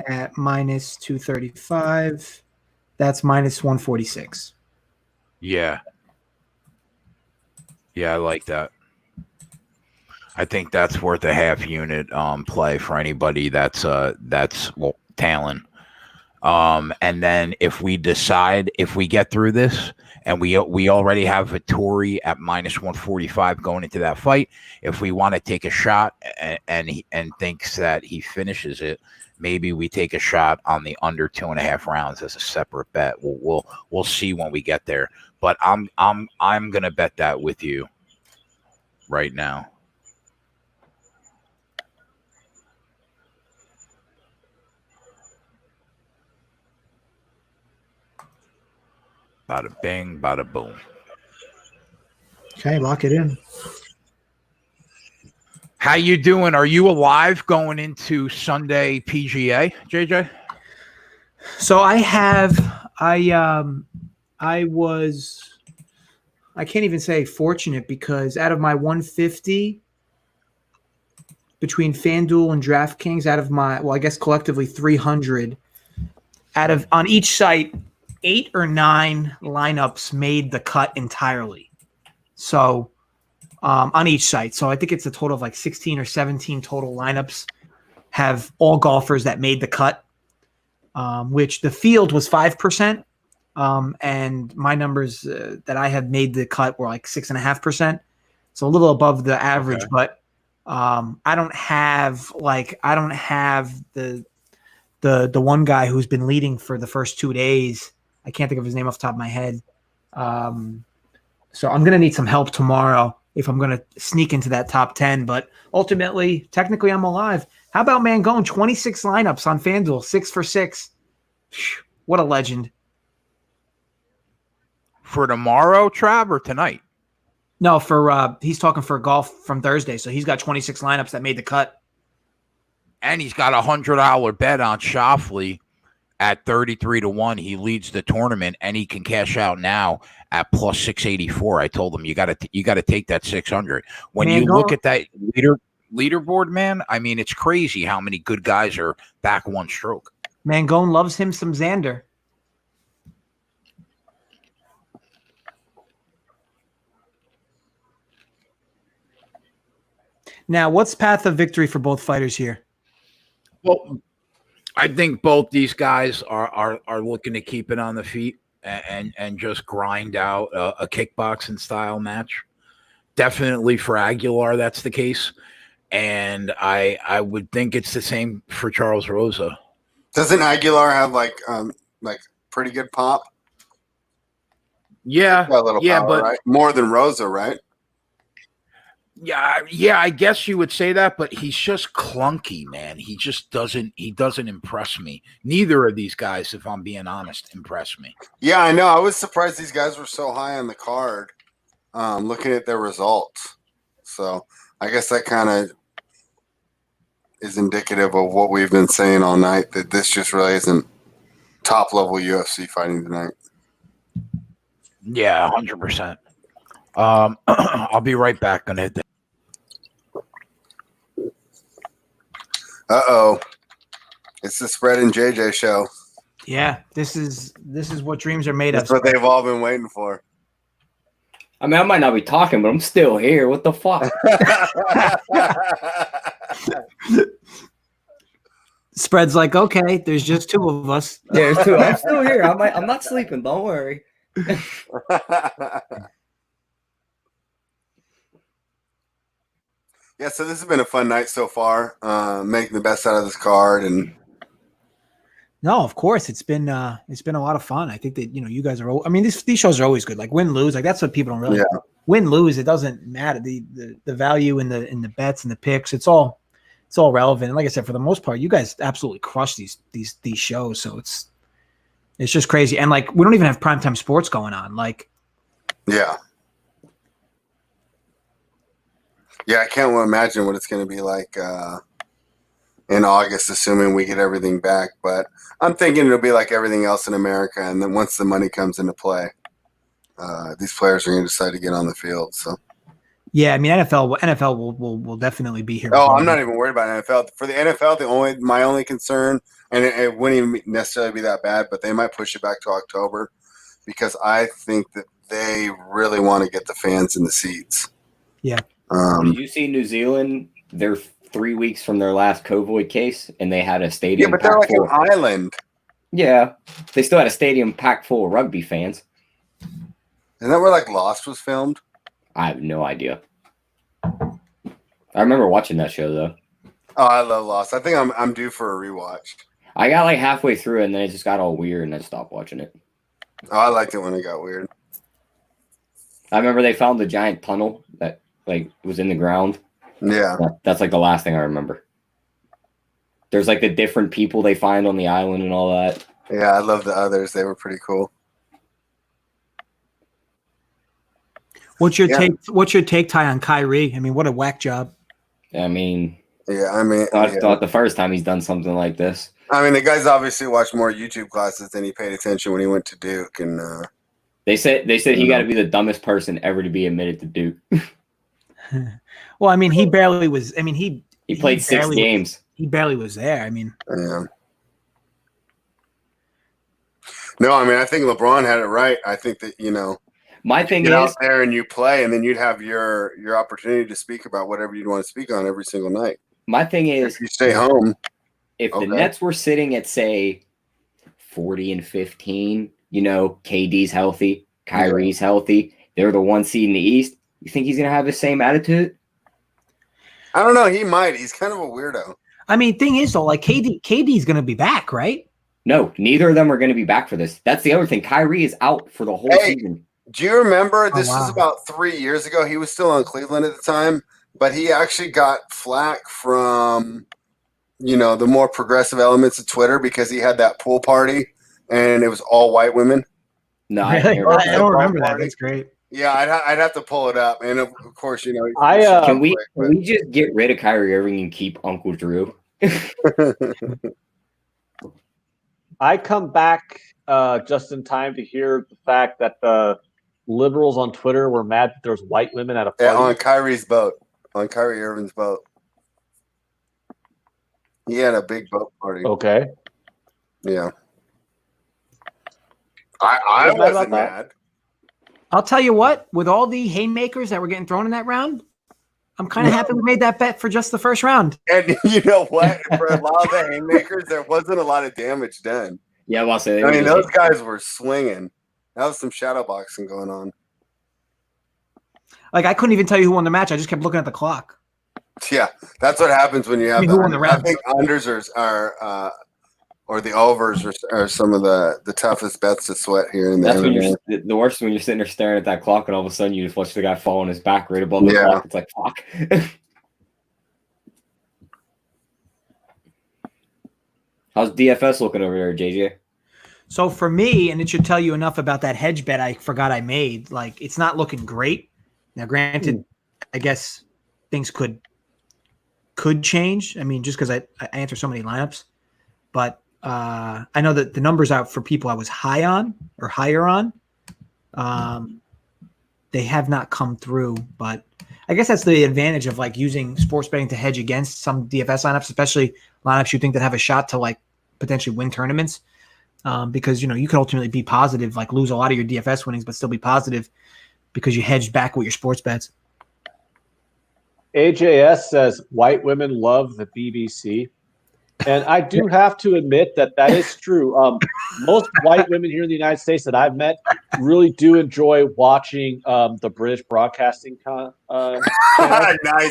at -235. That's -146. Yeah. Yeah, I like that. I think that's worth a half unit play for anybody that's talent. And then if we decide, if we get through this and we already have Vittori at -145 going into that fight, if we want to take a shot and thinks that he finishes it, maybe we take a shot on the under 2.5 rounds as a separate bet. We'll see when we get there. But I'm gonna bet that with you right now. Bada bing, bada boom. Okay, lock it in. How you doing? Are you alive going into Sunday PGA, JJ? So I can't even say fortunate, because out of my 150 between FanDuel and DraftKings, out of my, I guess collectively 300, on each site, 8 or 9 lineups made the cut entirely. So on each site. So I think it's a total of like 16 or 17 total lineups have all golfers that made the cut, which the field was 5%. And my numbers that I had made the cut were like 6.5%. So a little above the average, okay. But I don't have the one guy who's been leading for the first 2 days. I can't think of his name off the top of my head. So I'm going to need some help tomorrow if I'm going to sneak into that top 10. But ultimately, technically, I'm alive. How about Mangone? 26 lineups on FanDuel, 6 for 6. What a legend. For tomorrow, Trav, or tonight? No, for he's talking for golf from Thursday. So he's got 26 lineups that made the cut. And he's got a $100 bet on Shoffley at 33-1. He leads the tournament, and he can cash out now at plus 684. I told him you got to take that 600. When you look at that leaderboard, man, I mean, it's crazy how many good guys are back one stroke. Mangone loves him some Xander. Now, what's path of victory for both fighters here? Well, I think both these guys are looking to keep it on the feet and just grind out a kickboxing style match. definitely for Aguilar, that's the case. And I would think it's the same for Charles Rosa. Doesn't Aguilar have like pretty good pop? Yeah, Got a little power, but right? More than Rosa, right? Yeah, I guess you would say that, but he's just clunky, man. He just doesn't impress me. Neither of these guys, if I'm being honest, impress me. Yeah, I know. I was surprised these guys were so high on the card, looking at their results. So I guess that kind of is indicative of what we've been saying all night, that this just really isn't top-level UFC fighting tonight. Yeah, 100%. I'll be right back. Gonna hit that. Uh-oh. It's the Spread and JJ show. Yeah, this is what dreams are made That's of. what they've all been waiting for. I mean, I might not be talking, but I'm still here. What the fuck? Spread's like, okay, there's just two of us. There's two. I'm still here. I'm not sleeping. Don't worry. Yeah, so this has been a fun night so far. Making the best out of this card, and No, of course it's been a lot of fun. I think that you guys are. I mean, these shows are always good. Like win lose, like that's what people don't really win lose. It doesn't matter. The value in the bets and the picks. It's all relevant. And like I said, for the most part, you guys absolutely crush these shows. So it's just crazy. And like we don't even have primetime sports going on. Like yeah, I can't imagine what it's going to be like in August, assuming we get everything back. But I'm thinking it'll be like everything else in America. And then once the money comes into play, these players are going to decide to get on the field. So, yeah, I mean, NFL will definitely be here. Oh, I'm not even worried about NFL. For the NFL, my only concern, and it wouldn't even necessarily be that bad, but they might push it back to October because I think that they really want to get the fans in the seats. Yeah. Did you see New Zealand? They're 3 weeks from their last COVID case, and they had a stadium. Yeah, but they're like an island. Yeah, they still had a stadium packed full of rugby fans. Isn't that where like Lost was filmed? I have no idea. I remember watching that show though. Oh, I love Lost. I think I'm due for a rewatch. I got like halfway through, and then it just got all weird, and I stopped watching it. Oh, I liked it when it got weird. I remember they found the giant tunnel that like was in the ground. Yeah. That's like the last thing I remember. There's like the different people they find on the island and all that. Yeah, I love the others. They were pretty cool. What's your take, Ty, on Kyrie? I mean, what a whack job. I mean, not the first time he's done something like this. I mean, the guy's obviously watched more YouTube classes than he paid attention when he went to Duke, and they said he got to be the dumbest person ever to be admitted to Duke. Well, I mean, he barely was. I mean, he played 6 games. He barely was there. I mean, yeah. No, I mean, I think LeBron had it right. I think that my thing get is out there and you play, and then you'd have your opportunity to speak about whatever you'd want to speak on every single night. My thing is, if you stay home. If the Nets were sitting at say 40-15, KD's healthy, Kyrie's healthy, they're the 1 seed in the East. You think he's gonna have the same attitude? I don't know. He might. He's kind of a weirdo. I mean, thing is though, like KD's gonna be back, right? No, neither of them are going to be back for this. That's the other thing. Kyrie is out for the whole season. Do you remember this was about 3 years ago? He was still on Cleveland at the time, but he actually got flack from, the more progressive elements of Twitter because he had that pool party and it was all white women. No, really? I don't remember that. That's great. Yeah, I'd have to pull it up, and of course, can we just get rid of Kyrie Irving and keep Uncle Drew? I come back just in time to hear the fact that the liberals on Twitter were mad that there was white women at a party. Yeah, on Kyrie's boat, on Kyrie Irving's boat. He had a big boat party. Okay. Yeah. I wasn't mad. I'll tell you what, with all the haymakers that were getting thrown in that round, I'm kind of happy we made that bet for just the first round. And you know what? For a lot of the haymakers, there wasn't a lot of damage done. Yeah, well, those guys were swinging. That was some shadow boxing going on. Like I couldn't even tell you who won the match. I just kept looking at the clock. Yeah, that's what happens when you have. Who won the round? I think unders are or the overs are some of the toughest bets to sweat here and there. That's when you're the worst when you're sitting there staring at that clock and all of a sudden you just watch the guy fall on his back right above the clock. It's like fuck. How's DFS looking over there, JJ? So for me, and it should tell you enough about that hedge bet I forgot I made. Like it's not looking great. Now, granted, I guess things could change. I mean, just because I enter so many lineups, but I know that the numbers out for people I was high on or higher on, they have not come through. But I guess that's the advantage of like using sports betting to hedge against some DFS lineups, especially lineups you think that have a shot to like potentially win tournaments. Because you can ultimately be positive, like lose a lot of your DFS winnings, but still be positive because you hedged back with your sports bets. AJS says white women love the BBC. And I do have to admit that is true. Most white women here in the United States that I've met really do enjoy watching the British Broadcasting channel. Nice.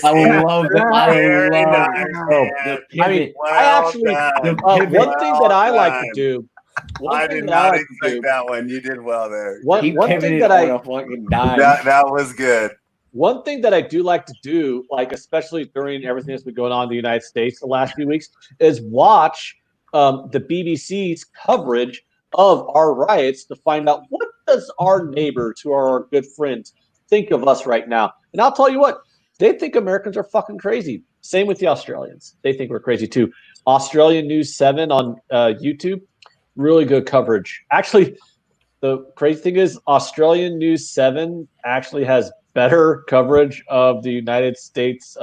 I love that. One thing that I like to do. I did not expect that one. You did well there. One thing that that was good. One thing that I do like to do, like especially during everything that's been going on in the United States the last few weeks, is watch the BBC's coverage of our riots to find out what does our neighbors, who are our good friends, think of us right now. And I'll tell you what, they think Americans are fucking crazy. Same with the Australians. They think we're crazy too. Australian News 7 on YouTube, really good coverage. Actually, the crazy thing is Australian News 7 actually has better coverage of the United States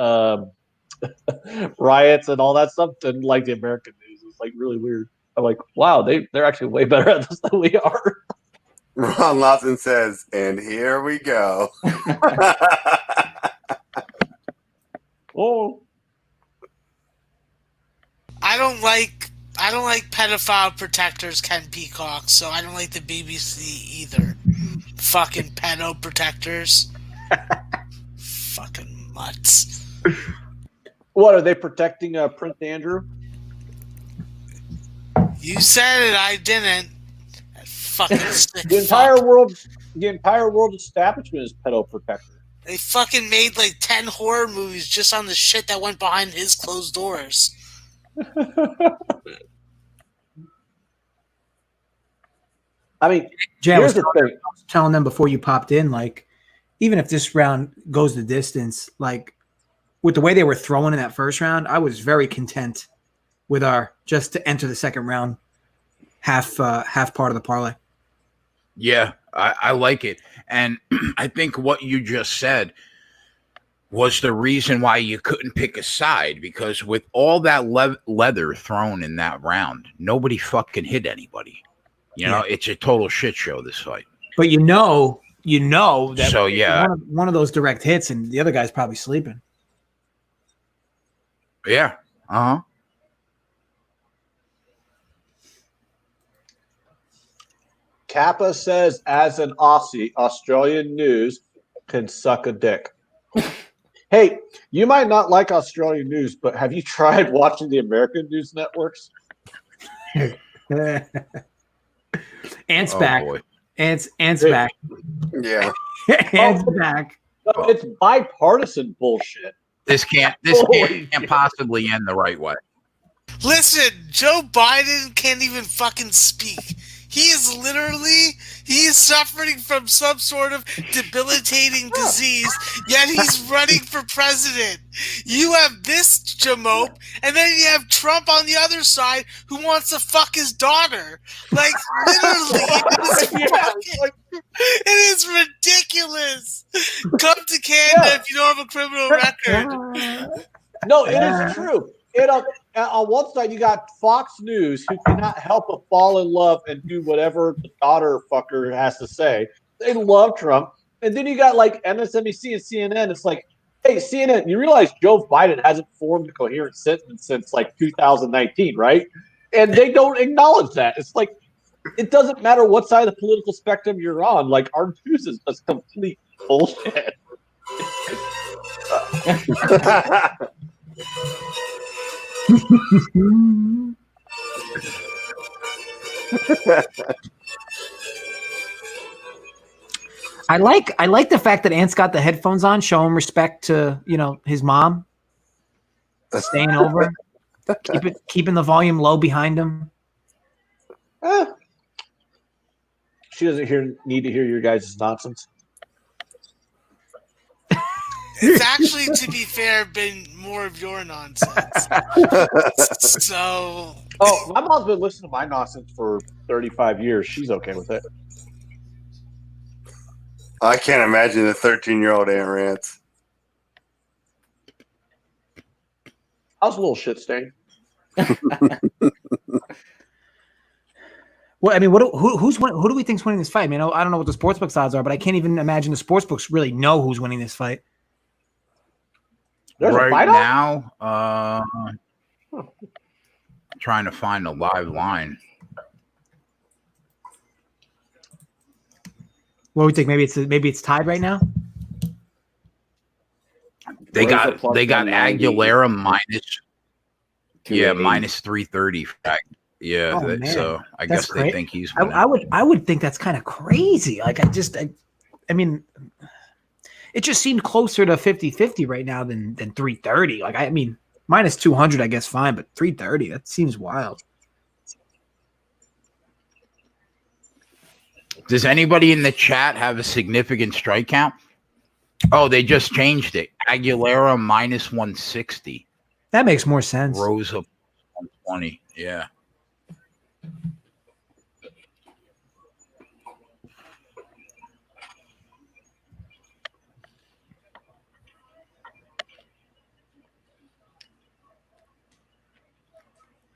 riots and all that stuff than like the American news. It's like really weird. I'm like, wow, they're actually way better at this than we are. Ron Lawson says, and here we go. Oh. I don't like pedophile protectors, Ken Peacock, so I don't like the BBC either. Fucking pedo protectors. Fucking mutts. What, are they protecting Prince Andrew? You said it, I didn't. That fucking sick the entire world establishment is pedo protector. They fucking made like 10 horror movies just on the shit that went behind his closed doors. I mean, Jay, I was telling them before you popped in, like, even if this round goes the distance, like with the way they were throwing in that first round, I was very content with our just to enter the second round half part of the parlay. Yeah, I like it. And I think what you just said was the reason why you couldn't pick a side, because with all that leather thrown in that round, nobody fucking hit anybody. You know, it's a total shit show, this fight. But you know that so, yeah. one of those direct hits and the other guy's probably sleeping. Yeah. Uh-huh. Kappa says, as an Aussie, Australian news can suck a dick. Hey, you might not like Australian news, but have you tried watching the American news networks? Ant's back. Boy. Ant's back. Yeah. Ant's back. No, it's bipartisan bullshit. This can't possibly end the right way. Listen, Joe Biden can't even fucking speak. He is suffering from some sort of debilitating disease, yet he's running for president. You have this jamoke, and then you have Trump on the other side who wants to fuck his daughter. Like, literally, it is ridiculous. Come to Canada if you don't have a criminal record. No, it is true. On one side, you got Fox News, who cannot help but fall in love and do whatever the daughter fucker has to say. They love Trump. And then you got like MSNBC and CNN. It's like, hey, CNN, you realize Joe Biden hasn't formed a coherent sentence since like 2019, right? And they don't acknowledge that. It's like, it doesn't matter what side of the political spectrum you're on. Like, our news is just complete bullshit. I like the fact that Ant's got the headphones on, showing respect to his mom, staying over, keeping the volume low behind him. She doesn't need to hear your guys' nonsense. It's actually, to be fair, been more of your nonsense. So. Oh, my mom's been listening to my nonsense for 35 years. She's okay with it. I can't imagine the 13-year-old Aunt rants. I was a little shit stain. Well, I mean, who do we think's winning this fight? I mean, I don't know what the sportsbook odds are, but I can't even imagine the sportsbooks really know who's winning this fight. There's right now, trying to find a live line. What do we think? Maybe it's tied right now. They got Aguilera minus 330. Yeah, so I guess they think he's winning. I would think that's kind of crazy. Like I mean, it just seemed closer to 50-50 right now than 330. Like I mean, minus 200, I guess fine, but 330, that seems wild. Does anybody in the chat have a significant strike count? Oh, they just changed it. Aguilera minus 160. That makes more sense. Rosa 120. Yeah.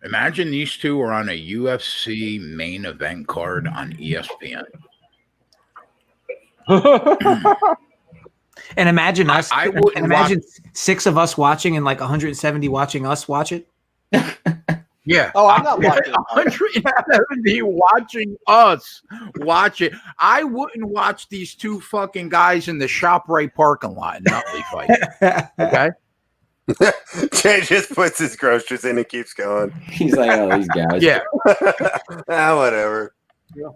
Imagine these two are on a UFC main event card on ESPN. And imagine us. Imagine 6 of us watching and like 170 watching us watch it. Yeah. Oh, I'm not watching. 170 watching us watch it. I wouldn't watch these two fucking guys in the ShopRite parking lot in Nutley fight. Okay. Jay just puts his groceries in and keeps going. He's like, oh, these guys. Yeah. Whatever. Yeah.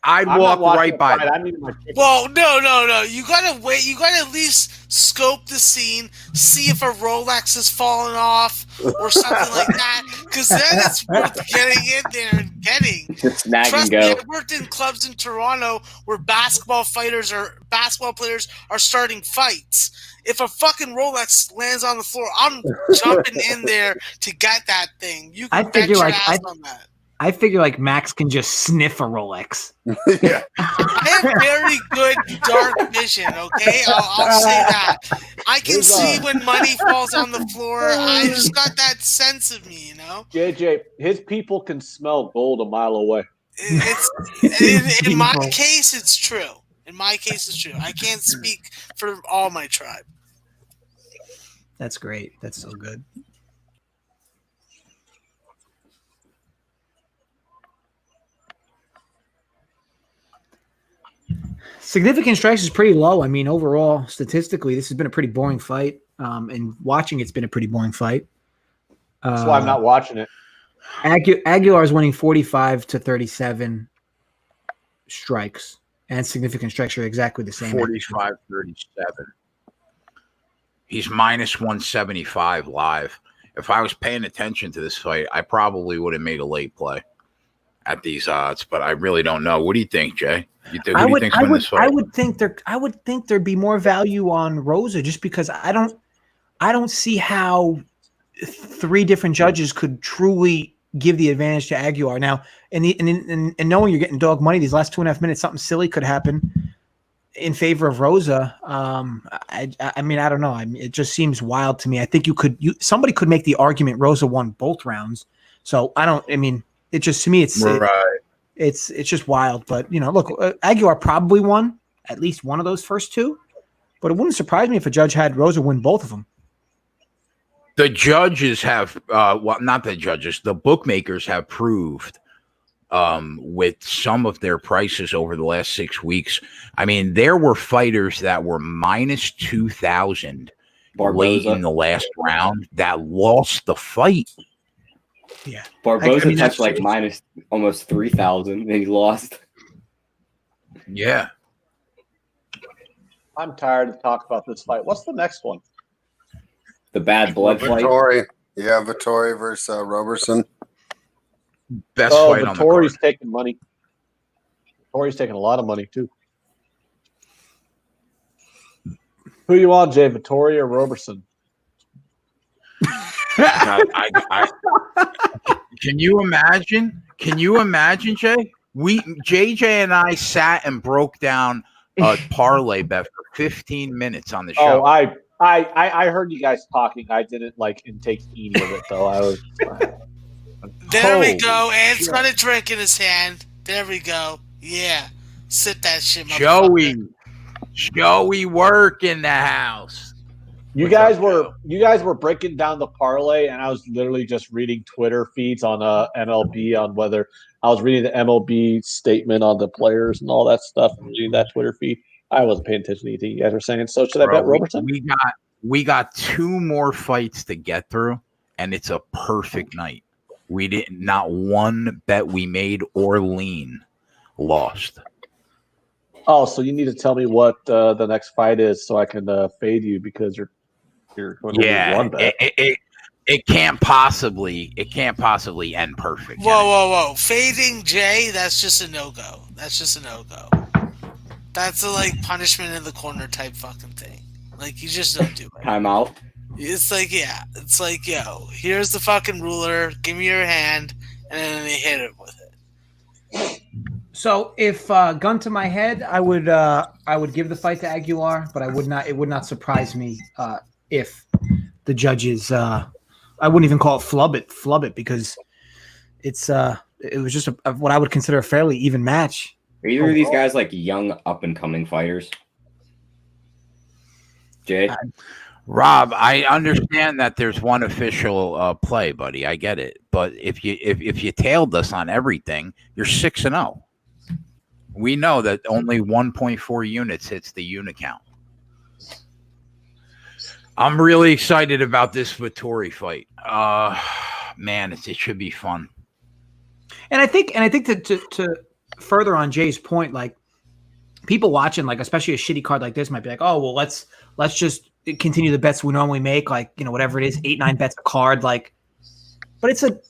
I'd walk right by them. Well, no. You gotta wait. You gotta at least scope the scene, see if a Rolex has fallen off or something like that. Because then it's worth getting in there and getting. Just snag Trust and go. me, I worked in clubs in Toronto where basketball players are starting fights. If a fucking Rolex lands on the floor, I'm jumping in there to get that thing. You can bet your ass on that. I figure like Max can just sniff a Rolex. Yeah. I have very good dark vision, okay? I'll say that. I can see when money falls on the floor. I just got that sense of me, you know? JJ, his people can smell gold a mile away. In my case, it's true. In my case, it's true. I can't speak for all my tribe. That's great. That's so good. Significant strikes is pretty low. I mean, overall, statistically, this has been a pretty boring fight. And watching it's been a pretty boring fight. That's why I'm not watching it. Aguilar is winning 45-37 strikes, and significant strikes are exactly the same. 45-37. He's minus 175 live. If I was paying attention to this fight, I probably would have made a late play at these odds, but I really don't know. What do you think, Jay? I would think there'd be more value on Rosa just because I don't see how 3 different judges could truly give the advantage to Aguilar. Now, and knowing you're getting dog money, these last 2.5 minutes, something silly could happen in favor of Rosa. I mean, I don't know. I mean, it just seems wild to me. I think somebody could make the argument Rosa won both rounds. So it just, to me, it's right. It's just wild. But, look, Aguilar probably won at least one of those first 2, but it wouldn't surprise me if a judge had Rosa win both of them. The judges have, not the judges, the bookmakers have proved with some of their prices over the last 6 weeks. I mean, there were fighters that were minus 2,000 late in the last round that lost the fight. Yeah, Barboza touched like minus almost 3,000 and he lost. Yeah. I'm tired to talk about this fight. What's the next one? The bad blood fight. Vettori. Yeah, Vettori versus Roberson. Best fight on the card. Vettori's taking money. Vettori's taking a lot of money too. Who you on, Jay? Vettori or Roberson? Can you imagine? Can you imagine, Jay? JJ and I sat and broke down a parlay bet for 15 minutes on the show. Oh, I heard you guys talking. I didn't take any of it though. I was. There we go. Ant's got a drink in his hand. There we go. Yeah, sit that shit. Joey work in the house. You guys were breaking down the parlay, and I was literally just reading Twitter feeds on MLB on whether I was reading the MLB statement on the players and all that stuff, and reading that Twitter feed. I wasn't paying attention to anything you guys were saying. So should I bet Robertson? We got 2 more fights to get through, and it's a perfect night. We didn't not one bet we made or lean lost. Oh, so you need to tell me what the next fight is so I can fade you because you're going to lose one bet. It can't possibly end perfect. Whoa. Fading Jay, that's just a no-go. That's just a no-go. That's a punishment in the corner type fucking thing. You just don't do it. Time out. It's yo, here's the fucking ruler, give me your hand, and then they hit it with it. So if gun to my head, I would give the fight to Aguilar, but it would not surprise me if the judges I wouldn't even call it flub it because it was just what I would consider a fairly even match. Are either of these guys young up and coming fighters? Jay? Rob, I understand that there's one official play, buddy. I get it. But if you tailed us on everything, you're 6-0. We know that only 1.4 units hits the unit count. I'm really excited about this Vettori fight. Man, it should be fun. And I think to further on Jay's point, people watching, especially a shitty card like this, might be oh well, let's just continue the bets we normally make, whatever it is, 8-9 bets a card, But it's a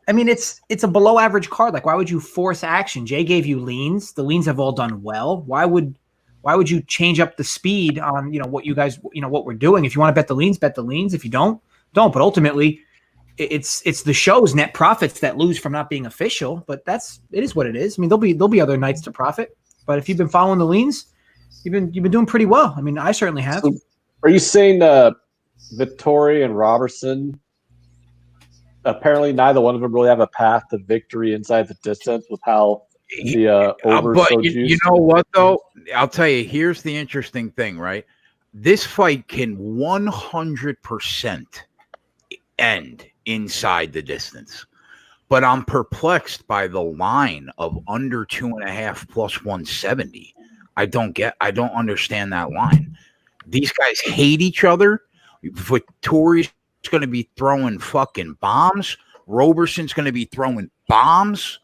below average card. Why would you force action? Jay gave you leans. The leans have all done well. Why would you change up the speed on what you guys what we're doing? If you want to bet the leans, bet the leans. If you don't. But ultimately, it's the show's net profits that lose from not being official. But it is what it is. There'll be other nights to profit. But if you've been following the leans, you've been doing pretty well. I certainly have. So are you saying Vettori and Robertson? Apparently, neither one of them really have a path to victory inside the distance with how the over. But you know what, though? I'll tell you. Here's the interesting thing, right? This fight can 100% end inside the distance. But I'm perplexed by the line of under 2.5 plus 170. I don't understand that line. These guys hate each other. Vittori's going to be throwing fucking bombs. Roberson's going to be throwing bombs.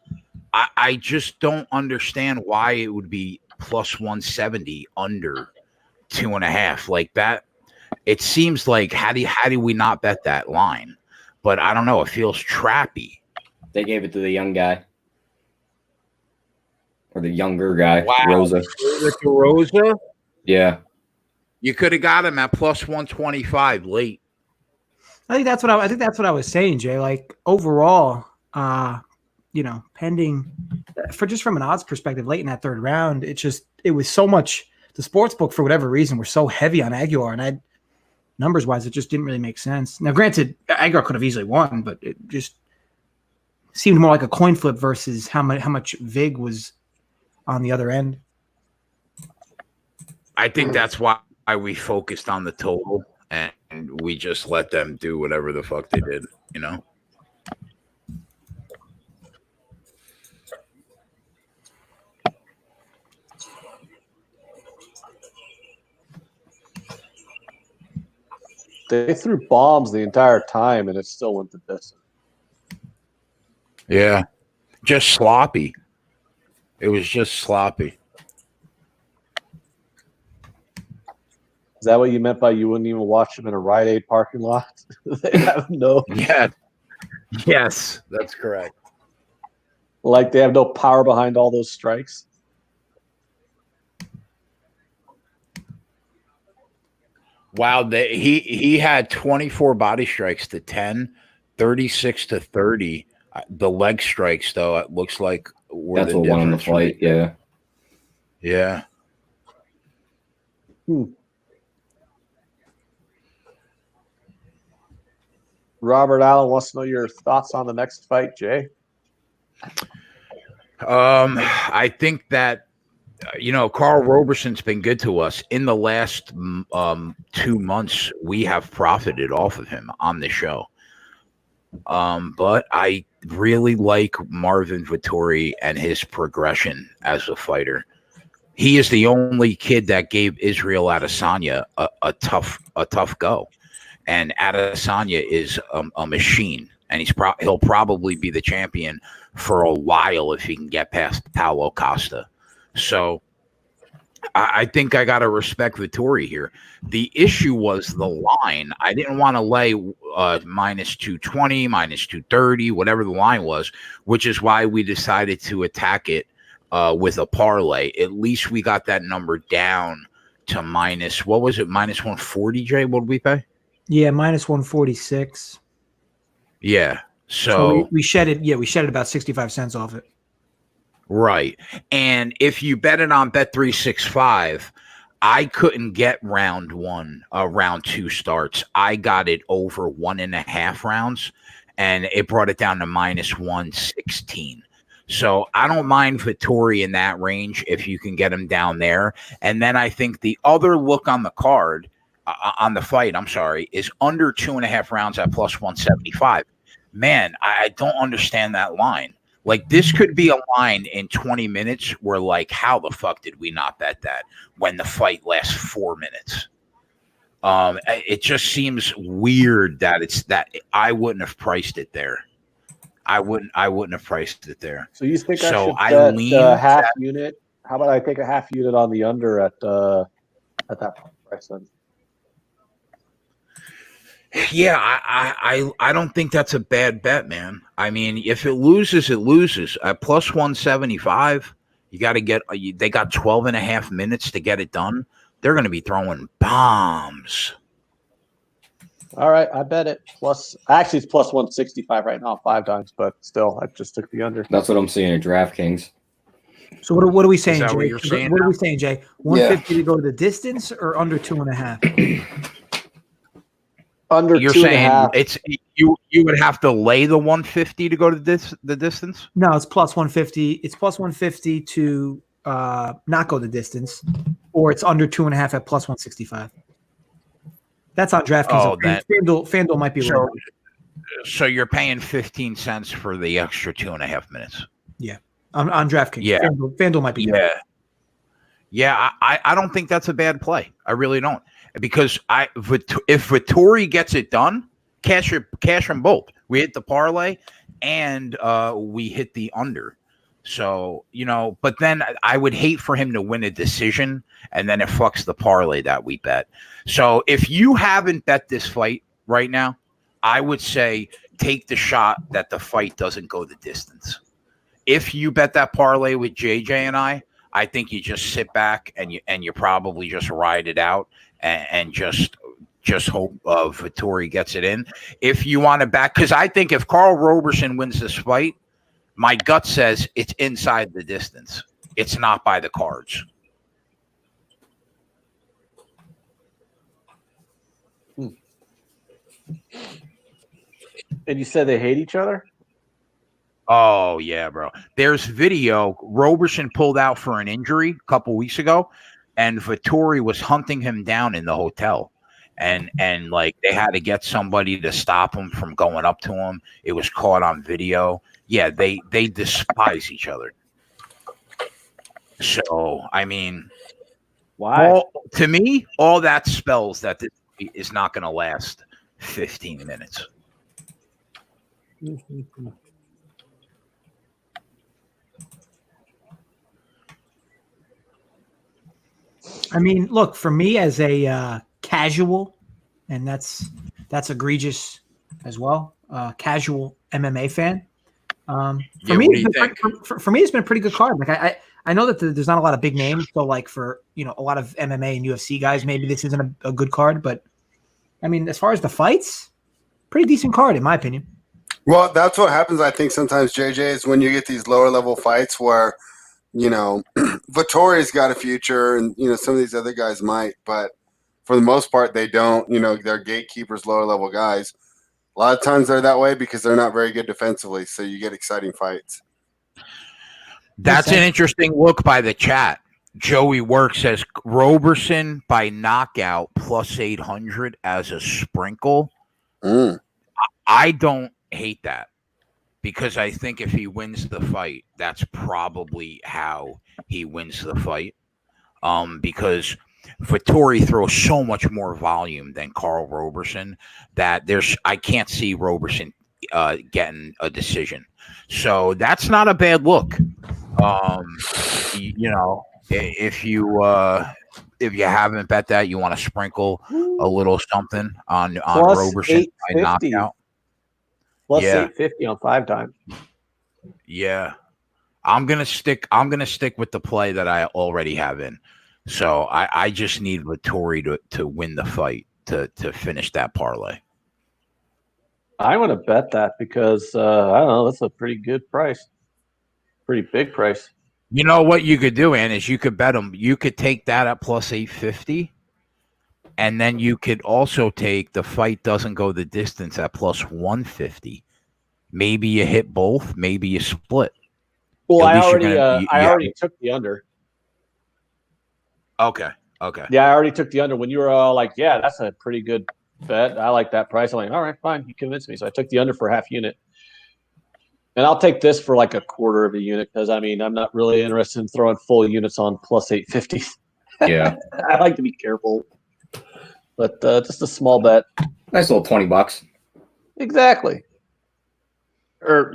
I just don't understand why it would be plus 170 under 2.5 that. It seems how do we not bet that line? But I don't know. It feels trappy. They gave it to the young guy. Or the younger guy. Wow. Rosa? Yeah. You could have got him at plus 125 late. I think that's what I was saying, Jay. Overall, pending from an odds perspective, late in that third round, it was so much. The sports book, for whatever reason, were so heavy on Aguilar, and numbers wise, it just didn't really make sense. Now, granted, Aguilar could have easily won, but it just seemed more like a coin flip versus how much vig was on the other end. I think that's why we focused on the total and we just let them do whatever the fuck they did, They threw bombs the entire time, and it still went the distance. Yeah, just sloppy. It was just sloppy. Is that what you meant by you wouldn't even watch them in a Rite Aid parking lot? They have no, Yeah. Yes, that's correct. like they have no power behind all those strikes. Wow, he had 24 body strikes to 10, 36 to 30. The leg strikes, though, it looks like were That's the what won the difference. fight. Yeah. Yeah. Robert Allen wants to know your thoughts on the next fight, Jay. I think that Carl Roberson's been good to us in the last 2 months. We have profited off of him on the show. But I really like Marvin Vettori and his progression as a fighter. He is the only kid that gave Israel Adesanya a tough go, and Adesanya is a machine, and he'll probably be the champion for a while if he can get past Paulo Costa. So I think I got to respect Vettori here. The issue was the line. I didn't want to lay minus 220, minus 230, whatever the line was, which is why we decided to attack it with a parlay. At least we got that number down to minus, what was it, minus 140, Jay? What did we pay? Yeah, minus 146. Yeah. So we shedded, we shedded about 65 cents off it. Right. And if you bet it on Bet365, I couldn't get round 2 starts. I got it over 1.5 rounds, and it brought it down to minus 116. So I don't mind Vettori in that range if you can get him down there. And then I think the other look on the card, on the fight, is under 2.5 rounds at plus 175. Man, I don't understand that line. Like, this could be a line in 20 minutes where, like, how the fuck did we not bet that when the fight lasts 4 minutes? It just seems weird that I wouldn't have priced it there. I wouldn't have priced it there. So you think so I should bet half unit? How about I take a half unit on the under at that price then? Yeah, I don't think that's a bad bet, man. I mean, if it loses, it loses. At plus 175, you got to get. They got 12.5 minutes to get it done. They're going to be throwing bombs. All right, I bet it. Actually, it's plus 165 right now, 5 times, but still, I just took the under. That's what I'm seeing at DraftKings. So what are we saying, Jay? What are we saying, Jay? 150 to go to the distance or under 2.5? Under You're 2.5. saying it's you would have to lay the 150 to go to the distance? No, it's plus 150. It's plus 150 to not go the distance, or it's under 2.5 at plus 165. That's on DraftKings. Oh, FanDuel might be lower. So you're paying 15 cents for the extra 2.5 minutes. Yeah, on DraftKings. Yeah, FanDuel might be. Yeah, yeah. I don't think that's a bad play. I really don't. Because if Vettori gets it done, cash them both. We hit the parlay and we hit the under. So, but then I would hate for him to win a decision and then it fucks the parlay that we bet. So if you haven't bet this fight right now, I would say take the shot that the fight doesn't go the distance. If you bet that parlay with JJ and I think you just sit back and you probably just ride it out. And just hope Vettori gets it in. If you want to back, because I think if Carl Roberson wins this fight, my gut says it's inside the distance. It's not by the cards. And you said they hate each other? Oh, yeah, bro. There's video. Roberson pulled out for an injury a couple weeks ago. And Vettori was hunting him down in the hotel, and like they had to get somebody to stop him from going up to him. It was caught on video. Yeah, they despise each other. So I mean, why? To me, all that spells that this is not going to last 15 minutes. I mean, look, for me as a casual, and that's egregious as well, casual MMA fan. For me, it's been a pretty good card. Like I know that there's not a lot of big names, so like for a lot of MMA and UFC guys, maybe this isn't a good card. But I mean, as far as the fights, pretty decent card in my opinion. Well, that's what happens, I think, sometimes, JJ, is when you get these lower level fights where, Vittori's got a future and, some of these other guys might, but for the most part, they don't. They're gatekeepers, lower level guys. A lot of times they're that way because they're not very good defensively, so you get exciting fights. That's an interesting look by the chat. Joey Work says Roberson by knockout plus 800 as a sprinkle. I don't hate that because I think if he wins the fight, that's probably how he wins the fight. Because Vettori throws so much more volume than Carl Roberson that I can't see Roberson getting a decision. So that's not a bad look. If you haven't bet that, you want to sprinkle a little something on Roberson by knockout. Plus 850 on 5 times. Yeah. I'm gonna stick with the play that I already have in. So I just need Vettori to win the fight to finish that parlay. I want to bet that because I don't know, that's a pretty good price. Pretty big price. You know what you could do, Ann, is you could bet them. You could take that at plus 850, and then you could also take the fight doesn't go the distance at plus 150. Maybe you hit both. Maybe you split. Well, I already took the under. Okay. Yeah, I already took the under. When you were like, yeah, that's a pretty good bet. I like that price. I'm like, all right, fine. You convinced me. So I took the under for half unit. And I'll take this for like a quarter of a unit because, I mean, I'm not really interested in throwing full units on plus 850. Yeah. I like to be careful. But just a small bet. Nice little $20. Exactly. Or,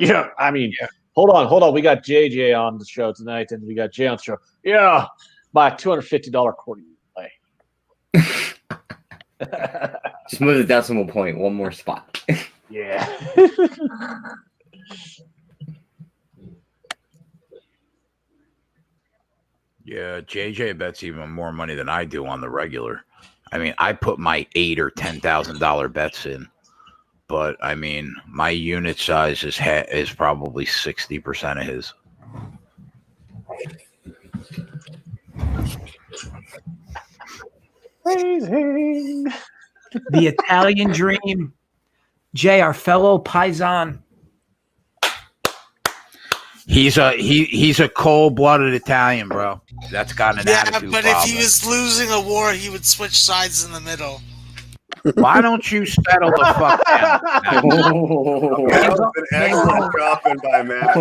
hold on. We got JJ on the show tonight, and we got Jay on the show. Yeah, buy a $250 quarter play. Just move the decimal point one more spot. Yeah. Yeah, JJ bets even more money than I do on the regular. I mean, I put my $8,000 or $10,000 bets in, but I mean, my unit size is probably 60% of his. Amazing. The Italian dream. Jay, our fellow Paisan. He's a cold-blooded Italian, bro. That's got an attitude but problem. if he was losing a war, he would switch sides in the middle. Why don't you settle the fuck down? That was an excellent dropping by Matt.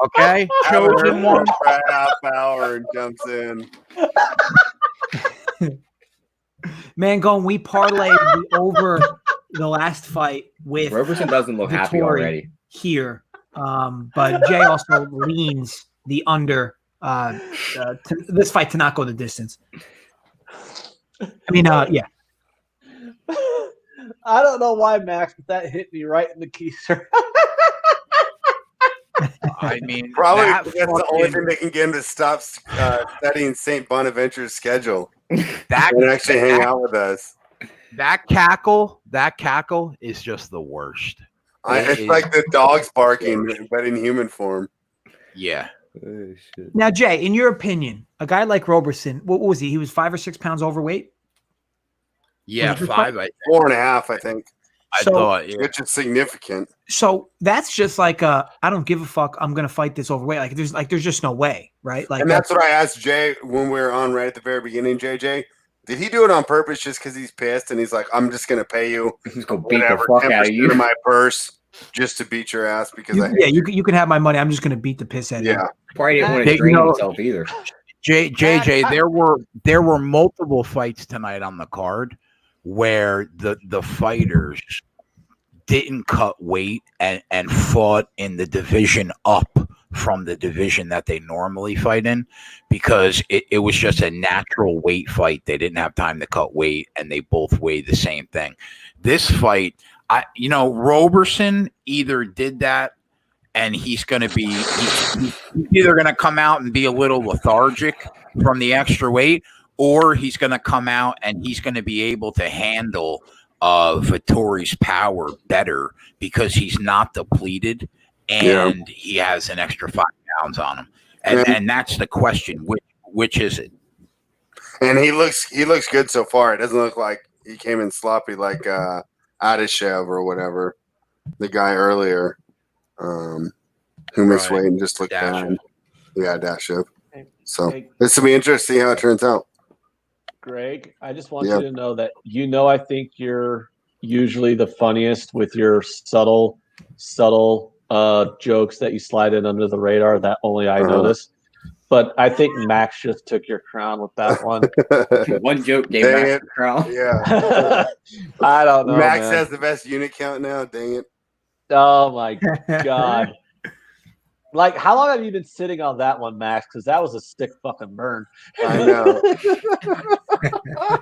Okay, chosen one for a half hour and jumps in. Mangone, we parlayed over the last fight with Roberson doesn't look happy already here. But Jay also leans the under this fight to not go the distance. I mean, yeah. I don't know why, Max, but that hit me right in the keister. I mean, probably that's the only thing that can get him to stop studying St. Bonaventure's schedule and actually hang out with us. That cackle is just the worst. It's like the dogs barking, but in human form. Yeah. Oh, shit. Now, Jay, in your opinion, a guy like Roberson, what was he? He was 5 or 6 pounds overweight? Yeah, 5, I think. 4.5, I think. I thought, yeah. Which is significant. So that's just like I don't give a fuck. I'm gonna fight this overweight. There's just no way, right? Like, and that's what I asked Jay when we were on right at the very beginning. JJ, did he do it on purpose just because he's pissed and he's like, I'm just gonna pay you he's gonna beat the fuck out of you in my purse just to beat your ass because you can have my money. I'm just gonna beat the piss out of you. Yeah, probably didn't want to drain himself either. JJ, there were multiple fights tonight on the card where the fighters didn't cut weight and fought in the division up from the division that they normally fight in, because it was just a natural weight fight. They didn't have time to cut weight, and they both weighed the same thing. This fight, Roberson either did that, and he's going to be he's either going to come out and be a little lethargic from the extra weight, or he's going to come out and he's going to be able to handle Vettori's power better, because he's not depleted and he has an extra 5 pounds on him. And that's the question. Which is it? And he looks good so far. It doesn't look like he came in sloppy like Adeshev or whatever, the guy earlier, who missed weight and just looked bad. Yeah, Dashev. So this will be interesting how it turns out. Greg, I just want you to know that I think you're usually the funniest with your subtle jokes that you slide in under the radar that only I notice. But I think Max just took your crown with that one. One joke gave Max the crown. Yeah. I don't know. Max has the best unit count now. Dang it. Oh my God. Like, how long have you been sitting on that one, Max? Because that was a sick fucking burn. I know.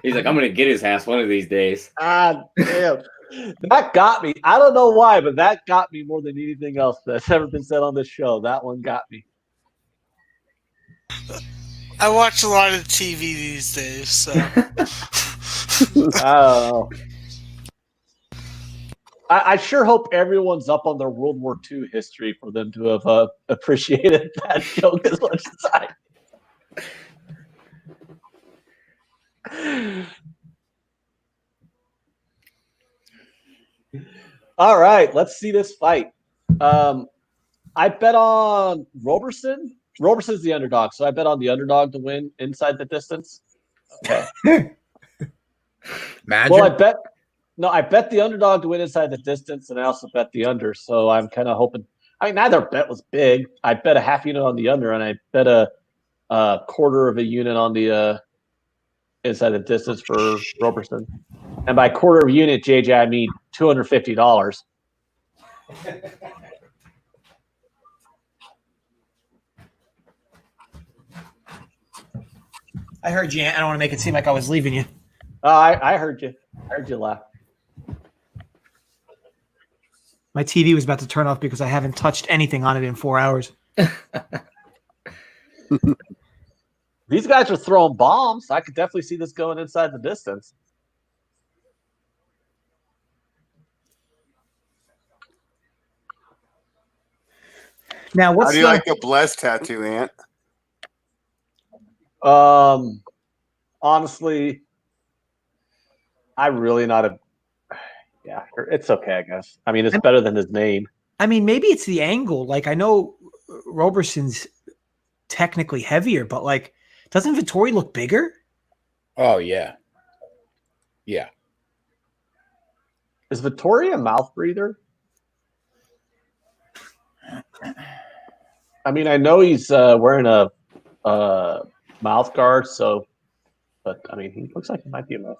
He's like, I'm going to get his ass one of these days. Ah, damn. That got me. I don't know why, but that got me more than anything else that's ever been said on this show. That one got me. I watch a lot of TV these days, so. Oh. I sure hope everyone's up on their World War II history for them to have appreciated that joke as much as I. All right, let's see this fight. I bet on Roberson. Roberson's the underdog, so I bet on the underdog to win inside the distance. Okay. Imagine. Well, I bet the underdog to win inside the distance, and I also bet the under. So I'm kind of hoping. I mean, neither bet was big. I bet a half unit on the under, and I bet a quarter of a unit on the inside the distance for Roberson. And by quarter of a unit, JJ, I mean $250. I heard you. I don't want to make it seem like I was leaving you. I heard you. I heard you laugh. My TV was about to turn off because I haven't touched anything on it in 4 hours. These guys are throwing bombs. I could definitely see this going inside the distance. Now, how do you like the blessed tattoo, Ant? Honestly, I'm really not a. Yeah, it's okay, I guess. I mean, it's better than his name. I mean, maybe it's the angle. Like, I know Roberson's technically heavier, but like, doesn't Vettori look bigger? Oh yeah, yeah. Is Vettori a mouth breather? I mean, I know he's wearing a mouth guard, so, but I mean, he looks like he might be a mouth.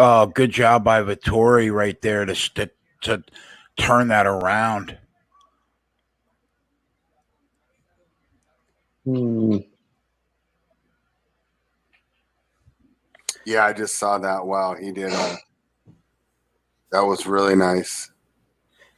Oh, good job by Vettori right there to turn that around. Yeah, I just saw that. Wow, he did. That was really nice.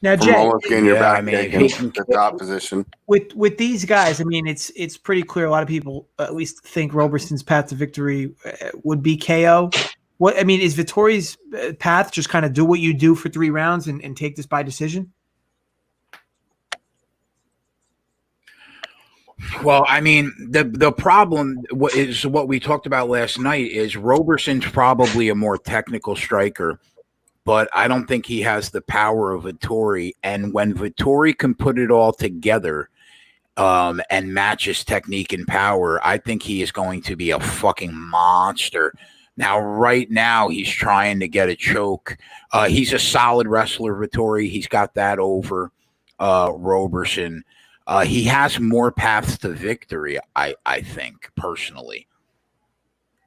Now, Jay, almost getting your back taken the top position. With these guys, I mean, it's pretty clear. A lot of people at least think Roberson's path to victory would be KO. What I mean is Vettori's path just kind of do what you do for 3 rounds and take this by decision. Well, I mean, the problem is what we talked about last night is Roberson's probably a more technical striker, but I don't think he has the power of Vettori. And when Vettori can put it all together and match his technique and power, I think he is going to be a fucking monster. Now, right now, he's trying to get a choke. He's a solid wrestler, Vettori. He's got that over Roberson. He has more paths to victory, I think, personally.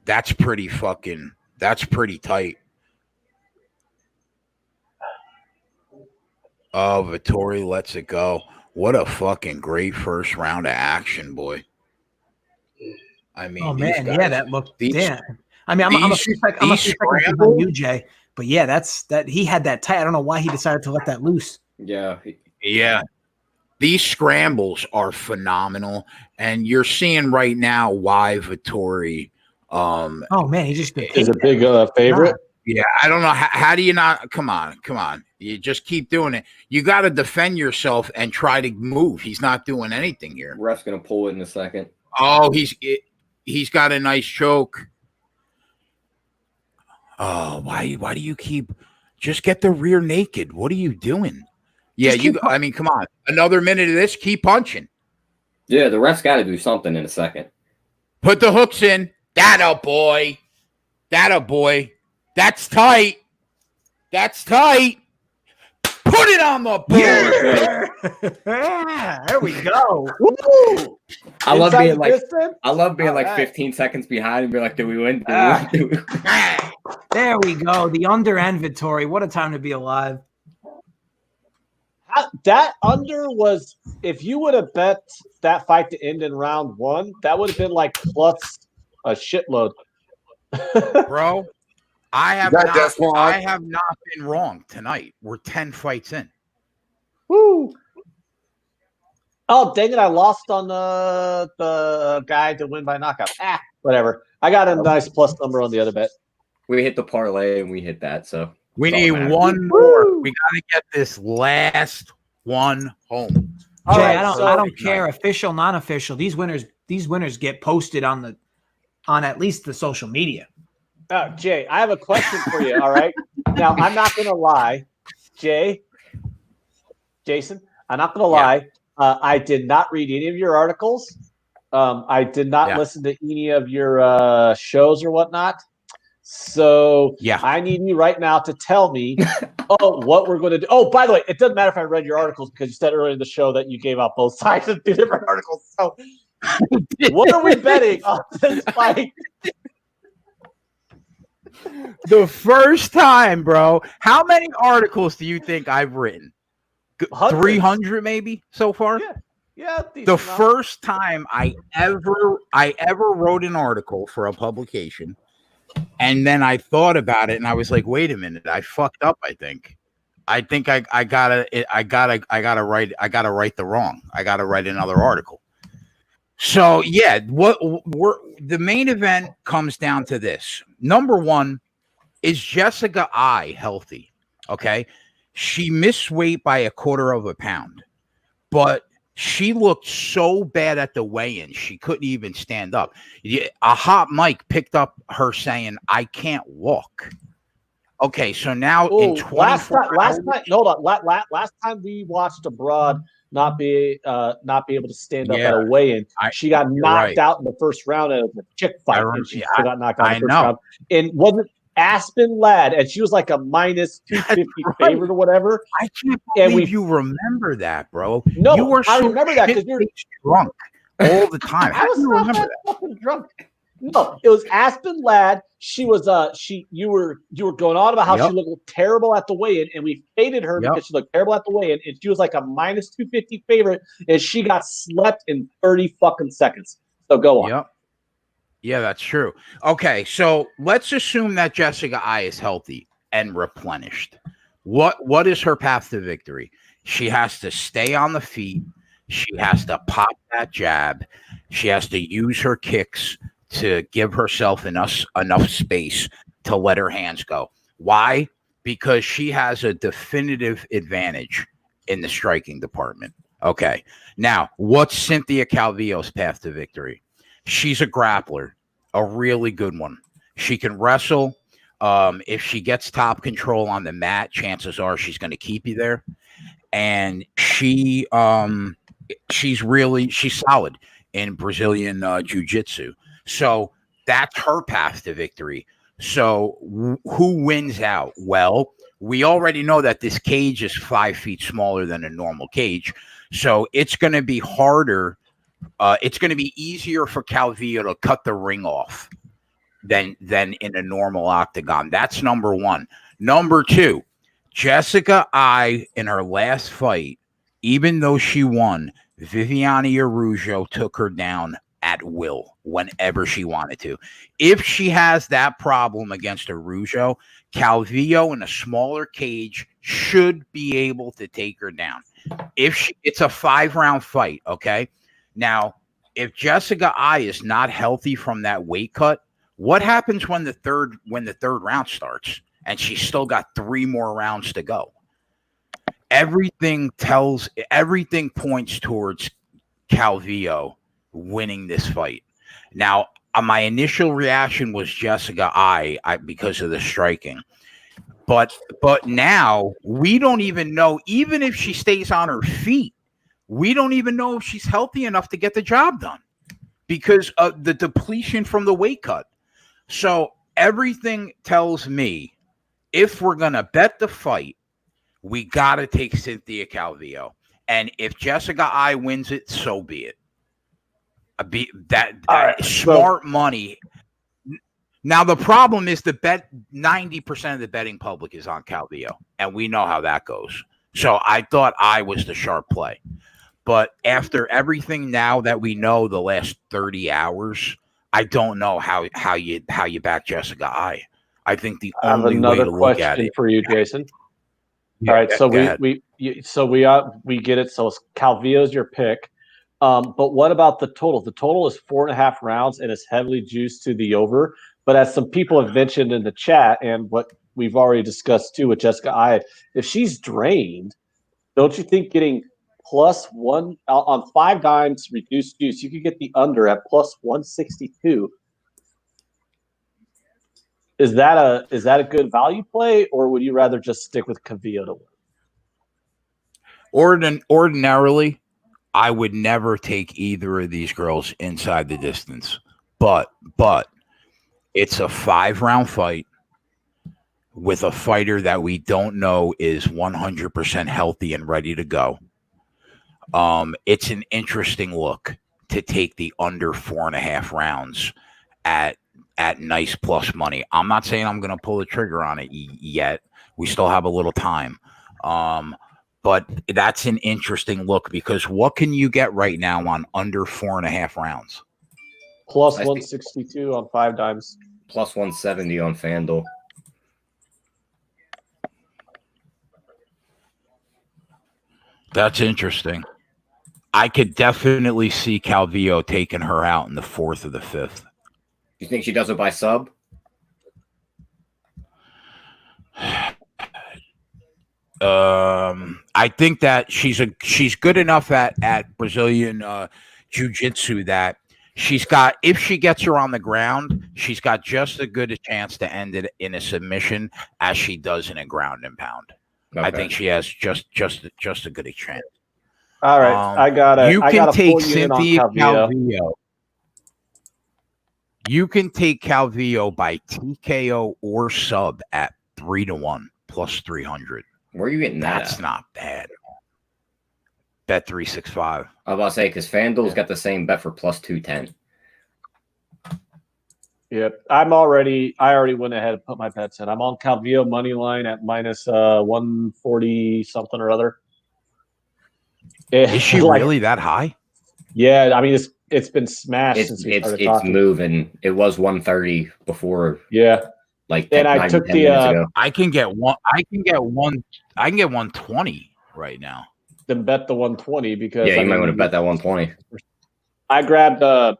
That's pretty tight. Oh, Vettori lets it go. What a fucking great first round of action, boy. I mean, Oh these man, guys, yeah, that looked. Damn. I mean, I'm a few seconds behind you, Jay. But yeah, that he had that tight. I don't know why he decided to let that loose. Yeah. Yeah. These scrambles are phenomenal, and you're seeing right now why Vettori. Oh man, he just is a big favorite. Yeah, I don't know how do you not? Come on. You just keep doing it. You got to defend yourself and try to move. He's not doing anything here. Ref's gonna pull it in a second. Oh, he's got a nice choke. Oh, why do you keep? Just get the rear naked. What are you doing? Yeah, I mean, come on. Another minute of this. Keep punching. Yeah, the ref's got to do something in a second. Put the hooks in. That-a boy. That's tight. Put it on the board. Yeah, there we go. Woo! I love being like right. 15 seconds behind and be like, "Did we win? There we go. The under and Vettori. What a time to be alive. That under was, if you would have bet that fight to end in round 1, that would have been like plus a shitload. Bro, I have not been wrong tonight. We're 10 fights in. Woo! Oh, dang it. I lost on the guy to win by knockout. Whatever. I got a nice plus number on the other bet. We hit the parlay and we hit that, so we need one more. We got to get this last one home. Jay, right, I don't care, official, non-official. These winners get posted on at least the social media. Jay, I have a question for you. All right. Now, I'm not going to lie, Jason, I'm not going to lie. I did not read any of your articles. I did not listen to any of your shows or whatnot. So I need you right now to tell me, what we're going to do. Oh, by the way, it doesn't matter if I read your articles because you said earlier in the show that you gave out both sides of 2 different articles. So what are we betting on this fight? The first time, bro. How many articles do you think I've written? 300 maybe so far? Yeah. The first time I ever wrote an article for a publication, and then I thought about it and I was like, wait a minute, I fucked up, I think I gotta right the wrong. I gotta write another article. So yeah, the main event comes down to this. Number one, is Jessica I healthy? Okay. She missed weight by a quarter of a pound, but she looked so bad at the weigh-in, she couldn't even stand up. A hot mic picked up her saying, "I can't walk." Okay, so now in 24 last time we watched Abroad not be able to stand up at a weigh-in, she got knocked out in the first round of the chick fight, and she got knocked out in the first round. And wasn't Aspen Ladd, and she was like a minus 250 favorite or whatever. I can't believe you remember that, bro. No, you were I remember that because you're drunk all the time. I was not that fucking drunk. No, it was Aspen Ladd. She was you were going on about how she looked terrible at the weigh-in, and we hated her because she looked terrible at the weigh-in, and she was like a minus 250 favorite, and she got slept in 30 fucking seconds. So go on. Yep. Yeah, that's true. Okay, so let's assume that Jessica I is healthy and replenished. What is her path to victory? She has to stay on the feet. She has to pop that jab. She has to use her kicks to give herself enough space to let her hands go. Why? Because she has a definitive advantage in the striking department. Okay. Now, what's Cynthia Calvillo's path to victory? She's a grappler, a really good one. She can wrestle. If she gets top control on the mat, chances are she's going to keep you there. And she's solid in Brazilian jiu-jitsu. So that's her path to victory. So who wins out? Well, we already know that this cage is 5 feet smaller than a normal cage. So it's going to be harder. It's going to be easier for Calvillo to cut the ring off than in a normal octagon. That's number one. Number two, Jessica Ai in her last fight, even though she won, Viviane Araújo took her down at will whenever she wanted to. If she has that problem against Araújo, Calvillo in a smaller cage should be able to take her down. It's a 5-round fight, okay? Now, if Jessica Ai is not healthy from that weight cut, what happens when the third round starts and she's still got 3 more rounds to go? Everything points towards Calvillo winning this fight. Now, my initial reaction was Jessica Ai because of the striking. But now we don't even know, even if she stays on her feet, we don't even know if she's healthy enough to get the job done because of the depletion from the weight cut. So everything tells me if we're going to bet the fight, we got to take Cynthia Calvillo. And if Jessica Ai wins it, so be it. Smart money. Now, the problem is 90% of the betting public is on Calvillo, and we know how that goes. So I thought I was the sharp play. But after everything now that we know the last 30 hours, I don't know how you back Jessica Ai. I think the only way to look at it. For you, Jason. Yeah, all right, so we get it. So Calvillo's your pick. But what about the total? The total is 4.5 rounds and is heavily juiced to the over. But as some people have mentioned in the chat and what we've already discussed too with Jessica Ai, if she's drained, don't you think getting +1 on 5 dimes reduced juice, you could get the under at +162? Is that a good value play, or would you rather just stick with Calvillo to win? Ordinarily, I would never take either of these girls inside the distance. But it's a 5-round fight with a fighter that we don't know is 100% healthy and ready to go. It's an interesting look to take the under 4.5 rounds at nice plus money. I'm not saying I'm going to pull the trigger on it yet. We still have a little time. But that's an interesting look because what can you get right now on under 4.5 rounds? +162 on 5 dimes. +170 on FanDuel. That's interesting. I could definitely see Calvillo taking her out in the 4th or the 5th. You think she does it by sub? I think that she's good enough at Brazilian jiu-jitsu that she's got, if she gets her on the ground, she's got just as good a chance to end it in a submission as she does in a ground and pound. Okay. I think she has just a good a chance. All right, you can take Cynthia Calvillo. You can take Calvillo by TKO or sub at 3-1 +300. Where are you getting that? That's not bad. Bet 365. I was about to say because FanDuel's got the same bet for +210. Yep, I already went ahead and put my bets in. I'm on Calvillo money line at -140 something or other. Is she really that high? Yeah, I mean it's been smashed since we started talking. It's moving. It was 130 before. Yeah, like and I took the. I can get 120 right now. Then bet the 120 because you might want to bet that 120. I grabbed the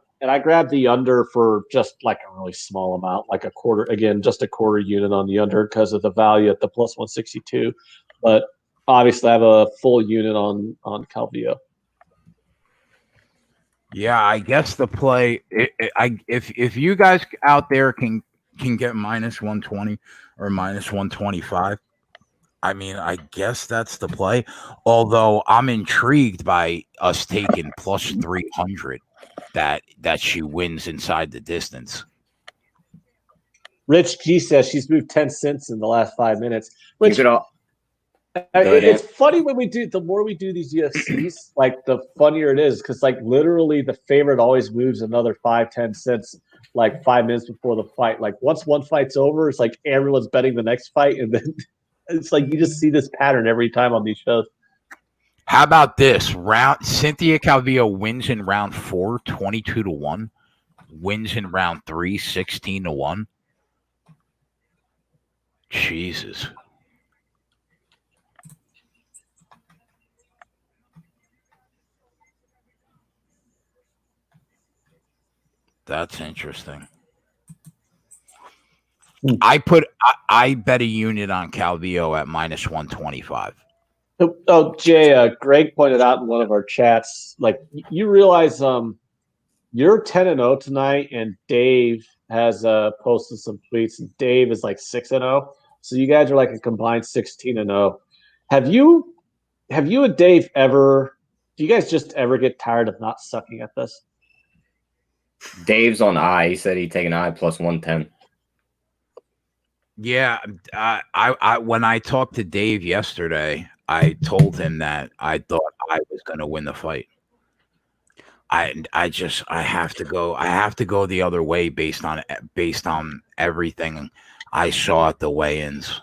under for just like a really small amount, like a quarter. Again, just a quarter unit on the under because of the value at the +162. But obviously, I have a full unit on Calvillo. Yeah, I guess the play. If you guys out there can get -120 or -125, I mean, I guess that's the play. Although I'm intrigued by us taking +300 that she wins inside the distance. Rich G says she's moved 10 cents in the last 5 minutes. Which it's funny when we do. The more we do these UFCs, like the funnier it is because like literally the favorite always moves another 5-10 cents like 5 minutes before the fight. Like once one fight's over, it's like everyone's betting the next fight, and then it's like you just see this pattern every time on these shows. How about this? Cynthia Calvillo wins in round 4, 22-1. Wins in round 3, 16-1. Jesus. That's interesting. I bet a unit on Calvillo at minus 125. Oh, Jay, Greg pointed out in one of our chats, like you realize you're 10-0 tonight, and Dave has posted some tweets, and Dave is like 6-0. So you guys are like a combined 16-0. Have you and Dave ever? Do you guys just ever get tired of not sucking at this? Dave's on I. He said he'd take an I plus 110. Yeah, I when I talked to Dave yesterday, I told him that I thought I was going to win the fight. I have to go the other way based on everything I saw at the weigh-ins.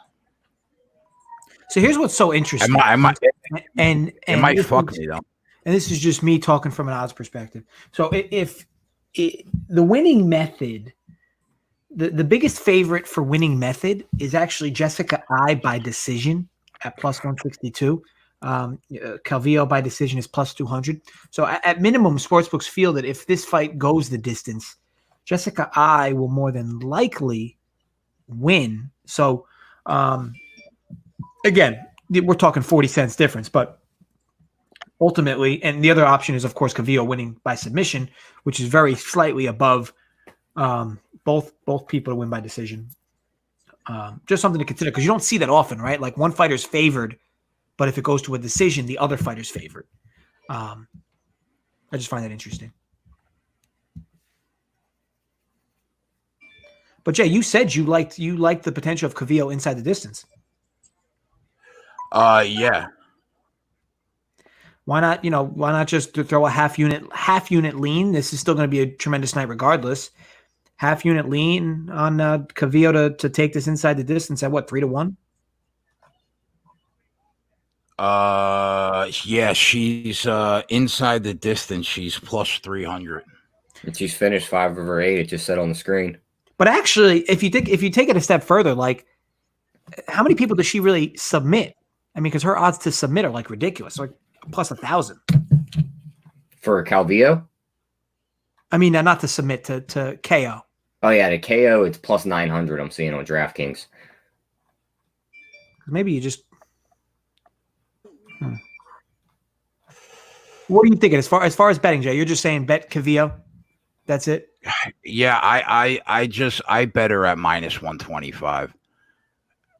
So here's what's so interesting. It might this fuck is- me though. And this is just me talking from an odds perspective. So if the winning method, the biggest favorite for winning method is actually Jessica I by decision at plus 162. Calvillo by decision is plus 200. So at minimum, sportsbooks feel that if this fight goes the distance, Jessica I will more than likely win. So again, we're talking 40 cents difference, but ultimately, and the other option is, of course, Calvillo winning by submission, which is very slightly above both people to win by decision. Just something to consider because you don't see that often, right? Like one fighter's favored, but if it goes to a decision, the other fighter's favored. I just find that interesting. But Jay, you said you liked the potential of Calvillo inside the distance. Yeah. Why not just throw a half unit lean? This is still going to be a tremendous night regardless. Half unit lean on Calvillo to take this inside the distance at what, 3-1? Yeah, she's inside the distance. She's plus 300. And she's finished 5 of her 8. It just said on the screen. But actually, if you take it a step further, like how many people does she really submit? I mean, because her odds to submit are like ridiculous, like plus 1,000 for Calvillo. I mean, not to submit to KO. Oh yeah, to KO it's plus 900. I'm seeing on DraftKings. Maybe you just. What are you thinking as far as betting, Jay? You're just saying bet Calvillo. That's it. Yeah, I bet her at minus 125,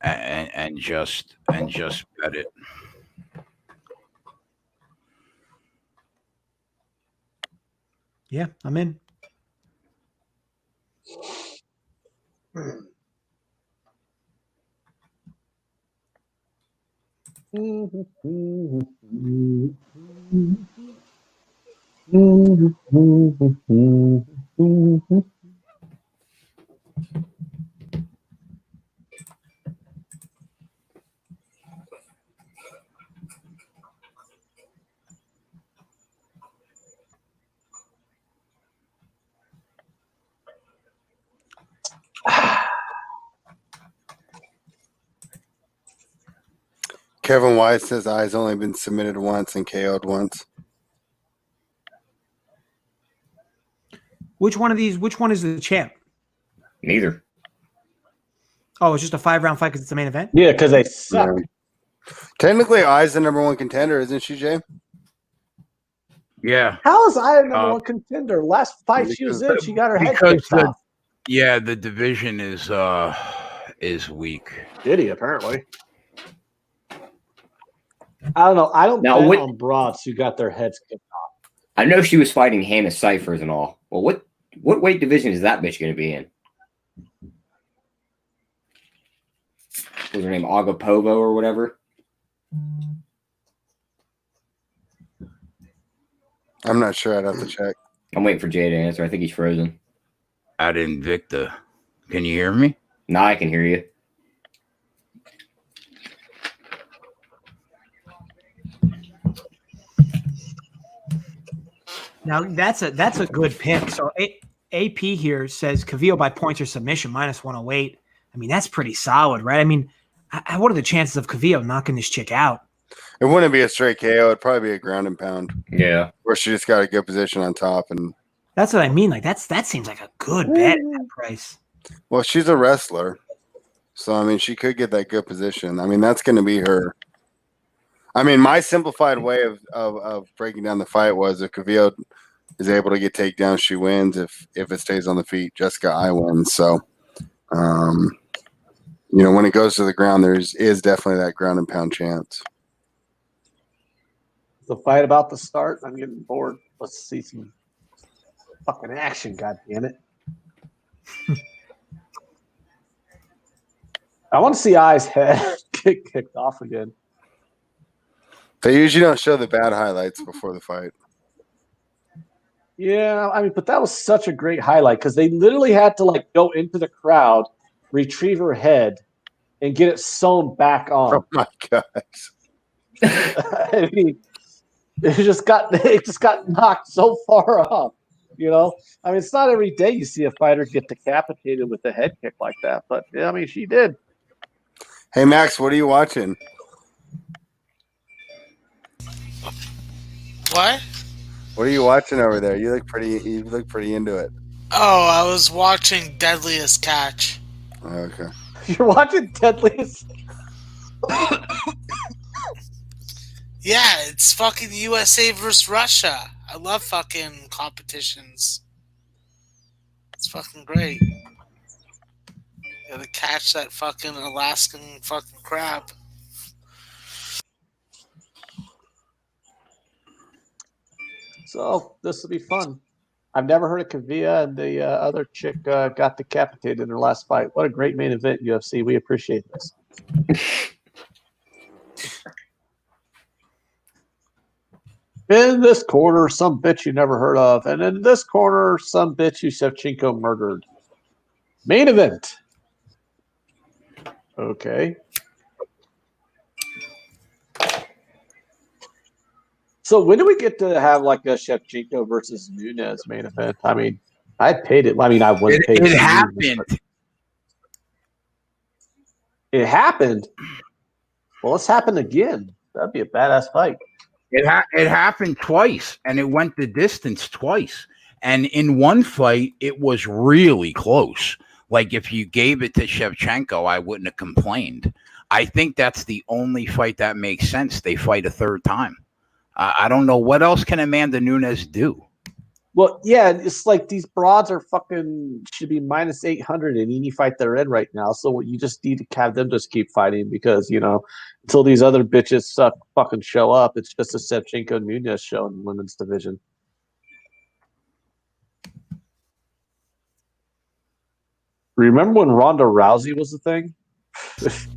and just bet it. Yeah, I'm in. Kevin Wise says I's only been submitted once and KO'd once. Which one is the champ? Neither. Oh, it's just a 5-round fight because it's the main event? Yeah, because they suck. Yeah. Technically, I's the number 1 contender, isn't she, Jay? Yeah. How is I a number 1 contender? Last fight she was in, she got her head kicked off. Yeah, the division is weak. Did he, apparently? I don't know. I don't bet on broads who got their heads kicked off. I know she was fighting Hannah Cyphers and all. Well, what weight division is that bitch going to be in? Was her name Agapova or whatever? I'm not sure. I'd have to check. I'm waiting for Jay to answer. I think he's frozen. at Invicta. Can you hear me? Now I can hear you. Now that's a good pick. So AP here says Calvillo by points or submission -108. I mean, that's pretty solid, right? I mean, what are the chances of Calvillo knocking this chick out? It wouldn't be a straight KO. It'd probably be a ground and pound. Yeah. Where she just got a good position on top. And that's what I mean. Like that seems like a good bet at that price. Well, she's a wrestler. So, I mean, she could get that good position. I mean, that's going to be her. I mean, my simplified way of breaking down the fight was if Calvillo is able to get takedowns, she wins. If it stays on the feet, Jessica, I win. So, when it goes to the ground, is definitely that ground and pound chance. The fight about to start. I'm getting bored. Let's see some fucking action. God damn it! I want to see Ai's head get kicked off again. They usually don't show the bad highlights before the fight. Yeah, I mean, but that was such a great highlight because they literally had to go into the crowd, retrieve her head, and get it sewn back on. Oh my gosh! I mean, it just got knocked so far off. I mean, it's not every day you see a fighter get decapitated with a head kick like that, but yeah, I mean, she did. Hey Max, what are you watching? What? What are you watching over there? You look pretty into it. Oh, I was watching Deadliest Catch. Oh, okay. You're watching Deadliest? Yeah, it's fucking USA versus Russia. I love fucking competitions. It's fucking great. Gotta catch that fucking Alaskan fucking crab. So this will be fun. I've never heard of Calvillo, and the other chick got decapitated in her last fight. What a great main event, UFC. We appreciate this. In this corner, some bitch you never heard of. And in this corner, some bitch who Shevchenko murdered. Main event. Okay. So when do we get to have a Shevchenko versus Nunes main event? I mean, I paid it. I mean, I wouldn't pay it. It happened. It happened? Well, let's happen again. That'd be a badass fight. It happened twice, and it went the distance twice. And in one fight, it was really close. Like, if you gave it to Shevchenko, I wouldn't have complained. I think that's the only fight that makes sense. They fight a third time. I don't know. What else can Amanda Nunes do? Well, yeah, it's like these broads are should be minus 800 in any fight they're in right now. So you just need to have them just keep fighting because, until these other bitches fucking show up, it's just a Shevchenko Nunes show in the women's division. Remember when Ronda Rousey was the thing?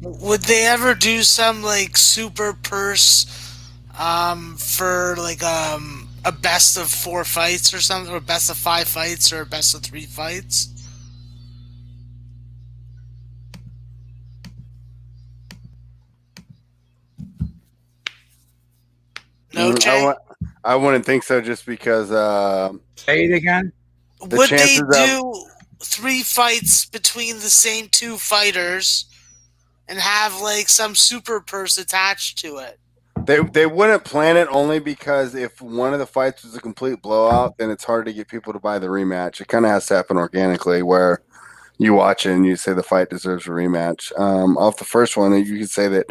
Would they ever do some super purse for a best of 4 fights or something, or best of 5 fights, or best of 3 fights? No, Jay? I wouldn't think so just because Say it again. Would they do 3 fights between the same 2 fighters and have some super purse attached to it? They wouldn't plan it only because if one of the fights was a complete blowout, then it's hard to get people to buy the rematch. It kind of has to happen organically where you watch it and you say the fight deserves a rematch. Off the first one, you could say that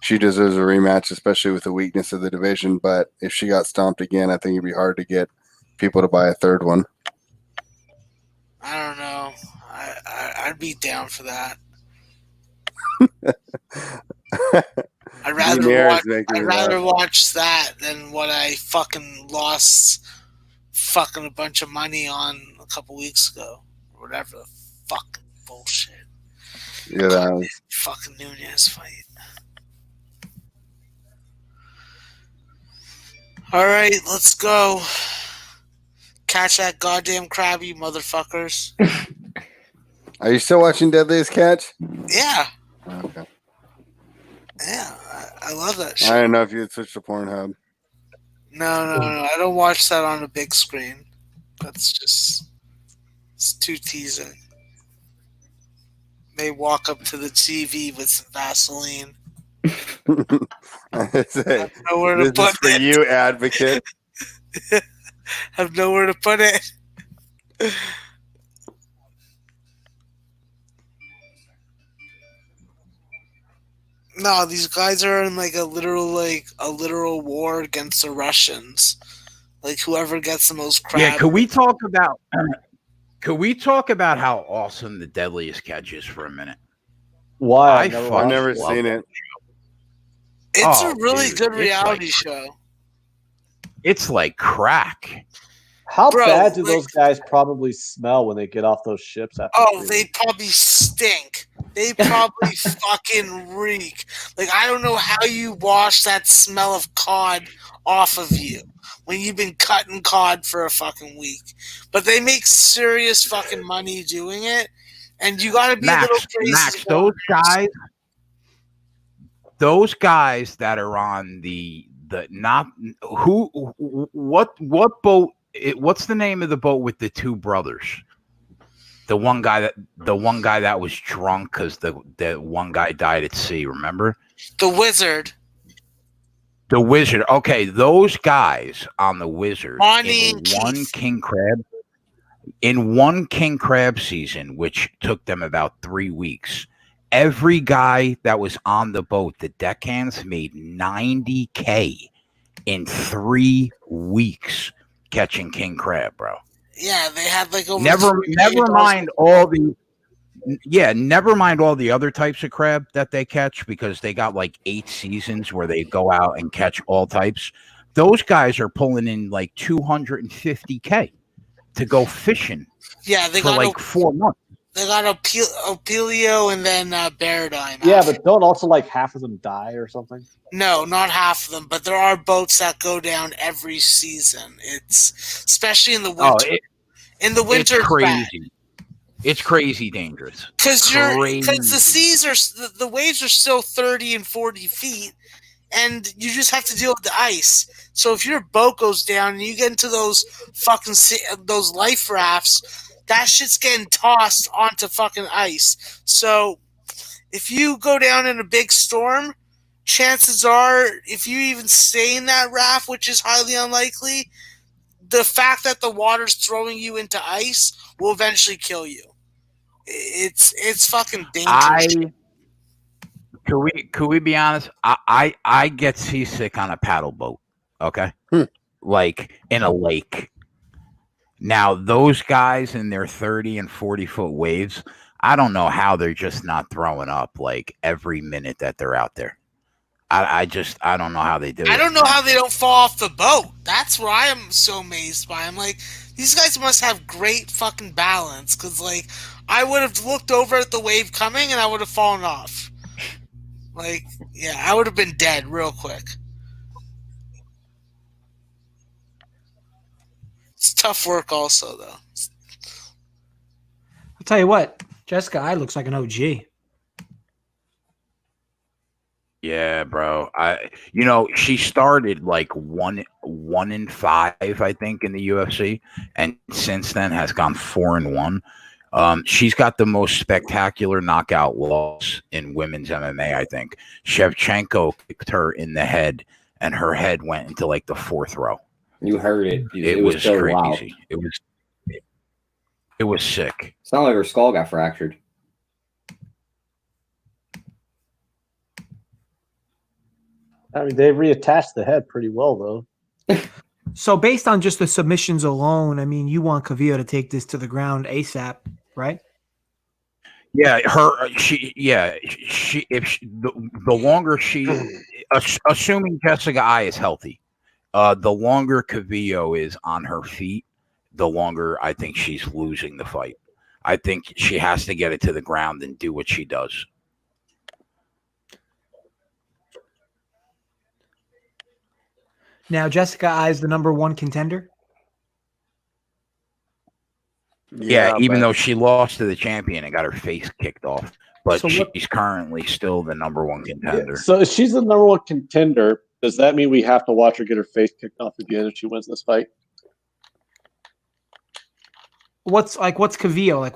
she deserves a rematch, especially with the weakness of the division. But if she got stomped again, I think it'd be hard to get people to buy a third one. I don't know. I'd be down for that. I'd rather watch that than what I fucking lost fucking a bunch of money on a couple weeks ago. Or whatever the fucking bullshit. Yeah, that was... Fucking Nunes fight. Alright, let's go. Catch that goddamn crab, you motherfuckers. Are you still watching Deadliest Catch? Yeah, Okay. yeah, I love that I shit. don't know if you had switched to Pornhub. No, I don't watch that on a big screen. It's too teasing. They walk up to the TV with some Vaseline. I say, Have nowhere to this put is for it. you, advocate. Have nowhere to put it. No, these guys are in like a literal war against the Russians. Like whoever gets the most crab. Yeah, could we talk about how awesome the Deadliest Catch is for a minute? Why? I've never love seen that it. show. It's Oh, a really dude, good it's reality like- show. It's like crack. How Bro, bad do like- those guys probably smell when they get off those ships after? Oh, 3 they weeks? probably stink. They probably fucking reek. Like I don't know how you wash that smell of cod off of you when you've been cutting cod for a fucking week. But they make serious fucking money doing it, and you got to be a little crazy. Max, to those guys that are on the not who what boat? What's the name of the boat with the two brothers? The one guy that was drunk because the one guy died at sea. Remember? The Wizard. The Wizard. Okay, those guys on the Wizard Bonnie in and one Keith. King Crab. In one King Crab season, which took them about 3 weeks, every guy that was on the boat, the deckhands, made $90K in 3 weeks catching king crab, bro. Yeah, they had like over. Never 3 million mind all the other types of crab that they catch, because they got like 8 seasons where they go out and catch all types. Those guys are pulling in like 250K to go fishing. Yeah, they for got like 4 months. They got Opelio and then Baradine. Yeah, but don't also like half of them die or something? No, not half of them, but there are boats that go down every season. It's especially in the winter. In the winter, it's crazy. It's crazy dangerous. Because the seas are the waves are still 30 and 40 feet, and you just have to deal with the ice. So if your boat goes down and you get into those fucking those life rafts, that shit's getting tossed onto fucking ice. So if you go down in a big storm, chances are, if you even stay in that raft, which is highly unlikely, the fact that the water's throwing you into ice will eventually kill you. It's fucking dangerous. Could we be honest? I get seasick on a paddle boat. Okay, like in a lake. Now those guys in their 30 and 40-foot waves, I don't know how they're just not throwing up like every minute that they're out there. I don't know how they do it. I don't know how they don't fall off the boat. That's what I am so amazed by. I'm like, these guys must have great fucking balance, because like I would have looked over at the wave coming and I would have fallen off. Like, yeah, I would have been dead real quick. It's tough work also, though. I'll tell you what, Jessica I looks like an OG. Yeah, bro. She started like 1-5, I think, in the UFC, and since then has gone 4-1. She's got the most spectacular knockout loss in women's MMA, I think. Shevchenko kicked her in the head, and her head went into like the 4th row. You heard it. It was so crazy. loud. It was sick. It's not like her skull got fractured. I mean, they reattached the head pretty well, though. So based on just the submissions alone, I mean, you want Calvillo to take this to the ground ASAP, right? Yeah, the longer she, assuming Jessica I is healthy, the longer Calvillo is on her feet, the longer I think she's losing the fight. I think she has to get it to the ground and do what she does. Now, Jessica I is the #1 contender. Yeah, even but- though she lost to the champion and got her face kicked off, but So what- she's currently still the number one contender. So if she's the number one contender, does that mean we have to watch her get her face kicked off again if she wins this fight? What's Calvillo?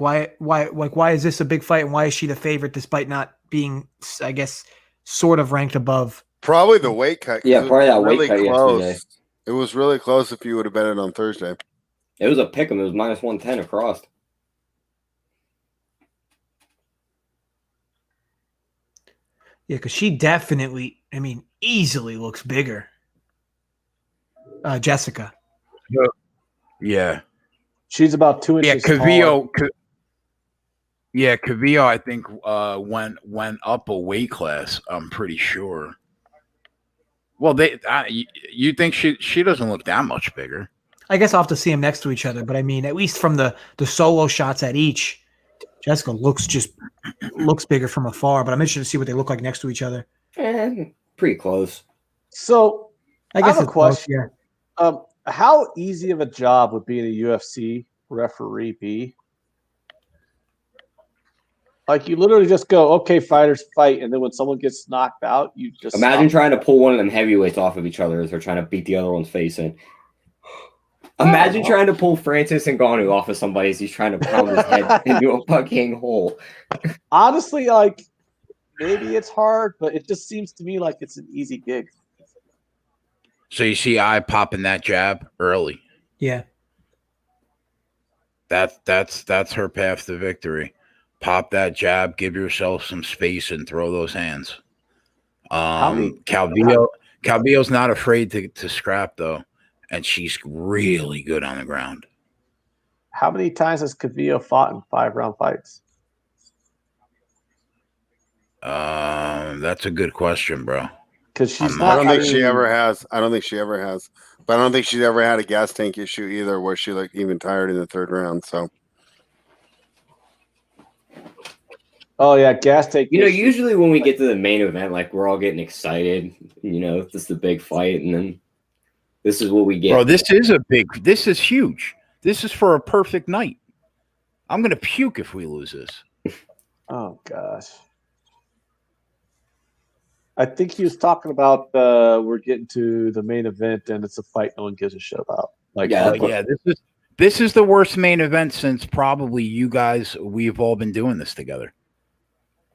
Why is this a big fight, and why is she the favorite despite not being, I guess, sort of ranked above? Probably the weight cut. 'cause Yeah, it was probably that weight really cut close. yesterday. It was really close if you would have bet it on Thursday. It was a pick 'em. It was -110 across. Yeah, because she definitely, easily looks bigger. Jessica. Yeah, She's about 2 yeah, inches taller. Calvillo, I think went up a weight class. I'm pretty sure. Well, you think she doesn't look that much bigger? I guess I'll have to see them next to each other, but at least from the solo shots at each, Jessica looks bigger from afar. But I'm interested to see what they look like next to each other. Pretty close. So I guess have a it's close, question. yeah. How easy of a job would being a UFC referee be? Like you literally just go, okay, fighters fight, and then when someone gets knocked out, you just Imagine stop. trying to pull one of them heavyweights off of each other as they're trying to beat the other one's face in. Imagine trying to pull Francis Ngannou off of somebody as he's trying to pound his head into a fucking hole. Honestly, like maybe it's hard, but it just seems to me like it's an easy gig. So you see, I popping that jab early. Yeah. That's her path to victory. Pop that jab, give yourself some space, and throw those hands. Calvillo's not afraid to scrap though, and she's really good on the ground. How many times has Calvillo fought in 5-round fights? That's a good question, bro. Because she's I don't not. think she ever has. But I don't think she's ever had a gas tank issue either, where she looked even tired in the third round. So. Oh yeah, gas tank. Usually when we get to the main event, like we're all getting excited. This is the big fight, and then this is what we get. Bro, this is huge. This is for a perfect night. I'm gonna puke if we lose this. Oh gosh. I think he was talking about we're getting to the main event and it's a fight no one gives a shit about. This is the worst main event since probably you guys. We've all been doing this together.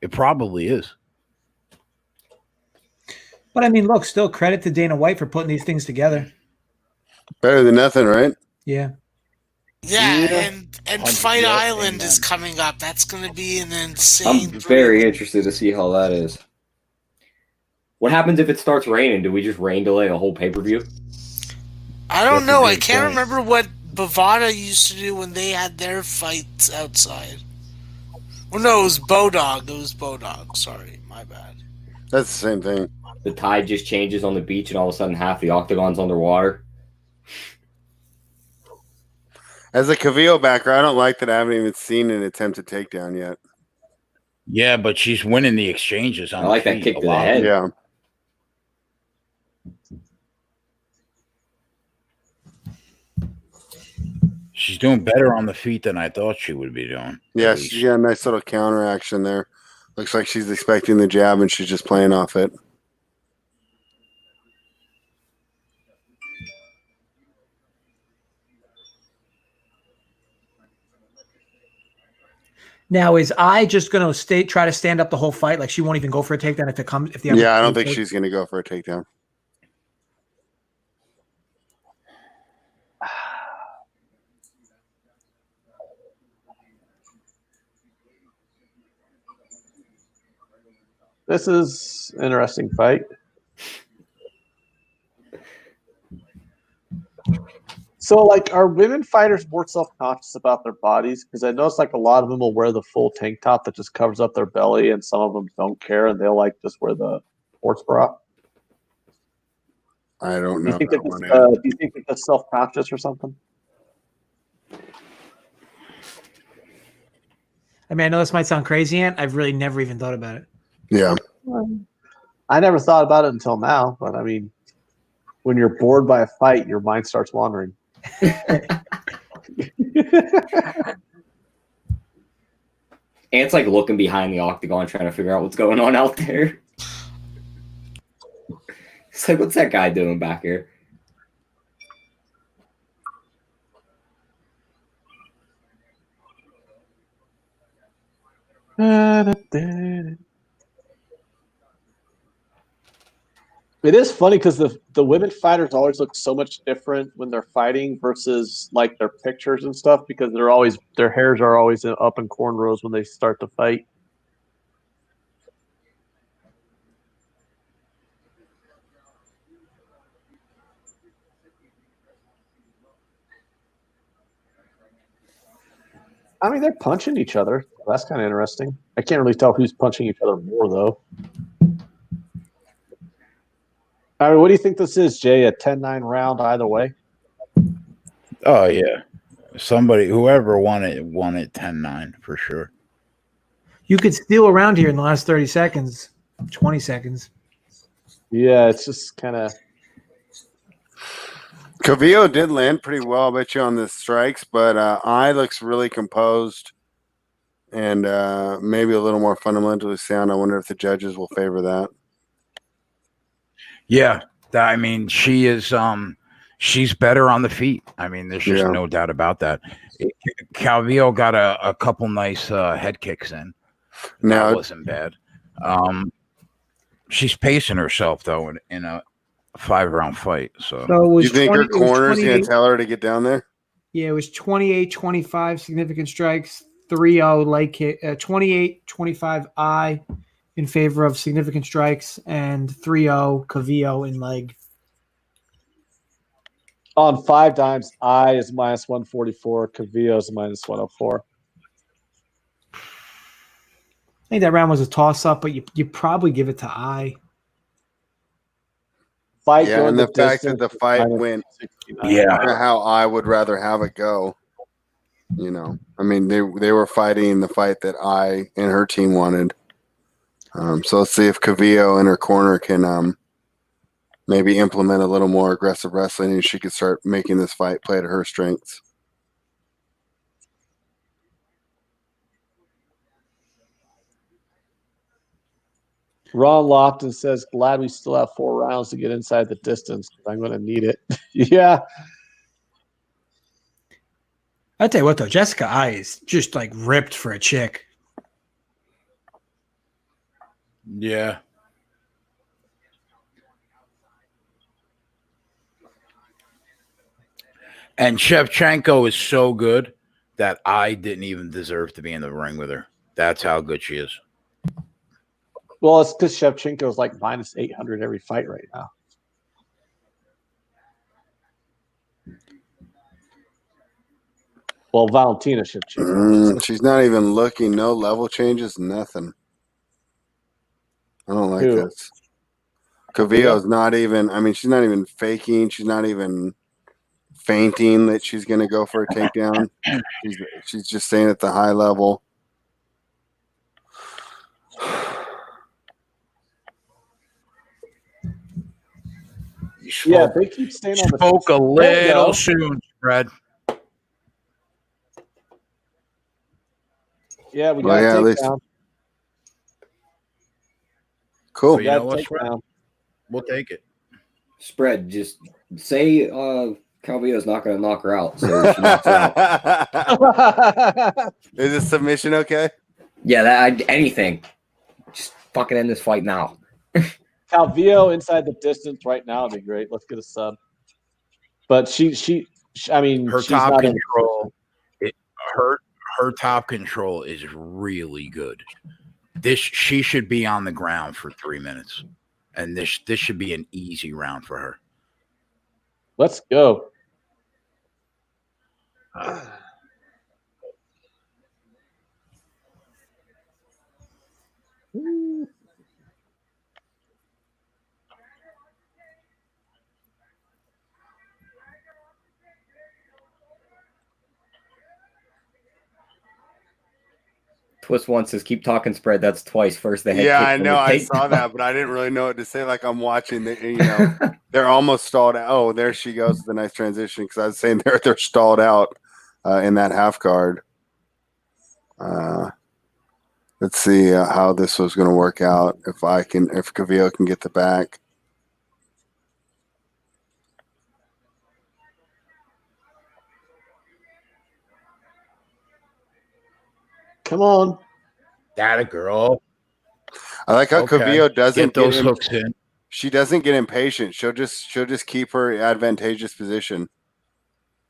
It probably is. But look, still credit to Dana White for putting these things together. Better than nothing, right? Yeah. Yeah, and Fight Island is coming up. That's going to be an insane. I'm very interested to see how that is. What happens if it starts raining? Do we just rain delay a whole pay-per-view? I don't know. I can't remember what Bovada used to do when they had their fights outside. Well, no, it was Bodog. Sorry, my bad. That's the same thing. The tide just changes on the beach, and all of a sudden half the octagon's underwater. As a Calvillo backer, I don't like that I haven't even seen an attempted takedown yet. Yeah, but she's winning the exchanges. I like that kick to the head. Yeah. She's doing better on the feet than I thought she would be doing. Yeah, she got a nice little counter action there. Looks like she's expecting the jab and she's just playing off it. Now, is I just going to try to stand up the whole fight? Like she won't even go for a takedown if it comes. Yeah, I don't think she's going to go for a takedown. This is an interesting fight. So, like, are women fighters more self-conscious about their bodies? Because I notice, like, a lot of them will wear the full tank top that just covers up their belly, and some of them don't care, and they'll, like, just wear the sports bra. I don't know. Do you think that that's self-conscious or something? I know this might sound crazy, Ant. I've really never even thought about it. Yeah. I never thought about it until now, but I mean, when you're bored by a fight, your mind starts wandering. Ant's like looking behind the octagon, trying to figure out what's going on out there. It's like, what's that guy doing back here? It is funny because the women fighters always look so much different when they're fighting versus like their pictures and stuff because their hairs are always up in cornrows when they start to fight. I mean, they're punching each other. That's kind of interesting. I can't really tell who's punching each other more, though. I mean, what do you think this is, Jay? A 10-9 round either way? Oh, yeah. Whoever won it 10-9 for sure. You could steal around here in the last 30 seconds, 20 seconds. Yeah, it's just kind of. Calvillo did land pretty well, I bet you, on the strikes, but Eye looks really composed and maybe a little more fundamentally sound. I wonder if the judges will favor that. Yeah, I mean, she is. She's better on the feet. I mean, there's just no doubt about that. Calvillo got a couple nice head kicks in. Now, that wasn't bad. She's pacing herself though in a 5-round fight. So it was you think her corner's going to tell her to get down there? Yeah, it was 28-25 significant strikes, 3-0 leg kick, 28-25 Eye in favor of significant strikes, and 3-0 Calvillo in leg. On 5 dimes, Eye is minus 144, Calvillo is minus 104. I think that round was a toss-up, but you probably give it to Eye. Yeah, and the fact that the fight went, how I would rather have it go. You know, I mean, they were fighting the fight that I and her team wanted. So let's see if Calvillo in her corner can maybe implement a little more aggressive wrestling, and she could start making this fight play to her strengths. Ron Lofton says, glad we still have 4 rounds to get inside the distance. I'm going to need it. Yeah. I'll tell you what, though, Jessica Eye is just like ripped for a chick. Yeah. And Shevchenko is so good that I didn't even deserve to be in the ring with her. That's how good she is. Well, it's because Shevchenko is like minus 800 every fight right now. Well, Valentina Shevchenko. She's not even looking. No level changes. Nothing. I don't like this. Calvillo's not even. I mean, she's not even faking. She's not even fainting that she's going to go for a takedown. She's just staying at the high level. Yeah, they keep staying on the spoke a little soon, Fred. Yeah, we got to take down. Cool. You know what, Spread? We'll take it. Spread, just say Calvillo's not going to knock her out, so she knocks her out. Is this submission okay? Yeah, anything. Just fucking end this fight now. Calvillo inside the distance right now would be great. Let's get a sub. But I mean, her she's top not control. Her top control is really good. She should be on the ground for 3 minutes, and this should be an easy round for her. Let's go. Twist one says, keep talking, Spread. That's twice. First the head kick. Yeah, I know. I saw that, but I didn't really know what to say. Like I'm watching they're almost stalled out. Oh, there she goes. The nice transition. Because I was saying they're stalled out in that half guard. Let's see how this was going to work out. If Calvillo can get the back. Come on. That a girl. I like how Okay. Calvillo doesn't Get those hooks in. She doesn't get impatient. She'll just keep her advantageous position.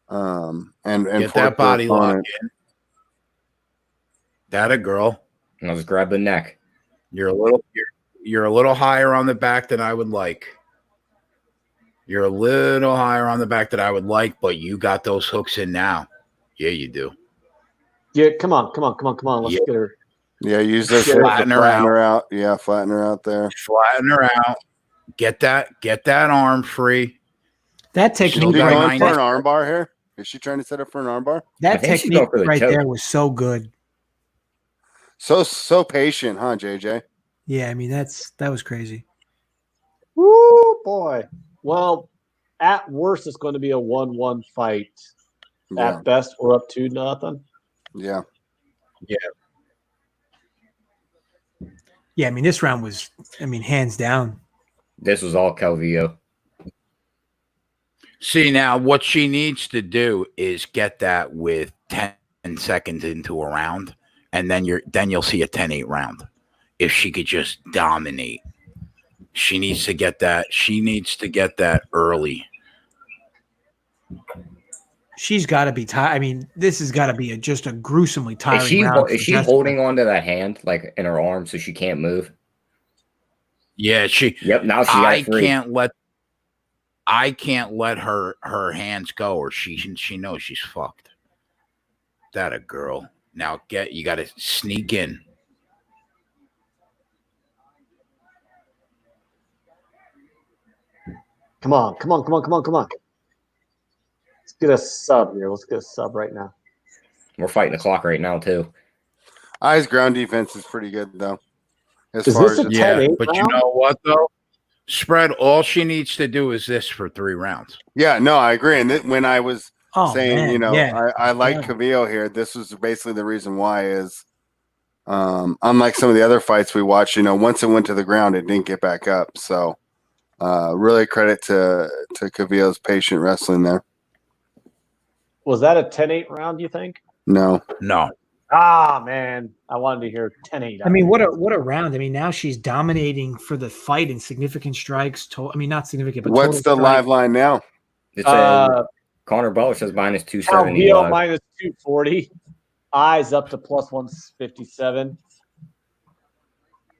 And Get force that body her lock opponent. in. That a girl. I'll just grab the neck. You're a little higher on the back than I would like. You're a little higher on the back than I would like, but you got those hooks in now. Yeah, you do. Yeah, come on. Let's get her. Yeah, use those hips to flatten her out. Yeah, flatten her out there. Flatten her out. Get that arm free. That technique Is she going right for an arm bar here? Is she trying to set up for an arm bar? That technique right there was so good. So patient, huh, JJ? Yeah, I mean that was crazy. Woo, boy. Well, at worst, it's going to be a 1-1 fight. Yeah. At best, we're up 2-0. Yeah. Yeah. Yeah, I mean this round was, hands down. This was all Calvillo. See, now what she needs to do is get that with 10 seconds into a round, and then you'll see a 10-8 round. If she could just dominate. She needs to get that. She needs to get that early. She's got to be tired. I mean, this has got to be just a gruesomely tiring round. Is she holding onto that hand like in her arm so she can't move? Yeah, Yep. Now she got it free. I can't let her hands go, or she knows she's fucked. That a girl. Now you got to sneak in. Come on. Let's get a sub here. Let's get a sub right now. We're fighting the clock right now, too. His ground defense is pretty good, though. But you know what, though? Spread, all she needs to do is this for 3 rounds. Yeah, no, I agree. And when I was saying, man, I like Calvillo here, this was basically the reason why is unlike some of the other fights we watched, once it went to the ground, it didn't get back up. So really credit to Calvillo's patient wrestling there. Was that a 10-8 round, you think? No. Ah, man. I wanted to hear 10-8. I mean, what a round. I mean, now she's dominating for the fight in significant strikes. Not significant, but what's the live line now? It's Connor Butler says minus 270. Calvillo minus 240. Eyes up to plus 157.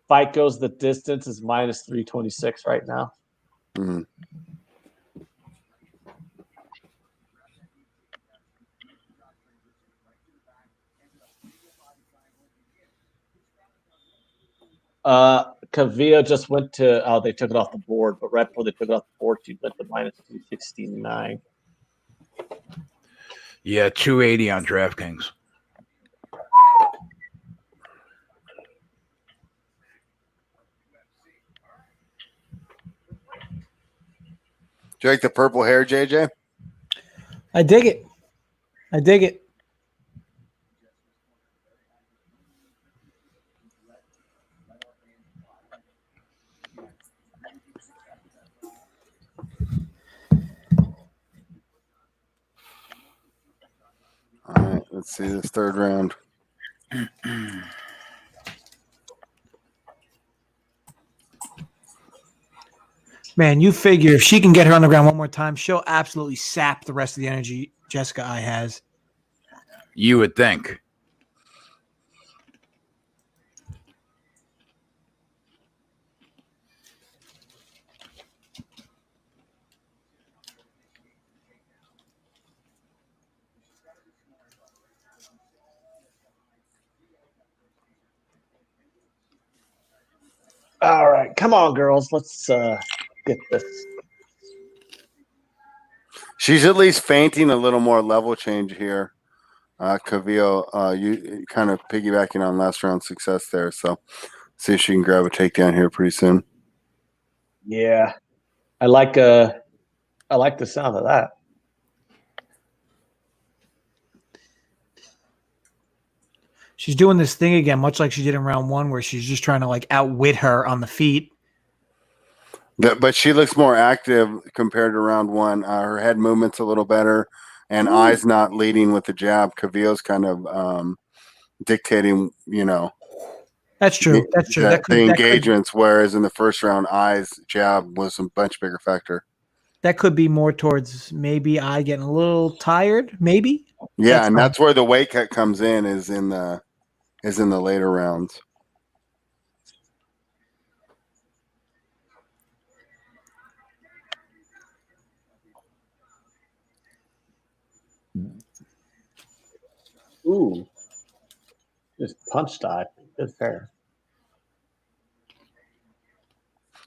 Fight goes the distance is minus 326 right now. Mm-hmm. Calvillo just went to they took it off the board, but right before they took it off the board, she went to minus 269. Yeah, 280 on DraftKings. Do you like the purple hair, JJ? I dig it. All right, let's see this third round. Man, you figure if she can get her on the ground one more time, she'll absolutely sap the rest of the energy Jessica I has. You would think. All right, come on, girls. Let's get this. She's at least feinting a little more level change here. Calvillo, you kind of piggybacking on last round's success there. So see if she can grab a takedown here pretty soon. Yeah, I like the sound of that. she's doing this thing again, much like she did in round 1, where she's just trying to like outwit her on the feet. But she looks more active compared to round 1. Her head movement's a little better, and eyes not leading with the jab. Calvillo's kind of dictating, That's true. That's true. the engagements. Whereas in the first round, eyes jab was a much bigger factor. That could be more towards maybe I getting a little tired, maybe. Yeah, that's where the weight cut comes in. Is in the later rounds. Ooh. Just punch dive. Good fair.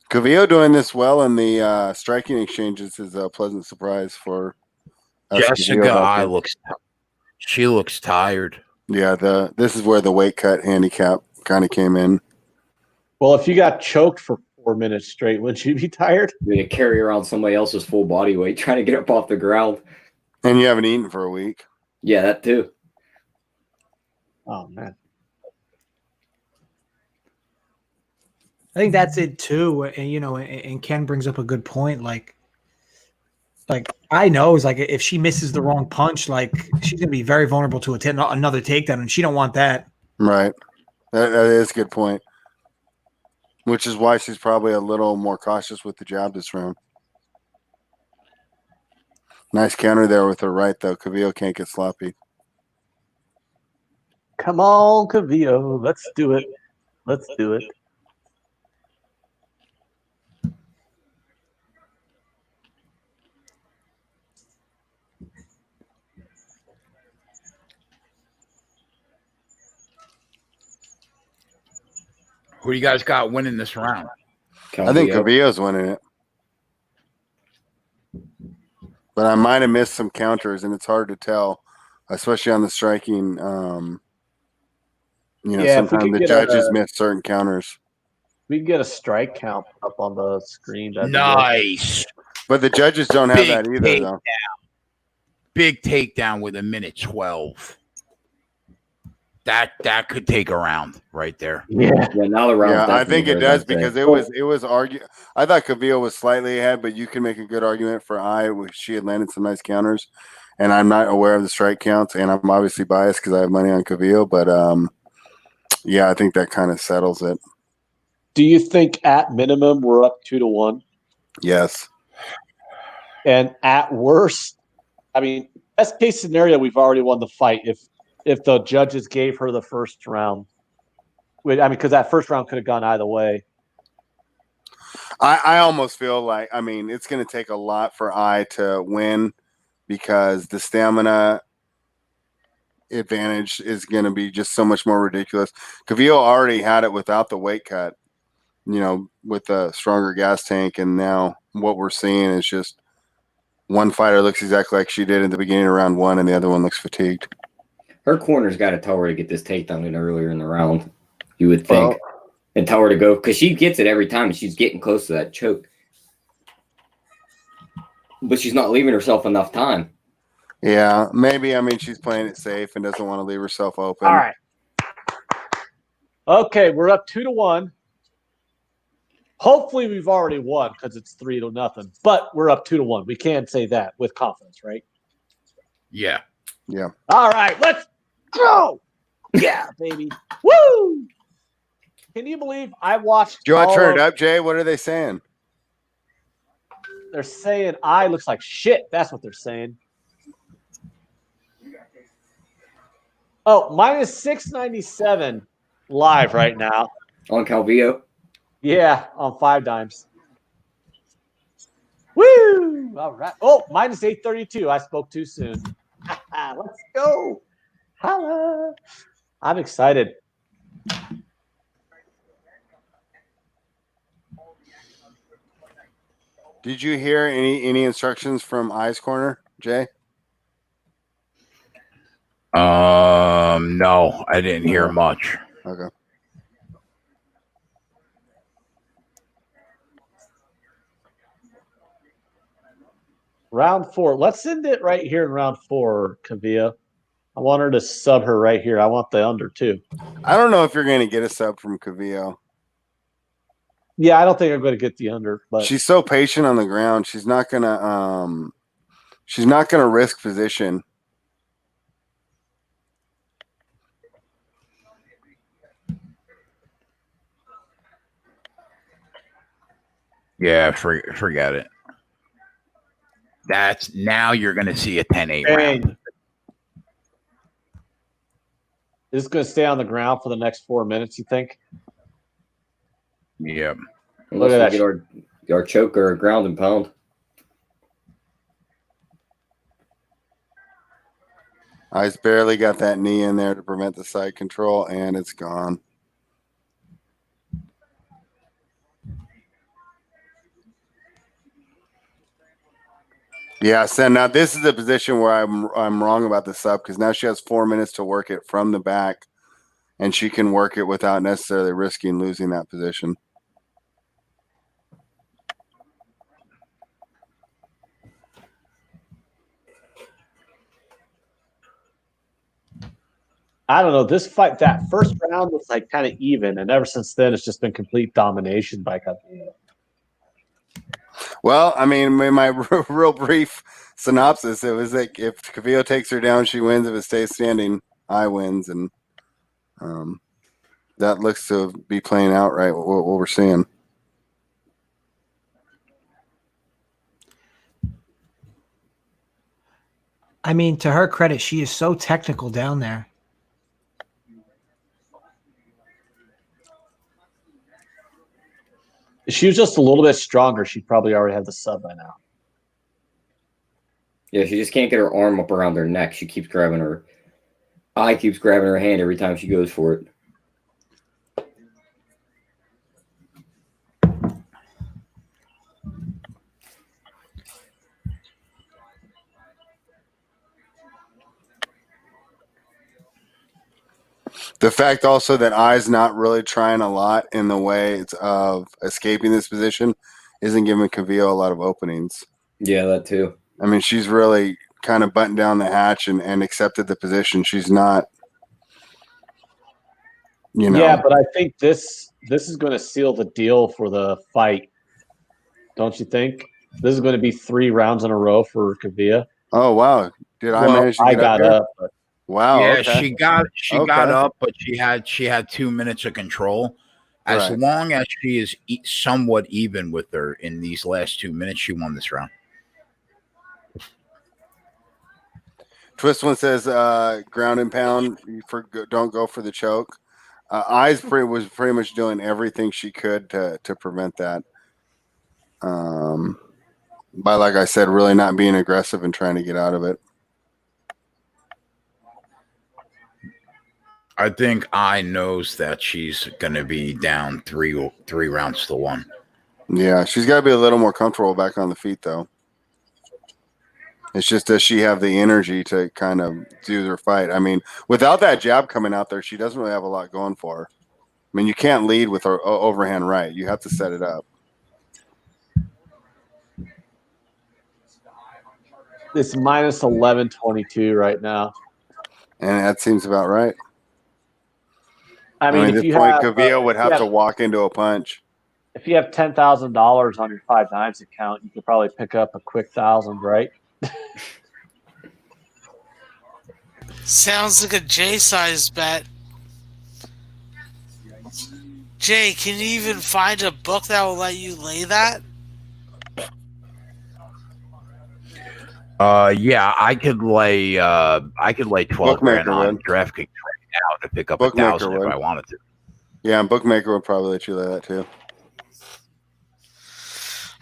Calvillo doing this well in the striking exchanges is a pleasant surprise for us. Jessica she looks tired. Yeah, this is where the weight cut handicap kind of came in. Well, if you got choked for 4 minutes straight, wouldn't you be tired? You're going to carry around somebody else's full body weight trying to get up off the ground. And you haven't eaten for a week. Yeah, that too. Oh, man. I think that's it too. And and Ken brings up a good point. Like I know is like if she misses the wrong punch, like she's gonna be very vulnerable to another takedown, and she don't want that. Right. That is a good point. Which is why she's probably a little more cautious with the jab this round. Nice counter there with her right, though. Calvillo can't get sloppy. Come on, Calvillo. Let's do it. Let's do it. Who do you guys got winning this round? I think Calvillo's winning it. But I might have missed some counters, and it's hard to tell, especially on the striking. Sometimes the judges miss certain counters. We can get a strike count up on the screen. Nice. But the judges don't have that either, takedown. though. Big takedown with 1:12. That could take a round right there. Yeah. Now the round. Yeah, I think it does because it was argued. I thought Calvillo was slightly ahead, but you can make a good argument for she had landed some nice counters, and I'm not aware of the strike counts, and I'm obviously biased because I have money on Calvillo, but yeah, I think that kind of settles it. Do you think at minimum we're up 2-1? Yes. And at worst, I mean, best case scenario, we've already won the fight if the judges gave her the first round. I mean, because that first round could have gone either way. I almost feel like, I mean, it's going to take a lot for I to win because the stamina advantage is going to be just so much more ridiculous. Calvillo already had it without the weight cut, with a stronger gas tank, and now what we're seeing is just one fighter looks exactly like she did in the beginning of round 1, and the other one looks fatigued. Her corner's got to tell her to get this takedown in earlier in the round, you would think, and tell her to go because she gets it every time, and she's getting close to that choke. But she's not leaving herself enough time. Yeah, maybe. I mean, she's playing it safe and doesn't want to leave herself open. All right. Okay, we're up 2-1. Hopefully, we've already won because it's 3-0. But we're up 2-1. We can say that with confidence, right? Yeah. Yeah. All right, let's go. Yeah, baby. Woo! Can you believe I watched? Do you want to turn it up, Jay? What are they saying? They're saying I looks like shit. That's what they're saying. Oh, minus 697 live right now. On Calvillo? Yeah, on 5 dimes. Woo! All right. Oh, minus 832. I spoke too soon. Let's go. Holla. I'm excited. Did you hear any instructions from I's Corner, Jay? No, I didn't hear much. Okay. Round 4. Let's end it right here in round 4, Calvillo. I want her to sub her right here. I want the under too. I don't know if you're going to get a sub from Calvillo. Yeah, I don't think I'm going to get the under, but She's so patient on the ground. She's not going to risk position. Yeah, forget it. That's now you're going to see a 10-8 round. Is it going to stay on the ground for the next 4 minutes, you think? Yeah. Unless we get our choker or ground and pound. I barely got that knee in there to prevent the side control, and it's gone. Yeah, so now this is a position where I'm wrong about the sub because now she has 4 minutes to work it from the back, and she can work it without necessarily risking losing that position. I don't know. This fight, that first round was like kind of even, and ever since then, it's just been complete domination by Calvillo. Well, I mean, in my real brief synopsis, it was like if Calvillo takes her down, she wins. If it stays standing, I wins, and that looks to be playing out right. What we're seeing. I mean, to her credit, she is so technical down there. If she was just a little bit stronger, she'd probably already have the sub by now. Yeah, she just can't get her arm up around her neck. She keeps grabbing her eye, keeps grabbing her hand every time she goes for it. The fact also that I's not really trying a lot in the way of escaping this position isn't giving Calvillo a lot of openings. Yeah, that too. I mean, she's really kind of buttoned down the hatch and accepted the position. She's not, Yeah, but I think this is going to seal the deal for the fight. Don't you think? This is going to be 3 rounds in a row for Calvillo. Oh, wow. Did I manage to get up? But wow. Yeah, Okay. she got up, but she had 2 minutes of control. As long as she is somewhat even with her in these last 2 minutes, she won this round. Twist one says ground and pound. Don't go for the choke. Eyes was pretty much doing everything she could to prevent that. By like I said, really not being aggressive and trying to get out of it. I think I knows that she's going to be down three rounds to 1. Yeah, she's got to be a little more comfortable back on the feet, though. It's just does she have the energy to kind of do her fight? I mean, without that jab coming out there, she doesn't really have a lot going for her. I mean, you can't lead with her overhand right. You have to set it up. it's minus 1122 right now. And that seems about right. I mean, at if this you point, have Calvillo would have to walk into a punch. If you have $10,000 on your 5 Dimes account, you could probably pick up a quick 1,000, right? Sounds like a J-size bet. Jay, can you even find a book that will let you lay that? Yeah, I could lay 12 grand on DraftKings right now to pick up 1,000 if I wanted to. Yeah, and Bookmaker would probably let you lay that too.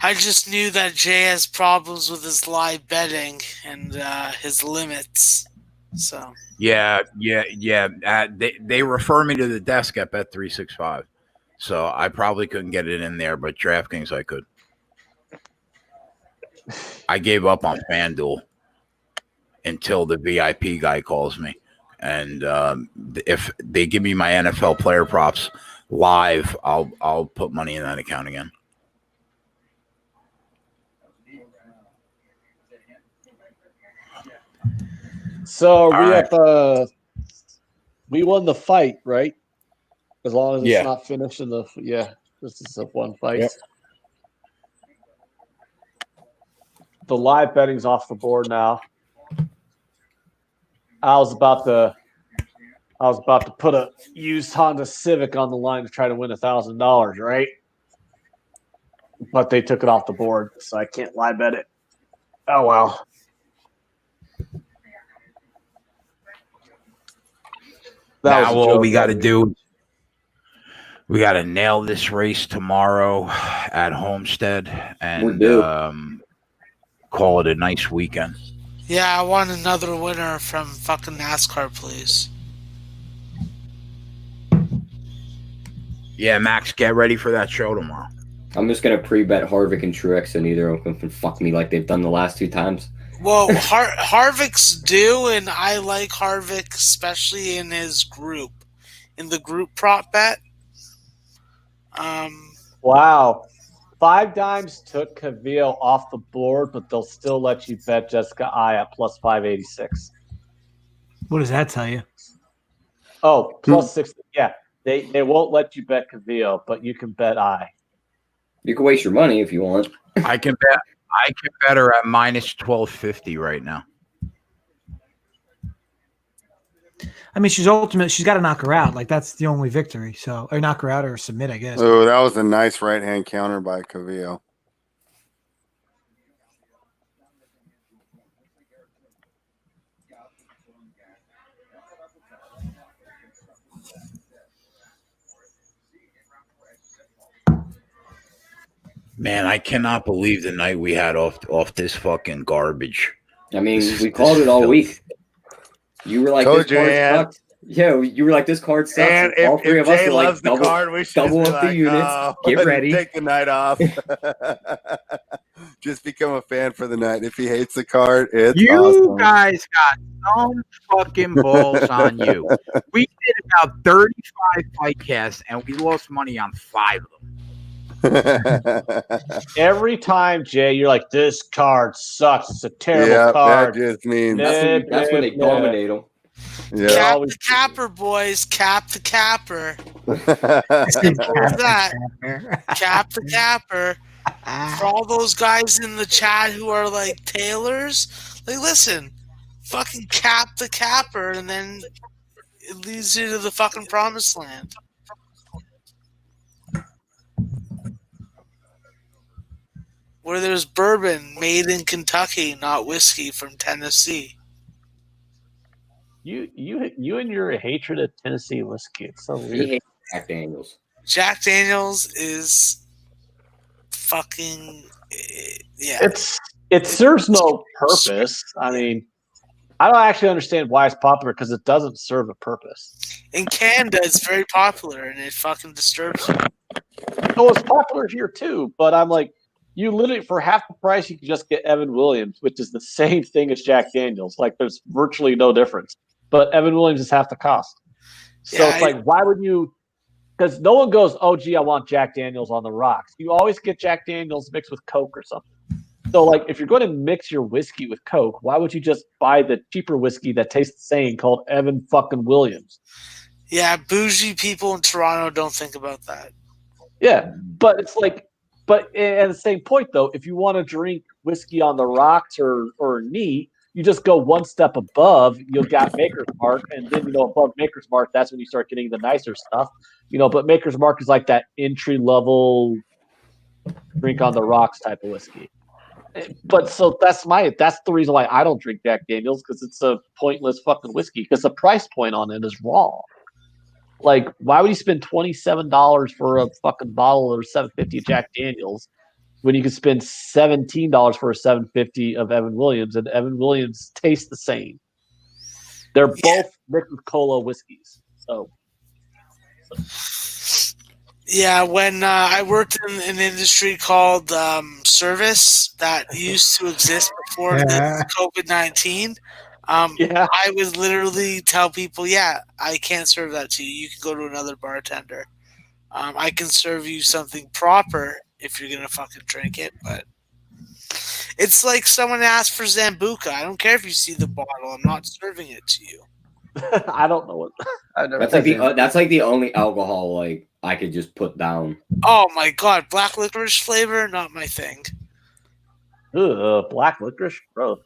I just knew that Jay has problems with his live betting and his limits. So yeah. They refer me to the desk at Bet365, so I probably couldn't get it in there, but DraftKings I could. I gave up on FanDuel until the VIP guy calls me, and if they give me my NFL player props live, I'll put money in that account again. So All right. We won the fight, right? As long as it's Yeah. not finished in this is a one fight. Yep. The live betting's off the board now. I was about to put a used Honda Civic on the line to try to win $1,000, right? But they took it off the board, so I can't live bet it. Oh well. Now all we got to do, we got to nail this race tomorrow at Homestead and call it a nice weekend. Yeah, I want another winner from fucking NASCAR, please. Yeah, Max, get ready for that show tomorrow. I'm just going to pre-bet Harvick and Truex, and neither of them can fuck me like they've done the last 2 times. Well, Harvick's due, and I like Harvick, especially in his group, in the group prop bet. Wow. 5 Dimes took Calvillo off the board, but they'll still let you bet Jessica I at plus 586. What does that tell you? Oh, plus 60. Yeah, they won't let you bet Calvillo, but you can bet I. You can waste your money if you want. I can bet her at minus 1250 right now. I mean, she's ultimate. She's got to knock her out. Like, that's the only victory. So, or knock her out or submit, I guess. Oh, that was a nice right hand counter by Calvillo. Man, I cannot believe the night we had off this fucking garbage. I mean, we called it all week. You were like, this card sucks. Yeah, you were like, this card sucks. And all three of us were like, double up the units. Get ready. Take the night off. Just become a fan for the night. If he hates the card, it's awesome. Guys got some fucking balls on you. We did about 35 fight casts, and we lost money on 5 of them. Every time, Jay, you're like, this card sucks. It's a terrible card. That just means that's when they dominate them. Yeah. Cap the capper, boys. Cap the capper. That. Cap the capper. For all those guys in the chat who are like tailors, like, listen, fucking cap the capper, and then it leads you to the fucking promised land. Where there's bourbon made in Kentucky, not whiskey from Tennessee. You and your hatred of Tennessee whiskey. It's so weird. He hates Jack Daniels. Jack Daniels is fucking It serves no purpose. I mean, I don't actually understand why it's popular because it doesn't serve a purpose. In Canada, it's very popular and it fucking disturbs me. Oh, it's popular here too, but I'm like, you literally for half the price you can just get Evan Williams, which is the same thing as Jack Daniels. Like, there's virtually no difference. But Evan Williams is half the cost. So it's like, why would you? Because no one goes, oh, gee, I want Jack Daniels on the rocks. You always get Jack Daniels mixed with Coke or something. So, like, if you're going to mix your whiskey with Coke, why would you just buy the cheaper whiskey that tastes the same called Evan fucking Williams? Yeah, bougie people in Toronto don't think about that. Yeah, but it's like, but at the same point, though, if you want to drink whiskey on the rocks or neat, you just go one step above. You'll got Maker's Mark, and then, above Maker's Mark, that's when you start getting the nicer stuff. But Maker's Mark is like that entry level drink on the rocks type of whiskey. But so that's the reason why I don't drink Jack Daniels, because it's a pointless fucking whiskey, because the price point on it is wrong. Like, why would you spend $27 for a fucking bottle or $7.50 of Jack Daniels when you could spend $17 for a $7.50 of Evan Williams, and Evan Williams tastes the same? They're both mixed with cola whiskeys. So. Yeah, when I worked in an industry called service that used to exist before the COVID-19, I would literally tell people, I can't serve that to you. You can go to another bartender. I can serve you something proper if you're going to fucking drink it, but It's like someone asked for Zambuca. I don't care if you see the bottle. I'm not serving it to you. I don't know what. I've never That's like the only alcohol like I could just put down. Oh my god, black licorice flavor, not my thing. Black licorice, bro.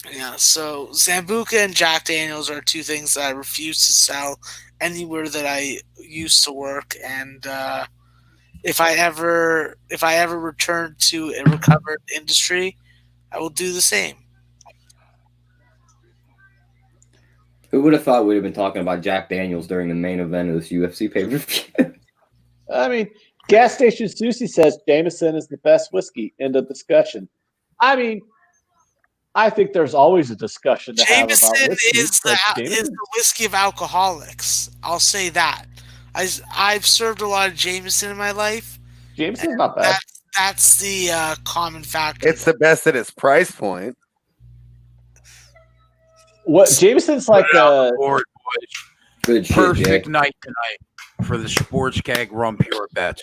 Yeah, so Zambuca and Jack Daniels are two things that I refuse to sell anywhere that I used to work, and if I ever return to a recovered industry, I will do the same. Who would have thought we'd have been talking about Jack Daniels during the main event of this UFC pay-per-view? I mean, Gas Station Susie says Jameson is the best whiskey. End of discussion. I mean, I think there's always a discussion to have about whiskey. Is the whiskey of alcoholics. I'll say that. I've served a lot of Jameson in my life. Jameson's not bad. That's the common factor. It's the best at its price point. What Jameson's like a good shit, perfect Jay. night tonight for the Sports Keg Rum Pure Bets.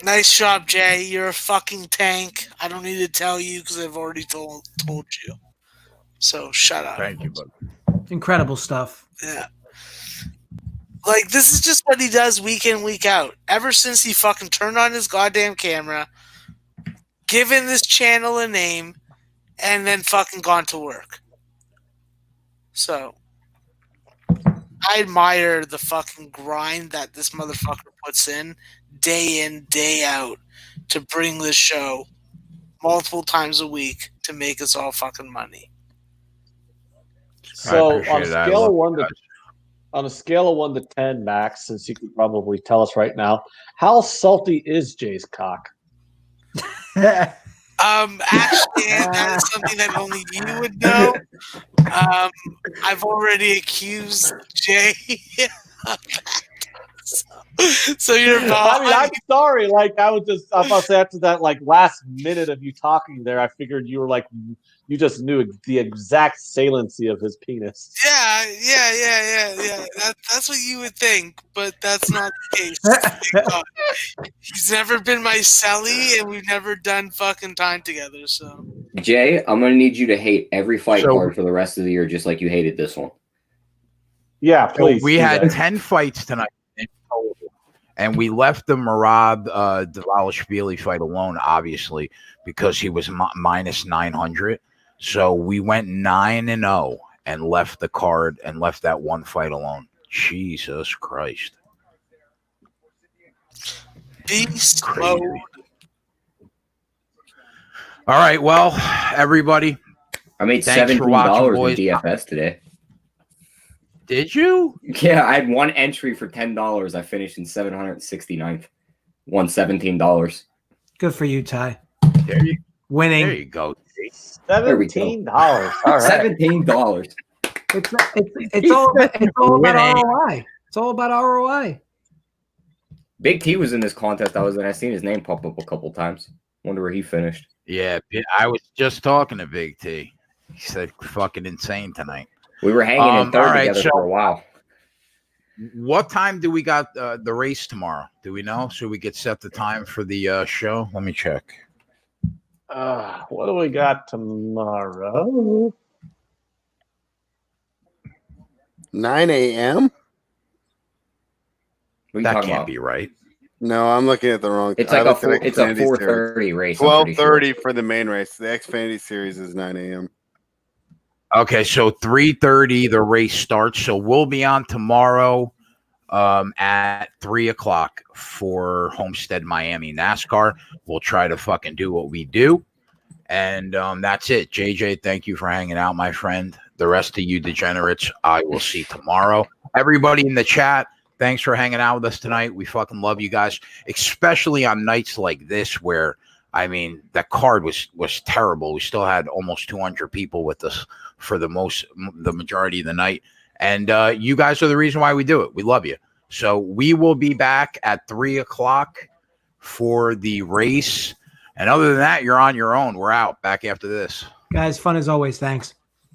Nice job, Jay. You're a fucking tank. I don't need to tell you because I've already told you. So shut up. Thank you, buddy. Incredible stuff. Yeah. Like, this is just what he does week in, week out. Ever since he fucking turned on his goddamn camera, given this channel a name, and then fucking gone to work. So, I admire the fucking grind that this motherfucker puts in, day out, to bring this show multiple times a week to make us all fucking money. So, on a scale of 1 to 10, Max, since you could probably tell us right now, how salty is Jay's cock? Actually, that is something that only you would know. I've already accused Jay of that. So you're I mean, I'm sorry. Like, I'm about to say after that, like, last minute of you talking there, I figured you were like, you just knew the exact saliency of his penis. Yeah. That's what you would think, but that's not the case. He's never been my celly, and we've never done fucking time together. So, Jay, I'm gonna need you to hate every fight card for the rest of the year, just like you hated this one. Yeah, please. So we had 10 fights tonight in total, and we left the Murad Dvalishvili fight alone, obviously, because he was minus 900. So we went 9-0 and left the card and left that one fight alone. Jesus Christ. Beast mode. All right, well, everybody. I made thanks $17 for watching, boys. in DFS today. Did you? Yeah, I had one entry for $10. I finished in 769th. Won $17. Good for you, Ty. Winning. There you go. $17. All right. $17. It's all about ROI. It's all about ROI. Big T was in this contest I was in. I seen his name pop up a couple times. Wonder where he finished. Yeah, I was just talking to Big T. He said fucking insane tonight. We were hanging in third together for a while. What time do we got the race tomorrow? Do we know? Should we get set the time for the show? Let me check. What do we got tomorrow? 9 a.m.? That can't be right. No, I'm looking at the wrong. It's like it's a 4:30 race. 12:30 for the main race. The Xfinity Series is 9 a.m. Okay, so 3:30 the race starts. So we'll be on tomorrow at 3:00 for Homestead Miami NASCAR. We'll try to fucking do what we do. And that's it. JJ, thank you for hanging out, my friend. The rest of you degenerates, I will see tomorrow. Everybody in the chat, thanks for hanging out with us tonight. We fucking love you guys, especially on nights like this where, I mean, that card was terrible. We still had almost 200 people with us for the majority of the night. And you guys are the reason why we do it. We love you. So we will be back at 3:00 for the race. And other than that, you're on your own. We're out back after this. Guys, fun as always. Thanks.